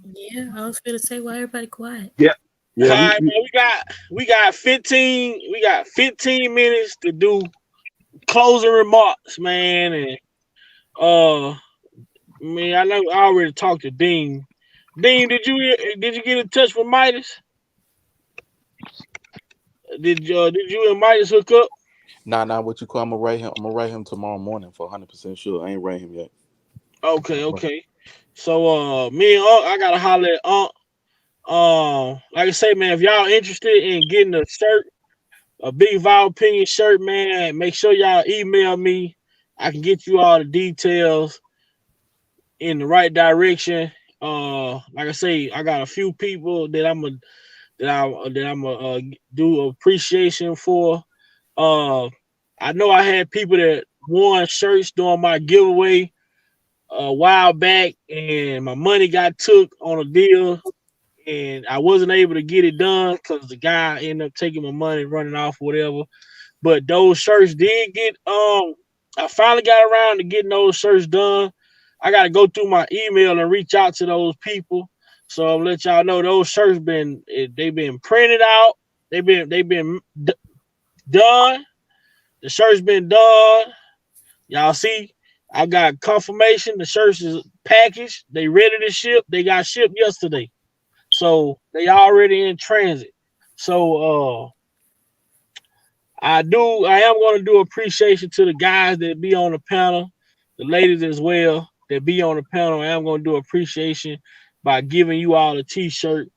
Yeah, I was gonna say why everybody quiet. Yeah. All right, man, we got 15 minutes to do closing remarks, man. And man, I know I already talked to Dean. Dean, did you get in touch with Midas? Did you and Midas hook up? Nah, what you call? I'm gonna write him tomorrow morning for 100% sure. I ain't write him yet. Okay. So me and Unc, I gotta holler at Unc. Like I say, man, if y'all interested in getting a shirt, a Big Vow Opinion shirt, man, make sure y'all email me. I can get you all the details in the right direction. Like I say, I got a few people that I'm gonna do appreciation for. I know I had people that won shirts during my giveaway a while back, and my money got took on a deal, and I wasn't able to get it done because the guy ended up taking my money, running off, whatever. But those shirts did get I finally got around to getting those shirts done. I got to go through my email and reach out to those people. So I'll let y'all know those shirts they've been printed out. They've been done. The shirt's been done. Y'all see, I got confirmation. The shirts is packaged. They ready to ship. They got shipped yesterday. So they already in transit. So I am going to do appreciation to the guys that be on the panel, the ladies as well that be on the panel. I am going to do appreciation by giving you all a t-shirt,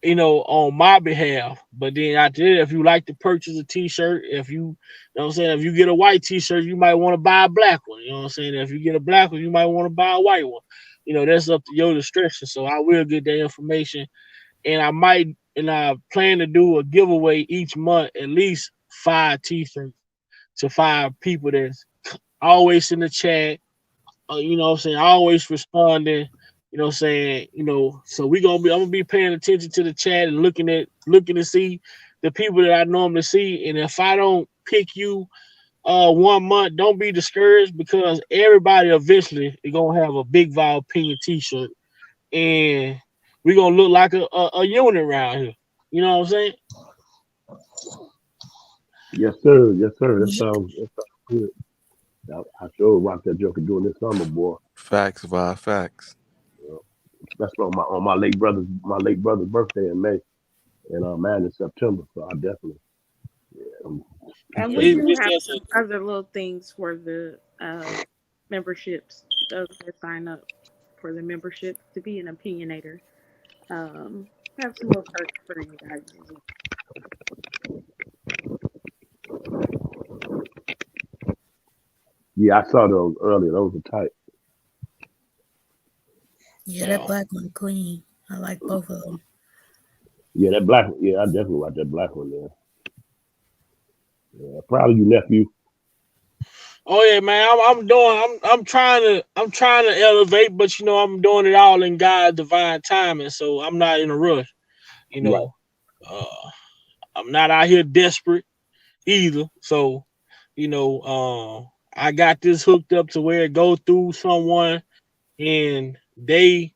on my behalf. But then after that, if you like to purchase a t-shirt, if you know what I'm saying, if you get a white t-shirt, you might want to buy a black one. You know what I'm saying? If you get a black one, you might want to buy a white one. That's up to your discretion. So I will get that information. And I plan to do a giveaway each month, at least 5 t-shirts to 5 people that's always in the chat. You know what I'm saying? Always responding. You know what I'm saying? So I'm gonna be paying attention to the chat and looking to see the people that I normally see. And if I don't pick you 1 month, don't be discouraged, because everybody eventually is gonna have a Big Val Opinion t-shirt. And we're gonna look like a unit around here. You know what I'm saying? Yes, sir. Yes, sir. That sounds good. I sure rock that joker doing this summer, boy. Facts, Val. Facts. That's on my late brother's birthday in May, and mine in September. So I definitely. And we do have some other little things for the memberships. Those that sign up for the membership to be an opinionator. Have some little perks for you guys. Yeah, I saw those earlier. Those are tight. Yeah, that black one clean. I like both of them. Yeah, that black one. Yeah, I definitely like that black one there. Yeah, proud of you, nephew. Oh yeah, man. I'm trying to elevate, but I'm doing it all in God's divine timing. So I'm not in a rush. Right. I'm not out here desperate either. So, I got this hooked up to where it go through someone, and they,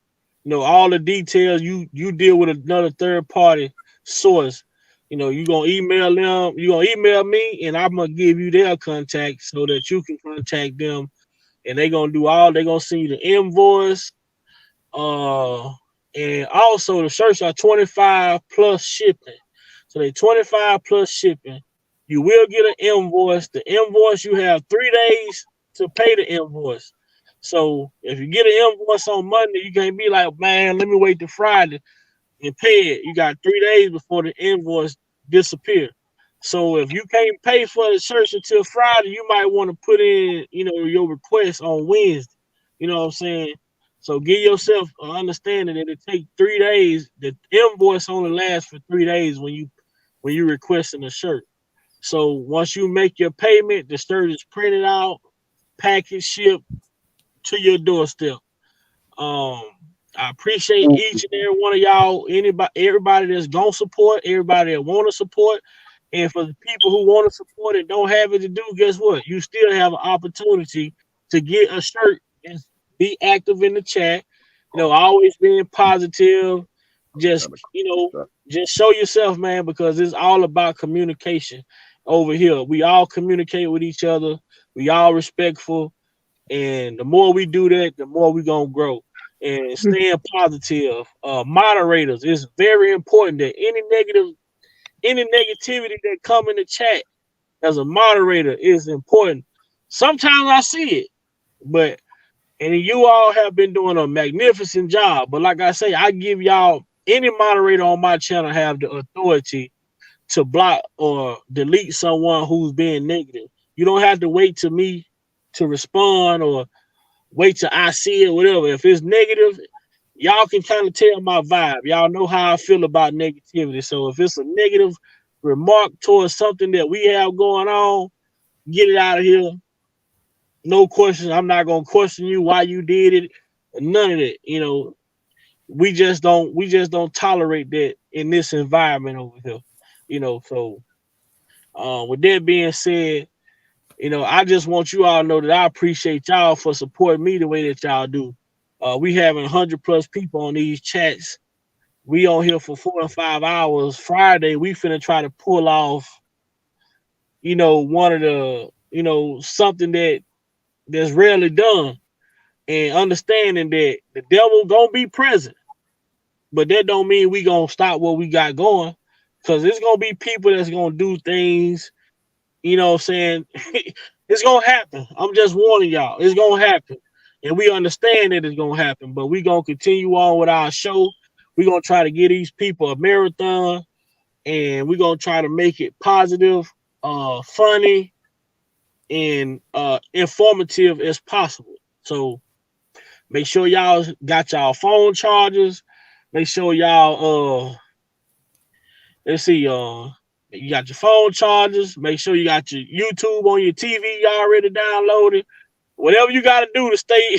all the details. You deal with another third party source. You're gonna email them, you're gonna email me, and I'm gonna give you their contact so that you can contact them, and they're gonna send you the invoice. And also the shirts are 25 plus shipping. So they 25 plus shipping. You will get an invoice. The invoice, you have 3 days to pay the invoice. So if you get an invoice on Monday, you can't be like, man, let me wait till Friday and pay it. You got 3 days before the invoice disappear. So if you can't pay for the shirts until Friday, you might want to put in, your request on Wednesday. You know what I'm saying? So give yourself an understanding that it takes 3 days. The invoice only lasts for 3 days when you requesting a shirt. So once you make your payment, the shirt is printed out, package shipped to your doorstep. I appreciate each and every one of y'all, everybody that's gonna support, everybody that want to support. And for the people who want to support and don't have it to do, guess what? You still have an opportunity to get a shirt and be active in the chat. Always being positive. Just show yourself, man, because it's all about communication over here. We all communicate with each other. We all respectful. And the more we do that, the more we're going to grow. And staying positive. Moderators, it's very important that any negativity that come in the chat as a moderator is important. Sometimes I see it, and you all have been doing a magnificent job. But like I say, I give y'all, any moderator on my channel have the authority to block or delete someone who's being negative. You don't have to wait to me to respond or wait till I see it, whatever. If it's negative, y'all can kind of tell my vibe. Y'all know how I feel about negativity. So if it's a negative remark towards something that we have going on, get it out of here. No question. I'm not gonna question you why you did it. None of that. We just don't tolerate that in this environment over here. So with that being said, I just want you all to know that I appreciate y'all for supporting me the way that y'all do. We having 100 plus people on these chats. We on here for 4 or 5 hours. Friday, we finna try to pull off, one of the, something that's rarely done, and understanding that the devil gonna be present, but that don't mean we gonna stop what we got going, because it's gonna be people that's gonna do things. What I'm saying? It's gonna happen. I'm just warning y'all. It's gonna happen, and we understand that it's gonna happen. But we gonna continue on with our show. We gonna try to give these people a marathon, and we gonna try to make it positive, funny, and informative as possible. So make sure y'all got y'all phone chargers. Make sure y'all let's see, you got your phone chargers. Make sure you got your YouTube on your TV already downloaded. Whatever you got to do to stay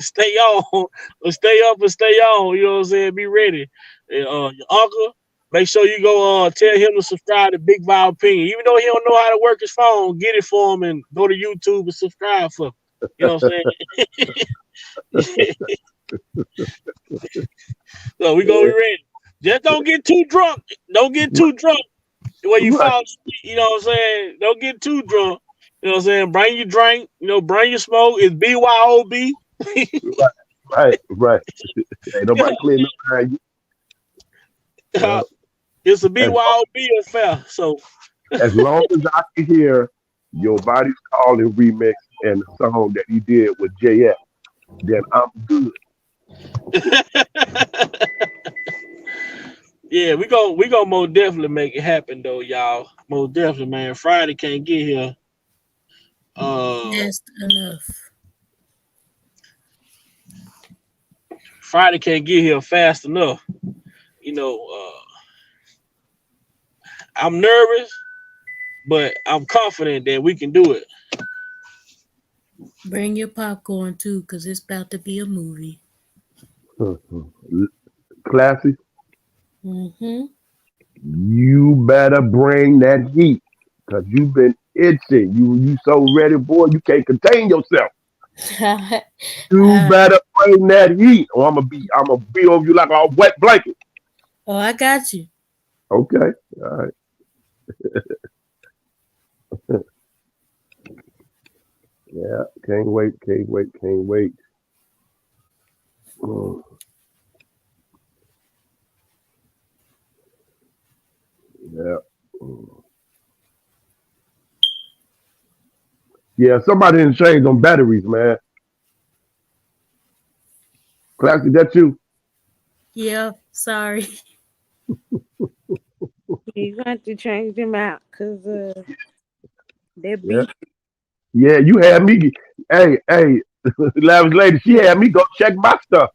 stay on, or stay up and stay on. You know what I'm saying? Be ready. Your uncle, make sure you go tell him to subscribe to Big Val Opinion. Even though he don't know how to work his phone, get it for him and go to YouTube and subscribe for him. You know what I'm saying? So we gonna be ready. Just don't get too drunk. Don't get too drunk when you fall asleep. You know what I'm saying? Don't get too drunk. You know what I'm saying? Bring your drink. Bring your smoke. It's BYOB. Right. Ain't nobody cleaning up behind you. Yeah. It's a BYOB affair. So as long as I can hear Your Body's Calling remix and the song that he did with JF, then I'm good. Yeah, we gonna most definitely make it happen though, y'all. Most definitely, man. Friday can't get here. Fast enough. Friday can't get here fast enough. I'm nervous, but I'm confident that we can do it. Bring your popcorn too, because it's about to be a movie. Classy. Mm-hmm. You better bring that heat, because you've been itching. You so ready, boy, you can't contain yourself. You better bring that heat, or I'm gonna be over you like a wet blanket. Oh, I got you. Okay. All right. Yeah, can't wait. Yeah. Yeah, somebody didn't change on batteries, man. Classy, that you? Yeah, sorry. You got to change them out because they're Yeah. beat. Yeah, you had me. Hey, lavish lady, she had me go check my stuff.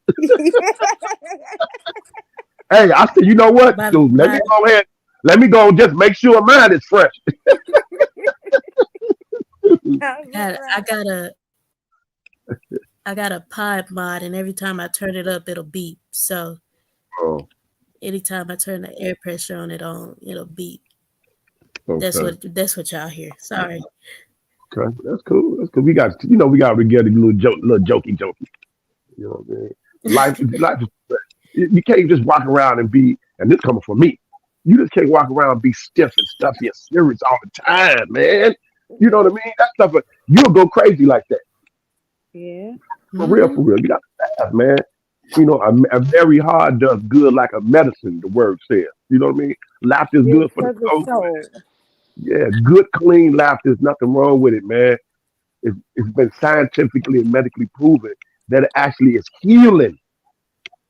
Hey, I said, you know what, dude? Let me go ahead. Let me go and just make sure mine is fresh. I got a pod mod, and every time I turn it up, it'll beep. So anytime I turn the air pressure on, it'll beep. Okay. That's what y'all hear. Sorry. Okay, that's cool. We got to get a little jokey. You know what I mean? Life is you can't just walk around and be, and this coming from me. You just can't walk around and be stiff and stuffy and serious all the time, man. You know what I mean? That stuff, you'll go crazy like that. Yeah. For real. You got to laugh, man. A very hard does good like a medicine, the word says. You know what I mean? Laughter is good for the soul. Yeah, good, clean laughter. There's nothing wrong with it, man. It's been scientifically and medically proven that it actually is healing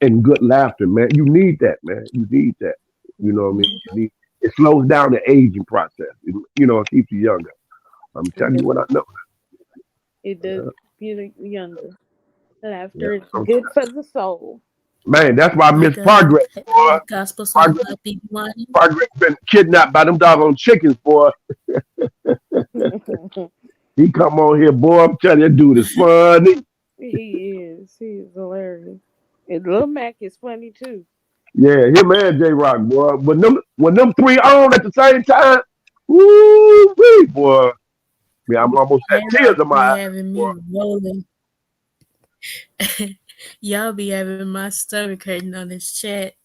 in good laughter, man. You need that, man. You need that. You know what I mean? It slows down the aging process. It keeps you younger. I'm telling you what I know. It does keep you younger. Laughter is good for the soul. Man, that's why I miss Progress, boy. Gospel song about people whining. Progress been kidnapped by them doggone chickens, boy. He come on here, boy. I'm telling you, that dude is funny. He is. He is hilarious. And Lil Mac is funny too. Yeah, him and J Rock, boy. When them three on at the same time, woo, boy. Yeah, I'm almost at tears in my eyes. Having me rolling. Y'all be having my stomach hurting on this chat.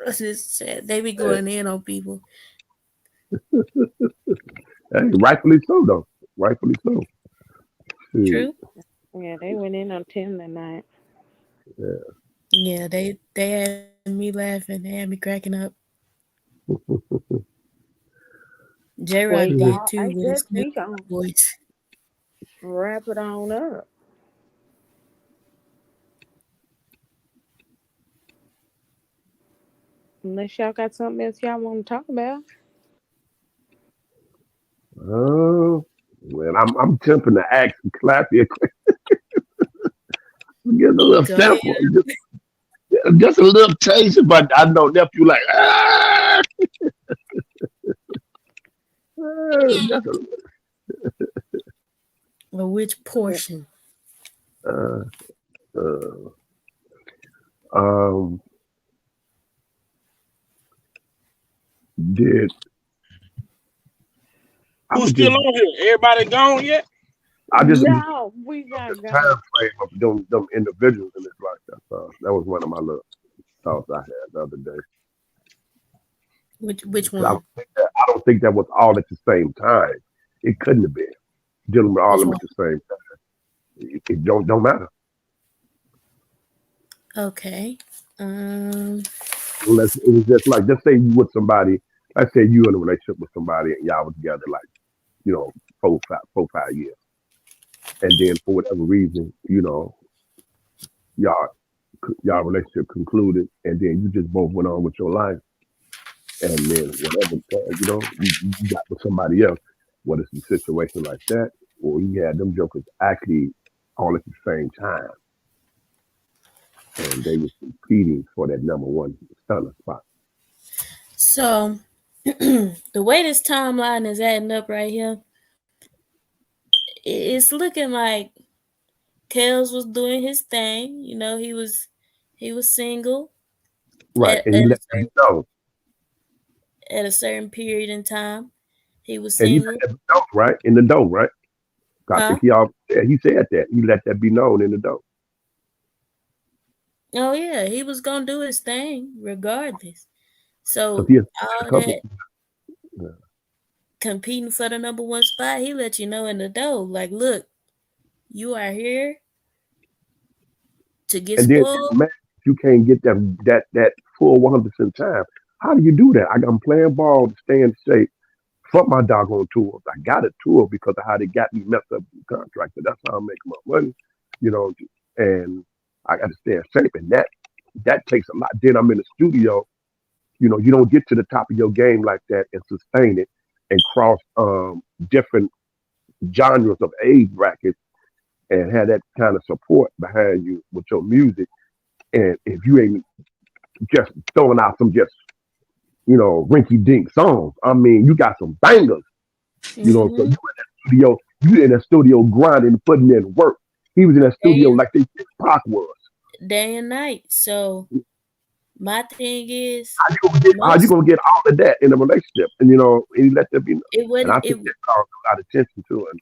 They be going in on people. Hey, rightfully so, though. Rightfully so. Shit. True. Yeah, they went in on 10 tonight. Yeah. Yeah, they had me laughing. They had me cracking up. J Well, Rod did y'all, too I with guess his we new gonna voice. wrap it on up. Unless y'all got something else y'all want to talk about. Well, I'm tempting to ask Clappy a question. Get a little Go ahead. sample, just a little taste, but I know nephew like just Well, which portion? uh, uh, um, did I Who's was still just on here? Everybody gone yet? I just No, we got the gone. time frame of them individuals in this life. That was one of my little thoughts I had the other day. Which 'Cause one? I don't think that was all at the same time. It couldn't have been dealing with all of Which them one? at the same time. It don't matter Okay. unless it was just like, just say you with somebody. Let's say you in a relationship with somebody and y'all was together like 4, 5 years, and then for whatever reason, y'all y'all relationship concluded, and then you just both went on with your life, and then whatever you got with somebody else, whether it's a situation like that, or you had them jokers actually all at the same time, and they was competing for that number one stunner spot. So the way this timeline is adding up right here, it's looking like Kels was doing his thing. You know, he was single Right, and he let them know, at a certain period in time. He was and he let single. that be known, right, in the dough, right? I Huh? think he said that he let that be known in the dough. Oh yeah, he was gonna do his thing regardless. Because So he has a all couple. that competing for the number one spot, he let you know in the dough, like, look, you are here to get And then spoiled. man, you can't get that full 100% time. How do you do that? I'm playing ball to stay in shape. Fuck my doggone tours. I got a tour because of how they got me messed up with the contractor. That's how I make my money, you know. And I got to stay in shape, and that takes a lot. Then I'm in the studio. You don't get to the top of your game like that and sustain it and cross different genres of age brackets and have that kind of support behind you with your music. And if you ain't just throwing out some just rinky dink songs, I mean, you got some bangers. So you in that studio grinding, putting in work. He was in that studio like they Pac was. Day and night. So my thing is, How you gonna get all of that in a relationship? And and he let that be. it And wasn't I think that caused a lot of tension too, and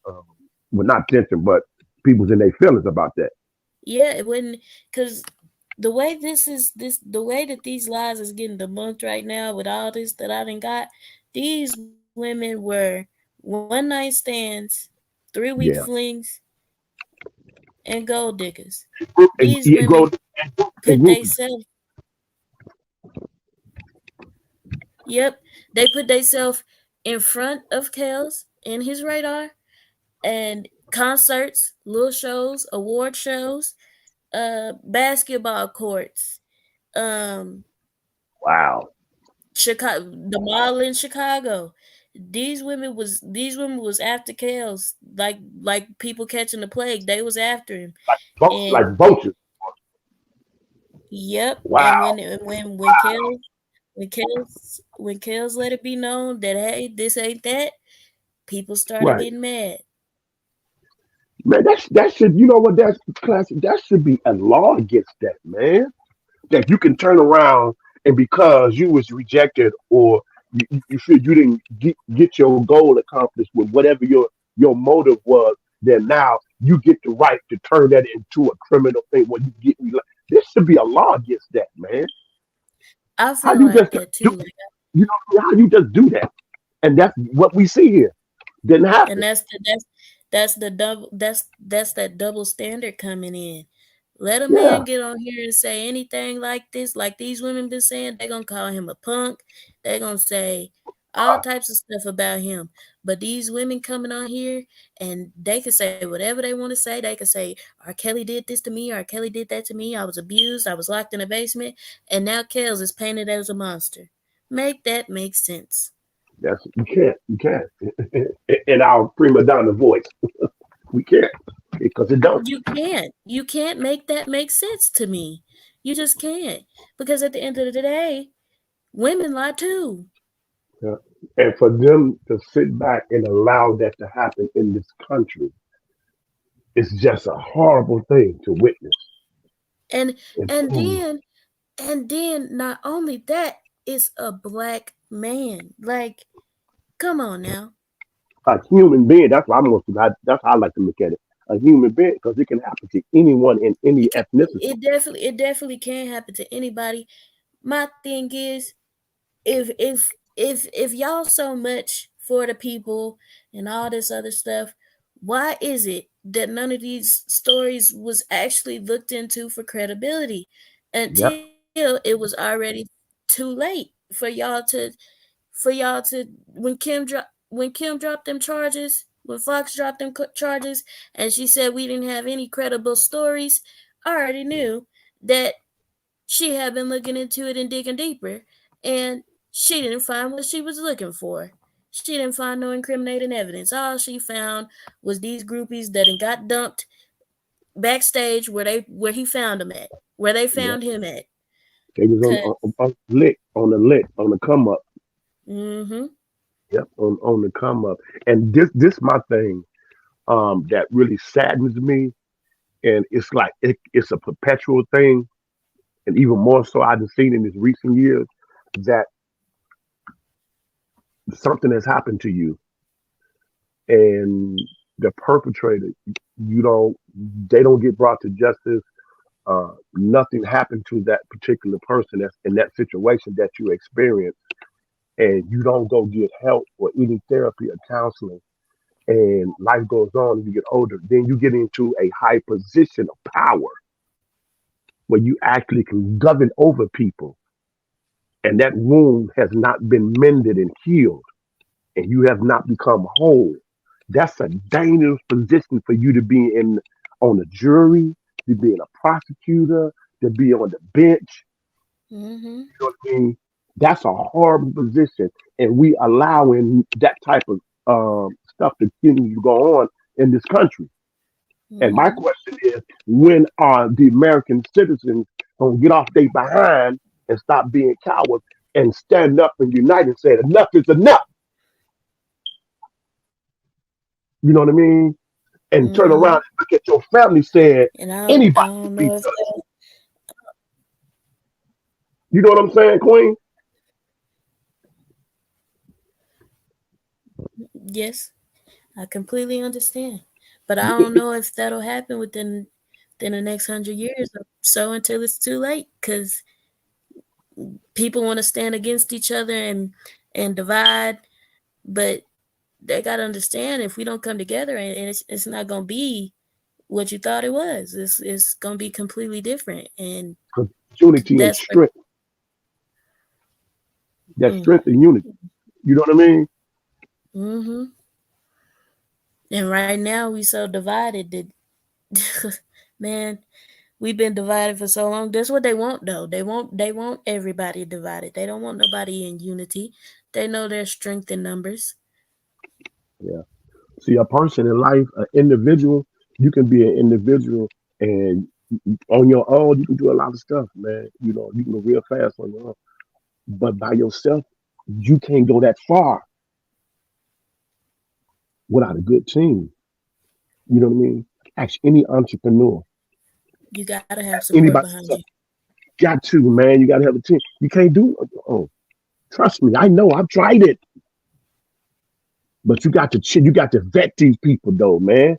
well, not tension, but people's in their feelings about that. yeah, it wasn't, because the way the way that these lies is getting debunked right now with all this that I done got, these women were one night stands, 3-week Yeah. flings, and gold diggers. And These yeah, women and put groupies. themselves, they put themselves in front of Kels in his radar, and concerts, little shows, award shows, basketball courts, Wow. Chicago, the mall in Chicago. These women was after Kels like people catching the plague. They was after him, and Like vultures. yep. Wow. And when Kels let it be known that, hey, this ain't that, people started Right. getting mad. Man, that should, that's classic. That should be a law against that, man. That you can turn around and because you was rejected or you feel you didn't get your goal accomplished with whatever your motive was, then now you get the right to turn that into a criminal thing when you get this should be a law against that, man. I How feel you like just that do, too. Like, how you just do that? And that's what we see here. Didn't happen. And that's the double that's that double standard coming in. Let a Yeah. man get on here and say anything like this, like these women been saying, they're gonna call him a punk. They're gonna say all types of stuff about him. But these women coming on here and they can say whatever they want to say. They can say, R. Kelly did this to me, R. Kelly did that to me, I was abused, I was locked in a basement, and now Kels is painted as a monster. Make that make sense. You can't. In our prima donna voice, we can't because it don't. You can't make that make sense to me. You just can't, because at the end of the day, women lie too. Yeah. And for them to sit back and allow that to happen in this country, it's just a horrible thing to witness. And It's- then not only that, it's a black man. Like, come on now. a human being. That's what that's how I like to look at it. A human being, because it can happen to anyone in any ethnicity. It definitely can happen to anybody. My thing is, if y'all so much for the people and all this other stuff, why is it that none of these stories was actually looked into for credibility until it was already too late for y'all to when Kim dropped them charges, when Fox dropped them charges, and she said we didn't have any credible stories, I already knew that she had been looking into it and digging deeper, and she didn't find what she was looking for. She didn't find no incriminating evidence. All she found was these groupies that got dumped backstage where he found them at, where they found him at. They was on the come up. Mm-hmm. Yep, on the come up. And this my thing that really saddens me, and it's like it's a perpetual thing, and even more so I've seen in these recent years that something has happened to you, and the perpetrator, they don't get brought to justice. Nothing happened to that particular person that's in that situation that you experienced, and you don't go get help or any therapy or counseling, and life goes on and you get older, then you get into a high position of power where you actually can govern over people, and that wound has not been mended and healed, and you have not become whole. That's a dangerous position for you to be in, on a jury, to be in a prosecutor, to be on the bench. Mm-hmm. You know what I mean? That's a horrible position, and we allowing that type of stuff to continue to go on in this country. Mm-hmm. And my question is, when are the American citizens gonna get off their behind and stop being cowards and stand up and unite and say enough is enough? You know what I mean? And turn around and look at your family saying anybody can be touched. You know what I'm saying, Queen? Yes, I completely understand. But I don't know if that'll happen within the next 100 years or so, until it's too late, because people want to stand against each other and divide. But they got to understand, if we don't come together, and it's not going to be what you thought it was. It's going to be completely different. And unity and strength. That strength and unity. You know what I mean? Mm-hmm. And right now we so divided that man, we've been divided for so long. That's what they want, though. They want everybody divided. They don't want nobody in unity. They know there's strength in numbers. Yeah. See, a person in life, an individual, you can be an individual, and on your own, you can do a lot of stuff, man. You know, you can go real fast on your own. But by yourself, you can't go that far without a good team. You know what I mean? Ask any entrepreneur. You gotta have support behind you. Got to, man. You gotta have a team. You can't do it on your own. Trust me, I know. I've tried it. But you got to vet these people, though, man.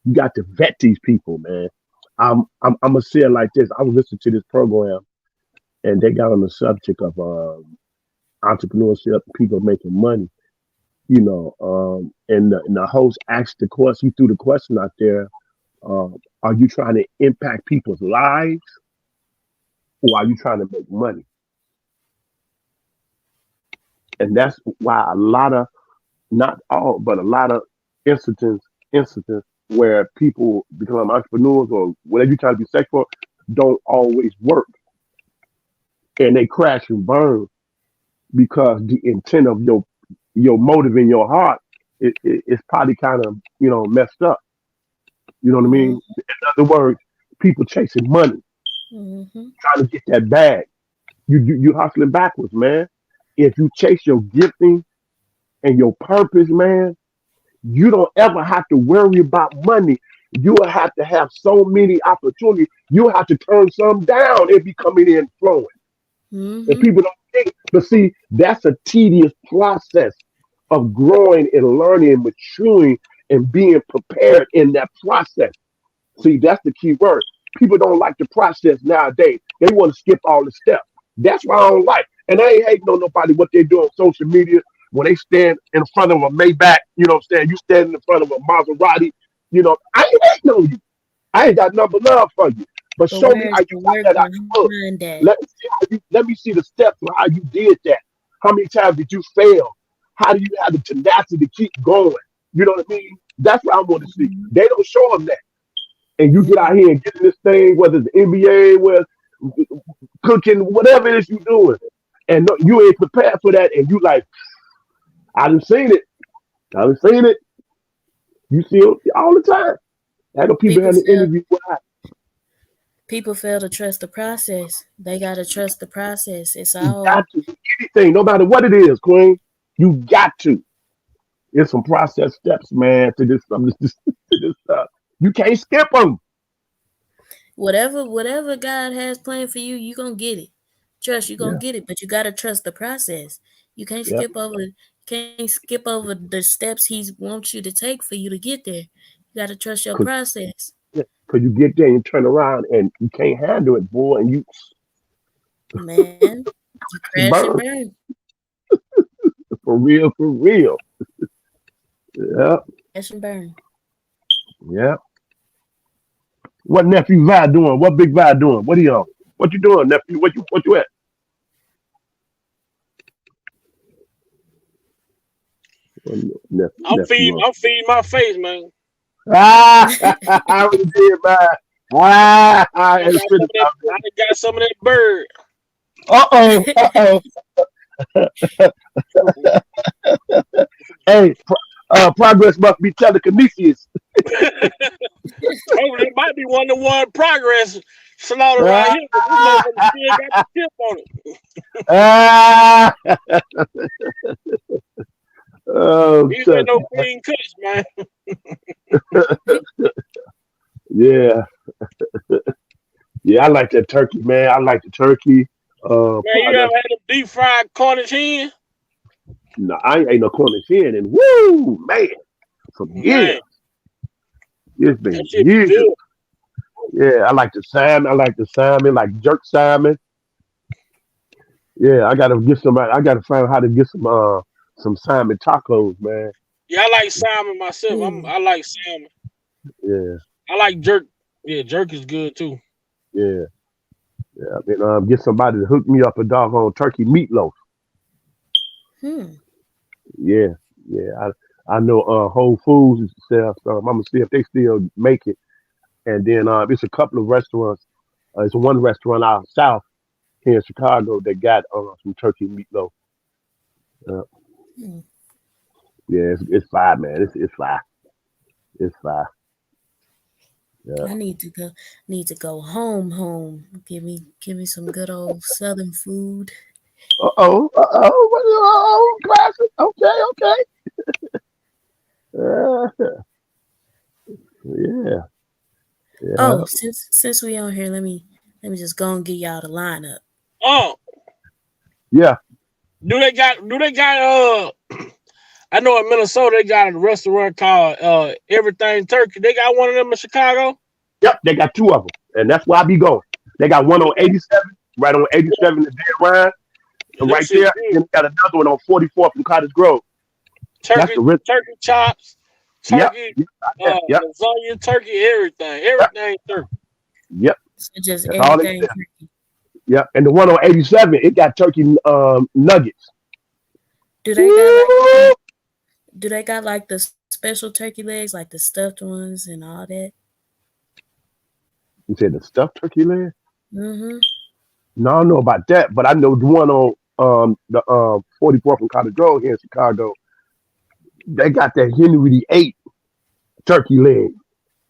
You got to vet these people, man. I'm gonna say it like this. I was listening to this program, and they got on the subject of entrepreneurship, people making money, And the host asked the question, he threw the question out there, are you trying to impact people's lives or are you trying to make money? And that's why a lot of, not all, but a lot of instances where people become entrepreneurs or whatever you're trying to be successful don't always work. And they crash and burn because the intent of your motive in your heart is probably kind of, messed up. You know what I mean? In other words, people chasing money, trying to get that bag. You hustling backwards, man. If you chase your gifting and your purpose, man, you don't ever have to worry about money. You will have to have so many opportunities. You have to turn some down and be coming in flowing. And people don't think, but see, that's a tedious process of growing and learning and maturing and being prepared in that process. See, that's the key word. People don't like the process nowadays. They want to skip all the steps. That's why I don't like. And I ain't hating on nobody what they do on social media when they stand in front of a Maybach, you standing in front of a Maserati, I ain't hating on you. I ain't got number love for you. But show me how you got that out the book. Let me see the steps of how you did that. How many times did you fail? How do you have the tenacity to keep going? You know what I mean? That's what I want to see. They don't show them that. And you get out here and get in this thing, whether it's the NBA, whether cooking, whatever it is you're doing. And you ain't prepared for that. And you like, I done seen it. You see it all the time. I know people have the interview. People fail to trust the process. They gotta trust the process. It's You all got to. Anything, no matter what it is, Queen, you got to. It's some process steps, man, to this stuff. You can't skip them. whatever God has planned for you, you're gonna get it. Trust you're gonna get it, but you gotta trust the process. You can't Yeah. skip over the steps He wants you to take for you to get there. You gotta trust your Cause, process. Cause you get there and you turn around and you can't handle it, boy, and you Man, you crash and burn. burn. For real. Yep. Crash and burn. Yep. What nephew Vi doing? What big Vi doing? What are you on? What you doing, nephew? What you at? I'm feeding my face, man. I already did, man. I got some of that bird. Hey, progress must be telekinesis. It might be one progress slaughtered right here. But this motherfucker still got the tip on it. These ain't no clean cuts, man. Yeah. Yeah, I like that turkey, man. I like the turkey. Man, you ever had a deep fried Cornish hen? No, I ain't no Cornish hen, and woo, man, from years. It's been years. Yeah, I like the salmon. Like jerk salmon. Yeah, I gotta find out how to get some salmon tacos, man. Yeah, I like salmon myself. I like salmon. Yeah. I like jerk. Yeah, jerk is good too. Yeah. I mean, get somebody to hook me up a doggone turkey meatloaf. Yeah. I know Whole Foods sells. I'm gonna see if they still make it. And then it's a couple of restaurants. It's one restaurant out south here in Chicago that got some turkey meatloaf. Yeah, it's fire, man. It's fire. It's fire. Yeah. I need to go home. Give me some good old Southern food. Oh, classic. Okay. Yeah. Oh, since we on here, let me just go and give y'all the lineup. Oh. Yeah. Do they got I know in Minnesota they got a restaurant called Everything Turkey. They got one of them in Chicago? Yep, they got two of them. And that's where I be going. They got one on 87, right on 87 in Dead Ryan. Right there. And they got another one on 44th in Cottage Grove. That's the rich. turkey chops, Yep. turkey, Yep. Yep. lasagna, turkey, everything turkey. Yep. So just That's all they everything got. turkey. Yep. And the one on 87, it got turkey nuggets. Do they got like the special turkey legs, like the stuffed ones and all that? You said the stuffed turkey leg? Mm-hmm. No, I don't know about that, but I know the one on the 44th and Cottage Grove here in Chicago. They got that Henry VIII turkey leg,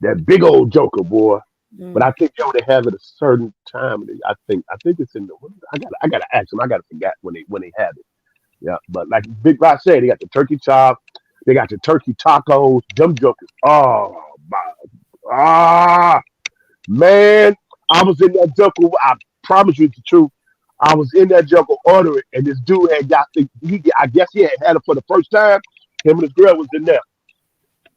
that big old joker, boy. But I think they only have it a certain time. I think it's in the. I gotta ask them. I gotta forget when they have it. Yeah, but like Big Rock said, they got the turkey chop, they got the turkey tacos, them jokers. Oh my, man, I was in that joker. I promise you the truth. I was in that joker ordering, and this dude had got I guess he had it for the first time. Him and his girl was in there,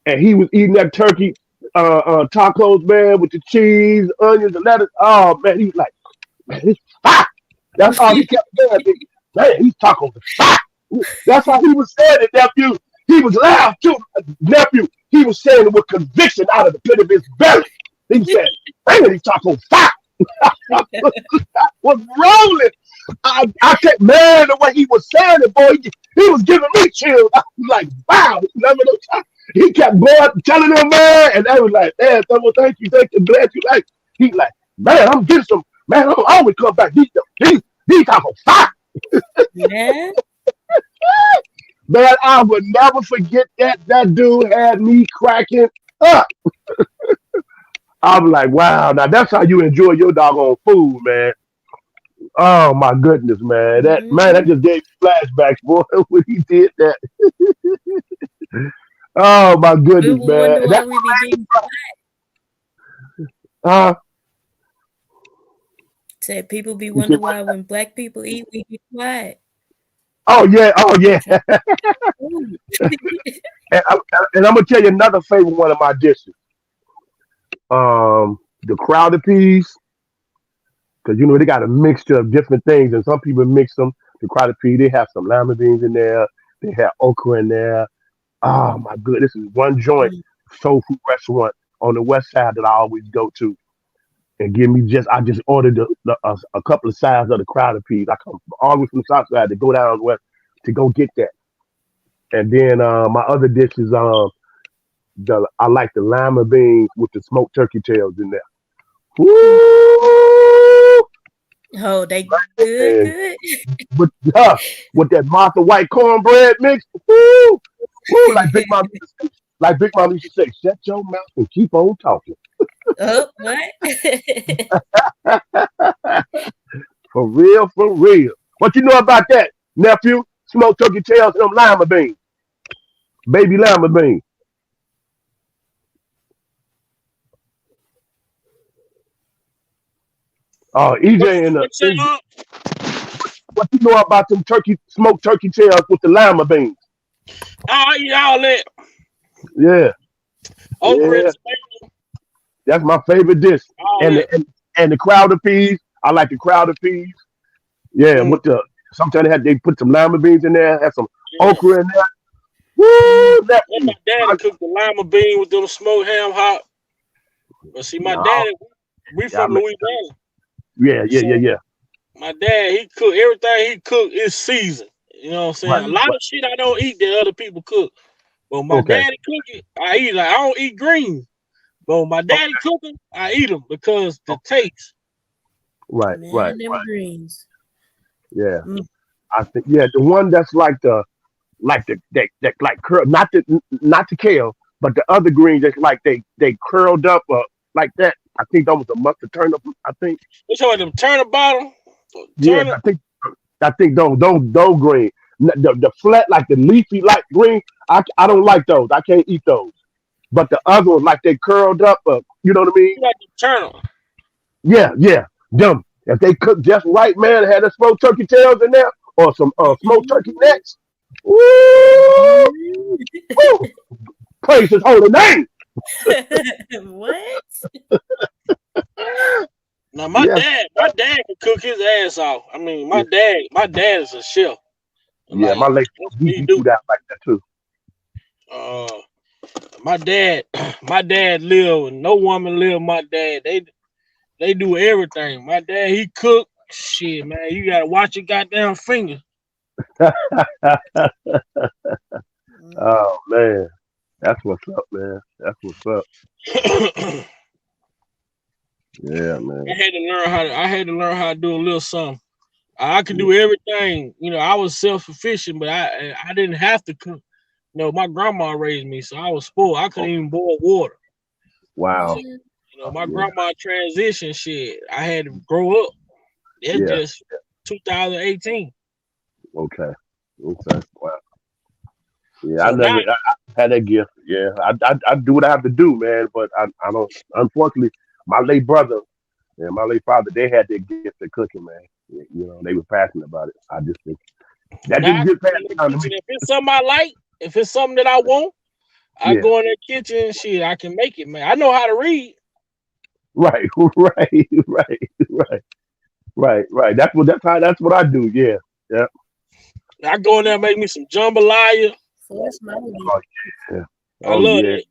and he was eating that turkey tacos, man, with the cheese, onions, and lettuce. Oh man, he's like, man, it's fire. That's all he kept saying. Man, these tacos are fire. That's how he was saying it, nephew. He was loud too, nephew. He was saying it with conviction out of the pit of his belly. He said, man, these tacos fire. I was rolling. I kept, man, the way he was saying it, boy, he was giving me chills. I was like, wow. He kept going, telling them, man, and they was like, man, thank you, glad you like. He's like, man, I'm getting some, man, I'm always come back. These tacos fire. Yeah. Man, I would never forget that. That dude had me cracking up. I'm like, wow, now that's how you enjoy your doggone food, man. Oh my goodness, man. That just gave me flashbacks, boy, when he did that. Oh my goodness, People man. wonder why we be being quiet. Said people be wondering why when black people eat, we be quiet. Oh yeah. and I'm gonna tell you another favorite one of my dishes. The crowded peas, because you know they got a mixture of different things, and some people mix them. The crowded peas, they have some lima beans in there, they have okra in there. Oh my goodness, this is one joint soul food restaurant on the west side that I always go to. And I just ordered a couple of sides of the crowded peas. I come all the way from the south side to go down west to go get that. And then my other dish is I like the lima beans with the smoked turkey tails in there. Woo! Oh, they good. With that Martha White cornbread mix. Woo! Woo! Like Big Mom used to say, shut your mouth and keep on talking. Oh, what? For real. What you know about that, nephew? Smoked turkey tails and them lima beans. Baby lima beans. EJ and what you know about them smoked turkey tails with the lima beans? I eat all that. Yeah. Okra. That's my favorite dish. And the crowded peas. I like the crowded peas. Yeah, with sometimes they put some lima beans in there, have some okra in there. Woo! My daddy cooked the lima bean with them smoked ham hock. But see, my daddy, we from Louisiana. Yeah. My dad, he cook everything he cook is seasoned. You know what I'm saying? Right. A lot of shit I don't eat that other people cook. But my daddy cook it, I eat it. I don't eat greens. But when my daddy cooking, I eat them because the taste. Right. Greens. Yeah. I think the one that's like curl, not the kale, but the other greens that's like they curled up like that. I think that was a mustard turnip. I think. Which one? Them turnip bottom? Yeah, I think those green, the flat like the leafy like green. I don't like those. I can't eat those. But the other ones like they curled up. You know what I mean? You like the turnip? Yeah. Them. If they cook just right, man, had the smoked turkey tails in there or some smoked turkey necks. Woo! Woo! Praise his holy name. What? Now my dad can cook his ass off. I mean, my dad is a chef. Yeah, my lady, he do that like that too. My dad lived. No woman lived with my dad. They do everything. My dad, he cook. Shit, man, you gotta watch your goddamn finger. Oh man, that's what's up, man. That's what's up. Yeah, man. I had to learn how to do a little something. I could do everything. You know, I was self-sufficient, but I didn't have to cook. You know, my grandma raised me, so I was spoiled. I couldn't even boil water. Wow. So, you know, my grandma transition shit. I had to grow up. It's just 2018. Okay. Wow. Yeah, So I had that gift. Yeah, I do what I have to do, man. But I don't. Unfortunately, my late brother and my late father, they had their gift of cooking, man. You know, they were passionate about it. I just think that didn't get passed down to me. If it's something I like, if it's something that I want, I go in the kitchen and shit. I can make it, man. I know how to read. Right. That's what I do. Yeah. I go in there and make me some jambalaya. Oh yeah. I love it.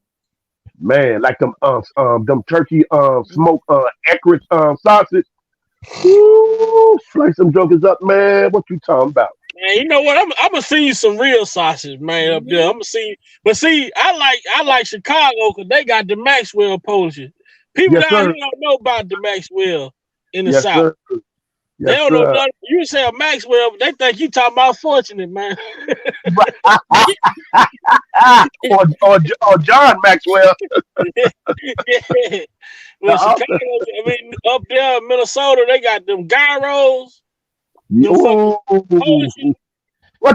Man, like them turkey smoked Eckrich sausage. Ooh, slice them jokers up, man. What you talking about? Man, you know what? I'm gonna see you some real sausage, man, up there. I'm gonna see, but see, I like Chicago because they got the Maxwell potion. People down here don't know about the Maxwell in the South. They don't know nothing. You say a Maxwell, but they think you talking about Fortunate, man. or John Maxwell. Well, Chicago, I mean, up there in Minnesota, they got them gyros. What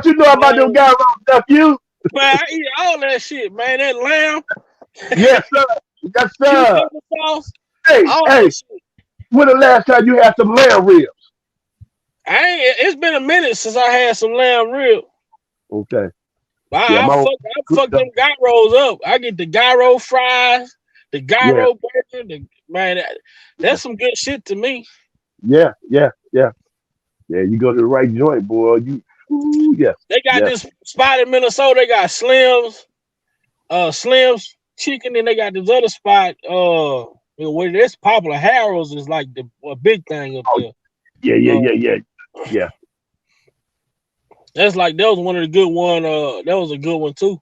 you know about them gyros, nephew? Man, I eat all that shit, man. That lamb. Yes, sir. Yes, sir. Hey, when the last time you had some lamb ribs? It's been a minute since I had some lamb ribs. Okay. I fuck them gyros up. I get the gyro fries, the gyro burger. Man, that's some good shit to me. Yeah. You go to the right joint, boy. They got this spot in Minnesota. They got Slim's chicken, and they got this other spot. Where it's popular. Harold's is like a big thing up there. Yeah. That's like that was one of the good one. That was a good one too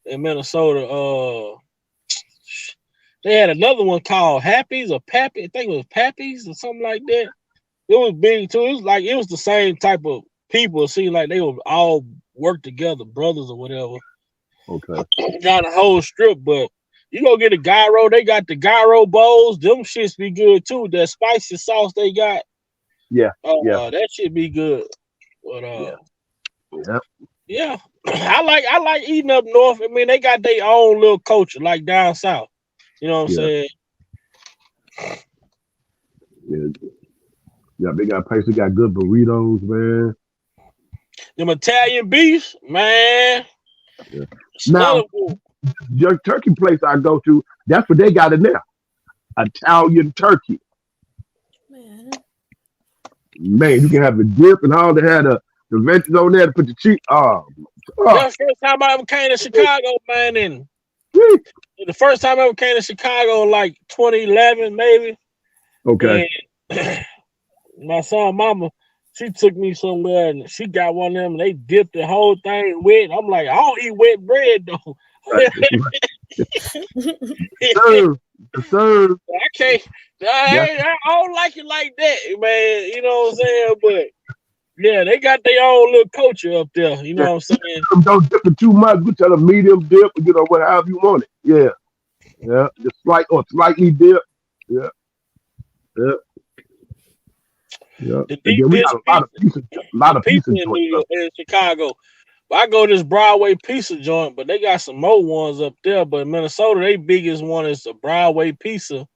in Minnesota. They had another one called Happy's or Pappy. I think it was Pappy's or something like that. It was big too. It was the same type of people. It seemed like they would all work together, brothers or whatever. Okay. Got a whole strip, but you go get a gyro. They got the gyro bowls. Them shits be good too. That spicy sauce they got. That shit be good. But yeah. I like eating up north. I mean, they got their own little culture, like down south. You know what I'm saying? Yeah, they got places got good burritos, man. Them Italian beefs, man. Yeah. Now, your turkey place I go to, that's what they got in there. Italian turkey. Man, you can have the dip and all. They had the veggies on there to put the cheese. That's the first time I ever came to Chicago, man. And the first time I ever came to Chicago, like 2011, maybe. Okay. And my son, mama, she took me somewhere and she got one of them. And they dipped the whole thing wet. I'm like, I don't eat wet bread though. Sir. I can't. I don't like it like that, man. You know what I'm saying? But yeah, they got their own little culture up there. You know what I'm saying? Don't dip it too much. We tell a medium dip, whatever you want it. Yeah. Just slightly dip. Yeah. The deep dish pizza in Chicago. I go to this Broadway pizza joint, but they got some more ones up there. But in Minnesota, their biggest one is the Broadway pizza.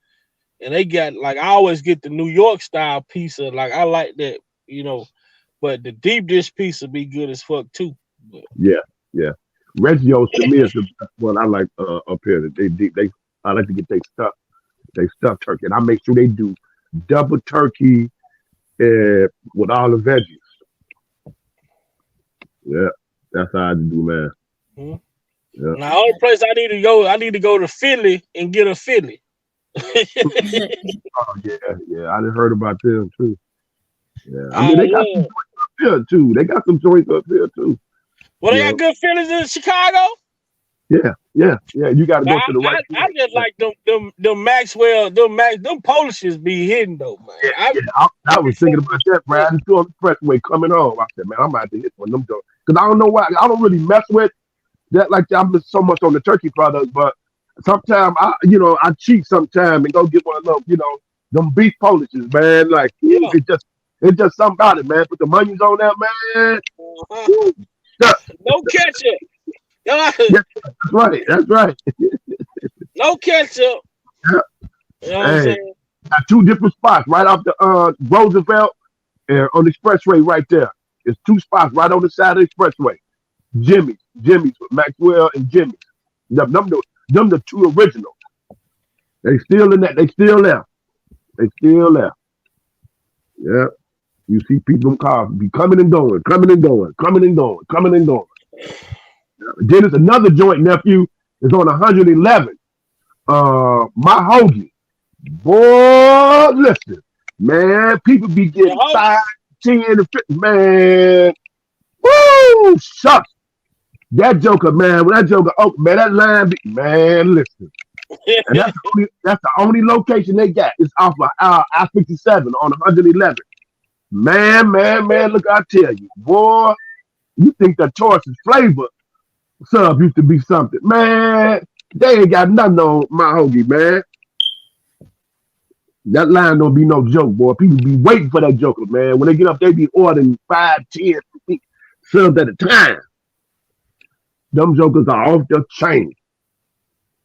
And they got, like, I always get the New York style pizza. Like, I like that, But the deep dish pizza be good as fuck, too. But, yeah. Reggio's to me is the best one I like up here. I like to get they stuffed turkey. And I make sure they do double turkey with all the veggies. Yeah. That's how I do, man. Yeah. Now, the only place I need to go to Philly and get a Philly. Oh yeah. I done heard about them too. Yeah, I mean they got some joints up here too. They got some joints up here too. Well, they Yeah. got good Phillies in Chicago. Yeah. You got to go to the right. I just like them Maxwell, them Polishes be hitting though, man. I was thinking about that riding through on the expressway coming home. I said, man, I'm about to hit one of them joints because I don't know why. I don't really mess with that like that. I'm just so much on the turkey products, but sometimes I cheat sometimes and go get one of those, them beef Polishes, man. Like it's just something about it, man. Put the onions on there, man. Woo. No ketchup. Yeah, that's right. No ketchup. Yeah. You know what I'm saying? Got two different spots right off the Roosevelt and on the expressway right there. There's two spots right on the side of the expressway. Jimmy's with Maxwell and Jimmy's. Them the two originals. They still in that. They still there. Yeah. You see people in cars be coming and going. Then there's another joint, nephew, is on 111. My hoagie. Boy, listen, man, people be getting 5, 10, and 50, man. Woo, shucks. That joker, man, when that joker open, man, that line, man, listen. And that's the only location they got. It's off of I-57 on 111. Man, look, I tell you, boy, you think the Taurus's flavor sub used to be something. Man, they ain't got nothing on my hoagie, man. That line don't be no joke, boy. People be waiting for that joker, man. When they get up, they be ordering 5, 10, 15 subs at a time. Them jokers are off the chain.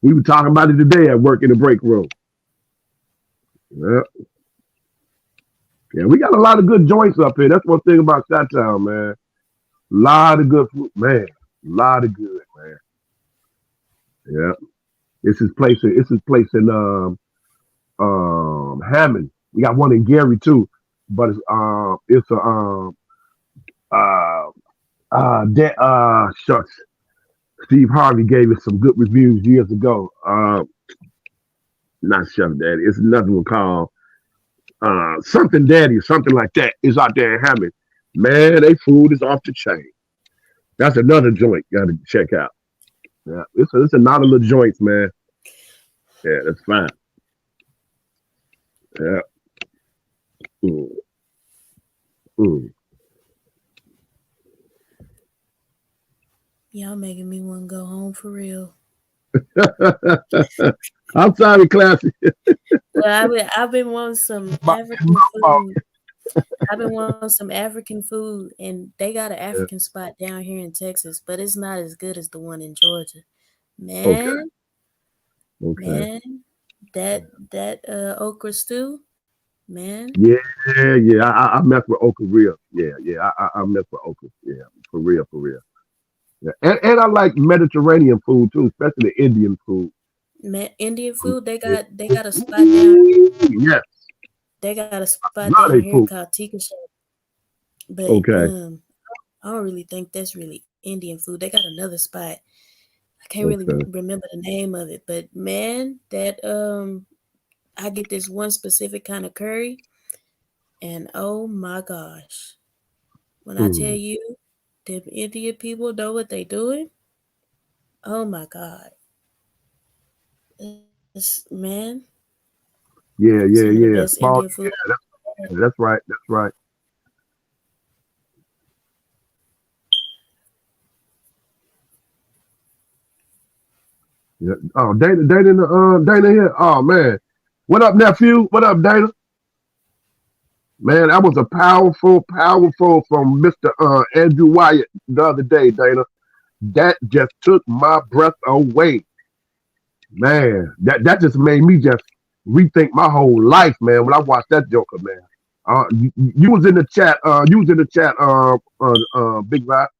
We were talking about it today at work in the break room. Yeah, we got a lot of good joints up here. That's one thing about Chi-Town, man. A lot of good food, man. A lot of good, man. Yeah. It's his place in Hammond. We got one in Gary too. But it's shucks. Steve Harvey gave us some good reviews years ago. Not Chef Daddy. It's another one called something Daddy or something like that. It's out there in Hammond. Man, they food is off the chain. That's another joint you got to check out. Yeah, it's a lot of little joints, man. Yeah, that's fine. Yeah. Y'all making me want to go home for real. I'm sorry, Classy. Well, I've been wanting some African food. I've been wanting some African food, and they got an African spot down here in Texas, but it's not as good as the one in Georgia. Man, Okay. man, that okra stew, man. Yeah. I mess with okra real. Yeah. I mess with okra. Yeah, for real. Yeah. And I like Mediterranean food too, especially the Indian food. Indian food, they got a spot down here. Yes. They got a spot Love down they here food. called Tikka Shop. But Okay. I don't really think that's really Indian food. They got another spot. I can't really remember the name of it, but man, that I get this one specific kind of curry, and oh my gosh, when I tell you, the Indian people know what they doing. Oh my God, man. Yeah. Some of the best Small, Indian food. that's right. Yeah. Oh, Dana here. Oh man. What up, nephew? What up, Dana? Man, that was a powerful from Mr. Andrew Wyatt the other day, Dana. That just took my breath away. Man, that just made me just rethink my whole life, man, when I watched that Joker, man. You was in the chat, Big Rock.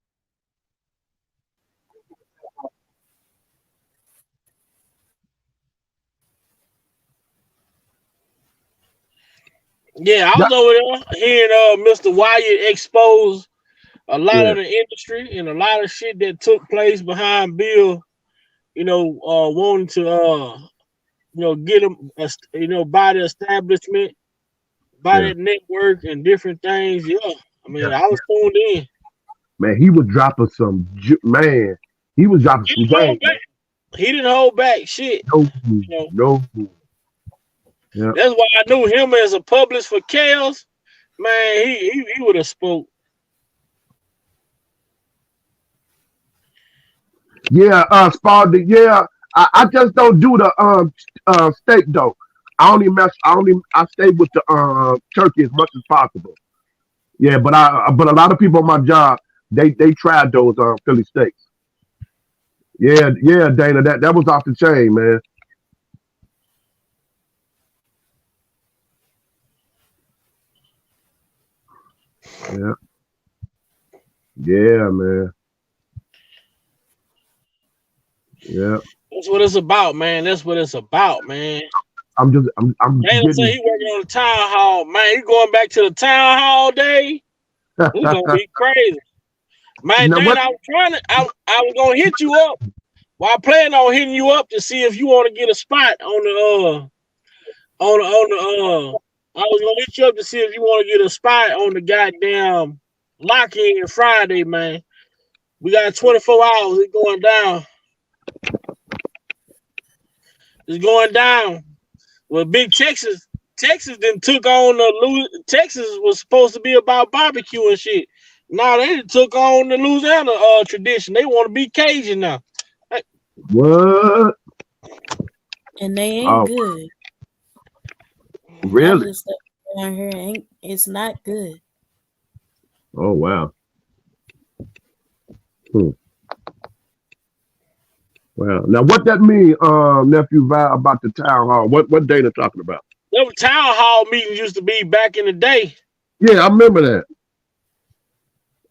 Yeah, I was over there hearing Mr. Wyatt expose a lot of the industry and a lot of shit that took place behind Bill wanting to get them, buy the establishment, buy Yeah. that network and different things. Yeah, I mean, Yeah. I was tuned in. Man, he was dropping some man. He was dropping some game. He didn't hold back shit. No. Yeah. That's why I knew him as a published for Chaos. Man, he would have spoke. Yeah, Spalding. Yeah, I just don't do the steak though. I stay with the turkey as much as possible. Yeah, but a lot of people on my job they tried those Philly steaks. Yeah, Dana, that was off the chain, man. Yeah, man. Yeah. That's what it's about, man. That's what it's about, man. I'm Dana said he working on the town hall, man. He going back to the town hall day. It's gonna be crazy, man. Now, Dana, I was gonna hit you up. Well, I plan on hitting you up to see if you want to get a spot on the I was gonna hit you up to see if you want to get a spot on the goddamn lock-in Friday, man. We got 24 hours. It's going down. It's going down. Well, Big Texas then took on Texas was supposed to be about barbecue and shit. Now they took on the Louisiana tradition. They want to be Cajun now. What? And they ain't good. Really? Down here it's not good. Oh wow. Well, now what that mean, nephew Vi, about the town hall? What Dana talking about? Them town hall meetings used to be back in the day. Yeah, I remember that.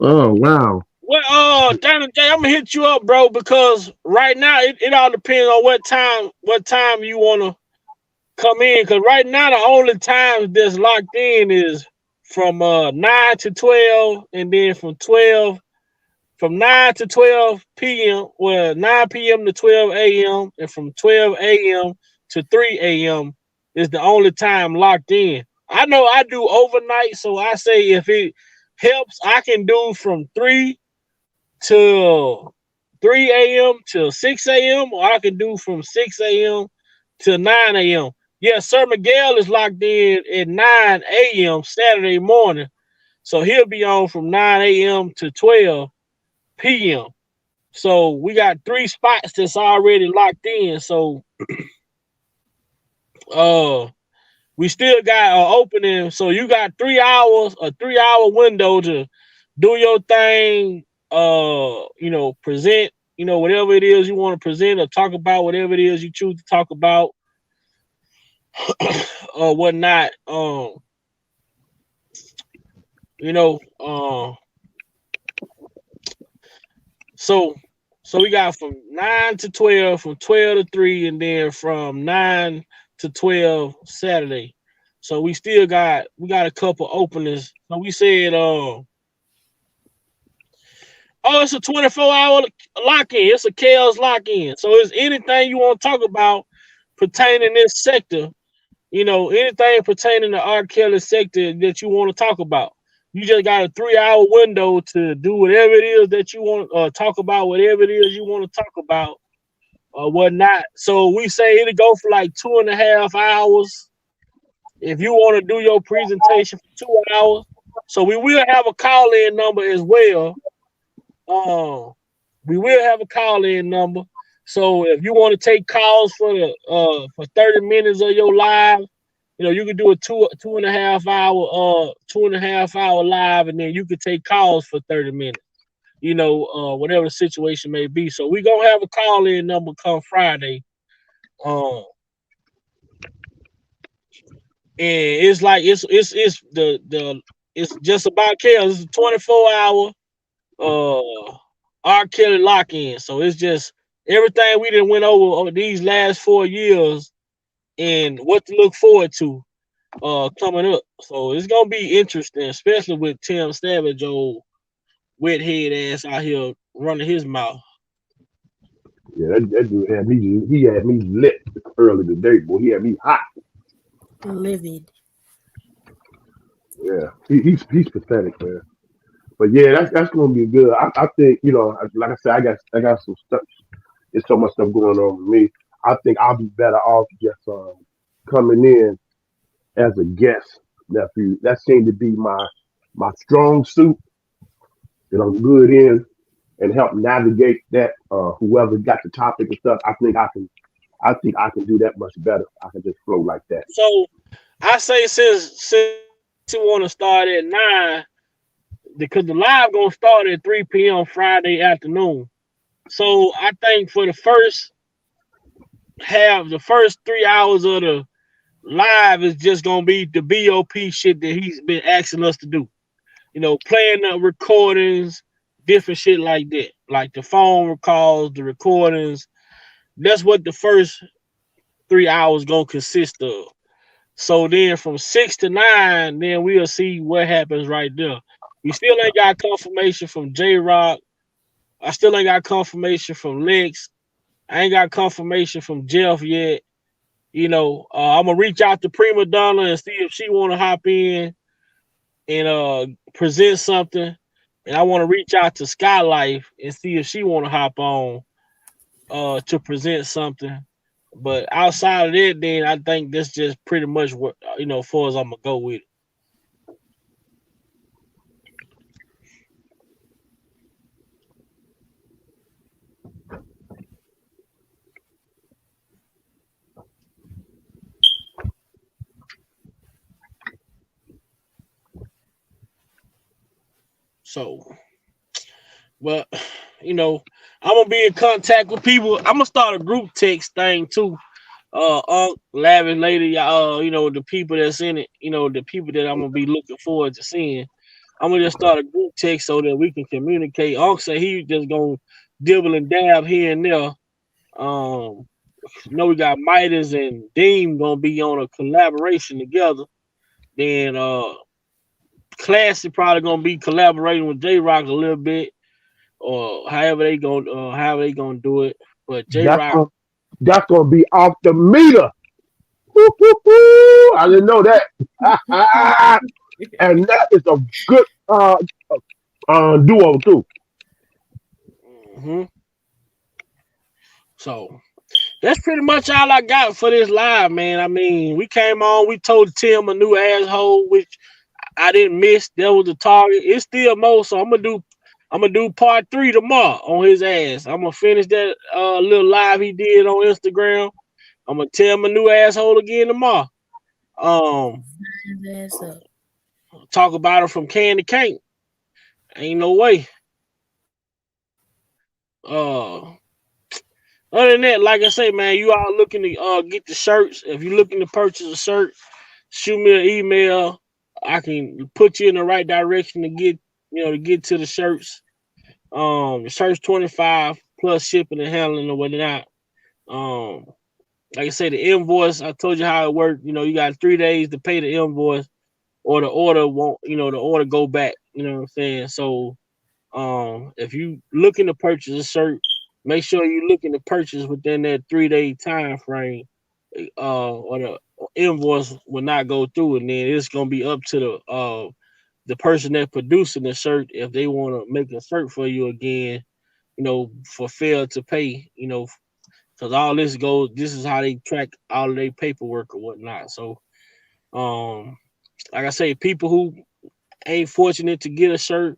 Oh wow. Well, Dana J, I'm gonna hit you up, bro, because right now it all depends on what time you wanna come in. Cause right now the only time that's locked in is from 9 to 12, and then from 9 to 12 p.m. Well, 9 p.m. to 12 a.m. and from 12 a.m. to 3 a.m. is the only time locked in. I know I do overnight, so I say if it helps, I can do from 3 a.m. to 6 a.m. or I can do from 6 a.m. to 9 a.m. Yeah, Sir Miguel is locked in at 9 a.m. Saturday morning, so he'll be on from 9 a.m. to 12 p.m. So we got 3 spots that's already locked in. So we still got an opening. So you got 3 hours, a 3-hour window to do your thing, present, whatever it is you want to present or talk about, whatever it is you choose to talk about or whatnot. So we got from 9 to 12, from 12 to 3, and then from 9 to 12 Saturday. So we got a couple openings. So we said, it's a 24-hour lock-in. It's a chaos lock-in. So it's anything you want to talk about pertaining this sector, anything pertaining to R. Kelly sector that you want to talk about. You just got a 3-hour window to do whatever it is that you want, talk about whatever it is you want to talk about or whatnot. So we say it'll go for like 2.5 hours. If you want to do your presentation for 2 hours. So we will have a call-in number as well. We will have a call-in number. So if you want to take calls for 30 minutes of your live, you can do a 2.5 hour live, and then you can take calls for 30 minutes, whatever the situation may be. So we're gonna have a call-in number come Friday. And it's like it's just about chaos. It's a 24-hour R. Kelly lock-in. So it's just everything we done went over these last 4 years and what to look forward to coming up. So it's gonna be interesting, especially with Tim Savage, old wet head ass out here running his mouth. Yeah, that dude had me. He had me lit early today, boy. He had me hot. Livid. Yeah, he's pathetic, man. But yeah, that's gonna be good. I think like I said, I got some stuff. There's so much stuff going on with me. I think I'll be better off just coming in as a guest, nephew. That seemed to be my strong suit that I'm good in and help navigate that. Whoever got the topic and stuff, I think I can do that much better. I can just flow like that. So I say since you want to start at 9, because the live gonna start at 3 p.m. Friday afternoon. So I think for the first 3 hours of the live is just gonna be the BOP shit that he's been asking us to do. Playing the recordings, different shit like that, like the phone recalls, the recordings. That's what the first 3 hours gonna consist of. So then from 6 to 9, then we'll see what happens right there. We still ain't got confirmation from J-Rock. I still ain't got confirmation from Lex. I ain't got confirmation from Jeff yet. I'm gonna reach out to Prima Donna and see if she want to hop in and present something. And I want to reach out to Skylife and see if she want to hop on to present something. But outside of that, then I think that's just pretty much what as far as I'm gonna go with it. So, but I'm gonna be in contact with people. I'm gonna start a group text thing too. Lavish lady, the people that's in it, the people that I'm gonna be looking forward to seeing. I'm gonna just start a group text so that we can communicate. Unc said he just gonna dibble and dab here and there. We got Midas and Deem gonna be on a collaboration together. Then Classy probably gonna be collaborating with J-Rock a little bit, or however they gonna do it. But J-Rock, That's gonna be off the meter. Woo, woo, woo. I didn't know that. And that is a good duo too. Mm-hmm. So that's pretty much all I got for this live, man. I mean, we came on, we told Tim a new asshole, which I didn't miss. That was the target. It's still more, so I'm gonna do part 3 tomorrow on his ass. I'm gonna finish that little live he did on Instagram. I'm gonna tell him a new asshole again tomorrow. Talk about it from can to can't. Ain't no way. Other than that, like I say, man, you all looking to get the shirts. If you're looking to purchase a shirt, shoot me an email. I can put you in the right direction to get to the shirts. The shirt's $25 plus shipping and handling or whatnot. Like I say, the invoice, I told you how it worked. You got 3 days to pay the invoice, or the order won't, the order go back. You know what I'm saying? So, if you looking to purchase a shirt, make sure you're looking to purchase within that 3-day time frame, or the invoice will not go through, and then it's gonna be up to the person that producing the shirt if they want to make a shirt for you again, for fail to pay, because all this goes. This is how they track all of their paperwork or whatnot. So, like I say, people who ain't fortunate to get a shirt,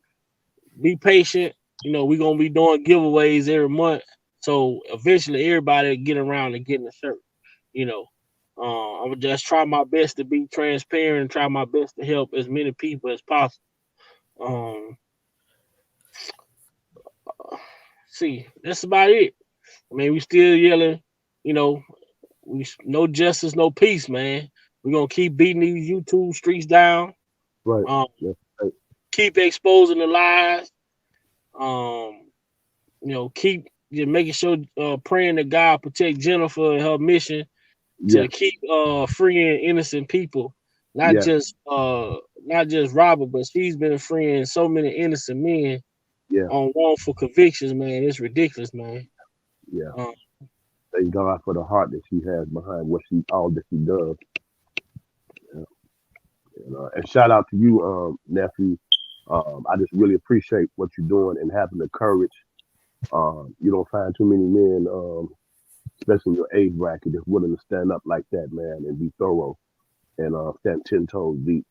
be patient. We're gonna be doing giveaways every month, so eventually everybody will get around to getting a shirt. I would just try my best to be transparent and try my best to help as many people as possible. See, that's about it. I mean, we still yelling, we no justice, no peace, man. We're gonna keep beating these YouTube streets down. Right. Right. Keep exposing the lies. Keep making sure praying that God protect Jennifer and her mission to keep freeing innocent people, not just Robert, but she's been freeing so many innocent men on wrongful convictions, man. It's ridiculous, man. Yeah. Thank God for the heart that she has behind all that she does. Yeah. And shout out to you, nephew. I just really appreciate what you're doing and having the courage. You don't find too many men, especially in your age bracket, that's willing to stand up like that, man, and be thorough and stand 10 toes deep.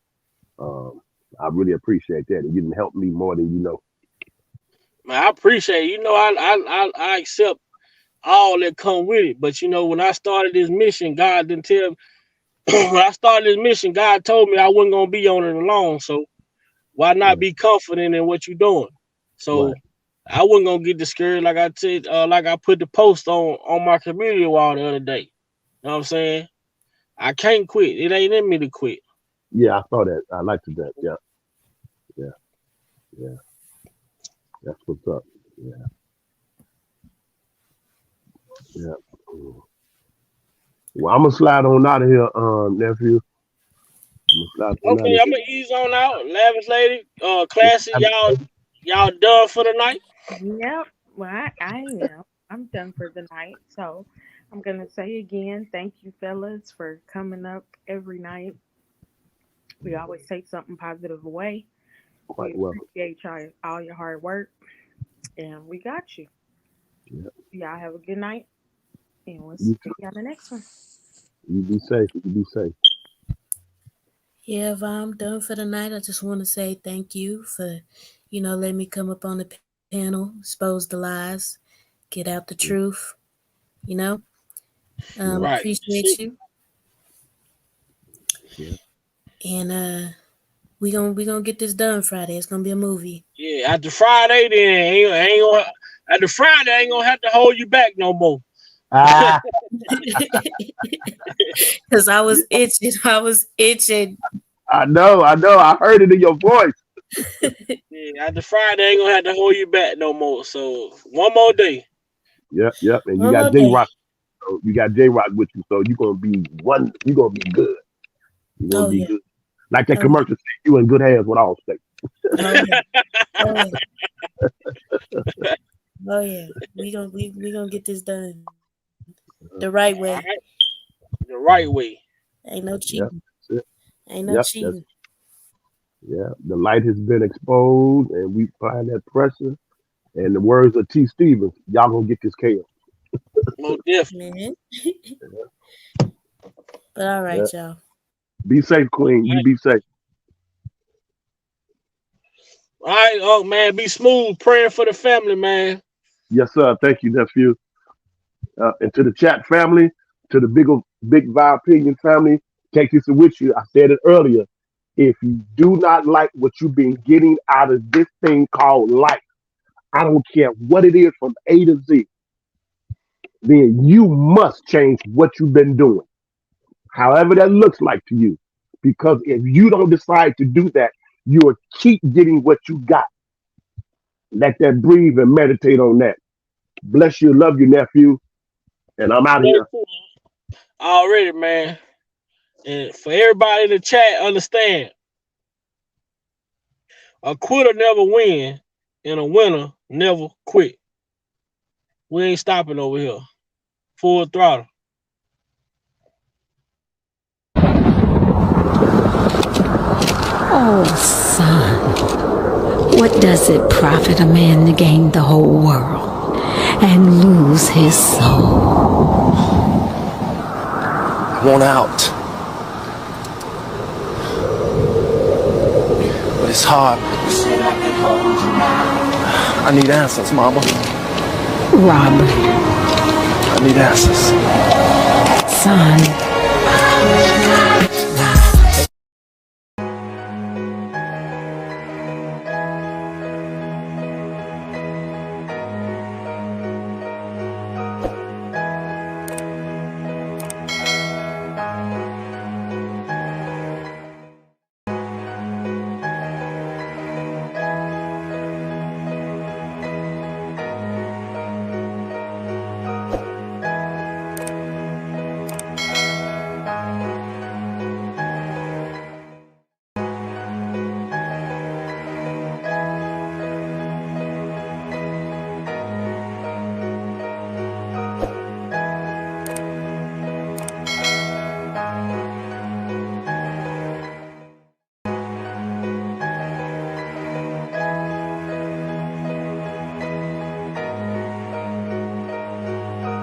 I really appreciate that, and you didn't help me more than you know. Man, I appreciate it. You know, I accept all that come with it. But you know, when I started this mission, God didn't tell me. When I started this mission, God told me I wasn't gonna be on it alone. So why not be confident in what you're doing? So I wasn't gonna get discouraged, like I said, like I put the post on my community wall the other day. You know what I'm saying? I can't quit. It ain't in me to quit. Yeah, I saw that. I liked that. Yeah. That's what's up. Yeah. Well, I'm gonna slide on out of here, nephew. Okay, I'm gonna ease on out. Lavish lady, classy, y'all done for the night? Yep. Well, I am. I'm done for the night. So I'm gonna say again, thank you, fellas, for coming up every night. We always take something positive away. We appreciate all your hard work, and we got you. Yep. Y'all have a good night, and we'll see you on the next one. You be safe. You be safe. Yeah, if I'm done for the night, I just want to say thank you for, letting me come up on the panel, expose the lies, get out the truth, Right. Appreciate you. Yeah. And we gonna get this done Friday. It's gonna be a movie. Yeah, after Friday, then after Friday, I ain't gonna have to hold you back no more. Because I was itching. I know. I heard it in your voice. Yeah, after Friday, I ain't gonna have to hold you back no more. So one more day. Yep. And you got J-Rock. So you got J-Rock with you, so you're gonna be good. You're gonna be good. Like that commercial said, you in good hands with Allstate. Oh yeah. We gonna get this done the right way. Right. The right way. Ain't no cheating. Yep, Ain't no cheating. Yeah, the light has been exposed, and we find that pressure. And the words of T. Stevens, y'all gonna get this chaos. Most definitely. But all right, y'all. Be safe, Queen. You be safe. All right, oh man, be smooth. Praying for the family, man. Yes, sir. Thank you, nephew. And to the chat family, to the Big Vibe Opinion family, take this with you. I said it earlier. If you do not like what you've been getting out of this thing called life, I don't care what it is from A to Z, then you must change what you've been doing, however that looks like to you. Because if you don't decide to do that, you'll keep getting what you got. Let that breathe and meditate on that. Bless you. Love you, nephew. And I'm out of here. Already, man. And for everybody in the chat, understand, a quitter never win, and a winner never quit. We ain't stopping over here. Full throttle. Oh, son, what does it profit a man to gain the whole world and lose his soul? I want out. But it's hard. I need answers, Mama. Robert. I need answers. Son.